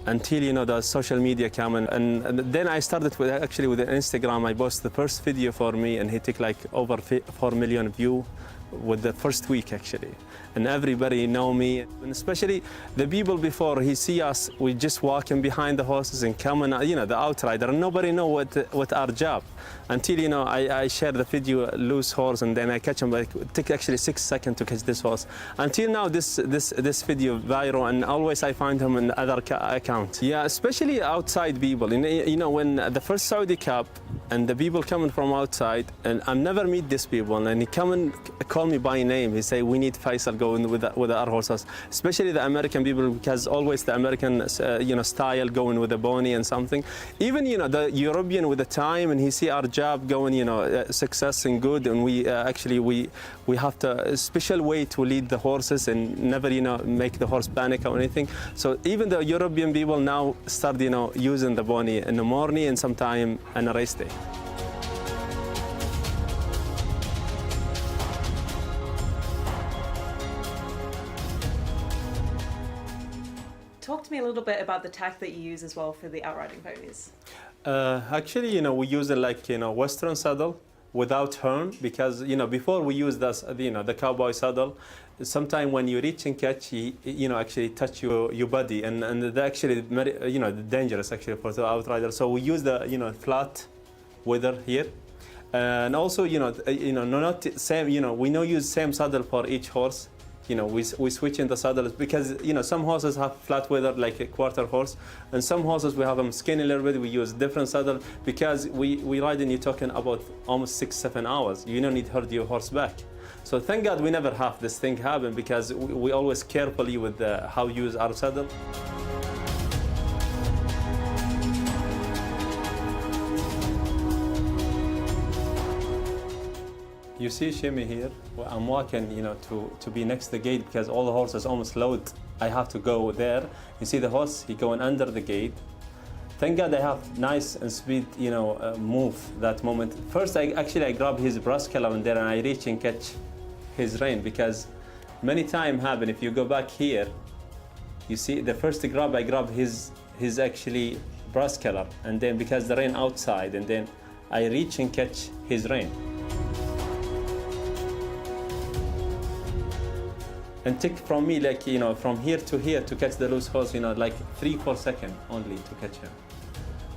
until the social media came in. And then I started with Instagram. I posted the first video for me, and he took like over 4 million views with the first week actually. And everybody know me, and especially the people before he see us, we just walking behind the horses and coming, the outrider, and nobody know what our job until I share the video loose horse, and then I catch him. Like it took actually 6 seconds to catch this horse. Until now, this video viral, and always I find him in other account. Yeah, especially outside people. When the first Saudi Cup and the people coming from outside, and I never meet these people, and he come and call me by name. He say we need Faisal going with our horses, especially the American people, because always the American style going with the pony and something. Even the European with the time, and he see our job going success and good, and we have a special way to lead the horses and never make the horse panic or anything. So even the European people now start using the pony in the morning and sometime on a race day. Talk to me a little bit about the tack that you use as well for the outriding ponies. Actually, we use it like Western saddle without horn, because before we use this, the cowboy saddle. Sometimes when you reach and catch, actually touch your body, and that actually dangerous actually for the outrider. So we use the flat weather here, and also not same we don't use same saddle for each horse. We switch in the saddles, because some horses have flat weather like a quarter horse, and some horses we have them skinny a little bit. We use different saddle because we ride, and you're talking about almost 6-7 hours. You don't need to hurt your horse back. So thank God we never have this thing happen, because we always carefully with how we use our saddle. You see Shimmy here, I'm walking, to be next to the gate, because all the horses almost load. I have to go there. You see the horse, he going under the gate. Thank God I have nice and speed, move that moment. First, I grab his brass collar and there, and I reach and catch his rein, because many times happen, if you go back here, you see the first grab, I grab his actually brass collar, and then because the rein outside, and then I reach and catch his rein. And take from me like, from here to here to catch the loose horse, like 3-4 seconds only to catch him.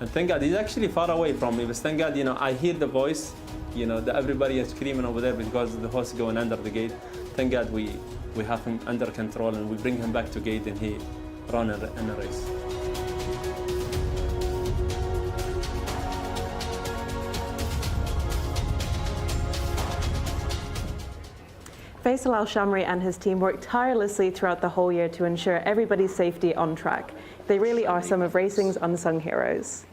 And thank God, he's actually far away from me, but thank God, I hear the voice, everybody is screaming over there because the horse is going under the gate. Thank God we have him under control, and we bring him back to gate, and he run in a race. Faisal Al-Shamri and his team work tirelessly throughout the whole year to ensure everybody's safety on track. They really are some of racing's unsung heroes.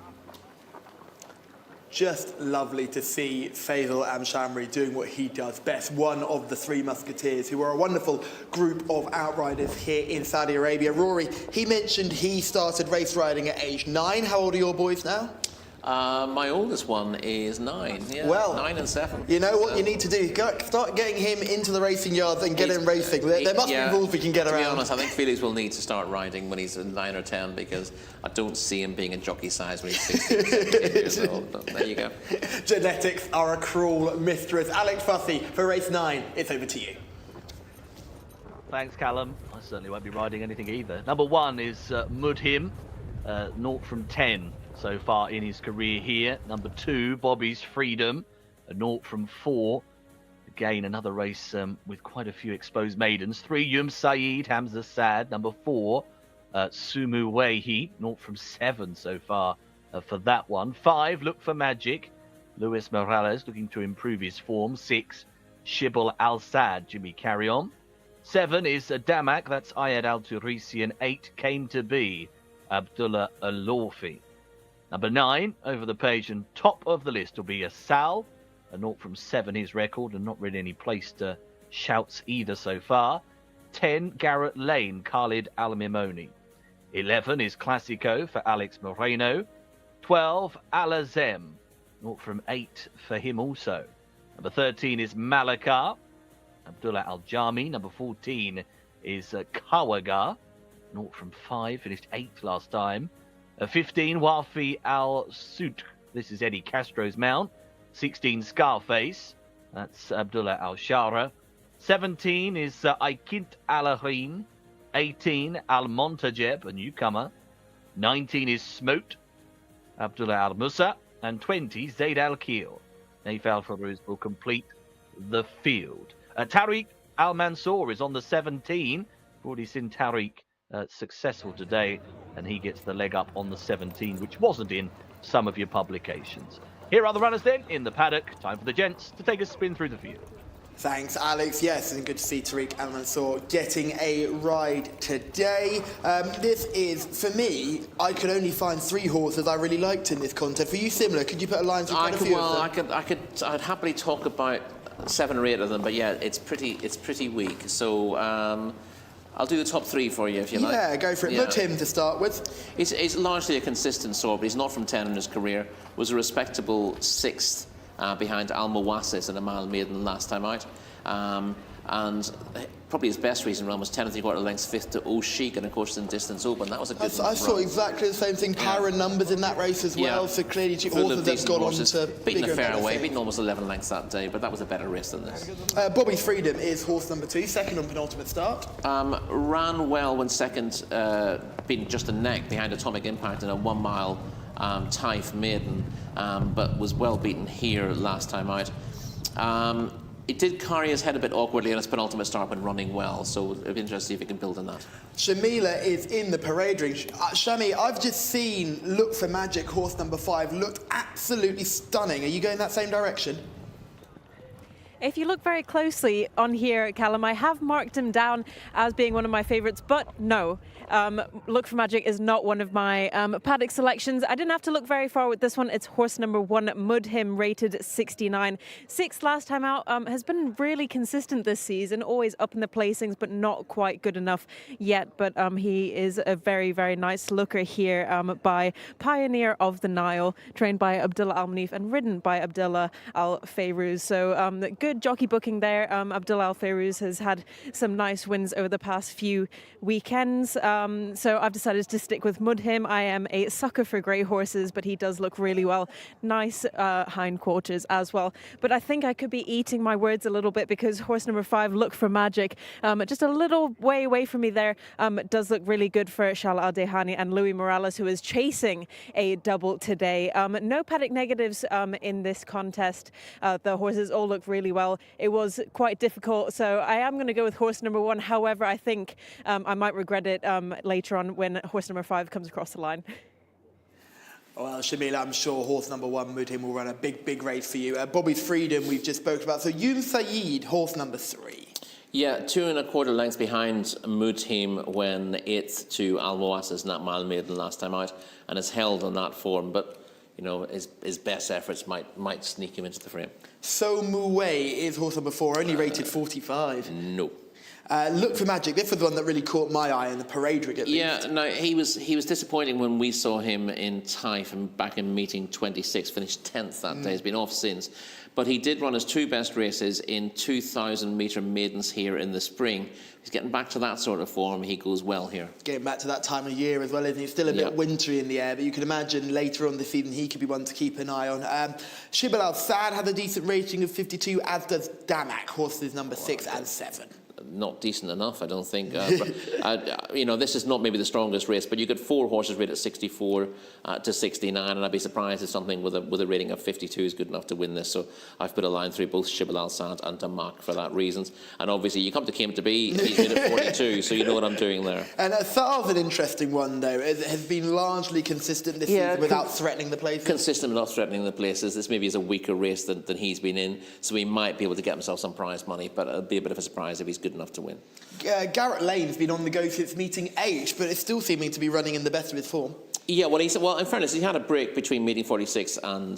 Just lovely to see Faisal Al-Shamri doing what he does best, one of the three musketeers, who are a wonderful group of outriders here in Saudi Arabia. Rory, he mentioned he started race riding at age 9. How old are your boys now? My oldest one is 9. Yeah, well, 9 and 7. You know what you need to do? Start getting him into the racing yards and get him racing. There must be rules we can get around. To be honest, I think Felix will need to start riding when he's 9 or 10, because I don't see him being a jockey size when he's 16 years old. But there you go. Genetics are a cruel mistress. Alex Fussy for race 9. It's over to you. Thanks, Callum. I certainly won't be riding anything either. Number 1 is Mudhim, 0 from 10. so far in his career here. Number 2, Bobby's Freedom, a 0 from 4. Again, another race with quite a few exposed maidens. 3, Yum Saeed, Hamza Sad. Number 4, Sumu Wehi, 0 from 7 so far for that one. 5, Look for Magic, Luis Morales looking to improve his form. 6, Shibble Al-Sad, Jimmy Carry On. 7 is Damak, that's Ayad Al-Turisi. And 8, Came to Be, Abdullah Al-Lawfi. Number 9, over the page and top of the list will be a Sal, a 0 from 7 his record, and not really any placed shouts either so far. 10, Garrett Lane, Khalid Al-Mimoni. 11 is Classico for Alex Moreno. 12, Alazem, 0 from 8 for him also. Number 13 is Malakar, Abdullah Al-Jami. Number 14 is Kawaga, 0 from 5, finished 8th last time. 15, Wafi Al-Sud, this is Eddie Castro's mount. 16, Scarface, that's Abdullah Al-Shara. 17 is Aikint Al-Ahrin. 18, Al-Montajeb, a newcomer. 19 is Smote, Abdullah Al-Musa. And 20, Zaid Al-Keel. Naif Al-Farouz will complete the field. Tariq Al-Mansour is on the 17. We've already seen Tariq successful today, and he gets the leg up on the 17, which wasn't in some of your publications. Here are the runners then in the paddock. Time for the gents to take a spin through the field. Thanks, Alex. Yes, and good to see Tariq Al-Mansour getting a ride today. This is, for me, I could only find 3 horses I really liked in this contest. For you, similar? Could you put a line through quite a few of them? I'd happily talk about 7 or 8 of them, but yeah, it's pretty weak. So I'll do the top 3 for you if you like. Yeah, go for it. Put him to start with. He's largely a consistent sort, but he's not from 10 in his career. Was a respectable 6th behind Al Mawasis and a mile maiden last time out. And probably his best recent run was 10 3/4 lengths, 5th to O'Sheik, and of course in Distance Open. That was a good run. I saw exactly the same thing. Power and numbers in that race as well. So clearly, all of them got on to beating bigger a fairway, things. beating almost 11 lengths that day, but that was a better race than this. Bobby's Freedom is horse number 2, second on penultimate start. Ran well when second, beating just a neck behind Atomic Impact in a 1 mile Taif maiden, but was well beaten here last time out. It did carry his head a bit awkwardly in his penultimate start when running well, so it'd be interesting to see if he can build on that. Shamila is in the parade ring. Shami, I've just seen Look for Magic, horse number 5, looked absolutely stunning. Are you going that same direction? If you look very closely on here, Callum, I have marked him down as being one of my favourites, but no. Look for Magic is not one of my paddock selections. I didn't have to look very far with this one. It's horse number 1, Mudhim, rated 69. 6th last time out, has been really consistent this season, always up in the placings, but not quite good enough yet. But he is a very, very nice looker here by Pioneer of the Nile, trained by Abdullah Al-Manif and ridden by Abdullah Al-Fairuz. So good jockey booking there. Abdullah Al-Fairuz has had some nice wins over the past few weekends. So I've decided to stick with Mudhim. I am a sucker for grey horses, but he does look really well. Nice hindquarters as well. But I think I could be eating my words a little bit because horse number 5, Look for Magic, just a little way away from me there, does look really good for Shala Al-Dehani and Louis Morales, who is chasing a double today. No paddock negatives in this contest. The horses all look really well. It was quite difficult, so I am going to go with horse number 1. However, I think I might regret it later on when horse number 5 comes across the line. Well, Shamila, I'm sure horse number 1, Mudhim, will run a big race for you. Bobby's Freedom, we've just spoken about. So Yum Saeed, horse number 3. Yeah, 2 1/4 lengths behind Mudhim when 8th to Al Mawasis in that mile maiden last time out, and has held on that form. But you know, his best efforts might sneak him into the frame. So Muwei is horse number 4, only rated 45. No. Look for Magic. This was the one that really caught my eye in the parade rig, at least. Yeah, no, he was disappointing when we saw him in Taif and back in meeting 26, finished 10th that day. He's been off since. But he did run his 2 best races in 2,000-metre maidens here in the spring. He's getting back to that sort of form. He goes well here. Getting back to that time of year as well, isn't he? Still a bit wintry in the air, but you can imagine later on this season he could be one to keep an eye on. Shibal Al-Sad had a decent rating of 52, as does Damak, horses number 6 and 7. not decent enough, I don't think. You know, this is not maybe the strongest race, but you get 4 horses rated at 64 to 69, and I'd be surprised if something with a rating of 52 is good enough to win this. So I've put a line through both Shibal Al Sad and Damak for that reasons. And obviously, you come to Came to Be, he's rated 42, so you know what I'm doing there. And Thal's an interesting one, though. It has been largely consistent this season without threatening the places. Consistent without threatening the places. This maybe is a weaker race than he's been in, so he might be able to get himself some prize money, but it'll be a bit of a surprise if he's good enough to win. Garrett Lane's been on the go since meeting H, but it's still seeming to be running in the best of his form. Yeah, well, in fairness, he had a break between meeting 46 and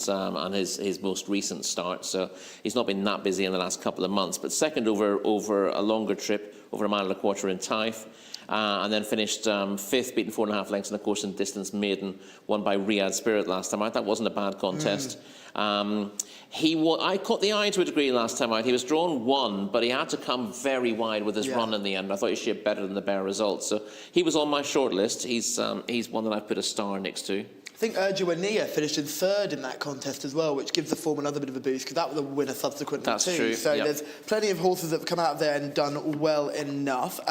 his most recent start, so he's not been that busy in the last couple of months. But second over a longer trip, over a mile and a quarter in Taif, and then finished 5th, beaten 4.5 lengths in the course and distance maiden, won by Riyadh Spirit last time out. That wasn't a bad contest. I caught the eye to a degree last time out. He was drawn 1, but he had to come very wide with his run in the end. I thought he shaped better than the bare results. So he was on my short list. He's one that I've put a star next to. I think Urjuania finished in 3rd in that contest as well, which gives the form another bit of a boost, because that was a winner subsequently That's too. true. So there's plenty of horses that have come out there and done well enough.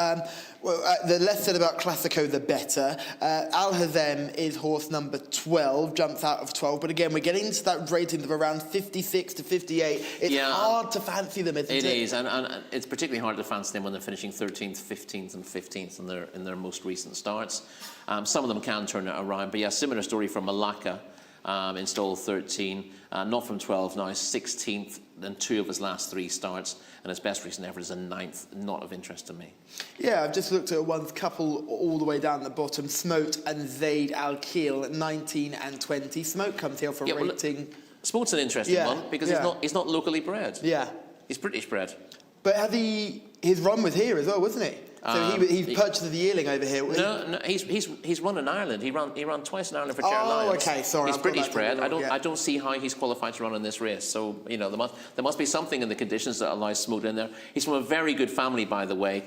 The less said about Classico, the better. Al Hazem is horse number 12, jumps out of 12. But again, we're getting into that rating of around 56 to 58. It's hard to fancy them, isn't it? It is, and it's particularly hard to fancy them when they're finishing 13th, 15th and 15th in their most recent starts. Some of them can turn it around, but yeah, similar story from Malacca in stall 13, not from 12 now, 16th in 2 of his last 3 starts, and his best recent effort is a 9th, not of interest to me. Yeah, I've just looked at one's couple all the way down the bottom, Smote and Zaid Al-Keel at 19 and 20. Smote comes here for rating. Smote's an interesting one, because he's not locally bred. Yeah. He's British bred. But his run was here as well, wasn't he? So he purchased the yearling over here. No, he's run in Ireland. He ran twice in Ireland for Gerald Lyons. Oh, okay, sorry. He's British bred. I don't see how he's qualified to run in this race. So there must be something in the conditions that allows Smote in there. He's from a very good family, by the way,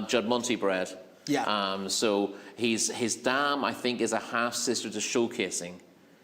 Judd Munty bred. Yeah. So his dam, I think, is a half sister to Showcasing.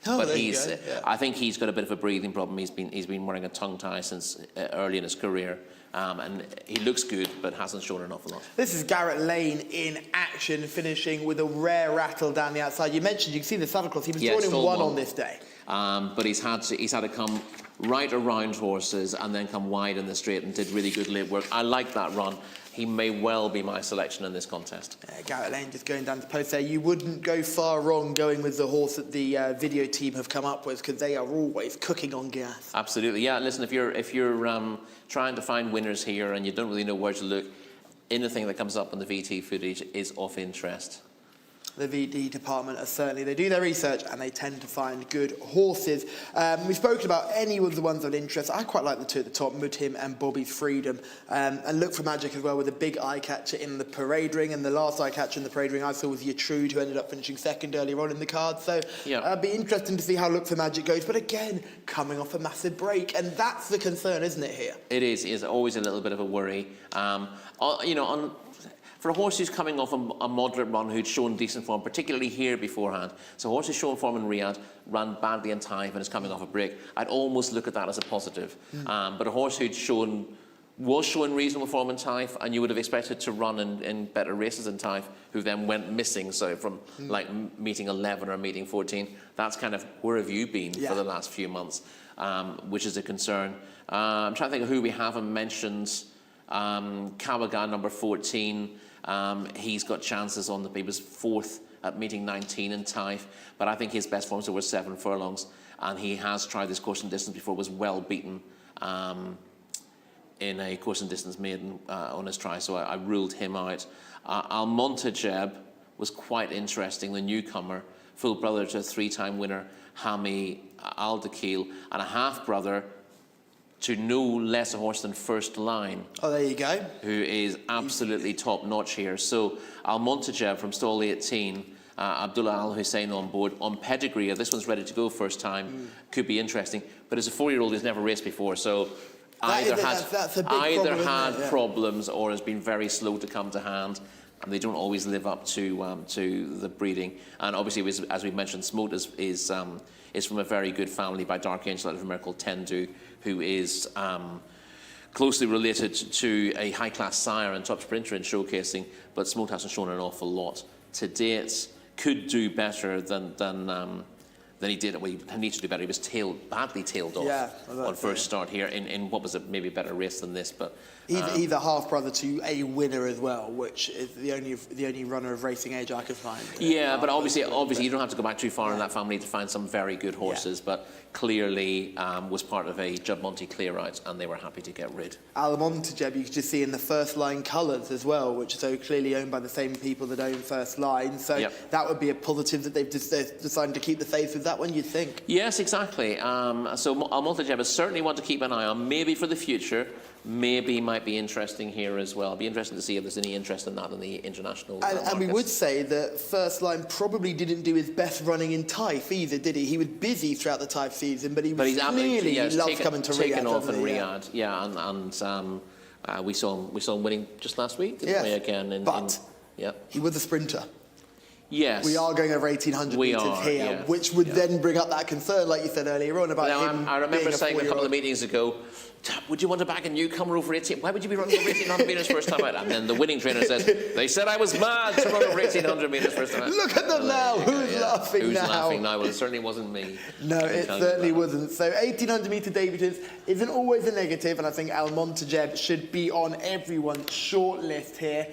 Oh, but there I think he's got a bit of a breathing problem. He's been wearing a tongue tie since early in his career. And he looks good, but hasn't shown an awful lot. This is Garrett Lane in action, finishing with a rare rattle down the outside. You mentioned, you can see the saddle cloth. He was drawn in 1 on this day. But he's had to come right around horses and then come wide in the straight and did really good late work. I like that run. He may well be my selection in this contest. Garrett Lane just going down to post there. You wouldn't go far wrong going with the horse that the video team have come up with, because they are always cooking on gas. Absolutely, yeah. Listen, if you're trying to find winners here and you don't really know where to look, anything that comes up in the VT footage is of interest. The VD department are certainly, they do their research and they tend to find good horses. We've spoken about any of the ones of interest. I quite like the 2 at the top, Mutim and Bobby's Freedom. And Look for Magic as well, with a big eye catcher in the parade ring. And the last eye catcher in the parade ring I saw was Yatrude, who ended up finishing 2nd earlier on in the card. So it'd be interesting to see how Look for Magic goes. But again, coming off a massive break. And that's the concern, isn't it, here? It is always a little bit of a worry. For a horse who's coming off a moderate run, who'd shown decent form, particularly here beforehand. So a horse who's shown form in Riyadh, ran badly in Taif and is coming off a break. I'd almost look at that as a positive. But a horse who'd was showing reasonable form in Taif, and you would have expected to run in better races in Taif, who then went missing. So from like meeting 11 or meeting 14, that's kind of, where have you been for the last few months, which is a concern. I'm trying to think of who we haven't mentioned. Kawaga, number 14. He's got chances on he was 4th at meeting 19 in Taif, but I think his best forms were 7 furlongs, and he has tried this course and distance before, was well beaten in a course and distance maiden on his try, so I ruled him out. Al-Montajeb was quite interesting, the newcomer, full brother to 3-time winner Hami Al-Dakil, and a half-brother to no less a horse than First Line. Oh, there you go. Who is absolutely top-notch here. So Al-Montajeb from stall 18, Abdullah Al-Hussein on board. On pedigree, this one's ready to go first time, could be interesting. But as a 4-year-old, he's never raced before, so either had problems or has been very slow to come to hand. And they don't always live up to the breeding. And obviously, as we mentioned, Smote is from a very good family by Dark Angel out of America called Tendu, who is closely related to a high-class sire and top sprinter in showcasing, but Smote hasn't shown an awful lot to date. Could do better than he did. Well, he needs to do better. He was badly tailed off on first start here in what was maybe a better race than this, but. He's a half brother to a winner as well, which is the only runner of racing age I could find. Yeah, but obviously you don't have to go back too far in that family to find some very good horses. But clearly was part of a Jubmonte clear out, and they were happy to get rid. Almontejeb, you could just see in the first line colours as well, which are so clearly owned by the same people that own first line. So that would be a positive that they've decided to keep the faith with that one, you'd think. Yes, exactly. So Almontejeb is certainly one to keep an eye on, maybe for the future. Maybe might be interesting here as well. It'll be interesting to see if there's any interest in that in the international and we would say that First Line probably didn't do his best running in Taif either, did he? He was busy throughout the Taif season, but he loves coming to Riyadh. Taken off in Riyadh, and we saw him winning just last week, didn't we? Again, he was a sprinter. Yes. We are going over 1,800 metres here, which would then bring up that concern, like you said earlier on, about him. I remember saying a couple of meetings ago, would you want to back a newcomer over 18? Why would you be running over 1,800 metres first time out? And then the winning trainer says, they said I was mad to run over 1,800 metres first time out. Look at them now. Who's laughing now? Who's laughing now? Well, it certainly wasn't me. No, it certainly wasn't. So 1,800 metre debutants isn't always a negative, and I think Almontejeb should be on everyone's short list here.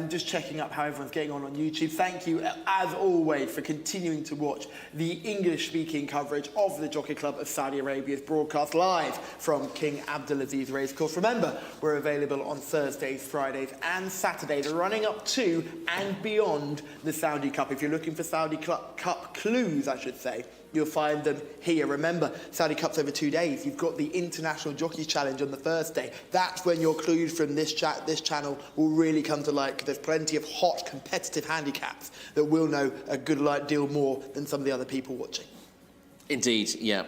Just checking up how everyone's getting on YouTube. Thank you, as always, for continuing to watch the English-speaking coverage of the Jockey Club of Saudi Arabia's broadcast live from King Abdulaziz Racecourse. Remember, we're available on Thursdays, Fridays and Saturdays, running up to and beyond the Saudi Cup. If you're looking for Saudi Cup clues, I should say, you'll find them here. Remember, Saudi Cup's over 2 days. You've got the International Jockey Challenge on the Thursday. That's when your clues from this channel will really come to light, because there's plenty of hot, competitive handicaps that will know a good deal more than some of the other people watching. Indeed, yeah,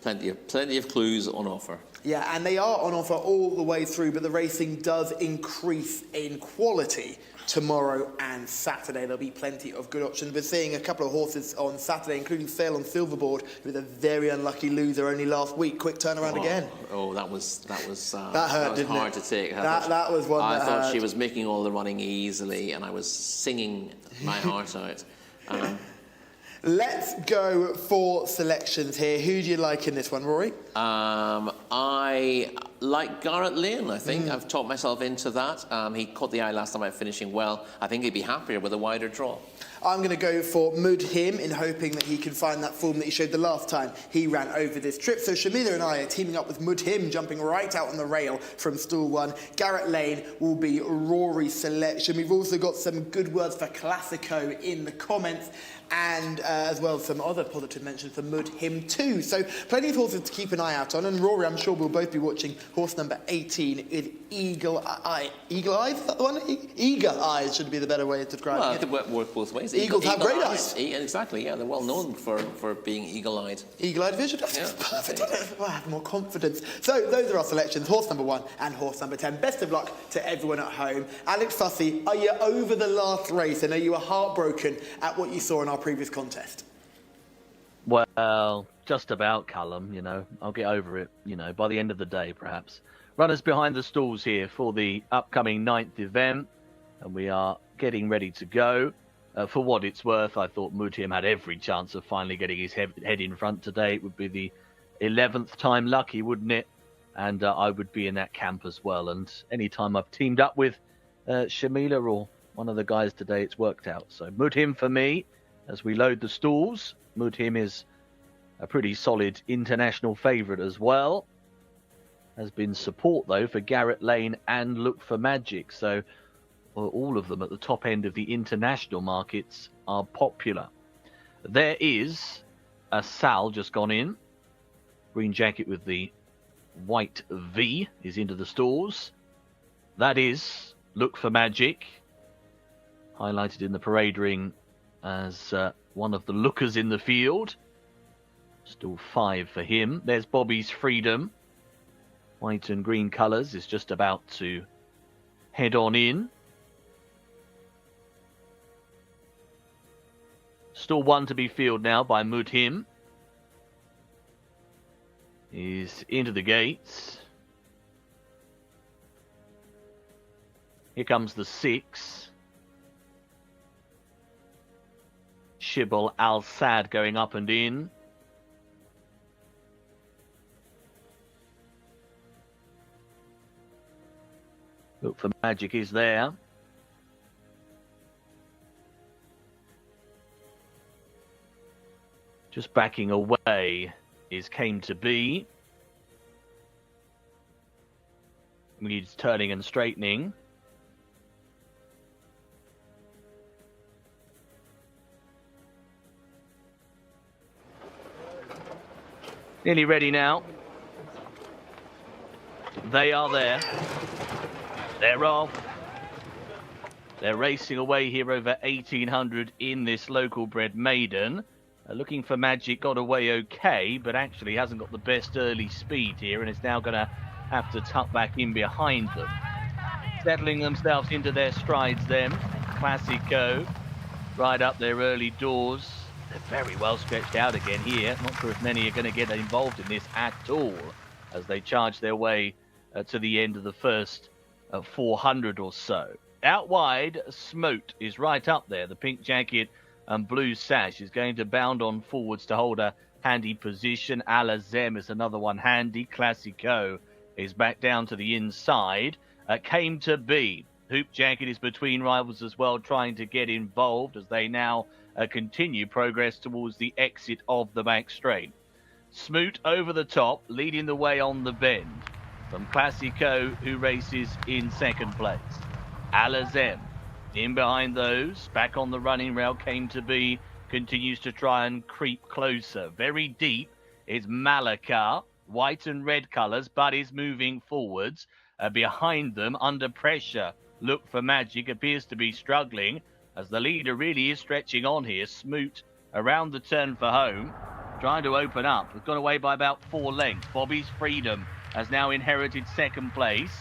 plenty of clues on offer. Yeah, and they are on offer all the way through, but the racing does increase in quality tomorrow and Saturday. There'll be plenty of good options. We're seeing a couple of horses on Saturday, including Sail on Silverboard, with a very unlucky loser only last week. Quick turnaround again. Oh, that was that hurt, that was hard to take. That was one. I thought she was making all the running easily, and I was singing my heart out. Let's go for selections here. Who do you like in this one, Rory? I like Garrett Lane, I think. I've talked myself into that. He caught the eye last time out, finishing well. I think he'd be happier with a wider draw. I'm going to go for Mudhim, in hoping that he can find that form that he showed the last time he ran over this trip. So Shamila and I are teaming up with Mudhim, jumping right out on the rail from stall 1. Garrett Lane will be Rory's selection. We've also got some good words for Classico in the comments, and as well as some other positive mentions for Mudhim too. So plenty of horses to keep an eye out on. And Rory, I'm sure we'll both be watching horse number 18 with Eagle Eyes. Is that the one? Eagle Eyes should be the better way of describing it. Well, it could work both ways. Eagles have great eyes. Exactly, yeah. They're well known for being eagle-eyed. Eagle-eyed vision? That's perfect. I have more confidence. So those are our selections, horse number 1 and horse number 10. Best of luck to everyone at home. Alex Fussy, are you over the last race, and are you heartbroken at what you saw in our previous contest? Well, just about, Callum, I'll get over it, by the end of the day, perhaps. Runners behind the stalls here for the upcoming 9th event, and we are getting ready to go. For what it's worth, I thought Mudhim had every chance of finally getting his head in front today. It would be the 11th time lucky, wouldn't it? And I would be in that camp as well. And any time I've teamed up with Shamila or one of the guys today, it's worked out. So Mudhim for me, as we load the stalls. Mudhim is a pretty solid international favourite as well. Has been support, though, for Garrett Lane and Look for Magic. So all of them at the top end of the international markets are popular. There is a Sal just gone in. Green jacket with the white V is into the stalls. That is Look for Magic, highlighted in the parade ring as one of the lookers in the field. Still 5 for him. There's Bobby's Freedom. White and green colours is just about to head on in. Still 1 to be fielded now by Mudhim. He's into the gates. Here comes the 6. Shibal Al-Sad going up and in. Look for Magic is there. Just backing away is Came to Be. Needs turning and straightening. Nearly ready now. They are there. They're off. They're racing away here over 1800 in this local bred maiden. Looking for Magic, got away okay, but actually hasn't got the best early speed here and is now going to have to tuck back in behind them. Settling themselves into their strides then. Classico, right up their early doors. They're very well stretched out again here. Not sure if many are going to get involved in this at all as they charge their way to the end of the first 400 or so. Out wide, Smote is right up there. The pink jacket and blue sash is going to bound on forwards to hold a handy position. Alazem is another one handy. Classico is back down to the inside. Came to Be. Hoop Jacket is between rivals as well, trying to get involved as they now continue progress towards the exit of the back straight. Smoot over the top, leading the way on the bend from Classico, who races in second place. Alazem in behind those, back on the running rail. Came to Be continues to try and creep closer. Very deep is Malaka, white and red colours, but is moving forwards. Behind them, under pressure, Look for Magic appears to be struggling as the leader really is stretching on here. Smoot around the turn for home, trying to open up. Has gone away by about 4 lengths. Bobby's Freedom has now inherited second place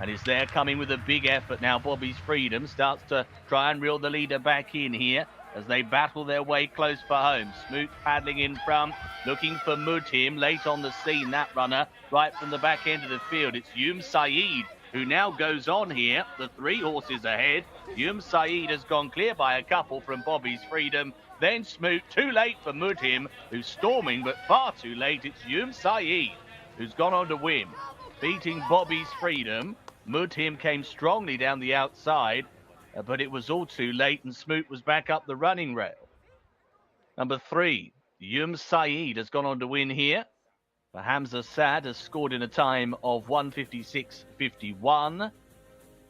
and is there coming with a big effort now. Bobby's Freedom starts to try and reel the leader back in here as they battle their way close for home. Smoot paddling in front, looking for Mudhim, late on the scene, that runner, right from the back end of the field. It's Yum Saeed who now goes on here. The 3 horses ahead. Yum Saeed has gone clear by a couple from Bobby's Freedom. Then Smoot, too late for Mudhim, who's storming, but far too late. It's Yum Saeed who's gone on to win, beating Bobby's Freedom. Mudhim came strongly down the outside, but it was all too late, and Smoot was back up the running rail. Number 3, Yum Saeed has gone on to win here. But Hamza Sad has scored in a time of 1:56.51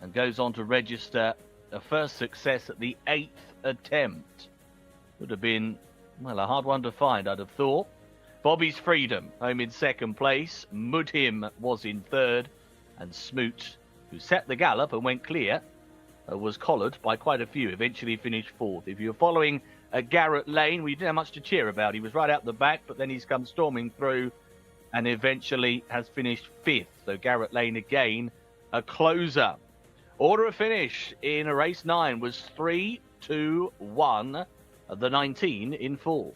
and goes on to register a first success at the 8th attempt. Would have been, well, a hard one to find, I'd have thought. Bobby's Freedom, home in second place. Mudhim was in third. And Smoot, who set the gallop and went clear, was collared by quite a few, eventually finished 4th. If you're following Garrett Lane, we didn't have much to cheer about. He was right out the back, but then he's come storming through and eventually has finished 5th. So Garrett Lane again, a closer. Order of finish in race 9 was 3, 2, 1, the 19 in 4th.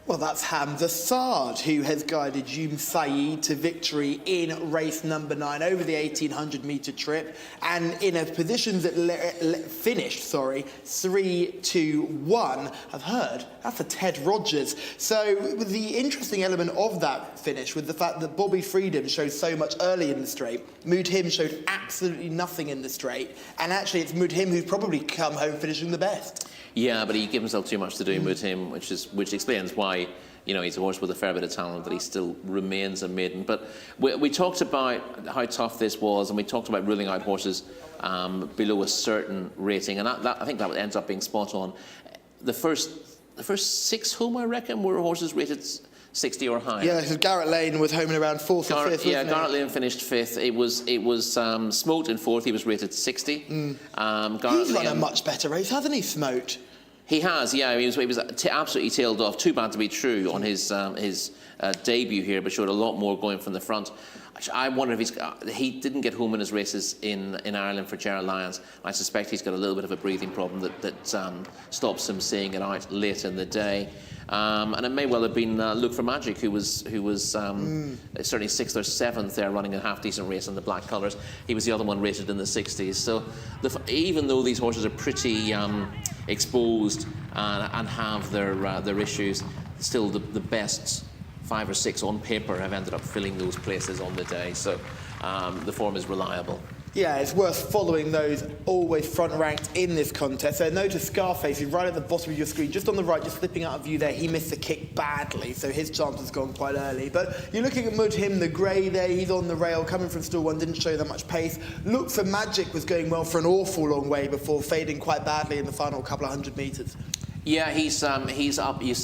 Well, that's Hamza Saad, who has guided Jcsa to victory in race number 9 over the 1,800-metre trip, and in a position that finished, 3-2-1. I've heard that's a Ted Rogers. So the interesting element of that finish was the fact that Bobby Freedom showed so much early in the straight. Mudhim showed absolutely nothing in the straight, and actually it's Mudhim who's probably come home finishing the best. Yeah, but he gave himself too much to do with him, which explains why, you know, he's a horse with a fair bit of talent, that he still remains a maiden. But we talked about how tough this was, and we talked about ruling out horses below a certain rating, and I think that ends up being spot on. The first 6 home, I reckon, were horses rated 60 or higher. Yeah, because Garrett Lane was home in around 4th or 5th. Yeah, Garrett Lane finished 5th. It was Smote in 4th. He was rated 60. He's run a much better race, hasn't he, Smote? He has, yeah. He was absolutely tailed off. Too bad to be true on his debut here, but showed a lot more going from the front. I wonder if he didn't get home in his races in Ireland for Gerald Lyons. I suspect he's got a little bit of a breathing problem that stops him seeing it out late in the day. And it may well have been Look for Magic, who was certainly 6th or 7th there, running a half-decent race in the black colours. He was the other one rated in the 60s. So even though these horses are pretty exposed and have their issues, still the best 5 or 6 on paper have ended up filling those places on the day. So the form is reliable. Yeah, it's worth following those always front-ranked in this contest. So notice Scarface, who's right at the bottom of your screen, just on the right, just slipping out of view there. He missed the kick badly, so his chance has gone quite early. But you're looking at Mudhim, the grey there. He's on the rail, coming from stall 1, didn't show that much pace. Look for Magic was going well for an awful long way before fading quite badly in the final couple of 100 metres. Yeah, he's up. You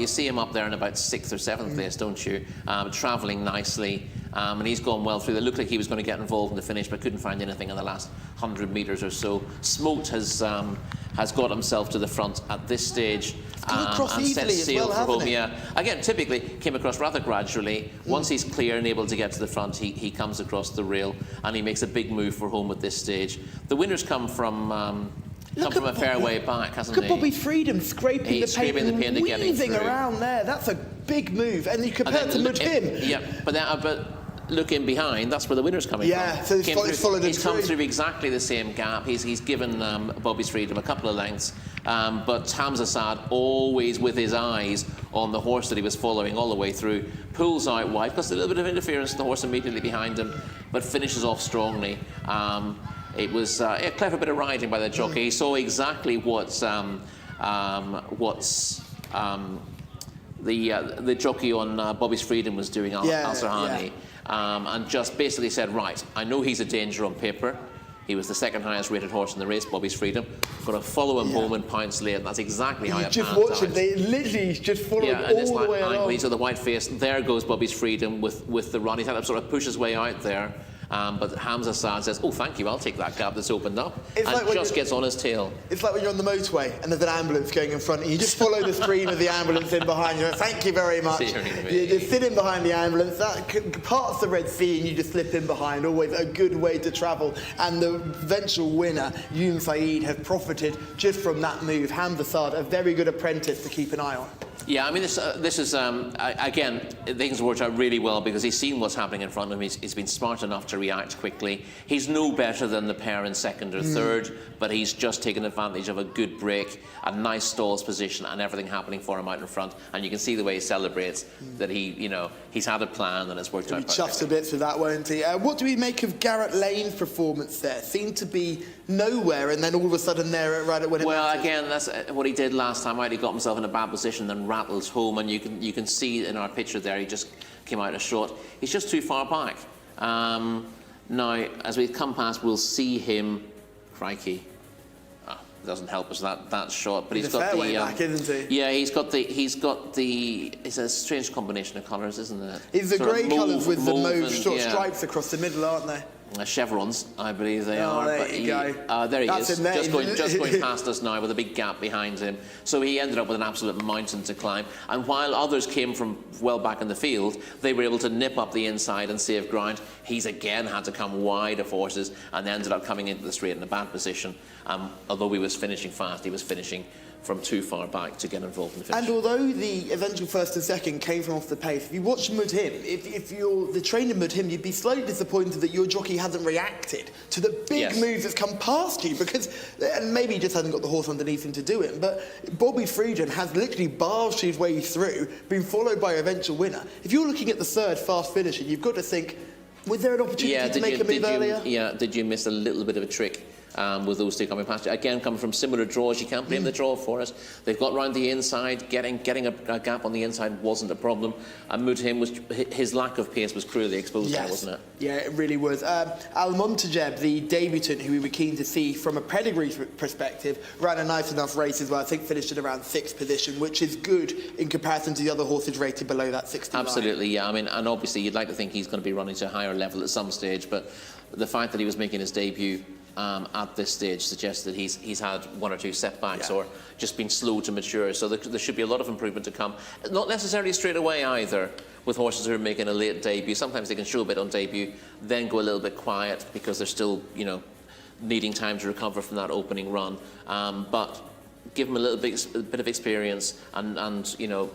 see him up there in about 6th or 7th place, don't you? Travelling nicely, and he's gone well through. It looked like he was going to get involved in the finish, but couldn't find anything in the last 100 metres or so. Smote has got himself to the front at this stage and set sail for home. Yeah, again, typically came across rather gradually. Once he's clear and able to get to the front, he comes across the rail and he makes a big move for home at this stage. The winners come from a fair way back, hasn't he? Look at Bobby Freedom scraping the paint and weaving around there. That's a big move. And you compare it to Mudhim. Yeah, but looking behind, that's where the winner's coming from. Yeah, so he's come through exactly the same gap. He's given Bobby's Freedom a couple of lengths, but Hamza Saad, always with his eyes on the horse that he was following all the way through, pulls out wide, causes a little bit of interference to the horse immediately behind him, but finishes off strongly. It was a clever bit of riding by the jockey. He saw exactly what the jockey on Bobby's Freedom was doing, Al-Sarhani, and just basically said, right, I know he's a danger on paper. He was the 2nd highest rated horse in the race, Bobby's Freedom. Going to follow him home and pounce late, and that's exactly how it just watch him. They literally just follow him all the way along. He's at the white face. There goes Bobby's Freedom with the run. He's had to sort of push his way out there. But Hamza Saad says, oh, thank you, I'll take that gap that's opened up, and just gets on his tail. It's like when you're on the motorway and there's an ambulance going in front, and you just follow the stream of the ambulance in behind you. Thank you very much. You just sit in behind the ambulance, that parts the Red Sea, and you just slip in behind. Always a good way to travel. And the eventual winner, Jcsa, has profited just from that move. Hamza Saad, a very good apprentice to keep an eye on. Yeah, I mean, this is, again, things worked out really well because he's seen what's happening in front of him. He's been smart enough to react quickly. He's no better than the pair in 2nd or 3rd, but he's just taken advantage of a good break, a nice stalls position, and everything happening for him out in front. And you can see the way he celebrates that he's had a plan and it's worked out perfectly. He chuffed to bits with that, won't he? What do we make of Garrett Lane's performance there? Seemed to be nowhere, and then all of a sudden there right at when it matters. Again, that's what he did last time out. He got himself in a bad position, then rattles home, and you can see in our picture there, he just came out a shot. He's just too far back. Now, as we come past, we'll see him. Crikey, doesn't help us that shot, but he's got the back, isn't he? Yeah, he's got the. It's a strange combination of colours, isn't it? It's the grey colours with the mauve stripes across the middle, aren't they? Chevrons, I believe they are. There you go. There he is, just going past us now with a big gap behind him. So he ended up with an absolute mountain to climb. And while others came from well back in the field, they were able to nip up the inside and save ground. He's again had to come wide of horses and ended up coming into the straight in a bad position. Although he was finishing fast, he was finishing from too far back to get involved in the finish. And although the eventual first and second came from off the pace, if you watch Mudhim, if you're the trainer Mudhim, you'd be slightly disappointed that your jockey hasn't reacted to the big move that's come past you, because, and maybe he just hasn't got the horse underneath him to do it, but Bobby Friedman has literally barged his way through, been followed by an eventual winner. If you're looking at the third fast finisher, you've got to think, was there an opportunity to make a move earlier? Did you miss a little bit of a trick with those two coming past you? Again, coming from similar draws, you can't blame the draw for it. They've got round the inside, getting a gap on the inside wasn't a problem. And Mudhim, his lack of pace was cruelly exposed there, wasn't it? Yeah, it really was. Al Montajeb, the debutant, who we were keen to see from a pedigree perspective, ran a nice enough race as well. I think finished at around 6th position, which is good in comparison to the other horses rated below that 69. Absolutely, yeah. I mean, and obviously you'd like to think he's going to be running to a higher level at some stage, but the fact that he was making his debut at this stage suggests that he's had one or two setbacks or just been slow to mature. So there should be a lot of improvement to come. Not necessarily straight away either with horses who are making a late debut. Sometimes they can show a bit on debut, then go a little bit quiet because they're still, needing time to recover from that opening run. But give them a bit of experience and a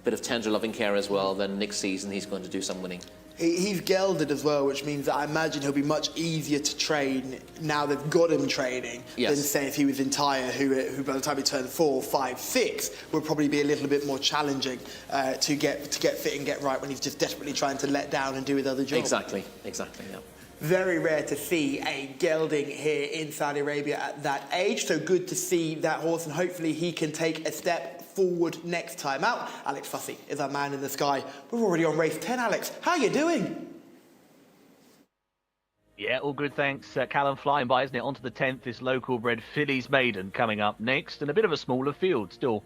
bit of tender loving care as well, then next season he's going to do some winning. He's gelded as well, which means that I imagine he'll be much easier to train now they've got him training than, say, if he was entire, who by the time he turned 4, 5, 6, would probably be a little bit more challenging to get fit and get right when he's just desperately trying to let down and do his other job. Exactly, yeah. Very rare to see a gelding here in Saudi Arabia at that age, so good to see that horse, and hopefully he can take a step forward next time out. Alex Fussy is our man in the sky. We're already on race 10, Alex. How you doing? Yeah, all good, thanks. Callum, flying by, isn't it? On to the 10th, this local bred Fillies Maiden coming up next, and a bit of a smaller field. Still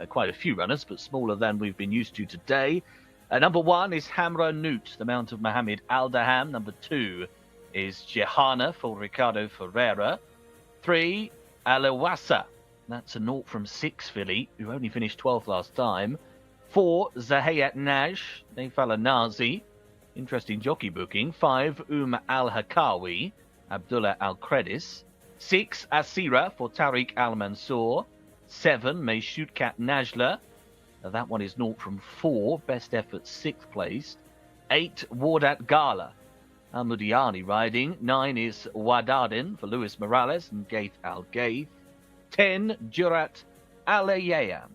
quite a few runners, but smaller than we've been used to today. Number 1 is Hamra Newt, the mount of Mohammed Al-Daham. Number 2 is Jehana for Ricardo Ferreira. 3, Alawasa. That's a 0 from 6 filly, who only finished 12th last time. 4, Zahayat Nash, Nefala Nazi. Interesting jockey booking. 5, Al-Hakawi, Abdullah Al-Credis. 6, Asira for Tariq Al-Mansour. 7, Meshutkat Najla. Now that one is 0 from 4, best effort 6th place. 8, Wardat Gala, Al-Mudiani riding. 9 is Wadadin for Luis Morales and Gaith Al-Gaith. 10, Jurat Alayayam,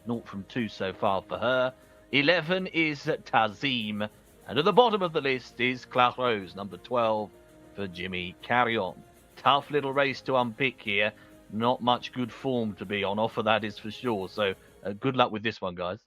0 from 2 so far for her. 11 is Tazim. And at the bottom of the list is Claros, number 12 for Jimmy Carrion. Tough little race to unpick here. Not much good form to be on offer, that is for sure. So good luck with this one, guys.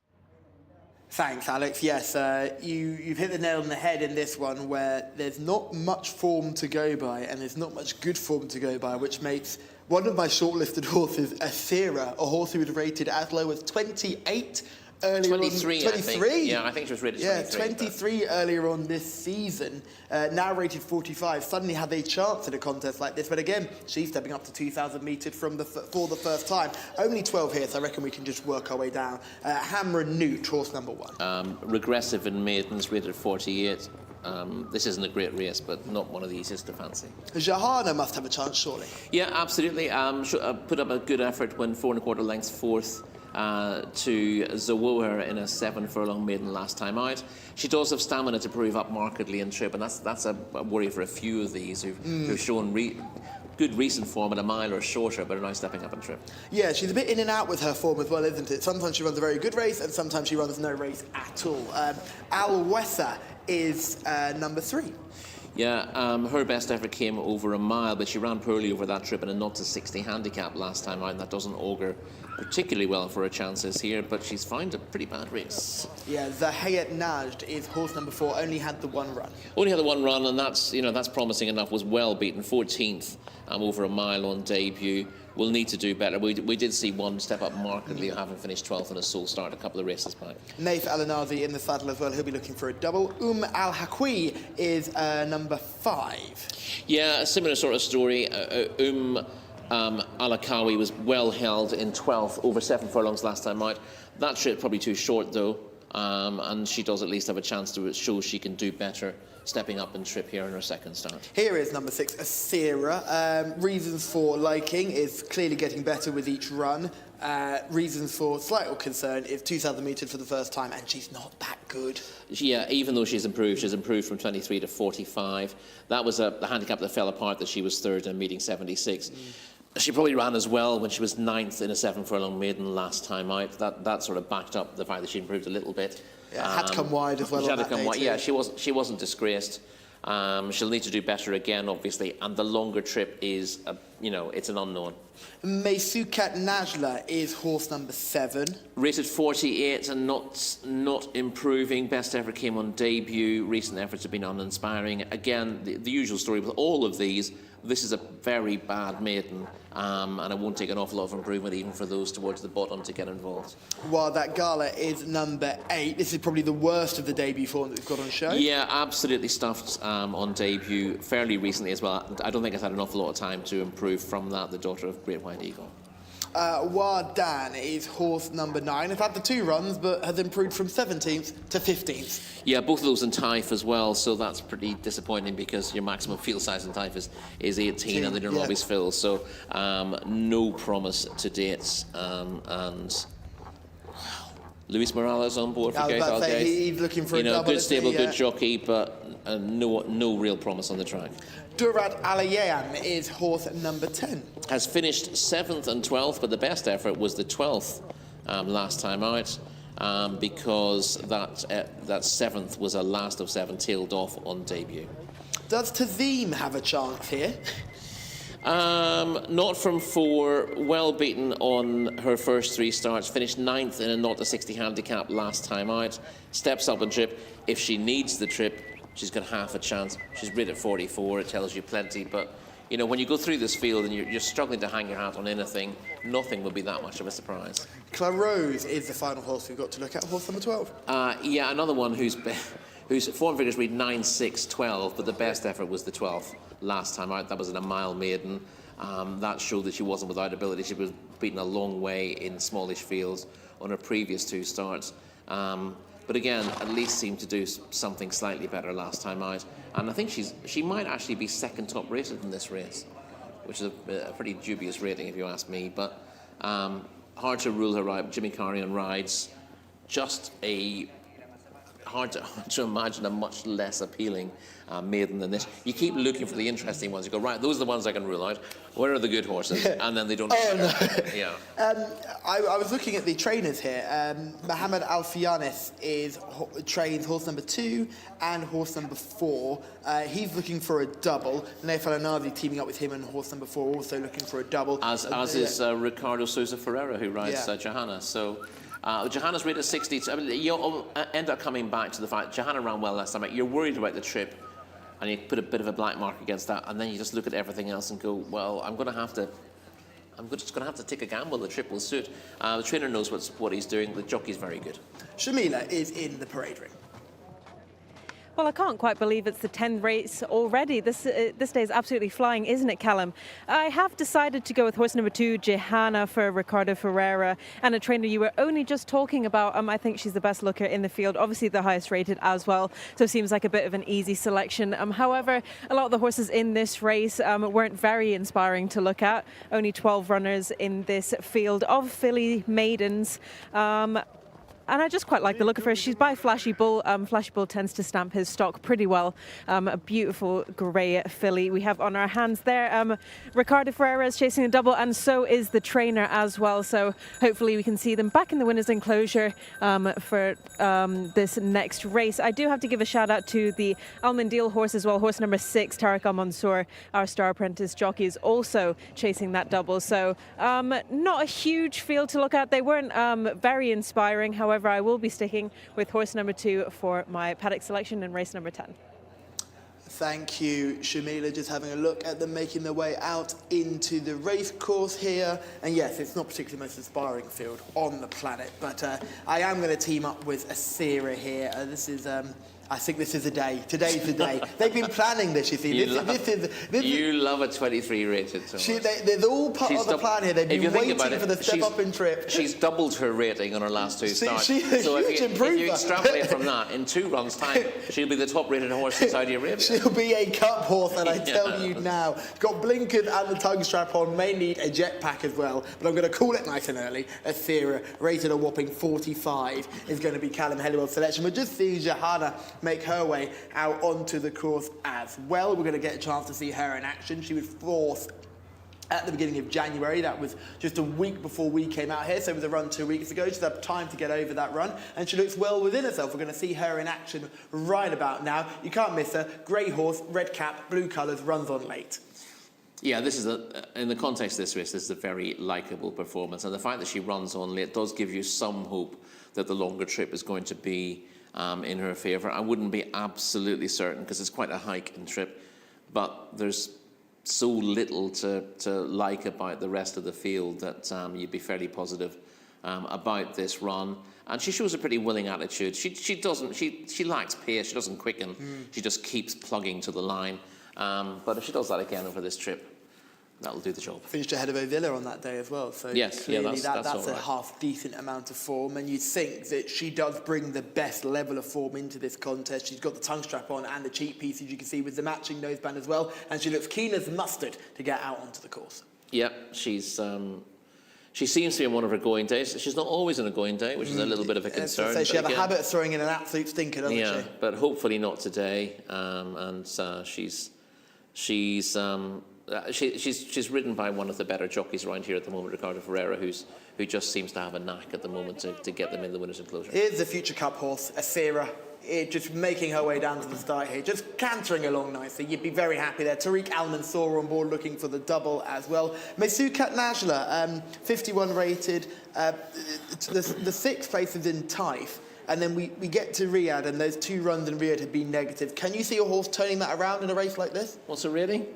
Thanks, Alex. Yes, you've hit the nail on the head in this one, where there's not much form to go by and there's not much good form to go by, which makes one of my shortlisted horses, Asira, a horse who was rated as low as 28 earlier 23, on. 23? Yeah, I think she was rated 23. Yeah, 23 earlier on this season, now rated 45. Suddenly had a chance in a contest like this, but again, she's stepping up to 2,000 metres for the first time. Only 12 here, so I reckon we can just work our way down. Hamra Newt, horse number 1. Regressive in maidens, rated 48. This isn't a great race, but not one of the easiest to fancy. Jahana must have a chance, surely. Yeah, absolutely. Put up a good effort when 4 1/4 lengths 4th to Zawoher in a 7 furlong maiden last time out. She does have stamina to prove up markedly in trip, and that's a worry for a few of these who've shown good recent form at a mile or shorter, but are now stepping up in trip. Yeah, she's a bit in and out with her form as well, isn't it? Sometimes she runs a very good race, and sometimes she runs no race at all. Al-Wessa is number 3. Yeah, her best effort came over a mile, but she ran poorly over that trip in a 0-60 handicap last time out, and that doesn't augur particularly well for her chances here, but she's found a pretty bad race. Yeah, Zahayat Najd is horse number 4, only had the 1 run. Only had the 1 run, and that's promising enough, was well beaten, 14th over a mile on debut. We'll need to do better. We did see one step up markedly, having finished 12th in a sole start a couple of races back. Nath Al-Anazi in the saddle as well. He'll be looking for a double. Al-Haqui is number 5. Yeah, a similar sort of story. Al-Haqawi was well held in 12th over 7 furlongs last time out. That trip probably too short, though. and she does at least have a chance to show she can do better, stepping up in trip here in her second start. Here is number 6, Asira. Reasons for liking is clearly getting better with each run. Reasons for slight concern is 2,000 metres for the first time, and she's not that good. Yeah, even though she's improved from 23 to 45. That was the handicap that fell apart, that she was third in meeting 76. She probably ran as well when she was 9th in a 7-furlong maiden last time out. That sort of backed up the fact that she improved a little bit. Yeah, had to come wide as well. She on had to that come day wide. too. Yeah, she wasn't disgraced. She'll need to do better again, obviously, and the longer trip is, it's an unknown. Mesukat Najla is horse number 7. Rated 48 and not improving. Best effort came on debut. Recent efforts have been uninspiring. Again, the usual story with all of these. This is a very bad maiden, and it won't take an awful lot of improvement even for those towards the bottom to get involved. While that Gala is number 8. This is probably the worst of the debut form that we've got on show. Yeah, absolutely stuffed on debut fairly recently as well. I don't think it's had an awful lot of time to improve from that, the daughter of Great White Eagle. Wardan is horse number 9. Has had the 2 runs, but has improved from 17th to 15th. Yeah, both of those in Taif as well, so that's pretty disappointing because your maximum field size in Taif is 18 and they don't always fill. So no promise to date. And Luis Morales on board for Gate Algate. He's looking for a double. Good stable, good jockey, but no real promise on the track. Durad Alayean is horse number 10. Has finished 7th and 12th, but the best effort was the 12th last time out, because that 7th was a last of 7 tailed off on debut. Does Tazim have a chance here? Not from 4, well beaten on her first 3 starts, finished 9th in a 0 to 60 handicap last time out, steps up on trip. If she needs the trip, she's got half a chance. She's rated 44, it tells you plenty, but when you go through this field and you're struggling to hang your hat on anything, nothing will be that much of a surprise. Clarose is the final horse we've got to look at, horse number 12. Yeah, another one whose form figures read 9, 6, 12, but the best effort was the 12th last time out. That was in a mile maiden. That showed that she wasn't without ability. She was beaten a long way in smallish fields on her previous 2 starts. But again, at least seemed to do something slightly better last time out. And I think she might actually be second top rated in this race, which is a pretty dubious rating if you ask me. But hard to rule her out. Jimmy Carrion rides. Just hard to imagine a much less appealing maiden than this. You keep looking for the interesting ones. You go, right, those are the ones I can rule out. Where are the good horses? And then they don't. No. Yeah. I was looking at the trainers here. Mohamed Alfianis trains horse number 2 and horse number 4. He's looking for a double. Nefal Anazi teaming up with him and horse number 4 also looking for a double. As is Ricardo Sousa Ferreira, who rides Johanna. So. Johanna's rated 60. You'll end up coming back to the fact Johanna ran well last time. You're worried about the trip, and you put a bit of a black mark against that, and then you just look at everything else and go, well, I'm just going to have to take a gamble. The trip will suit. The trainer knows what he's doing. The jockey's very good. Shamila is in the parade ring. Well, I can't quite believe it's the 10th race already. This day is absolutely flying, isn't it, Callum? I have decided to go with horse number 2, Johanna, for Ricardo Ferreira, and a trainer you were only just talking about. I think she's the best looker in the field, obviously the highest rated as well, so it seems like a bit of an easy selection. However, a lot of the horses in this race weren't very inspiring to look at. Only 12 runners in this field of filly maidens. And I just quite like the look of her. She's by Flashy Bull. Flashy Bull tends to stamp his stock pretty well. A beautiful grey filly we have on our hands there. Ricardo Ferreira is chasing a double, and so is the trainer as well. So hopefully we can see them back in the winner's enclosure for this next race. I do have to give a shout out to the Almondil horse as well. Horse number 6, Tariq Al Mansour, our star apprentice jockey, is also chasing that double. So not a huge field to look at. They weren't very inspiring. However, I will be sticking with horse number 2 for my paddock selection in race number 10. Thank you, Shamila. Just having a look at them making their way out into the race course here. And yes, it's not particularly the most inspiring field on the planet, but I am going to team up with Asira here. This is I think this is the day. Today's the day. They've been planning this, you see. You love a 23 rated. There's all part of the plan here. They've been waiting for the step up in trip. She's doubled her rating on her last 2 starts. She's a huge improver. If you extrapolate from that, in 2 runs' time, she'll be the top rated horse in Saudi Arabia. She'll be a cup horse, and I tell you now. Got blinkers and the tongue strap on. May need a jetpack as well, but I'm going to call it nice and early. Athera, rated a whopping 45, is going to be Callum Helliwell's selection. We're just seeing Johanna make her way out onto the course as well. We're going to get a chance to see her in action. She was 4th at the beginning of January. That was just a week before we came out here, so it was a run 2 weeks ago. She's had time to get over that run, and she looks well within herself. We're going to see her in action right about now. You can't miss her. Grey horse, red cap, blue colours, runs on late. Yeah, this is in the context of this race, this is a very likeable performance, and the fact that she runs on late does give you some hope that the longer trip is going to be in her favour. I wouldn't be absolutely certain because it's quite a hike in trip, but there's so little to like about the rest of the field that you'd be fairly positive about this run. And she shows a pretty willing attitude. She lacks pace. She doesn't quicken. She just keeps plugging to the line. But if she does that again over this trip, that'll do the job. Finished ahead of Ovilla on that day as well, so yes, clearly that's a right. half-decent amount of form, and you'd think that she does bring the best level of form into this contest. She's got the tongue strap on and the cheek piece, as you can see, with the matching noseband as well, and she looks keen as mustard to get out onto the course. Yep, she seems to be on one of her going days. She's not always on a going day, which is a little bit of a concern. So she has a habit of throwing in an absolute stinker, doesn't she? Yeah, but hopefully not today, and she's ridden by one of the better jockeys around here at the moment, Ricardo Ferreira, who just seems to have a knack at the moment to get them in the winner's enclosure. Here's the future cup horse, Athera. Just making her way down to the start here, just cantering along nicely. You'd be very happy there. Tariq Al-Mansour on board looking for the double as well. Mesukat Najla, 51 rated. The 6th place is in Taif. And then we get to Riyadh, and those 2 runs in Riyadh have been negative. Can you see a horse turning that around in a race like this? What's her rating?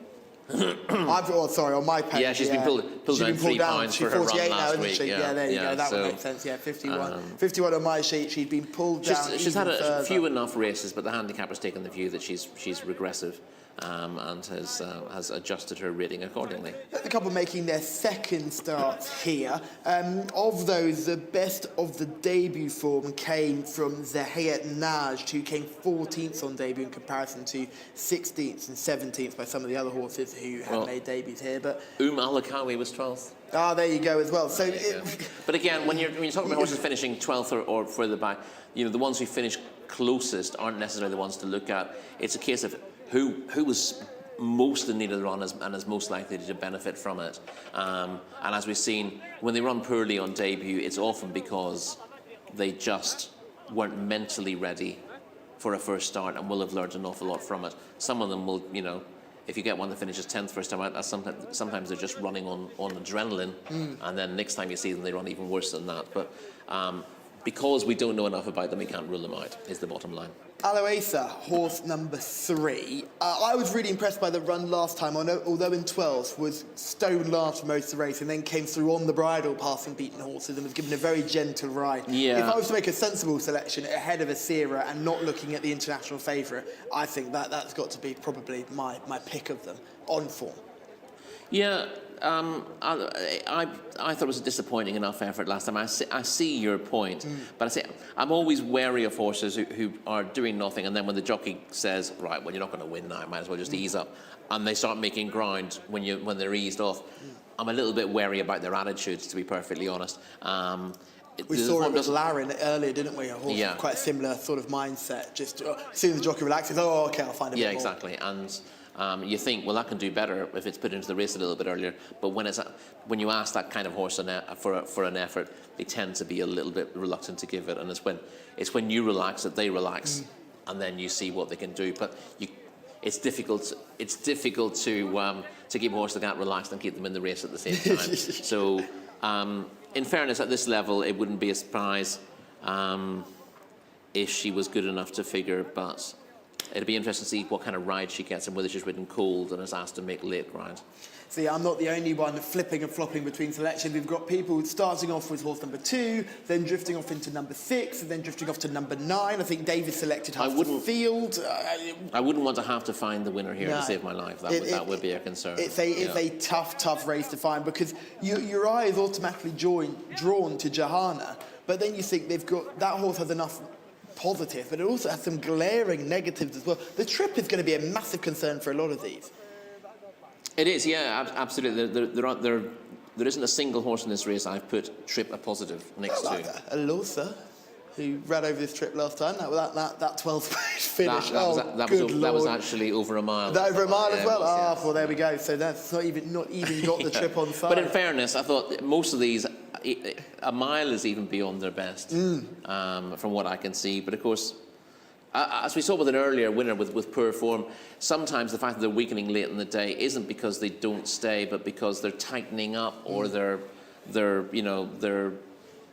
On my page. Yeah, she's been pulled down 3 points for her run last week. Yeah, there you go. That would make sense. Yeah, 51. 51 on my sheet. She'd been pulled down. She's had a few enough races, but the handicapper's taken the view that she's regressive. And has adjusted her rating accordingly. The couple making their 2nd starts here. Of those, the best of the debut form came from Zahiyat Najd, who came 14th on debut in comparison to 16th and 17th by some of the other horses who have made debuts here. But Al-Akawi was 12th. Ah, there you go as well. So, but again, when you're talking about horses finishing 12th or further back, the ones who finish closest aren't necessarily the ones to look at. It's a case of who was most in need of the run and is most likely to benefit from it. And as we've seen, when they run poorly on debut, it's often because they just weren't mentally ready for a first start and will have learned an awful lot from it. Some of them will, if you get one that finishes 10th first time out, sometimes they're just running on adrenaline, and then next time you see them, they run even worse than that. But because we don't know enough about them, we can't rule them out, is the bottom line. Aloesa, horse number 3. I was really impressed by the run last time, although in 12th was stone last for most of the race and then came through on the bridle passing beaten horses and was given a very gentle ride. Yeah. If I was to make a sensible selection ahead of Athera and not looking at the international favourite, I think that's got to be probably my pick of them on form. Yeah, I thought it was a disappointing enough effort last time. I see your point, but I'm always wary of horses who are doing nothing, and then when the jockey says, right, well, you're not going to win now, might as well just ease up, and they start making ground when they're eased off, I'm a little bit wary about their attitudes, to be perfectly honest. We saw it with Larin earlier, didn't we? A horse with quite a similar sort of mindset. Just as soon as the jockey relaxes, okay, I'll find a bit more. Yeah, exactly. And you think, well, that can do better if it's put into the race a little bit earlier. But when you ask that kind of horse for an effort, they tend to be a little bit reluctant to give it. And it's when you relax that they relax, and then you see what they can do. But it's difficult. It's difficult to keep a horse that can't relax and keep them in the race at the same time. So, in fairness, at this level, it wouldn't be a surprise if she was good enough to figure, but it'll be interesting to see what kind of ride she gets and whether she's ridden cold and is asked to make late rides. See, I'm not the only one flipping and flopping between selections. We've got people starting off with horse number 2, then drifting off into number 6, and then drifting off to number 9. I think David selected half the field. I wouldn't want to have to find the winner here No. to save my life. That would be a concern. It's a tough race to find, because your eye is automatically drawn to Johanna, but then you think that horse has enough positives, but it also has some glaring negatives as well. The trip is going to be a massive concern for a lot of these. It is, yeah, absolutely. There isn't a single horse in this race I've put trip a positive next to. Alosa, who ran over this trip last time, that 12th finish. That was actually over a mile. Over a mile as well? Yes. Well, there we go. So that's not even got the trip on side. But in fairness, I thought most of these, a mile is even beyond their best, from what I can see. But of course, as we saw with an earlier winner with poor form, sometimes the fact that they're weakening late in the day isn't because they don't stay, but because they're tightening up, or they're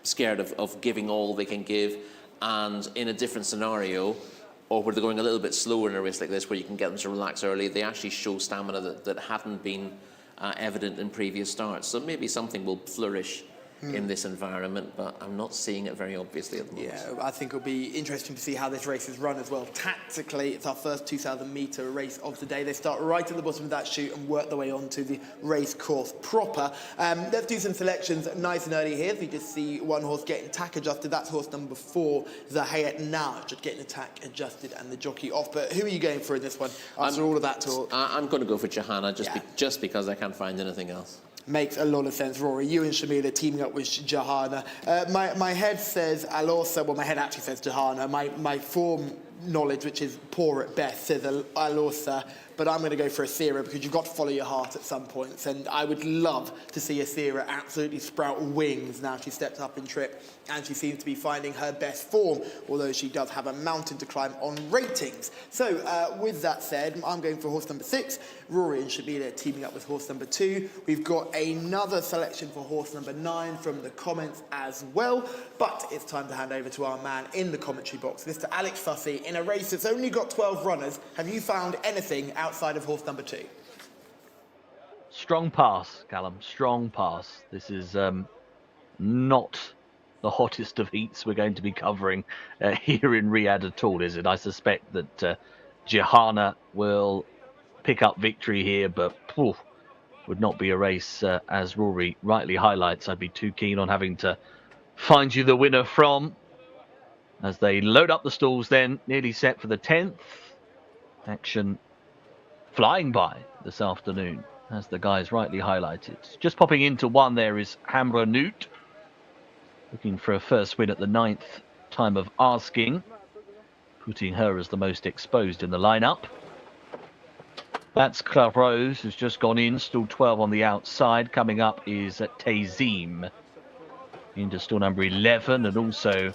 scared of giving all they can give. And in a different scenario, or where they're going a little bit slower in a race like this, where you can get them to relax early, they actually show stamina that hadn't been evident in previous starts. So maybe something will flourish in this environment, but I'm not seeing it very obviously at the moment. Yeah, I think it'll be interesting to see how this race is run as well. Tactically, it's our first 2,000-metre race of the day. They start right at the bottom of that chute and work their way onto the race course proper. Let's do some selections nice and early here. We just see one horse getting tack adjusted. That's horse number 4, Zahayat Now, just getting the tack adjusted and the jockey off. But who are you going for in this one after all of that talk? I'm going to go for Johanna just because I can't find anything else. Makes a lot of sense, Rory. You and Shamila teaming up with Johanna. My head says Alosa. Well, my head actually says Johanna. My form knowledge, which is poor at best, says Alosa. But I'm going to go for Asira, because you've got to follow your heart at some points. And I would love to see Asira absolutely sprout wings now she steps up in trip. And she seems to be finding her best form, although she does have a mountain to climb on ratings. So with that said, I'm going for horse number 6. Rory and Shabila teaming up with horse number 2. We've got another selection for horse number 9 from the comments as well. But it's time to hand over to our man in the commentary box, Mr. Alex Fussy. In a race that's only got 12 runners, have you found anything outside of horse number 2? Strong pass, Callum. Strong pass. This is not the hottest of heats we're going to be covering here in Riyadh at all, is it? I suspect that Johanna will pick up victory here, but would not be a race, as Rory rightly highlights, I'd be too keen on having to find you the winner from. As they load up the stalls then, nearly set for the 10th. Action flying by this afternoon, as the guys rightly highlighted. Just popping into one there is Hamra Newt, looking for a first win at the 9th time of asking, putting her as the most exposed in the lineup. That's Claire Rose, who's just gone in, stall 12 on the outside. Coming up is Tazim into stall number 11, and also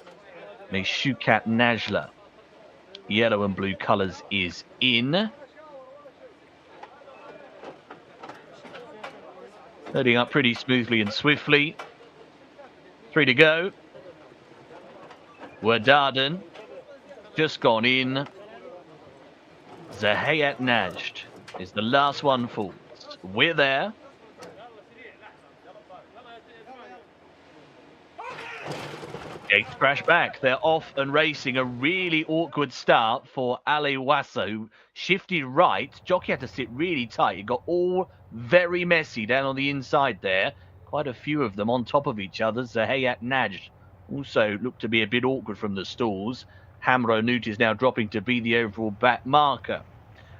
Meshukat Najla. Yellow and blue colours is in. Loading up pretty smoothly and swiftly. 3 to go. Wadaden just gone in. Zahayat Najd is the last one for. We're there. Gates crash back. They're off and racing. A really awkward start for Ali Wassa, who shifted right. Jockey had to sit really tight. It got all very messy down on the inside there. Quite a few of them on top of each other. Zahayat Najd also looked to be a bit awkward from the stalls. Hamra Newt is now dropping to be the overall back marker.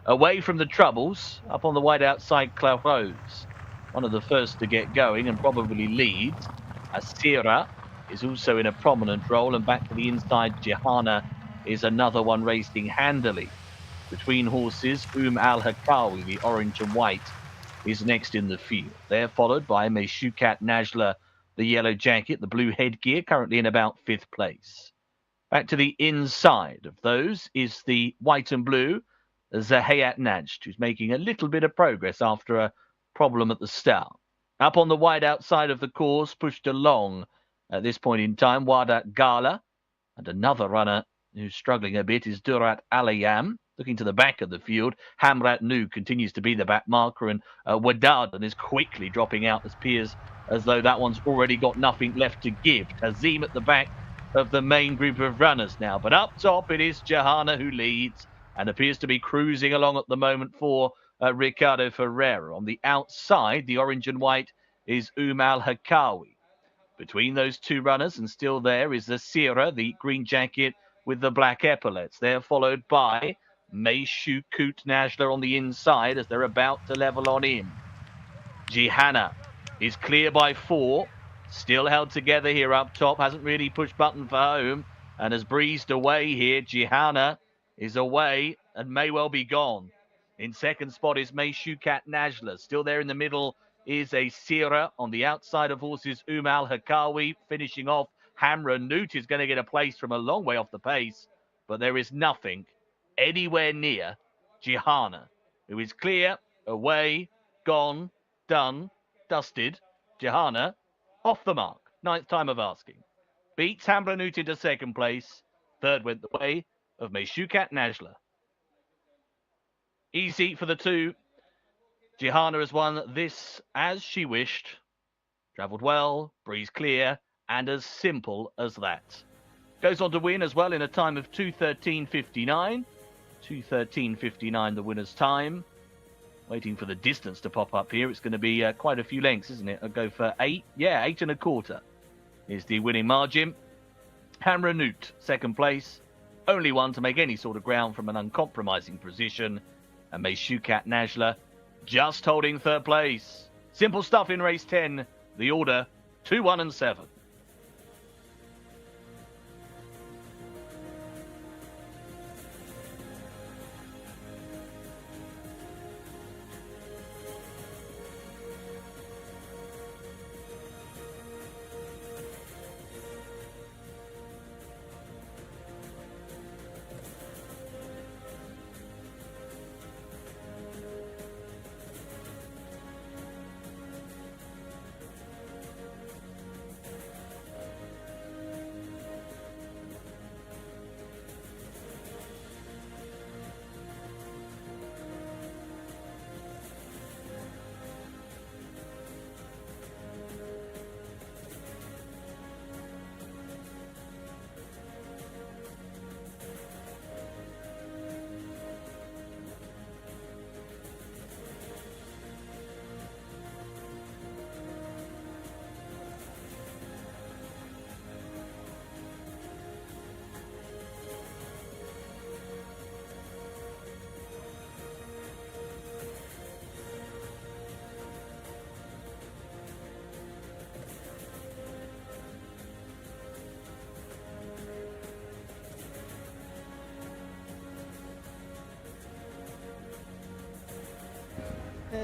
Away from the troubles, up on the wide outside, Claire Rose, one of the first to get going and probably leads. Asira is also in a prominent role, and back to the inside, Johanna is another one racing handily. Between horses, Al-Hakawi, the orange and white, is next in the field. They're followed by Meshukat Najla, the yellow jacket, the blue headgear, currently in about 5th place. Back to the inside of those is the white and blue, Zahayat Najd, who's making a little bit of progress after a problem at the start. Up on the wide outside of the course, pushed along at this point in time, Wadat Gala, and another runner who's struggling a bit is Durat Alayam. Looking to the back of the field, Hamrat Nu continues to be the back marker, and Wadad is quickly dropping out as Piers, as though that one's already got nothing left to give. Tazim at the back of the main group of runners now. But up top, it is Johanna who leads and appears to be cruising along at the moment for Ricardo Ferreira. On the outside, the orange and white is Al Hakawi. Between those two runners, and still there, is the Sierra, the green jacket with the black epaulets. They're followed by Meishu Kut Najla on the inside as they're about to level on in. Jihanna is clear by 4. Still held together here up top. Hasn't really pushed button for home and has breezed away here. Jihanna is away and may well be gone. In second spot is Meishu Kat Najla. Still there in the middle is a Sierra. On the outside of horses, Al Hakawi. Finishing off, Hamra Newt is going to get a place from a long way off the pace. But there is nothing anywhere near Jihanna, who is clear, away, gone, done, dusted. Jihanna off the mark. 9th time of asking. Beats Hamra Newt into second place. Third went the way of Meshukat Najla. Easy for the two. Jihanna has won this as she wished. Travelled well, breeze clear, and as simple as that. Goes on to win as well in a time of 2:13.59. 2:13.59 the winner's time. Waiting for the distance to pop up here. It's going to be quite a few lengths, isn't it? I'll go for 8. Yeah, 8 1/4 is the winning margin. Hamra Newt, second place. Only one to make any sort of ground from an uncompromising position. And Meshukat Najla just holding third place. Simple stuff in race 10. The order 2, 1 and 7.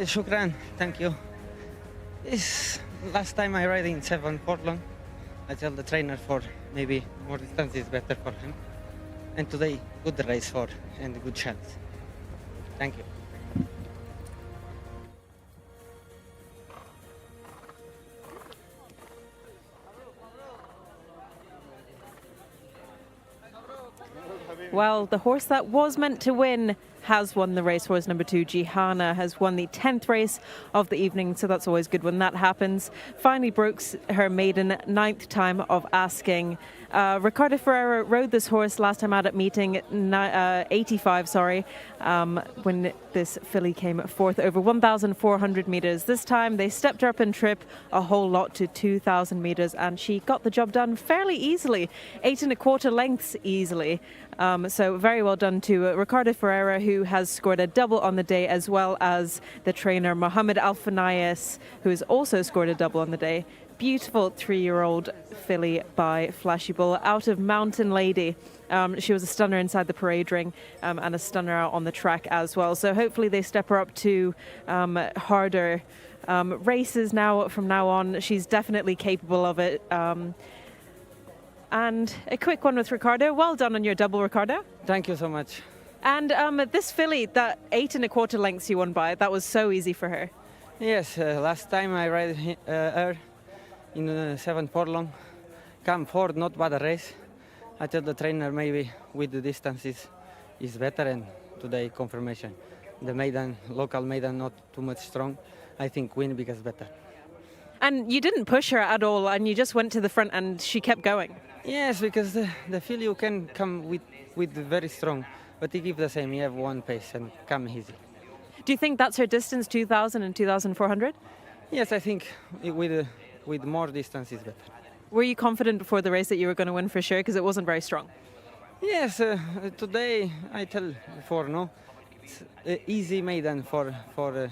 Shukran, thank you. This last time I ride in 7 Portland. I tell the trainer for maybe more distance is better for him. And today, good race for and good chance. Thank you. Well, the horse that was meant to win has won the race. Horse number 2, Jihanna, has won the 10th race of the evening, so that's always good when that happens. Finally broke her maiden 9th time of asking. Ricardo Ferreira rode this horse last time out at meeting 85, when this filly came fourth over 1,400 metres. This time they stepped her up in trip a whole lot to 2,000 metres, and she got the job done fairly easily, 8 1/4 lengths easily. So very well done to Ricardo Ferreira, who has scored a double on the day, as well as the trainer Mohamed Alfanayas, who has also scored a double on the day. Beautiful 3-year-old filly by Flashy Bull out of Mountain Lady. She was a stunner inside the parade ring and a stunner out on the track as well. So hopefully they step her up to harder races now from now on. She's definitely capable of it. And a quick one with Ricardo. Well done on your double, Ricardo. Thank you so much. And this filly, that 8 1/4 lengths you won by, that was so easy for her. Yes, last time I ride her in 7 Portland. Come forward, not bad race. I tell the trainer maybe with the distance is better, and today confirmation. The maiden, local maiden, not too much strong. I think win because better. And you didn't push her at all, and you just went to the front, and she kept going. Yes, because the feel you can come with very strong, but you keep the same. You have one pace and come easy. Do you think that's her distance, 2,000 and 2,400? Yes, I think with more distance is better. Were you confident before the race that you were going to win for sure? Because it wasn't very strong. Yes, today I tell before, no, it's easy maiden for her,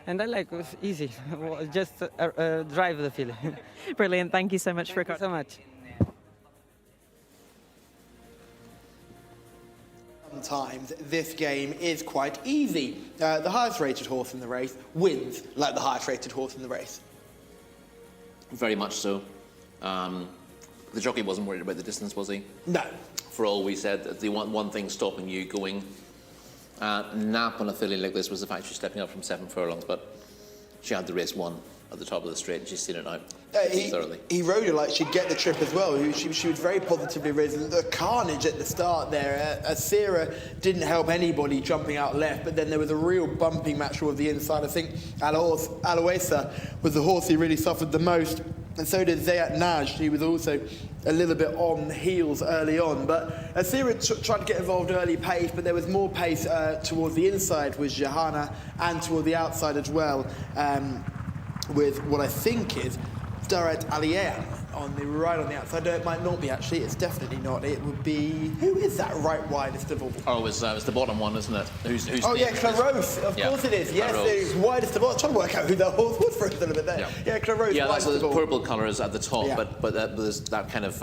and I like it easy. Just drive the field. Brilliant. Thank you so much for Thank you so much. Sometimes this game is quite easy. The highest rated horse in the race wins like the highest rated horse in the race. Very much so. The jockey wasn't worried about the distance, was he? No. For all we said, the one thing stopping you going nap on a filly like this was the fact she's stepping up from 7 furlongs, but she had the race won at the top of the straight, and she's seen it now thoroughly. He rode her like she'd get the trip as well. She was very positively risen. The carnage at the start there. Jcsa didn't help anybody jumping out left, but then there was a real bumping match towards the inside. I think Jcsa was the horse who really suffered the most, and so did Zayat Naj. He was also a little bit on heels early on, but Jcsa tried to get involved early pace, but there was more pace towards the inside with Johanna and toward the outside as well, with what I think is Darat Alier on the right on the outside. No, it might not be actually. It's definitely not. It would be, who is that right widest of all? Oh, it's the bottom one, isn't it? Who's Claros. Of course it is. Yes, it's widest of all. I'm trying to work out who that horse was for a little bit there. Yeah, Claros. Yeah, that's the purple colour is at the top, but there's that kind of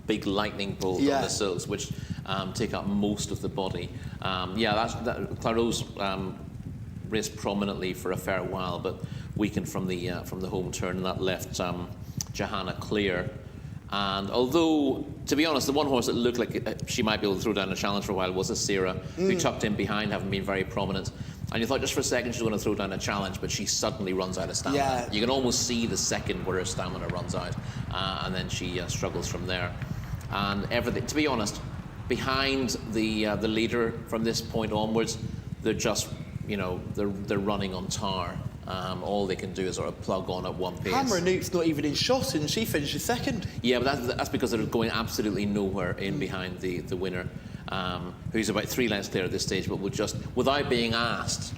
big lightning bolt on the silks, which take up most of the body. Claros raced prominently for a fair while, but weakened from the home turn, and that left Johanna clear. And although, to be honest, the one horse that looked like she might be able to throw down a challenge for a while was Jcsa, who tucked in behind, having been very prominent. And you thought just for a second she's going to throw down a challenge, but she suddenly runs out of stamina. Yeah. You can almost see the second where her stamina runs out, and then she struggles from there. And everything, to be honest, behind the leader from this point onwards, they're just, they're running on tar. All they can do is sort of plug on at one pace. Hammer Newt's not even in shot, and she finishes second. Yeah, but that's because they're going absolutely nowhere in behind the winner, who's about 3 lengths clear at this stage, but would just, without being asked,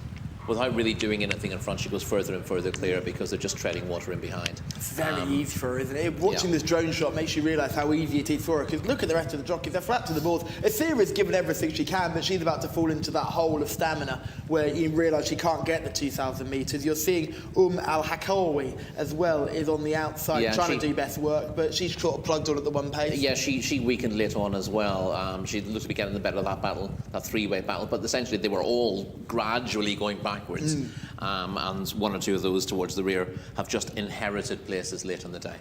without really doing anything in front, she goes further and further clear because they're just treading water in behind. It's very easy for her, isn't it? Watching this drone shot makes you realise how easy it is for her, because look at the rest of the jockeys, they're flat to the balls. Jcsa's given everything she can, but she's about to fall into that hole of stamina where you realise she can't get the 2,000 metres. You're seeing Al-Hakawi as well is on the outside, trying to do best work, but she's sort of plugged on at the one pace. Yeah, she weakened late on as well. She looked to be getting the better of that battle, that three-way battle, but essentially they were all gradually going backwards. And 1 or 2 of those towards the rear have just inherited places late in the day.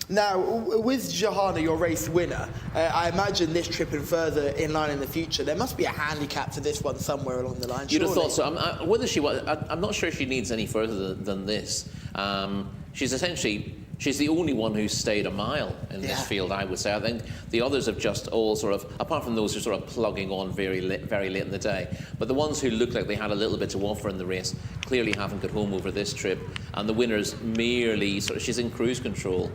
Now, with Johanna, your race winner, I imagine this trip and further in line in the future, there must be a handicap to this one somewhere along the line. You'd have thought so. I'm not sure she needs any further than this. She's the only one who's stayed a mile in this field, I would say. I think the others have just all sort of, apart from those who are sort of plugging on very late in the day, but the ones who look like they had a little bit to offer in the race clearly haven't got home over this trip. And the winner's merely she's in cruise control.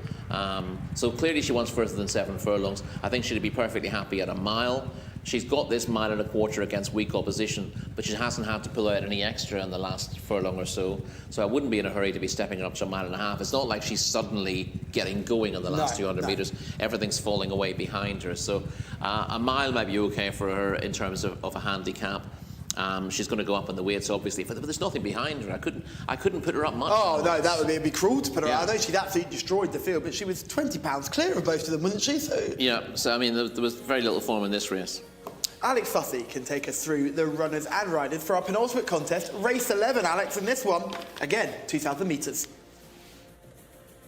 So clearly she wants further than 7 furlongs. I think she'd be perfectly happy at a mile. She's got this 1.25 miles against weak opposition, but she hasn't had to pull out any extra in the last furlong or so. So I wouldn't be in a hurry to be stepping her up to 1.5 miles. It's not like she's suddenly getting going in the last 200 metres. Everything's falling away behind her. So a mile might be okay for her in terms of a handicap. She's going to go up in the weights, obviously, but there's nothing behind her. I couldn't put her up much. Oh no, it'd be cruel to put her out. I know she'd absolutely destroyed the field, but she was 20 pounds clear of both of them, wasn't she? So I mean, there was very little form in this race. Alex Sussy can take us through the runners and riders for our penultimate contest, race 11, Alex, and this one, again, 2,000 metres.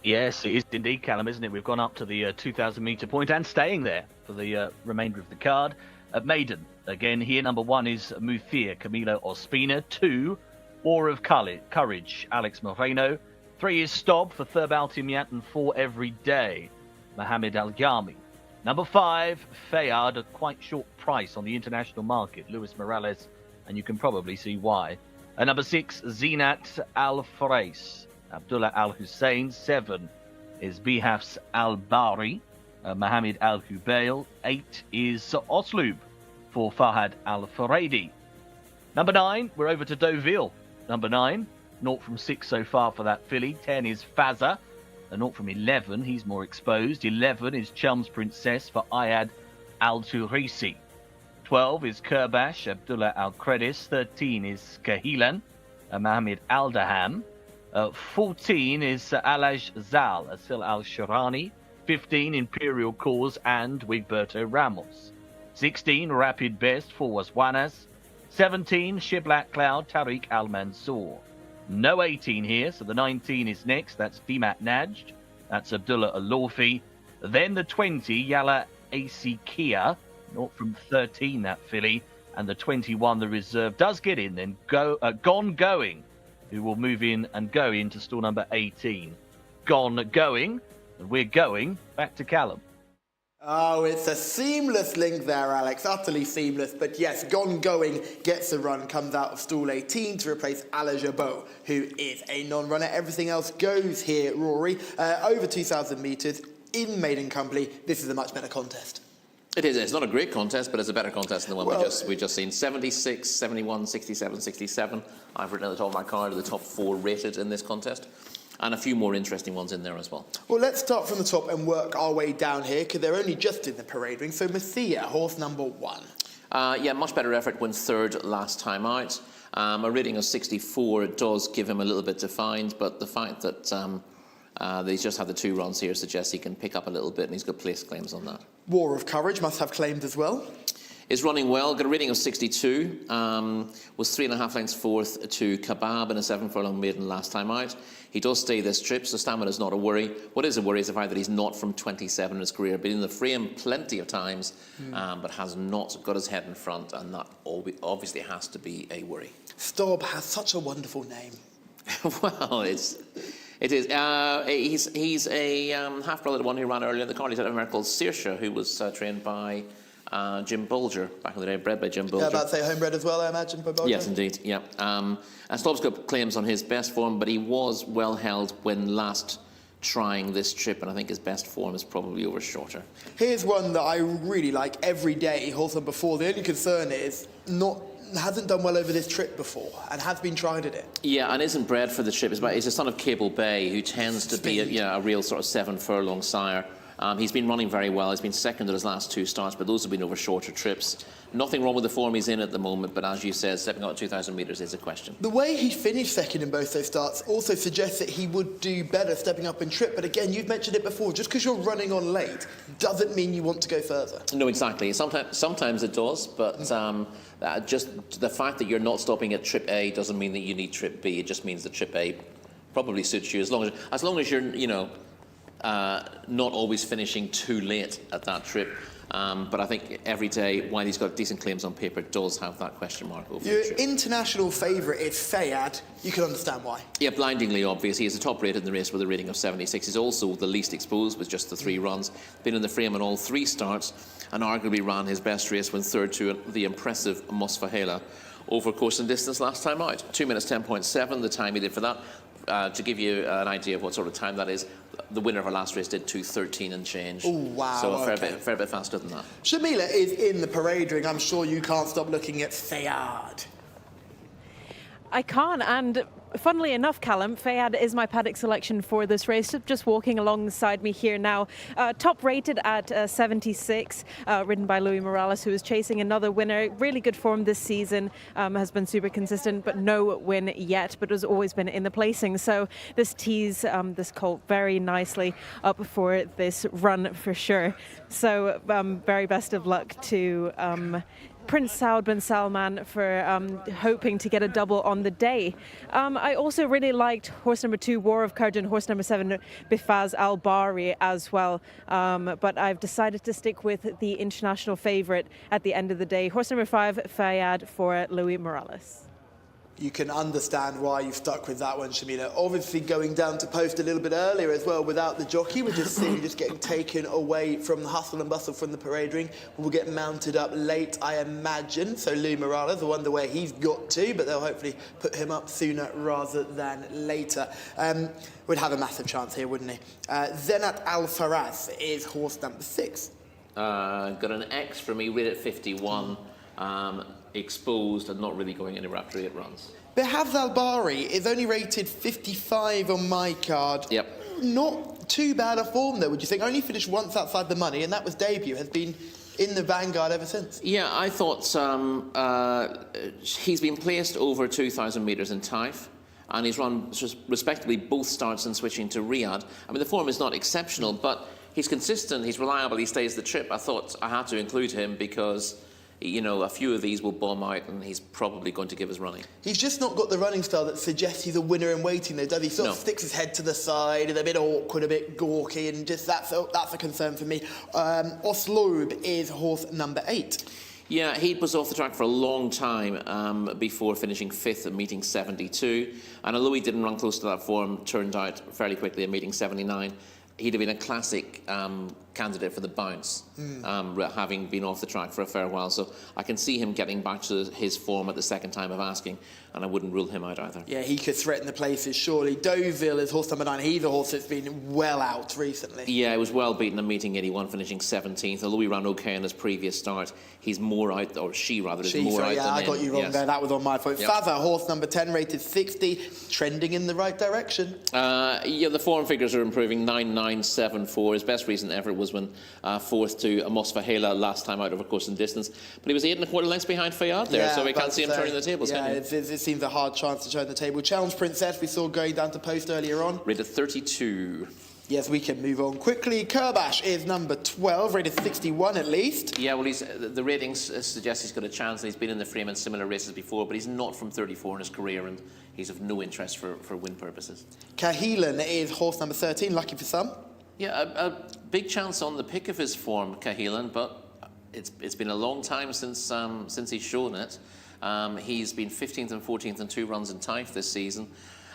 Yes, it is indeed, Callum, isn't it? We've gone up to the 2,000 metre point and staying there for the remainder of the card. Maiden, again here, number 1 is Mufir, Camilo Ospina. 2, War of Courage, Alex Moreno. 3 is Stob for Thurb Altimiat, and 4 Every Day, Mohamed Al Yami. Number 5, Fayard, a quite short price on the international market. Luis Morales, and you can probably see why. Number 6, Zinat Al Farais. Abdullah Al Hussein. 7 is Bihafs Al Bari. Mohammed Al Hubail. 8 is Oslub for Fahad Al Faradi. Number 9, we're over to Deauville. Number 9, 0 from 6 so far for that filly. 10 is Fazza. A 0 from 11, he's more exposed. 11 is Chum's Princess for Ayad Al Turisi. 12 is Kerbash, Abdullah Al Credis. 13 is Kahilan, Mohammed Al Daham. 14 is Alaj Zal, Asil Al Shirani. 15 Imperial Cause and Wigberto Ramos. 16 Rapid Best for Waswanas. 17 Shiblack Cloud, Tariq Al Mansour. No 18 here, so the 19 is next. That's Dimat Najd. That's Abdullah Al-Lawfi. Then the 20, Yala Asikia. 0 from 13, that filly. And the 21, the reserve, does get in then. Gone Going, who will move in and go into stall number 18. Gone Going. And we're going back to Callum. Oh, it's a seamless link there, Alex. Utterly seamless. But yes, Gone Going gets a run, comes out of stall 18 to replace Alajabo, who is a non-runner. Everything else goes here, Rory. Over 2,000 metres in maiden company. This is a much better contest. It is. It's not a great contest, but it's a better contest than the one we just seen. 76, 71, 67, 67. I've written at the top of my card the top 4 rated in this contest. And a few more interesting ones in there as well. Well, let's start from the top and work our way down here, because they're only just in the parade ring. So Messiah, horse number 1. Yeah, much better effort, went 3rd last time out. A rating of 64 does give him a little bit to find, but the fact that he's just had the 2 runs here suggests he can pick up a little bit, and he's got place claims on that. War of Courage must have claims as well. Is running well, got a rating of 62, was 3.5 lengths 4th to Kebab in a 7 furlong maiden last time out. He does stay this trip, so stamina is not a worry. What is a worry is the fact that he's not from 27 in his career, been in the frame plenty of times, but has not got his head in front, and that obviously has to be a worry. Staub has such a wonderful name. Well, it is. He's a half-brother to one who ran earlier in the car. He's had a man called Saoirse, who was trained by Jim Bolger, back in the day, bred by Jim Bolger. Yeah, about to say homebred as well, I imagine, by Bolger. Yes, indeed, yeah. And Staub's got claims on his best form, but he was well held when last trying this trip, and I think his best form is probably over shorter. Here's one that I really like, Every Day, horse number 4. The only concern is hasn't done well over this trip before and has been tried at it. Yeah, and isn't bred for the trip. He's a son of Cable Bay, who tends to be a real sort of 7 furlong sire. He's been running very well. He's been second at his last 2 starts, but those have been over shorter trips. Nothing wrong with the form he's in at the moment, but as you said, stepping out 2,000 metres is a question. The way he finished second in both those starts also suggests that he would do better stepping up in trip. But again, you've mentioned it before, just because you're running on late doesn't mean you want to go further. No, exactly. Sometimes it does, but just the fact that you're not stopping at trip A doesn't mean that you need trip B. It just means that trip A probably suits you, as long as you're, not always finishing too late at that trip. But I think Every Day, while he's got decent claims on paper, does have that question mark over Your the trip. international favourite is Fayad. You can understand why. Yeah, blindingly obvious. He is the top rated in the race with a rating of 76. He's also the least exposed with just the 3 runs. Been in the frame in all 3 starts, and arguably ran his best race when 3rd to the impressive Mosfahela over course and distance last time out. 2 minutes 10.7, the time he did for that. To give you an idea of what sort of time that is, the winner of our last race did 2:13 and change. Oh, wow. So a fair bit faster than that. Shamila is in the parade ring. I'm sure you can't stop looking at Fayad. I can't, and funnily enough, Callum, Fayad is my paddock selection for this race, just walking alongside me here now. Top rated at 76, ridden by Louis Morales, who is chasing another winner. Really good form this season, has been super consistent, but no win yet, but has always been in the placing. So this tees this colt very nicely up for this run for sure. So very best of luck to Prince Saud bin Salman for hoping to get a double on the day. I also really liked horse number 2, War of Courage, and horse number 7, Bifaz Al Bari as well. But I've decided to stick with the international favourite at the end of the day. Horse number 5, Fayad for Louis Morales. You can understand why you've stuck with that one, Shamila. Obviously going down to post a little bit earlier as well without the jockey. We're just seeing just getting taken away from the hustle and bustle from the parade ring. We'll get mounted up late, I imagine. So Lou Morales, I wonder where he's got to, but they'll hopefully put him up sooner rather than later. Would have a massive chance here, wouldn't he? Zenat Al Faraz is horse number 6. Got an X for me, rated 51. Exposed and not really going anywhere after 8 runs. Behaz Al-Bari is only rated 55 on my card. Yep. Not too bad a form though, would you think? Only finished once outside the money, and that was debut. Has been in the vanguard ever since. Yeah, I thought he's been placed over 2,000 metres in Taif, and he's run respectively both starts and switching to Riyadh. I mean, the form is not exceptional, but he's consistent, he's reliable, he stays the trip. I thought I had to include him because, you know, a few of these will bomb out and he's probably going to give us running. He's just not got the running style that suggests he's a winner in waiting though, does he? Sort of sticks his head to the side, and a bit awkward, a bit gawky, and just that's a concern for me. Oslob is horse number 8. Yeah, he was off the track for a long time before finishing 5th at meeting 72. And although he didn't run close to that form, turned out fairly quickly at meeting 79. He'd have been a classic candidate for the bounce, having been off the track for a fair while. So I can see him getting back to his form at the second time of asking, and I wouldn't rule him out either. Yeah, he could threaten the places, surely. Deauville is horse number 9. He's a horse that's been well out recently. Yeah, he was well beaten in meeting 81, finishing 17th. Although he ran okay in his previous start, he's more out, or she rather, is more out than I got you wrong there. That was on my fault. Yep. Faza, horse number 10, rated 60, trending in the right direction. Yeah, the form figures are improving. 9.974. His best recent effort was when 4th to Amos Fahela last time out, of course, in distance. But he was 8 1/4 lengths behind Fayad there, so we can't see him turning the tables, yeah, can you? it seems a hard chance to turn the table. Challenge Princess, we saw going down to post earlier on. Rated 32. Yes, we can move on quickly. Kerbash is number 12, rated 61 at least. Yeah, well, the ratings suggest he's got a chance, and he's been in the frame in similar races before, but he's not from 34 in his career, and he's of no interest for win purposes. Kahilan is horse number 13, lucky for some. Yeah, a big chance on the pick of his form, Kahilan, but it's been a long time since he's shown it. He's been 15th and 14th in 2 runs in Taif this season.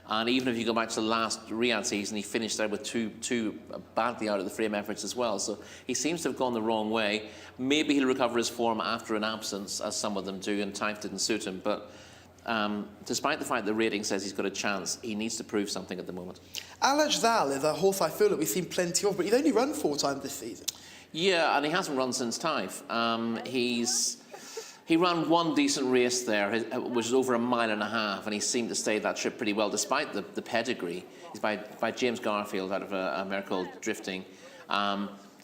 And even if you go back to the last Riyadh season, he finished there with two badly out of the frame efforts as well. So he seems to have gone the wrong way. Maybe he'll recover his form after an absence, as some of them do, and Taif didn't suit him. But despite the fact the rating says he's got a chance, he needs to prove something at the moment. Alaj Zal is a horse I feel that we've seen plenty of, but he's only run 4 times this season. Yeah, and he hasn't run since Taif. He ran one decent race there, which was over 1.5 miles, and he seemed to stay that trip pretty well, despite the pedigree. He's by James Garfield out of a mare called Drifting.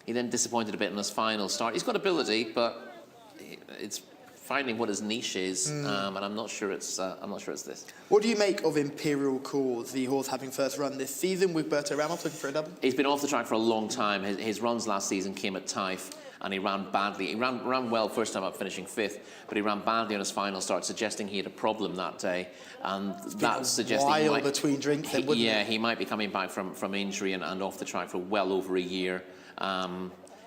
He then disappointed a bit in his final start. He's got ability, but it's finding what his niche is, and I'm not sure it's this. What do you make of Imperial Cause, the horse having first run this season with Berto Ramos looking for a double? He's been off the track for a long time. His runs last season came at Taif, and he ran badly. He ran well first time up, finishing 5th, but he ran badly on his final start, suggesting he had a problem that day, and that's suggesting he might, between drinks. He might be coming back from injury and off the track for well over a year.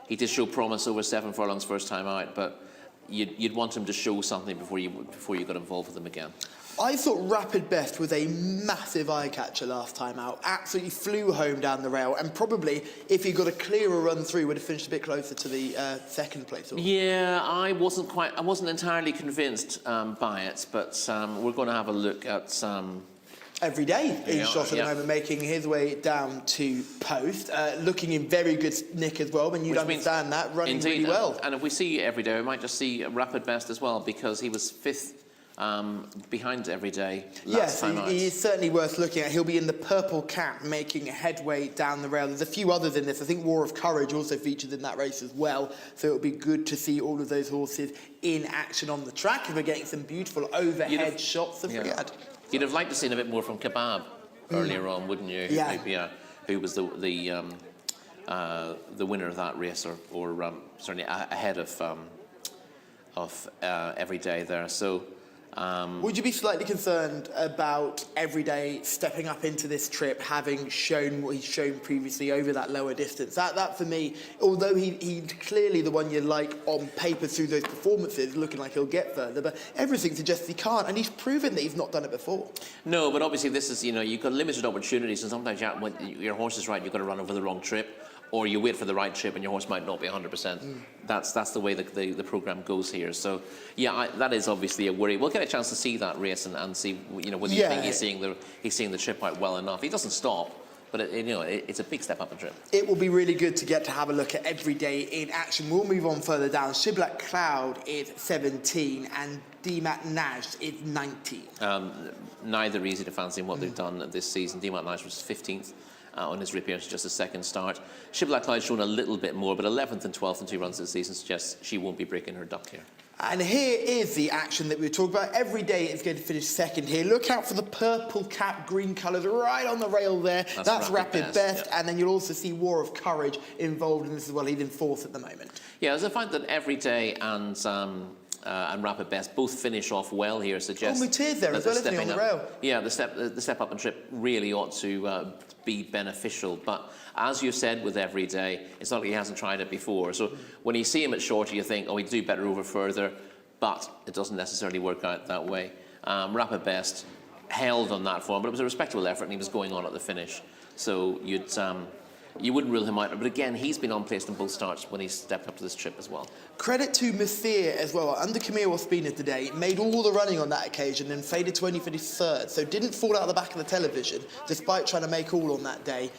He did show promise over 7 furlongs first time out, but you'd want him to show something before you got involved with him again. I thought Rapid Best was a massive eye-catcher last time out. Absolutely flew home down the rail, and probably, if he got a clearer run through, would have finished a bit closer to the second place. Yeah, I wasn't entirely convinced by it, but we're going to have a look at Every day in shot at the moment, making his way down to post, looking in very good nick as well, and you'd understand that, running really well. And if we see Every Day, we might just see Rapid Best as well, because he was 5th behind Every Day last time out. He is certainly worth looking at. He'll be in the purple cap, making headway down the rail. There's a few others in this. I think War of Courage also featured in that race as well, so it'll be good to see all of those horses in action on the track, because we're getting some beautiful overhead shots of Riyadh. You'd have liked to see a bit more from Kebab earlier on, wouldn't you? Yeah. Who was the winner of that race, or certainly ahead of Every Day there. So Would you be slightly concerned about Everyday stepping up into this trip, having shown what he's shown previously over that lower distance? That for me, although he's clearly the one you like on paper through those performances, looking like he'll get further, but everything suggests he can't, and he's proven that he's not done it before. No, but obviously this is, you've got limited opportunities, and sometimes when your horse is right, you've got to run over the wrong trip, or you wait for the right trip and your horse might not be 100%. That's the way the programme goes here. So, yeah, that is obviously a worry. We'll get a chance to see that race and see, whether you think he's seeing the trip out well enough. He doesn't stop, but it's a big step up the trip. It will be really good to get to have a look at Everyday in action. We'll move on further down. Shibboleth Cloud is 17 and Demat Najd is 19. Neither easy to fancy in what they've done this season. Demat Najd was 15th. On his reappearance, just a second start. Shibboleth Cloud shown a little bit more, but 11th and 12th in 2 runs this season suggests she won't be breaking her duck here. And here is the action that we were talking about. Everyday is going to finish second here. Look out for the purple cap, green colours right on the rail there. That's Rapid Best. And then you'll also see War of Courage involved in this as well. He's in fourth at the moment. Yeah, as I find that Everyday and Rapid Best both finish off well here suggests Mutier's there as well, isn't he, on the rail? Yeah, the step up and trip really ought to be beneficial. But as you said with Everyday, it's not like he hasn't tried it before. So when you see him at shorter, you think, oh, he'd do better over further, but it doesn't necessarily work out that way. Rapid Best held on that form, but it was a respectable effort and he was going on at the finish. So you wouldn't rule him out. But again, he's been unplaced in both starts when he stepped up to this trip as well. Credit to Muthier as well. Under Camille Ospina today, made all the running on that occasion and faded to only finish third. So didn't fall out of the back of the television, despite trying to make all on that day.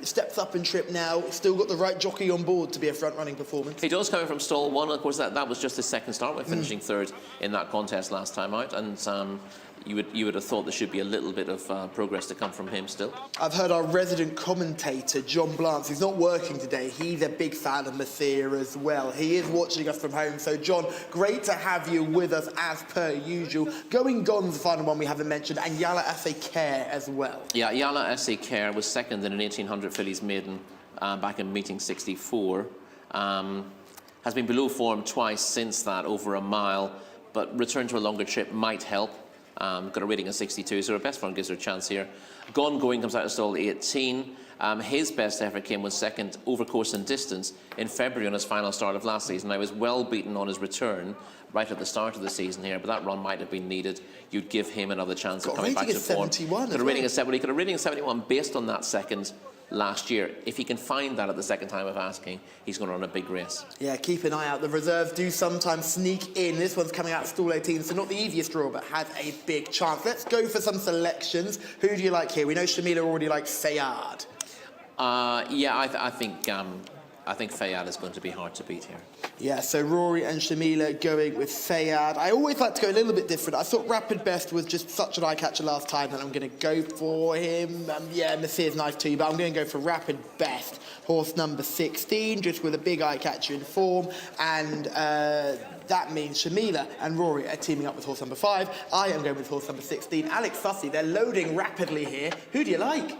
Steps up in trip now, still got the right jockey on board to be a front-running performance. He does coming from stall one. Of course, that was just his second start with finishing third in that contest last time out. And you would have thought there should be a little bit of progress to come from him still. I've heard our resident commentator, John Blance, who's not working today. He's a big fan of Muthier as well. He is watching us from home. So, John, great to have you with us as per usual. Going Gone's the final one we haven't mentioned, and Yala Ase Care as well. Yeah, Yala Ase Care was second in an 1800 fillies maiden back in meeting 64. Has been below form twice since that, over a mile, but return to a longer trip might help. Got a rating of 62, so her best form gives her a chance here. Gone Going comes out of stall 18. His best effort came with second over course and distance in February on his final start of last season. I was well beaten on his return right at the start of the season here, but that run might have been needed. You'd give him another chance of coming back to form. Got a rating of 70. Got a rating of 71 based on that second last year. If he can find that at the second time of asking, he's going to run a big race. Yeah, keep an eye out. The reserves do sometimes sneak in. This one's coming out of stall 18, so not the easiest draw, but has a big chance. Let's go for some selections. Who do you like here? We know Shamila already likes Fayad. Yeah, I think Fayad is going to be hard to beat here. Yeah, so Rory and Shamila going with Fayad. I always like to go a little bit different. I thought Rapid Best was just such an eye-catcher last time that I'm going to go for him. Yeah, Messier's nice too, but I'm going to go for Rapid Best. Horse number 16, just with a big eye-catcher in form. And that means Shamila and Rory are teaming up with horse number 5. I am going with horse number 16. Alex Fussy, they're loading rapidly here. Who do you like?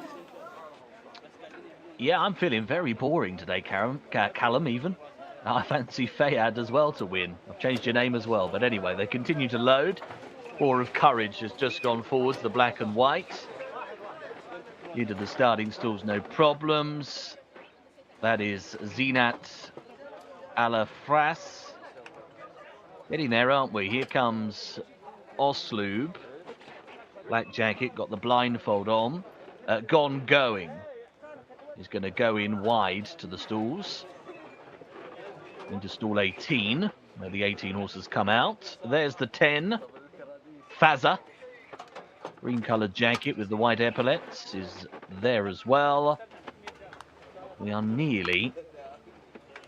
Yeah, I'm feeling very boring today, Callum, even. I fancy Fayad as well to win. I've changed your name as well, but anyway, they continue to load. War of Courage has just gone forwards, the black and white. Into the starting stalls, no problems. That is Zinat Alafras. Getting there, aren't we? Here comes Osloob. Black jacket, got the blindfold on. Gone Going. He's going to go in wide to the stalls. Into stall 18, where the 18 horses come out. There's the 10. Fazza. Green-coloured jacket with the white epaulets is there as well. We are nearly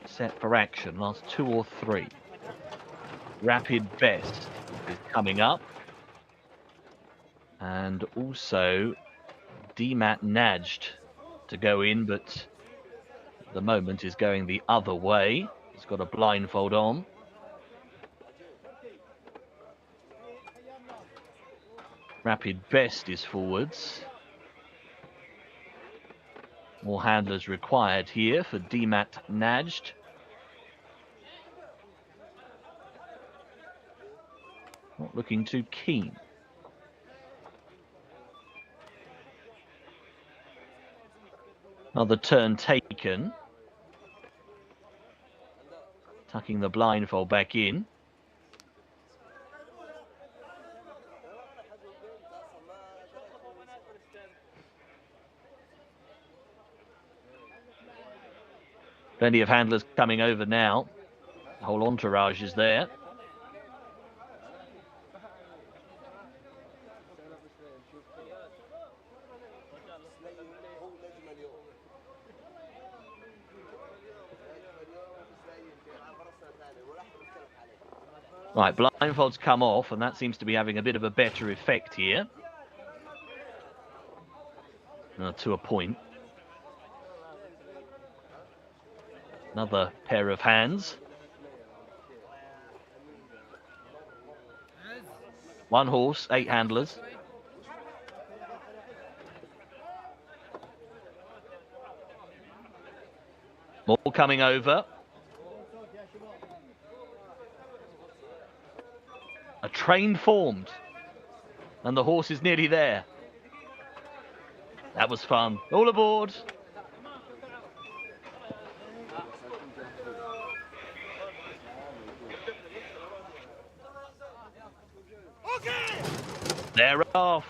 set for action. Last 2 or 3. Rapid Best is coming up. And also Demat Najd to go in, but at the moment is going the other way. He's got a blindfold on. Rapid Best is forwards. More handlers required here for Demat Najd. Not looking too keen. Another turn taken. Tucking the blindfold back in. Plenty of handlers coming over now. The whole entourage is there. Right, blindfolds come off, and that seems to be having a bit of a better effect here. To a point. Another pair of hands. One horse, 8 handlers. More coming over. A train formed. And the horse is nearly there. That was fun. All aboard. They're off.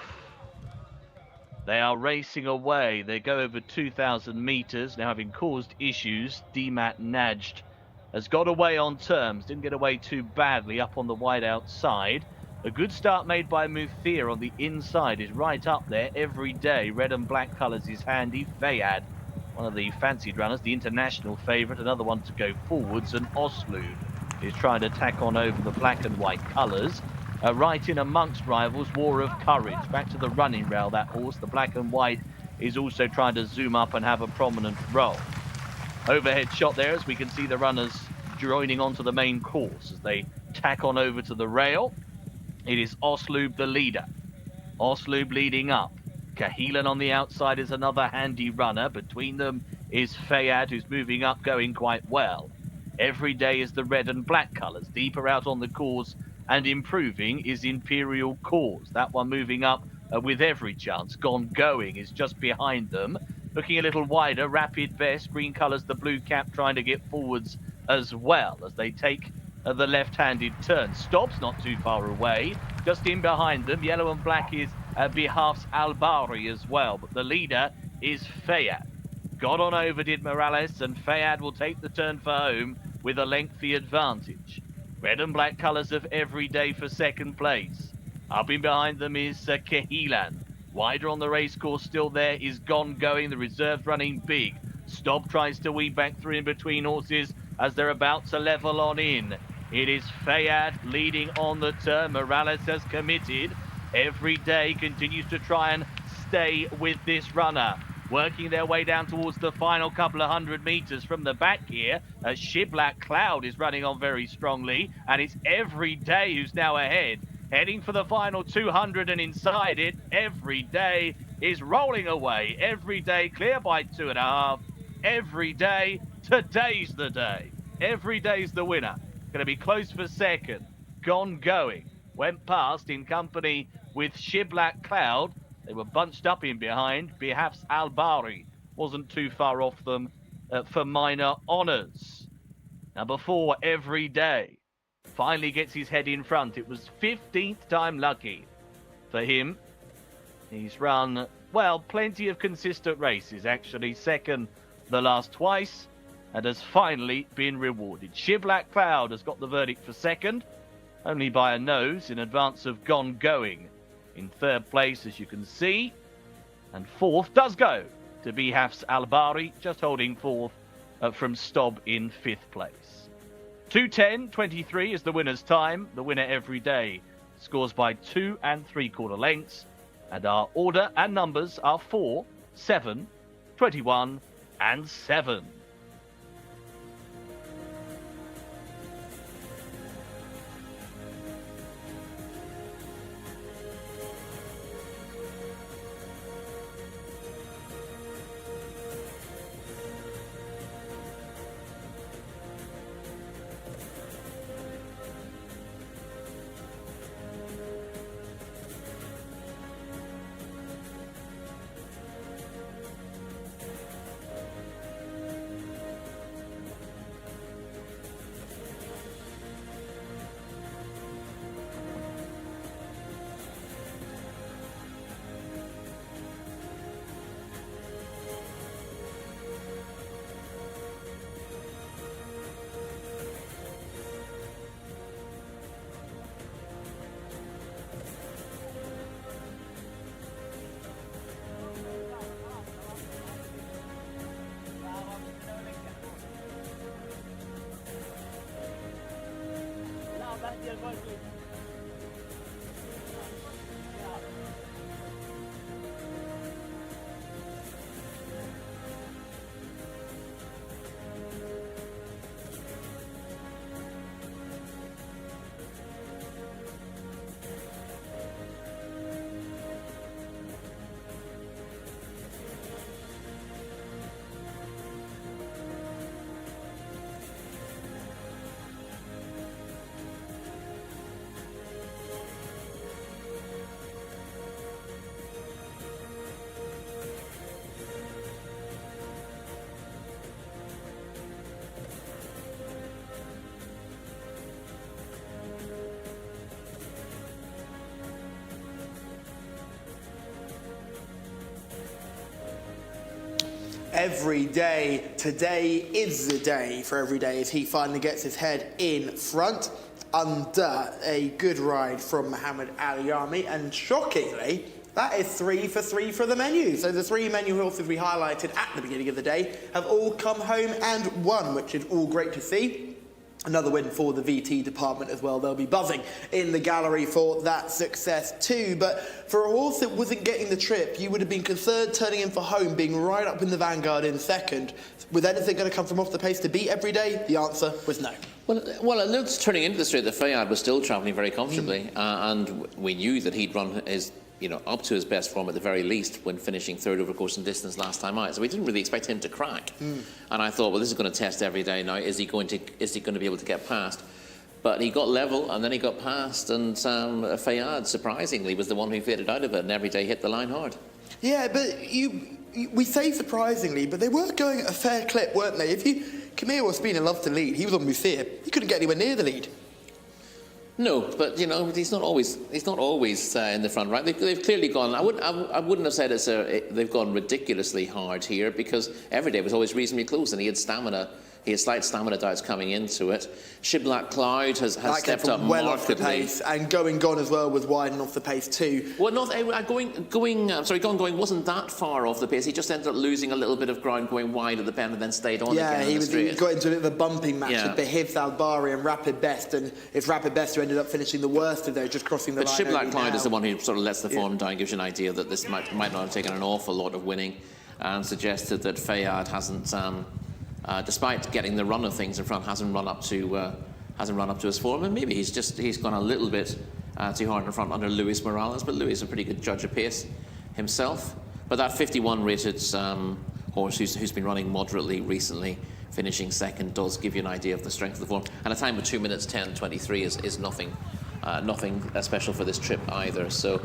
They are racing away. They go over 2,000 meters. Now, having caused issues, Demat Najd has got away on terms. Didn't get away too badly up on the wide outside. A good start made by Muthir on the inside is right up there every day. Red and black colours is handy. Fayad, one of the fancied runners, the international favourite, another one to go forwards. And Oslud is trying to tack on over the black and white colours. Right in amongst rivals, War of Courage. Back to the running rail, that horse. The black and white is also trying to zoom up and have a prominent role. Overhead shot there as we can see the runners joining onto the main course as they tack on over to the rail. It is Oslub the leader. Oslub leading up. Kahilan on the outside is another handy runner. Between them is Fayad, who's moving up, going quite well. Every day is the red and black colours. Deeper out on the course and improving is Imperial Cause. That one moving up with every chance. Gone Going is just behind them. Looking a little wider, Rapid Vest, green colours, the blue cap trying to get forwards as well as they take the left-handed turn. Stops not too far away. Just in behind them, yellow and black is Behafs Al-Bari as well. But the leader is Fayad. Got on over, did Morales, and Fayad will take the turn for home with a lengthy advantage. Red and black colours of every day for second place. Up in behind them is Kahilan. Wider on the racecourse still there is Gone Going. The reserves running big. Stob tries to weave back through in between horses as they're about to level on in. It is Fayad leading on the turn. Morales has committed. Every day continues to try and stay with this runner. Working their way down towards the final couple of 100 meters from the back here. As Shiblack Cloud is running on very strongly, and it's Every Day who's now ahead. Heading for the final 200 and inside it, Every Day is rolling away. Every Day clear by 2.5. Every Day, today's the day. Every Day's the winner. Going to be close for second. Gone Going. Went past in company with Shiblack Cloud. They were bunched up in behind. Behafs Al-Bari wasn't too far off them for minor honours. Number 4, Every Day. Finally gets his head in front. It was 15th time lucky for him. He's run, well, plenty of consistent races, actually. Second the last twice, and has finally been rewarded. Shiblack Cloud has got the verdict for second, only by a nose in advance of Gone Going. In third place, as you can see, and fourth does go to Behafs Al-Bari, just holding fourth from Stob in fifth place. 2:10.23 is the winner's time. The winner Every Day scores by 2 3/4 lengths, and our order and numbers are 4, 7, 21, and 7. Every day, today is the day for Every Day as he finally gets his head in front under a good ride from Muhammad Ali Yami, and shockingly, that is 3 for 3 for the menu. So the 3 menu horses we highlighted at the beginning of the day have all come home and won, which is all great to see. Another win for the VT department as well. They'll be buzzing in the gallery for that success too. But for a horse that wasn't getting the trip, you would have been concerned turning in for home, being right up in the vanguard in second. Was anything going to come from off the pace to beat Every Day? The answer was no. Well, it looks turning into the straight that Fayad was still travelling very comfortably, and we knew that he'd run his, up to his best form at the very least when finishing third over course and distance last time out. So we didn't really expect him to crack. And I thought, well, this is going to test Every Day now. Is he going to be able to get past? But he got level and then he got past, and Fayad surprisingly was the one who faded out of it, and Every Day hit the line hard. Yeah, but we say surprisingly, but they were going at a fair clip, weren't they? Kamir Ospina loved to lead. He was on Musir. He couldn't get anywhere near the lead. No, but he's not always in the front, right? They've clearly gone. I wouldn't have said they've gone ridiculously hard here, because Every Day was always reasonably close, and he had stamina. He has slight stamina doubts coming into it. Shiblack Cloud has stepped up well markedly. Off the pace, and Going as well was wide and off the pace too. Well, Going wasn't that far off the pace. He just ended up losing a little bit of ground going wide at the bend and then stayed on again. Yeah, he got into a bit of a bumping match with Behivs Albari and Rapid Best, and it's Rapid Best who ended up finishing the worst of those, just crossing the line. But Shiblack Cloud is the one who sort of lets the form down, gives you an idea that this might not have taken an awful lot of winning, and suggested that Fayad hasn't. Despite getting the run of things in front, hasn't run up to his form, and maybe he's gone a little bit too hard in front under Luis Morales. But Luis is a pretty good judge of pace himself. But that 51 rated horse who's been running moderately recently, finishing second, does give you an idea of the strength of the form. And a time of 2 minutes 10:23 is nothing special for this trip either. So.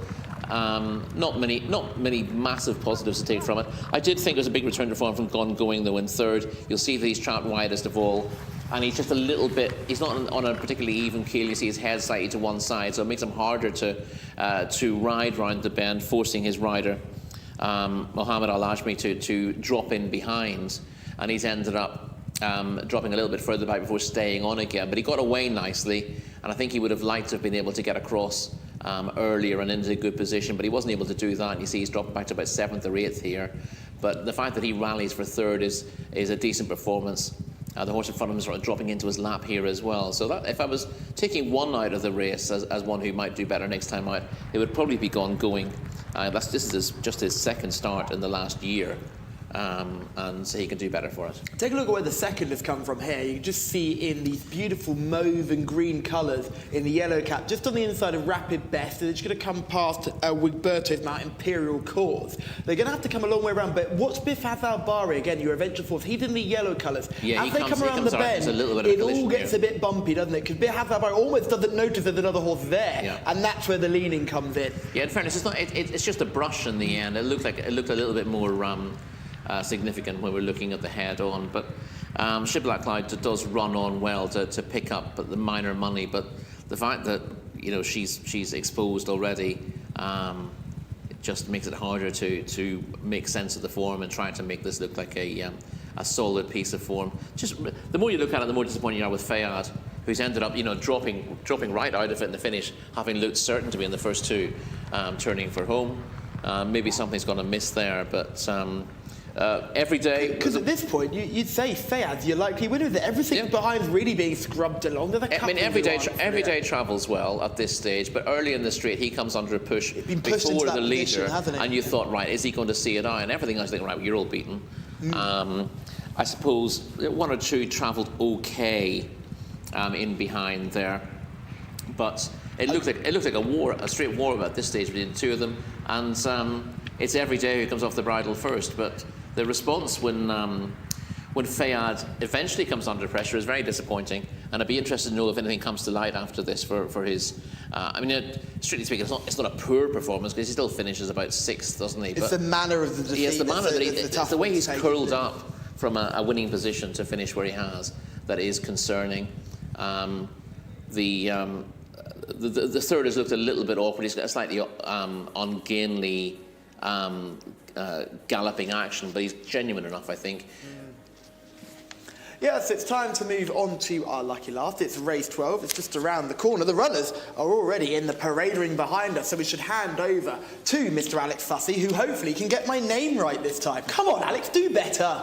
Not many massive positives to take from it. I did think it was a big return to form from Going though in third. You'll see that he's trapped widest of all, and he's just a little bit. He's not on a particularly even keel. You see his head slightly to one side, so it makes him harder to ride round the bend, forcing his rider Mohammed Al Ajmi to drop in behind, and he's ended up dropping a little bit further back before staying on again. But he got away nicely, and I think he would have liked to have been able to get across earlier and into a good position, but he wasn't able to do that. And you see he's dropped back to about 7th or 8th here. But the fact that he rallies for third is a decent performance. The horse in front of him is sort of dropping into his lap here as well. So that, if I was taking one out of the race as one who might do better next time out, it would probably be Going. This is just his second start in the last year. And so he can do better for it. Take a look at where the second has come from here. You can just see in these beautiful mauve and green colours in the yellow cap, just on the inside of Rapid Best, and it's going to come past Wigberto's Mount Imperial Cause. They're going to have to come a long way around, but watch Behivs Albari, again, your eventual force. He's in the yellow colours. Yeah, as they come around the bend, it all gets a bit bumpy, dodoesn't it? Because Behivs Albari almost doesn't notice there's another horse there, and that's where the leaning comes in. Yeah, in fairness, it's just a brush in the end. It looked a little bit more significant when we're looking at the head-on, but Shiblack Cloud does run on well to pick up the minor money, but the fact that she's exposed already, it just makes it harder to make sense of the form and try to make this look like a solid piece of form. Just the more you look at it, the more disappointed you are with Fayad, who's ended up dropping right out of it in the finish, having looked certain to be in the first two, turning for home. Maybe something's gone amiss there, but every day. Because at this point, you'd say Fayad's your likely winner. That everything behind is really being scrubbed along. I mean, every day travels well at this stage, but early in the straight, he comes under a push before the leader, and you thought, right, is he going to see it out? And everything else, right, you're all beaten. I suppose one or two travelled okay in behind there, but it looked like a straight war at this stage between the two of them, and it's every day who comes off the bridle first. But the response when Fayad eventually comes under pressure is very disappointing, and I'd be interested to know if anything comes to light after this for his. I mean, strictly speaking, it's not a poor performance because he still finishes about 6th, doesn't he? It's the manner of the defeat. Yes, the manner that it's the way he's curled up from a winning position to finish where he has that is concerning. The third has looked a little bit awkward. He's got a slightly ungainly galloping action, but he's genuine enough, I think. Yes, it's time to move on to our lucky last. It's race 12. It's just around the corner. The runners are already in the parade ring behind us, so we should hand over to Mr. Alex Fussy, who hopefully can get my name right this time. Come on, Alex, do better.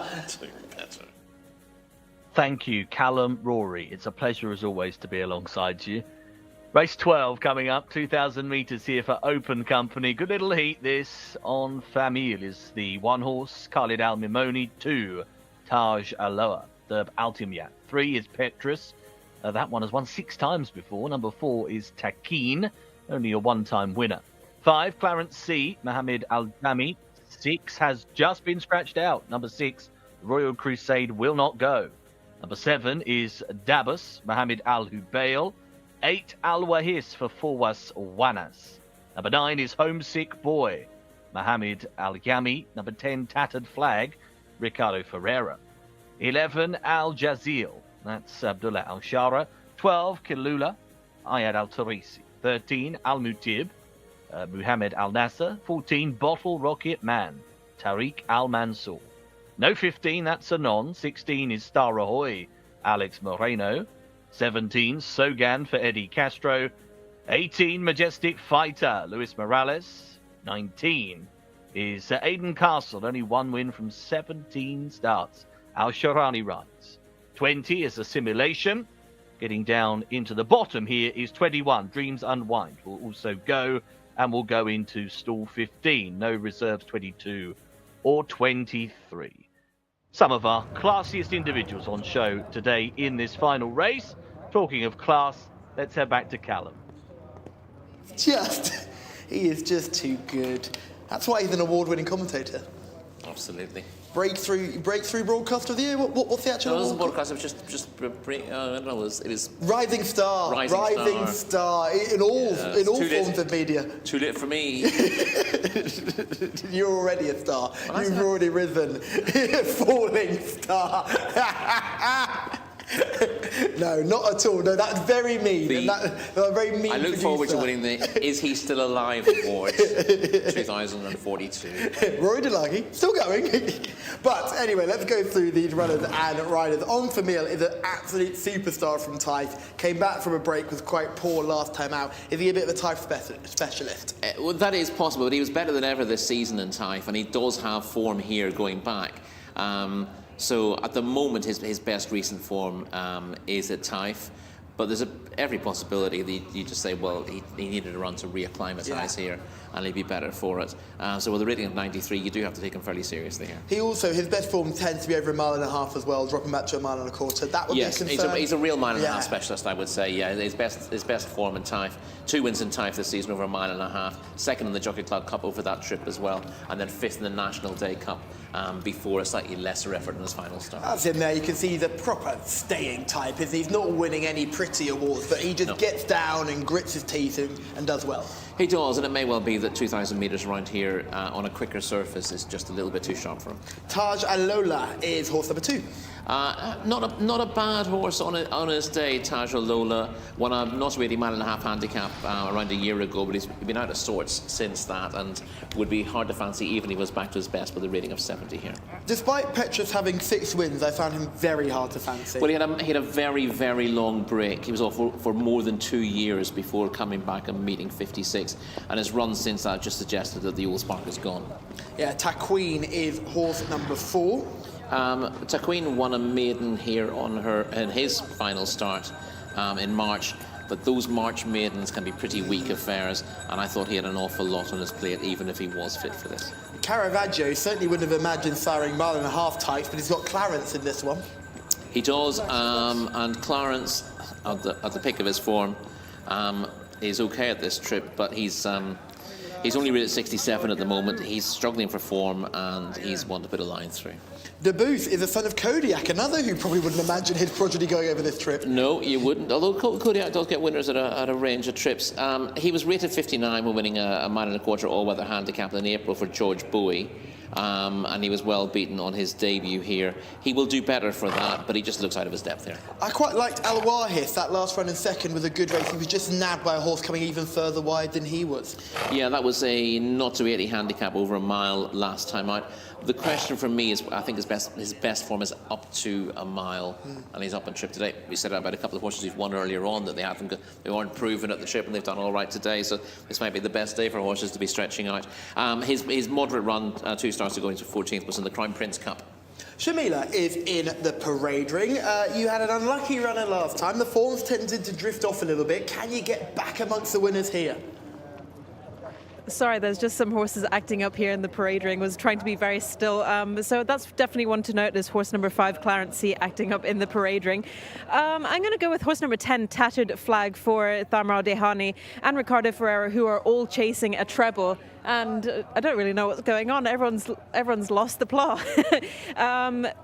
Thank you, Callum, Rory. It's a pleasure, as always, to be alongside you. Race 12 coming up, 2,000 metres here for Open Company. Good little heat, this on Famille is the one horse, Khalid Al Mimoni, 2, Taj Aloha, the Altimyat. 3 is Petrus. That one has won 6 times before. Number 4 is Takin, only a one-time winner. 5, Clarence C, Mohammed Al Jami. 6 has just been scratched out. Number 6, Royal Crusade will not go. Number 7 is Dabus, Mohammed Al Hubail. 8, Al Wahis for Forwas Wanas. Number 9 is Homesick Boy, Mohammed Al Yami. Number 10, Tattered Flag, Ricardo Ferreira. 11, Al Jazil, that's Abdullah Al Shara. 12, Kilula, Ayad Al Tarisi. 13, Al Mutib, Muhammad Al Nasser. 14, Bottle Rocket Man, Tariq Al Mansour. No 15, that's Anon. 16 is Star Ahoy, Alex Moreno. 17, Sogan for Eddie Castro. 18, Majestic Fighter, Luis Morales. 19 is Aiden Castle, only one win from 17 starts. Al Sharani rides. 20 is Assimilation. Getting down into the bottom here is 21, Dreams Unwind. Will also go, and will go into stall 15. No reserves 22 or 23. Some of our classiest individuals on show today in this final race. Talking of class, let's head back to Callum. He is just too good. That's why he's an award-winning commentator. Absolutely. Breakthrough broadcaster of the year. What's the actual? No, it wasn't broadcast. It was just I don't know. It was Rising Star. Rising Star in all forms of media. Too late for me. You're already a star. You've already risen. Falling star. No, not at all. No, that's very mean. That's very mean. I look forward to winning the Is He Still Alive Award 2042. Rory Delagi, still going. But anyway, let's go through these runners and riders. On Famille is an absolute superstar from Taif. Came back from a break, was quite poor last time out. Is he a bit of a Taif specialist? Well, that is possible, but he was better than ever this season in Taif, and he does have form here going back. So at the moment, his best recent form is at Taif, but there's every possibility that you just say, well, he needed a run to reacclimatise here, and he'd be better for it. So with a rating of 93, you do have to take him fairly seriously here. He also, his best form tends to be over a mile and a half as well, dropping back to a mile and a quarter. That would be a concern. He's a real mile and a half specialist, I would say. Yeah, his best form in Taif. 2 wins in Taif this season over a mile and a half. 2nd in the Jockey Club Cup over that trip as well, and then 5th in the National Day Cup. Before a slightly lesser effort in his final start. That's him there. You can see he's a proper staying type, isn't he? He's not winning any pretty awards, but he just gets down and grits his teeth and does well. He does, and it may well be that 2,000 metres around here on a quicker surface is just a little bit too sharp for him. Taj Alola is horse number 2. Not a bad horse on his day, Tajal Lola. Won a not really mile and a half handicap around a year ago, but he's been out of sorts since that, and would be hard to fancy even if he was back to his best with a rating of 70 here. Despite Petrus having 6 wins, I found him very hard to fancy. Well, he had a very, very long break. He was off for more than 2 years before coming back and meeting 56, and his run since that just suggested that the old spark is gone. Yeah, Taqueen is horse number 4. Taqueen won a maiden here in his final start in March, but those March maidens can be pretty weak affairs, and I thought he had an awful lot on his plate, even if he was fit for this. Caravaggio certainly wouldn't have imagined siring mile and a half types, but he's got Clarence in this one. He does, and Clarence, at the peak of his form, is okay at this trip, but he's only rated 67 at the moment. He's struggling for form, and he's one to put a line through. Debus is a son of Kodiak, another who probably wouldn't imagine his progeny going over this trip. No, you wouldn't. Although Kodiak does get winners at a range of trips. He was rated 59 when winning a mile and a quarter all-weather handicap in April for George Bowie. And he was well beaten on his debut here. He will do better for that, but he just looks out of his depth here. I quite liked Al-Wahis. That last run in second was a good race. He was just nabbed by a horse coming even further wide than he was. Yeah, that was a not to 80 handicap over a mile last time out. The question for me is, I think his best form is up to a mile, and he's up on trip today. We said about a couple of horses who've won earlier on that they weren't proven at the trip, and they've done all right today. So this might be the best day for horses to be stretching out. His moderate run, 2 starts to go into 14th, was in the Crown Prince Cup. Shamila is in the parade ring. You had an unlucky runner last time. The forms tended to drift off a little bit. Can you get back amongst the winners here? Sorry, there's just some horses acting up here in the parade ring. Was trying to be very still. So that's definitely one to note, is horse number 5, Clarence C, acting up in the parade ring. I'm going to go with horse number 10, Tattered Flag, for Tharmal Dehani and Ricardo Ferreira, who are all chasing a treble. And I don't really know what's going on. Everyone's lost the plot.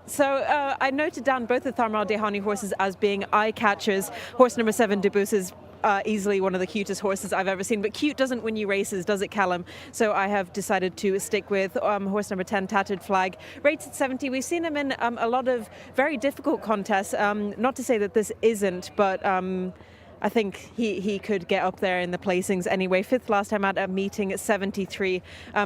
So I noted down both the Tharmal Dehani horses as being eye catchers. Horse number 7, Debus, is easily one of the cutest horses I've ever seen, but cute doesn't win you races, does it, Callum? So I have decided to stick with horse number 10, Tattered Flag, rated 70. We've seen him in a lot of very difficult contests. Not to say that this isn't, but I think he could get up there in the placings anyway. 5th last time at a meeting at 73.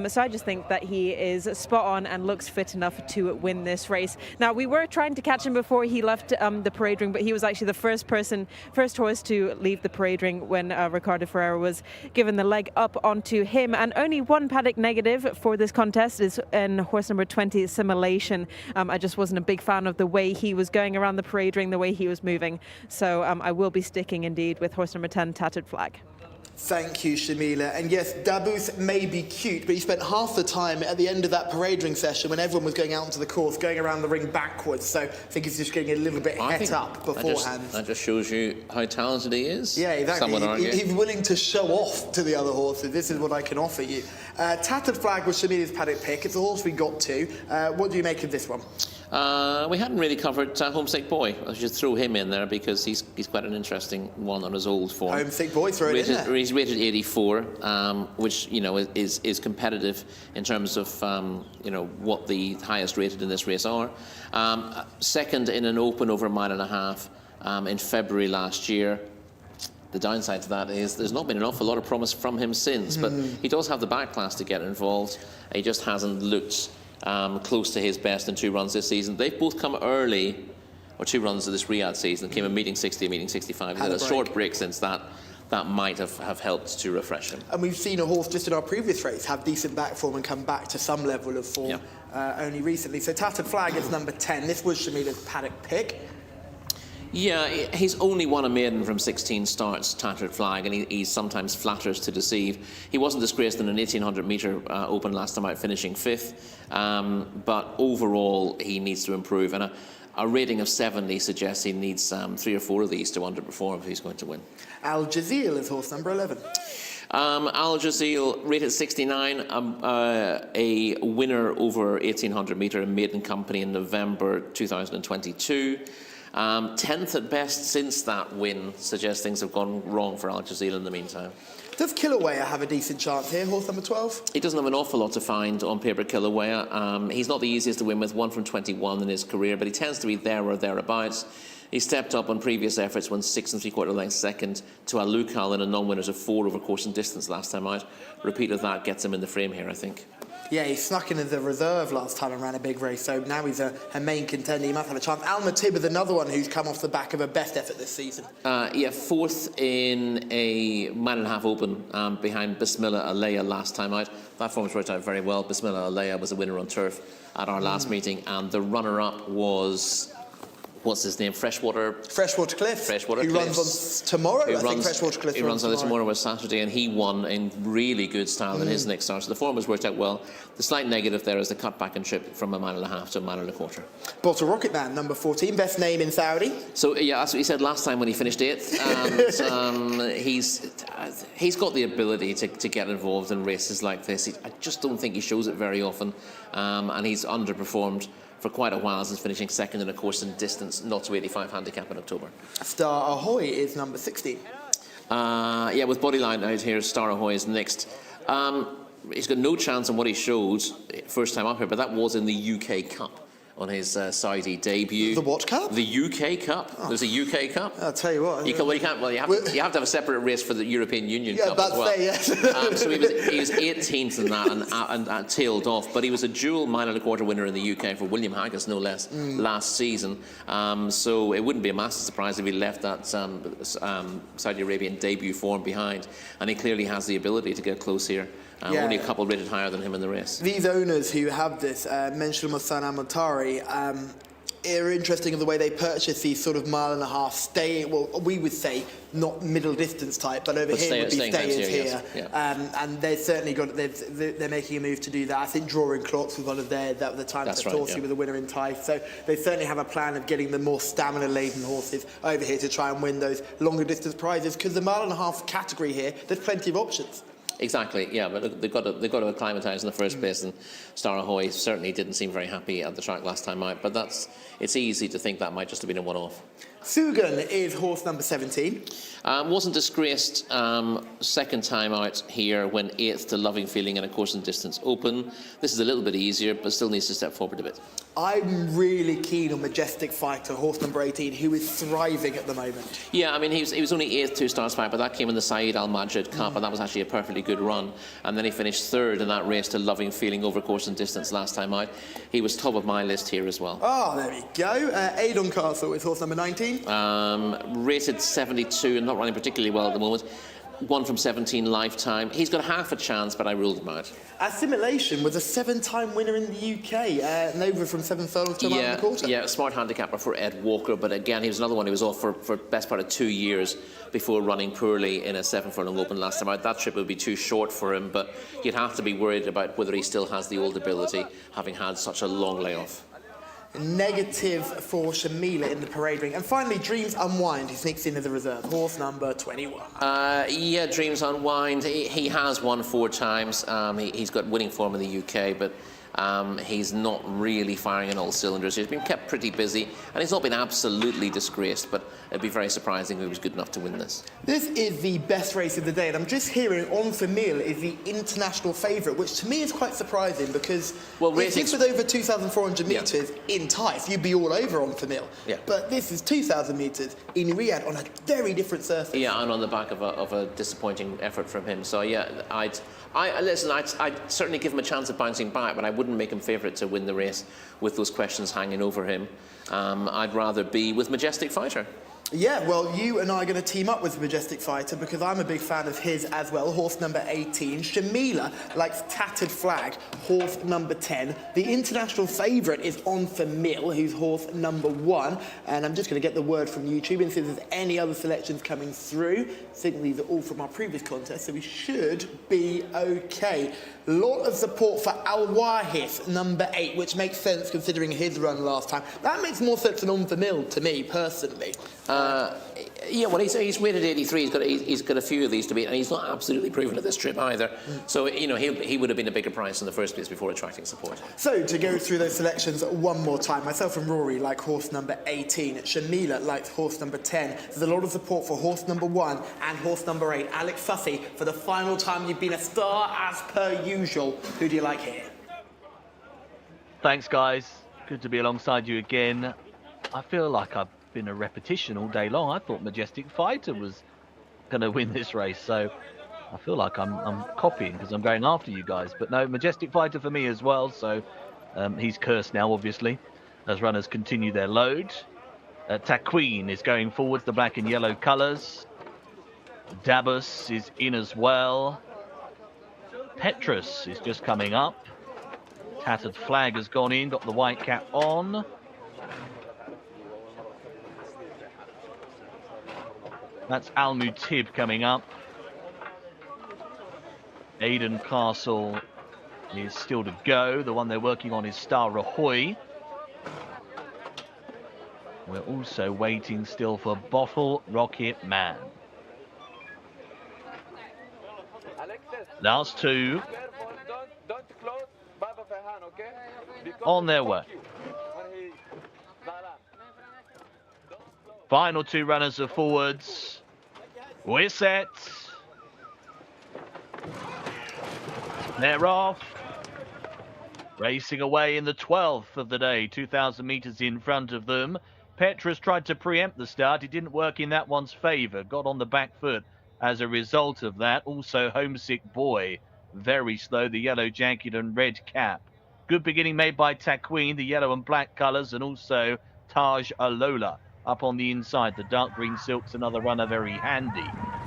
So I just think that he is spot on and looks fit enough to win this race. Now, we were trying to catch him before he left the parade ring, but he was actually the first horse to leave the parade ring when Ricardo Ferreira was given the leg up onto him. And only 1 paddock negative for this contest is in horse number 20, Simulation. I just wasn't a big fan of the way he was going around the parade ring, the way he was moving. So I will be sticking indeed with horse number 10, Tattered Flag. Thank you, Shamila. And yes, Debus may be cute, but he spent half the time at the end of that parade ring session when everyone was going out into the course, going around the ring backwards. So I think he's just getting a little bit het up beforehand. That just shows you how talented he is. Yeah, exactly. He's willing to show off to the other horses. This is what I can offer you. Tattered Flag was Shamila's paddock pick. It's a horse we got to. What do you make of this one? We hadn't really covered Homesick Boy. I should throw him in there because he's quite an interesting one on his old form. Homesick Boy, throw it in there. He's rated 84, which is competitive in terms of what the highest rated in this race are. Second in an open over a mile and a half in February last year. The downside to that is there's not been an awful lot of promise from him since, but he does have the back class to get involved. He just hasn't looked close to his best in 2 runs this season. They've both come early, or 2 runs of this Riyadh season. Came in meeting 60 and meeting 65. He had a short break since that. That might have helped to refresh him. And we've seen a horse just in our previous race have decent back form and come back to some level of form only recently. So Tattered Flag is number 10. This was Shamila's paddock pick. Yeah, he's only won a maiden from 16 starts, Tattered Flag, and he sometimes flatters to deceive. He wasn't disgraced in an 1800-metre open last time out, finishing 5th, but overall he needs to improve, and a rating of 70 suggests he needs 3 or 4 of these to underperform if he's going to win. Al Jazeel is horse number 11. Al Jazeel, rated 69, a winner over 1800 metre in maiden company in November 2022. 10th at best since that win suggests things have gone wrong for Al Jcsa in the meantime. Does Kilauea have a decent chance here, horse number 12? He doesn't have an awful lot to find on paper, Kilauea. He's not the easiest to win with, 1 from 21 in his career, but he tends to be there or thereabouts. He stepped up on previous efforts, won 6 3/4 lengths second to Alukal in a non-winners of 4 over course and distance last time out. Repeat of that gets him in the frame here, I think. Yeah, he snuck in as a reserve last time and ran a big race, so now he's a main contender. He must have a chance. Al Matib is another one who's come off the back of a best effort this season. Yeah, 4th in a mile and a half open behind Bismillah Alea last time out. That form's worked out very well. Bismillah Alea was a winner on turf at our last meeting, and the runner-up was... What's his name? Freshwater Cliff. Who runs on tomorrow. I think Freshwater Cliff. He runs on tomorrow or Saturday, and he won in really good style in his next start. So the form has worked out well. The slight negative there is the cutback and trip from a mile and a half to a mile and a quarter. Bottle Rocket Man, number 14, best name in Saudi. So yeah, that's what he said last time when he finished 8th. And he's got the ability to get involved in races like this. I just don't think he shows it very often, and he's underperformed for quite a while since finishing 2nd in a course in distance, not to 85 handicap in October. Star Ahoy is number 16. Yeah, with Bodyline out here, Star Ahoy is next. He's got no chance on what he showed first time up here, but that was in the UK Cup on his Saudi debut. The what Cup? The UK Cup. Oh. There's a UK Cup. I'll tell you what. You have to have a separate race for the European Union Cup as well. Yes. So he was 18th in that and tailed off, but he was a dual mile and a quarter winner in the UK for William Haggis, no less, last season. So it wouldn't be a massive surprise if he left that Saudi Arabian debut form behind, and he clearly has the ability to get close here. Only a couple rated higher than him in the race. These owners who have this, mentioned Hassan Amatari, are interesting in the way they purchase these sort of mile and a half stay. Well, we would say not middle distance type, but over here would be stayers here. Yes. Yeah. And they've certainly got. They're making a move to do that. I think Drawing Clocks was one of their the time that Torsi was a winner in Thai. So they certainly have a plan of getting the more stamina laden horses over here to try and win those longer distance prizes. Because the mile and a half category here, there's plenty of options. Exactly, yeah, but they've got to acclimatise in the first place, and Star Ahoy certainly didn't seem very happy at the track last time out, but it's easy to think that might just have been a one-off. Sugan is horse number 17. Wasn't disgraced second time out here, went 8th to Loving Feeling in a course and distance open. This is a little bit easier, but still needs to step forward a bit. I'm really keen on Majestic Fighter, horse number 18, who is thriving at the moment. Yeah, I mean, he was only 8th 2 starts back, but that came in the Saeed Al Majid Cup, and that was actually a perfectly good run. And then he finished 3rd in that race to Loving Feeling over course and distance last time out. He was top of my list here as well. Oh, there we go. Adon Castle is horse number 19. Rated 72 and not running particularly well at the moment. 1 from 17 lifetime. He's got half a chance, but I ruled him out. Assimilation was a 7-time winner in the UK, and over from 7 furlongs to a mile and a quarter. Yeah, smart handicapper for Ed Walker, but again, he was another one who was off for best part of 2 years before running poorly in a 7 furlong open last time out. That trip would be too short for him, but you'd have to be worried about whether he still has the old ability, having had such a long layoff. Negative for Shamila in the parade ring. And finally, Dreams Unwind, who sneaks in as a reserve, horse number 21. Yeah, Dreams Unwind. He has won 4 times. He's got winning form in the UK, but he's not really firing on all cylinders. He's been kept pretty busy, and he's not been absolutely disgraced, but it'd be very surprising if he was good enough to win this. This is the best race of the day, and I'm just hearing On For Meal is the international favourite, which to me is quite surprising because if this was over 2,400 metres in Taif, you'd be all over On For Meal. Yeah. But this is 2,000 metres in Riyadh on a very different surface. Yeah, and on the back of a disappointing effort from him. So yeah, I'd certainly give him a chance of bouncing back, but I wouldn't make him favourite to win the race with those questions hanging over him. I'd rather be with Majestic Fighter. Yeah, well, you and I are going to team up with Majestic Fighter because I'm a big fan of his as well, horse number 18. Shamila likes Tattered Flag, horse number 10. The international favourite is On For Mill, who's horse number 1. And I'm just going to get the word from YouTube and see if there's any other selections coming through. I think these are all from our previous contest, so we should be okay. Lot of support for Al Wahis, number 8, which makes sense considering his run last time. That makes more sense than On For Mill to me, personally. Yeah, well, he's rated 83. He's got a few of these to beat, and he's not absolutely proven at this trip either. So, you know, he would have been a bigger price in the first place before attracting support. So, to go through those selections one more time, myself and Rory like horse number 18. Shamila likes horse number 10. There's a lot of support for horse number 1 and horse number 8. Alex Sussy, for the final time you've been a star as per usual. Who do you like here? Thanks, guys. Good to be alongside you again. I feel like I've been a repetition all day long. I thought Majestic Fighter was going to win this race, so I feel like I'm copying because I'm going after you guys. But no, Majestic Fighter for me as well, so he's cursed now, obviously, as runners continue their load. Taqueen is going forwards, the black and yellow colours. Dabus is in as well. Petrus is just coming up. Tattered Flag has gone in, got the white cap on. That's Al Mutib coming up. Aiden Castle is still to go. The one they're working on is Star Rahoy. We're also waiting still for Bottle Rocket Man. Last two on their way. Final two runners are forwards. We're set. They're off. Racing away in the 12th of the day, 2,000 metres in front of them. Petrus tried to preempt the start. It didn't work in that one's favour. Got on the back foot as a result of that. Also, Homesick Boy, very slow. The yellow jacket and red cap. Good beginning made by Taqueen, the yellow and black colours, and also Taj Alola up on the inside. The dark green silk's another runner, very handy.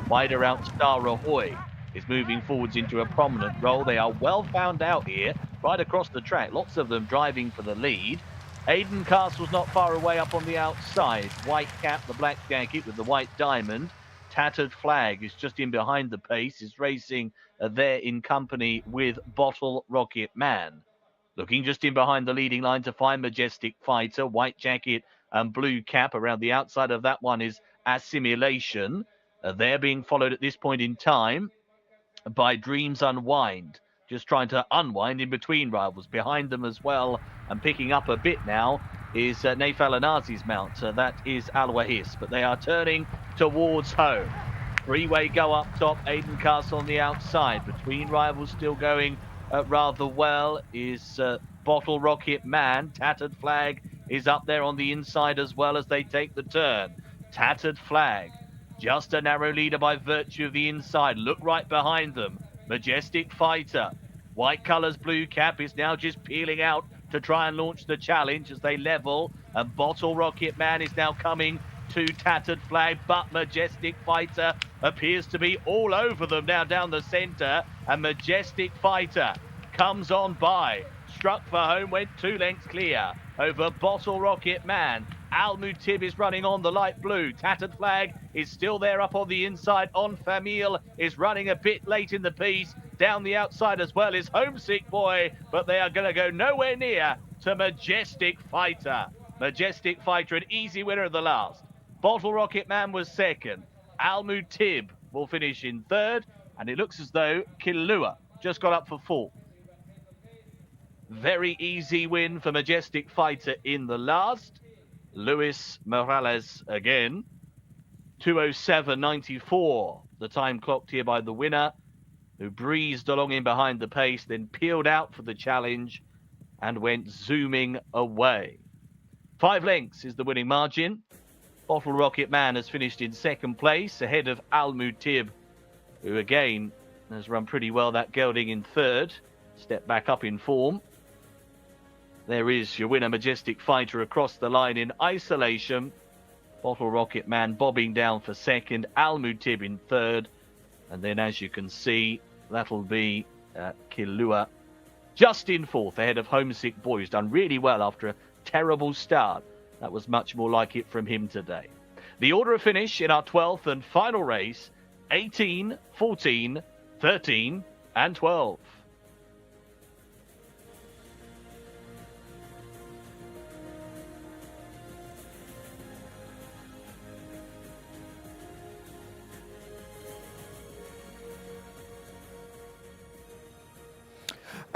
Wider out, Star Rahoy is moving forwards into a prominent role. They are well found out here, right across the track. Lots of them driving for the lead. Aiden Castle's not far away up on the outside. White cap, the black jacket with the white diamond. Tattered Flag is just in behind the pace, is racing there in company with Bottle Rocket Man. Looking just in behind the leading line to find Majestic Fighter, white jacket and blue cap. Around the outside of that one is Assimilation. They're being followed at this point in time by Dreams Unwind. Just trying to unwind in between rivals. Behind them as well, and picking up a bit now, is Naif Alanazi's mount. That is Al Wahis, but they are turning towards home. Three-way go up top, Aiden Castle on the outside. Between rivals still going rather well is Bottle Rocket Man. Tattered Flag is up there on the inside as well as they take the turn. Tattered Flag, just a narrow leader by virtue of the inside. Look right behind them. Majestic Fighter, white colours, blue cap, is now just peeling out to try and launch the challenge as they level. And Bottle Rocket Man is now coming to Tattered Flag, but Majestic Fighter appears to be all over them now down the centre. And Majestic Fighter comes on by. Struck for home, went 2 lengths clear over Bottle Rocket Man. Al Mutib is running on the light blue. Tattered Flag is still there up on the inside. On Famil is running a bit late in the piece. Down the outside as well is Homesick Boy, but they are going to go nowhere near to Majestic Fighter. Majestic Fighter, an easy winner of the last. Bottle Rocket Man was second. Al Mutib will finish in third, and it looks as though Kilua just got up for fourth. Very easy win for Majestic Fighter in the last. Luis Morales again. 2:07.94, the time clocked here by the winner, who breezed along in behind the pace, then peeled out for the challenge and went zooming away. 5 lengths is the winning margin. Bottle Rocket Man has finished in second place, ahead of Al Mutib, who again has run pretty well that gelding in third. Step back up in form. There is your winner, Majestic Fighter, across the line in isolation. Bottle Rocket Man bobbing down for second. Al Mutib in third. And then, as you can see, that'll be Kilua just in fourth, ahead of Homesick Boy, who's done really well after a terrible start. That was much more like it from him today. The order of finish in our 12th and final race, 18, 14, 13 and 12.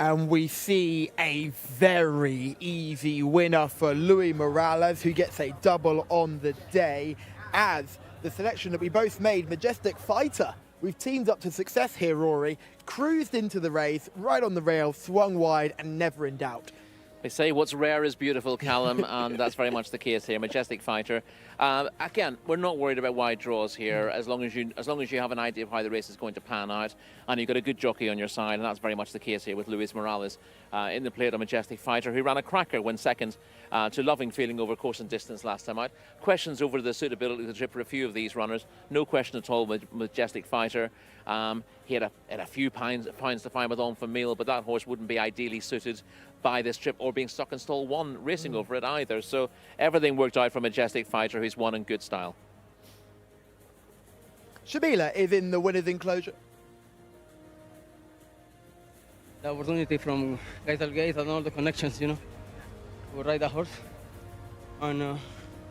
And we see a very easy winner for Luis Morales, who gets a double on the day, as the selection that we both made, Majestic Fighter. We've teamed up to success here, Rory. Cruised into the race, right on the rail, swung wide, and never in doubt. They say what's rare is beautiful, Callum, and that's very much the case here. Majestic Fighter. Again, we're not worried about wide draws here, as long as you have an idea of how the race is going to pan out, and you've got a good jockey on your side, and that's very much the case here with Luis Morales in the plate of Majestic Fighter, who ran a cracker when second to Loving Feeling over course and distance last time out. Questions over the suitability of the trip for a few of these runners. No question at all with Majestic Fighter. He had a few pounds to find with On for Meal, but that horse wouldn't be ideally suited by this trip or being stuck in stall 1 racing over it either. So everything worked out for Majestic Fighter, who's won in good style. Shabila is in the winner's enclosure. The opportunity from Gate al Gate and all the connections, you know, to ride a horse. And,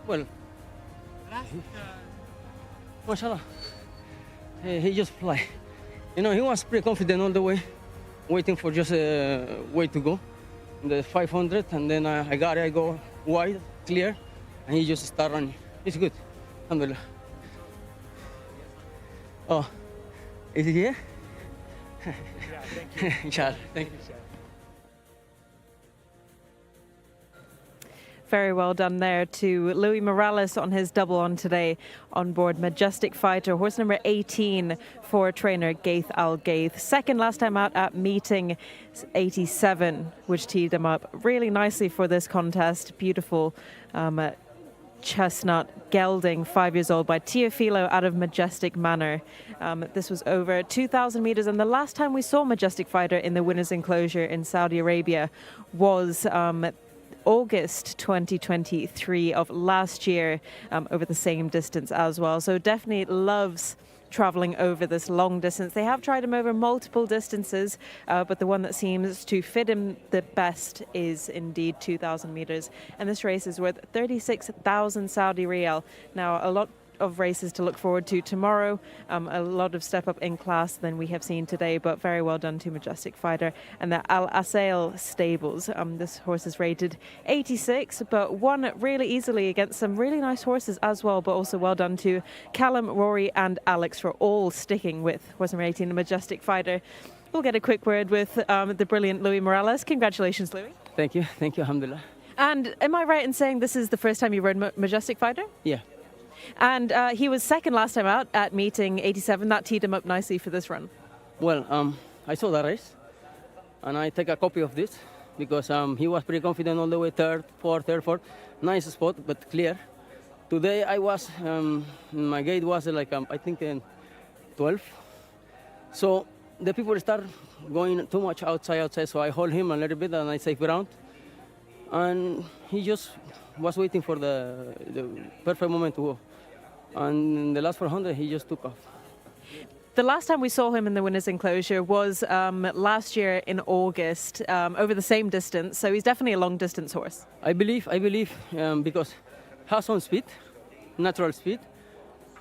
well, mashallah, he just fly. You know, he was pretty confident all the way, waiting for just a way to go. The 500, and then I go wide, clear, and he just start running. It's good, alhamdulillah. Oh, is he here? Yeah, thank you. Inshallah, thank you. Very well done there to Luis Morales on his double on today on board Majestic Fighter, horse number 18 for trainer Gaith Al Gaith. Second last time out at meeting 87, which teed him up really nicely for this contest. Beautiful chestnut gelding, 5 years old, by Teofilo out of Majestic Manor. This was over 2,000 meters, and the last time we saw Majestic Fighter in the winner's enclosure in Saudi Arabia was August 2023 of last year, over the same distance as well. So definitely loves traveling over this long distance. They have tried him over multiple distances, but the one that seems to fit him the best is indeed 2,000 meters. And this race is worth 36,000 Saudi Riyal. Now, a lot of races to look forward to tomorrow, a lot of step up in class than we have seen today, but very well done to Majestic Fighter and the Al Asail stables. This horse is rated 86, but won really easily against some really nice horses as well, but also well done to Callum, Rory and Alex for all sticking with horse number 18, the Majestic Fighter. We'll get a quick word with the brilliant Luis Morales. Congratulations, Luis. Thank you, alhamdulillah. And am I right in saying this is the first time you rode Majestic Fighter? Yeah. And he was second last time out at meeting 87. That teed him up nicely for this run. Well, I saw the race, and I take a copy of this because he was pretty confident all the way, third, fourth. Nice spot, but clear. Today I was, my gate was like, I think 12. So the people start going too much outside, so I hold him a little bit and I save ground. And he just was waiting for the perfect moment to go. And in the last 400, he just took off. The last time we saw him in the winner's enclosure was last year in August, over the same distance. So he's definitely a long distance horse. I believe, because has some speed, natural speed,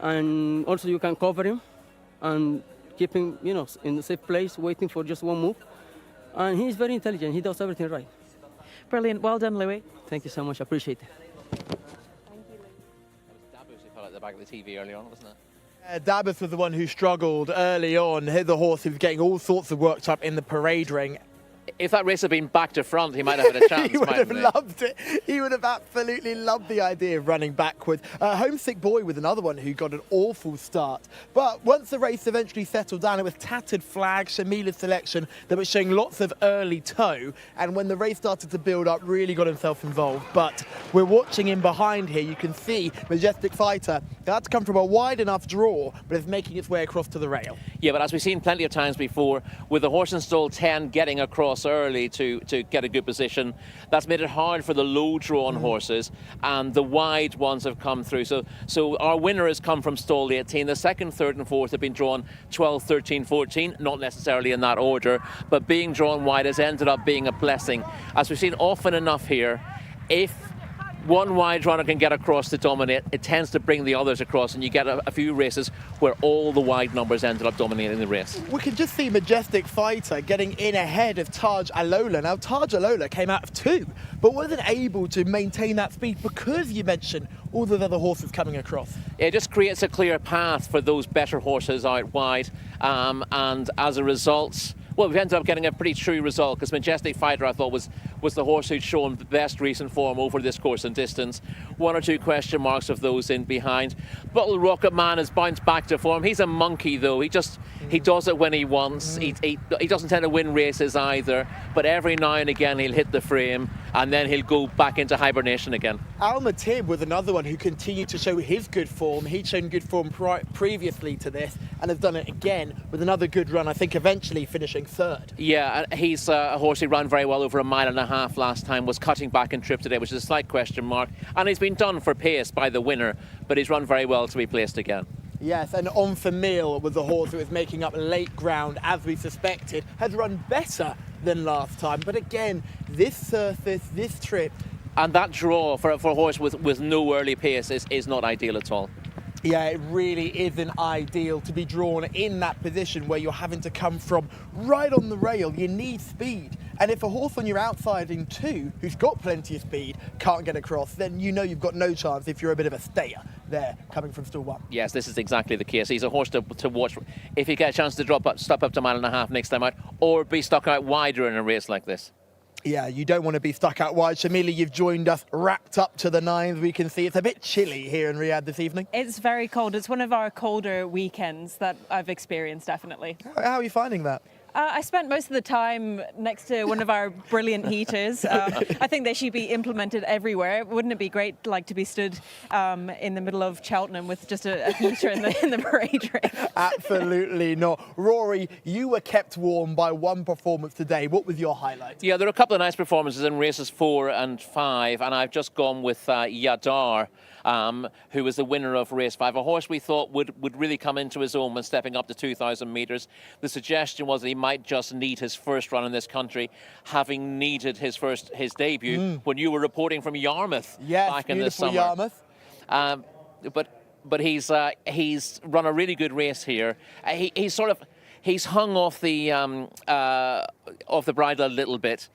and also you can cover him and keep him, you know, in a safe place, waiting for just one move. And he's very intelligent. He does everything right. Brilliant. Well done, Luis. Thank you so much. I appreciate it. Dabus who fell at the back of the TV early on, wasn't it? Dabus was the one who struggled early on. The horse who was getting all sorts of worked up in the parade ring. If that race had been back to front, he might have had a chance. He would have loved it. He would have absolutely loved the idea of running backwards. Homesick Boy with another one who got an awful start. But once the race eventually settled down, it was Tattered Flag, Shamila's selection, that was showing lots of early toe. And when the race started to build up, really got himself involved. But we're watching him behind here. You can see Majestic Fighter. That's come from a wide enough draw, but it's making its way across to the rail. Yeah, but as we've seen plenty of times before, with the horse in stall 10 getting across early to get a good position, that's made it hard for the low drawn horses, and the wide ones have come through. So our winner has come from stall 18. The second, third and fourth have been drawn 12, 13, 14, not necessarily in that order, but being drawn wide has ended up being a blessing. As we've seen often enough here, if one wide runner can get across to dominate, it tends to bring the others across, and you get a few races where all the wide numbers ended up dominating the race. We can just see Majestic Fighter getting in ahead of Taj Alola. Now, Taj Alola came out of 2, but wasn't able to maintain that speed because you mentioned all the other horses coming across. It just creates a clear path for those better horses out wide, and as a result, well, we've ended up getting a pretty true result, because Majestic Fighter, I thought, was the horse who'd shown the best recent form over this course and distance. 1 or 2 question marks of those in behind. Bottle Rocket Man has bounced back to form. He's a monkey, though. He does it when he wants. He doesn't tend to win races either, but every now and again he'll hit the frame, and then he'll go back into hibernation again. Alma Tib was another one who continued to show his good form. He'd shown good form previously to this, and has done it again with another good run, I think eventually finishing 3rd. Yeah, he's a horse who ran very well over 1.5 miles last time, was cutting back in trip today, which is a slight question mark, and he's been done for pace by the winner, but he's run very well to be placed again. Yes, and On For Meal was the horse who was making up late ground, as we suspected, has run better than last time, but again, this surface, this trip... And that draw for a horse with no early pace is not ideal at all. Yeah, it really isn't ideal to be drawn in that position where you're having to come from right on the rail. You need speed. And if a horse on your outside in 2, who's got plenty of speed, can't get across, then you know you've got no chance if you're a bit of a stayer there coming from stall 1. Yes, this is exactly the case. He's a horse to watch if you get a chance to step up to 1.5 miles next time out, or be stuck out wider in a race like this. Yeah, you don't want to be stuck out wide. Shamila, you've joined us wrapped up to the 9s. We can see it's a bit chilly here in Riyadh this evening. It's very cold. It's one of our colder weekends that I've experienced, definitely. How are you finding that? I spent most of the time next to one of our brilliant heaters. I think they should be implemented everywhere. Wouldn't it be great, like, to be stood in the middle of Cheltenham with just a heater in the parade ring? Absolutely not. Rory, you were kept warm by one performance today. What was your highlight? Yeah, there are a couple of nice performances in races 4 and 5, and I've just gone with Yadar, who was the winner of race 5, a horse we thought would really come into his own when stepping up to 2,000 metres. The suggestion was that he might just need his first run in this country, having needed his debut when you were reporting from Yarmouth back in the summer. Yarmouth. But he's run a really good race here. He's hung off the bridle a little bit,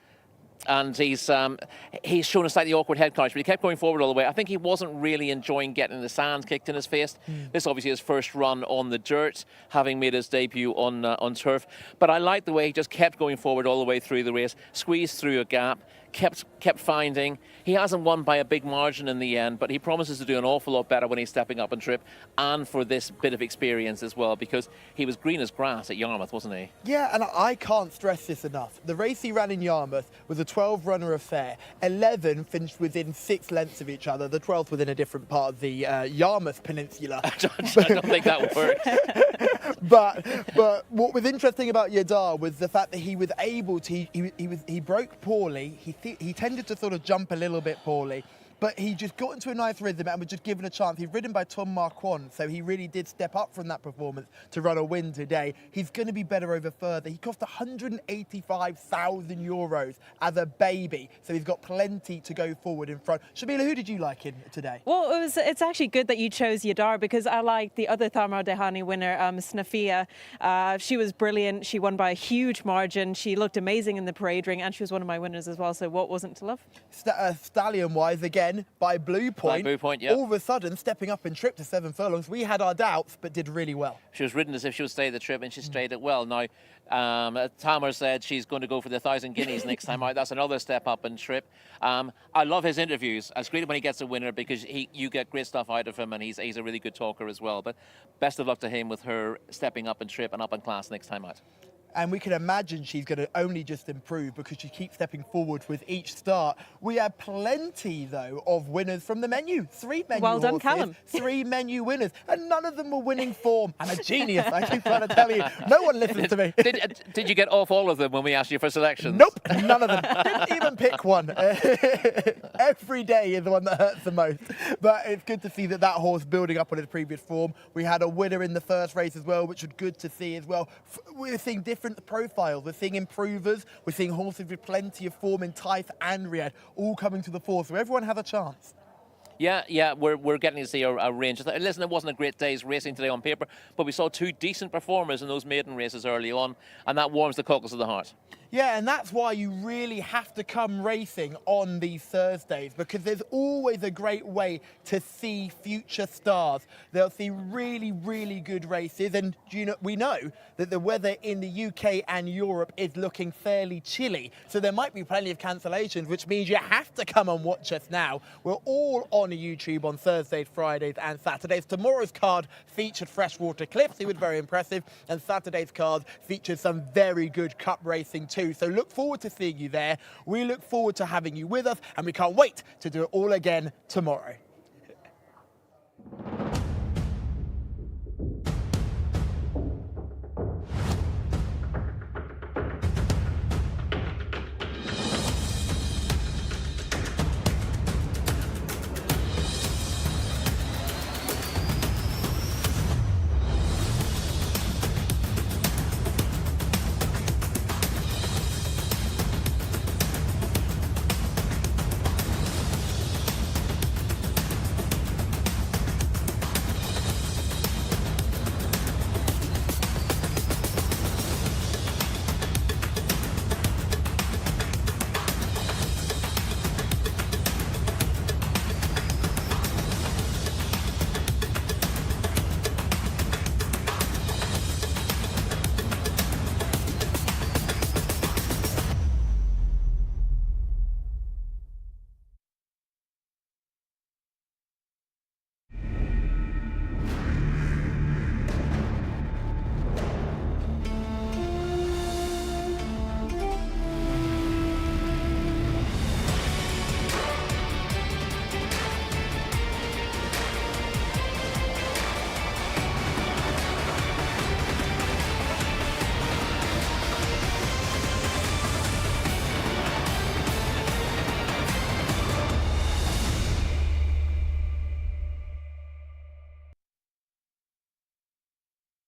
and he's shown a slightly awkward head couch, but he kept going forward all the way. I think he wasn't really enjoying getting the sand kicked in his face. This obviously his first run on the dirt, having made his debut on turf. But I like the way he just kept going forward all the way through the race, squeezed through a gap, kept finding. He hasn't won by a big margin in the end, but he promises to do an awful lot better when he's stepping up on trip, and for this bit of experience as well, because he was green as grass at Yarmouth, wasn't he? Yeah, and I can't stress this enough. The race he ran in Yarmouth was a 12-runner affair. 11 finished within 6 lengths of each other. The 12th within a different part of the Yarmouth Peninsula. I don't think that would work. But what was interesting about Yadar was the fact that he was able to. He broke poorly. He tended to sort of jump a little bit poorly, but he just got into a nice rhythm and was just given a chance. He's ridden by Tom Marquand, so he really did step up from that performance to run a win today. He's going to be better over further. He cost 185,000 euros as a baby, so he's got plenty to go forward in front. Shamila, who did you like in today? Well, it's actually good that you chose Yadar, because I like the other Thamar Dehani winner, Snafia. She was brilliant. She won by a huge margin. She looked amazing in the parade ring, and she was one of my winners as well, so what wasn't to love? Stallion-wise, again, by Blue Point, yeah. All of a sudden stepping up in trip to 7 furlongs. We had our doubts, but did really well. She was ridden as if she would stay the trip, and she stayed it well. Now, Tamer said she's going to go for the 1,000 guineas next time out. That's another step up in trip. I love his interviews. It's great when he gets a winner, because you get great stuff out of him, and he's a really good talker as well. But best of luck to him with her stepping up in trip and up in class next time out. And we can imagine she's going to only just improve, because she keeps stepping forward with each start. We had plenty, though, of winners from the menu. 3 menu Well done, horses, Callum. 3 menu winners, and none of them were winning form. I'm a genius, I keep trying to tell you. No one listens to me. Did you get off all of them when we asked you for selections? Nope, none of them. Didn't even pick one. Every day is the one that hurts the most. But it's good to see that horse building up on his previous form. We had a winner in the first race as well, which was good to see as well. We're seeing different profiles. We're seeing improvers. We're seeing horses with plenty of form in Taif and Riyadh all coming to the fore. So everyone has a chance. Yeah, we're getting to see a range. Listen, it wasn't a great day's racing today on paper, but we saw two decent performers in those maiden races early on, and that warms the cockles of the heart. Yeah, and that's why you really have to come racing on these Thursdays, because there's always a great way to see future stars. They'll see really, really good races, and we know that the weather in the UK and Europe is looking fairly chilly, so there might be plenty of cancellations, which means you have to come and watch us now. We're all on YouTube on Thursdays, Fridays and Saturdays. Tomorrow's card featured freshwater clips, it was very impressive, and Saturday's card featured some very good cup racing too. So look forward to seeing you there. We look forward to having you with us, and we can't wait to do it all again tomorrow.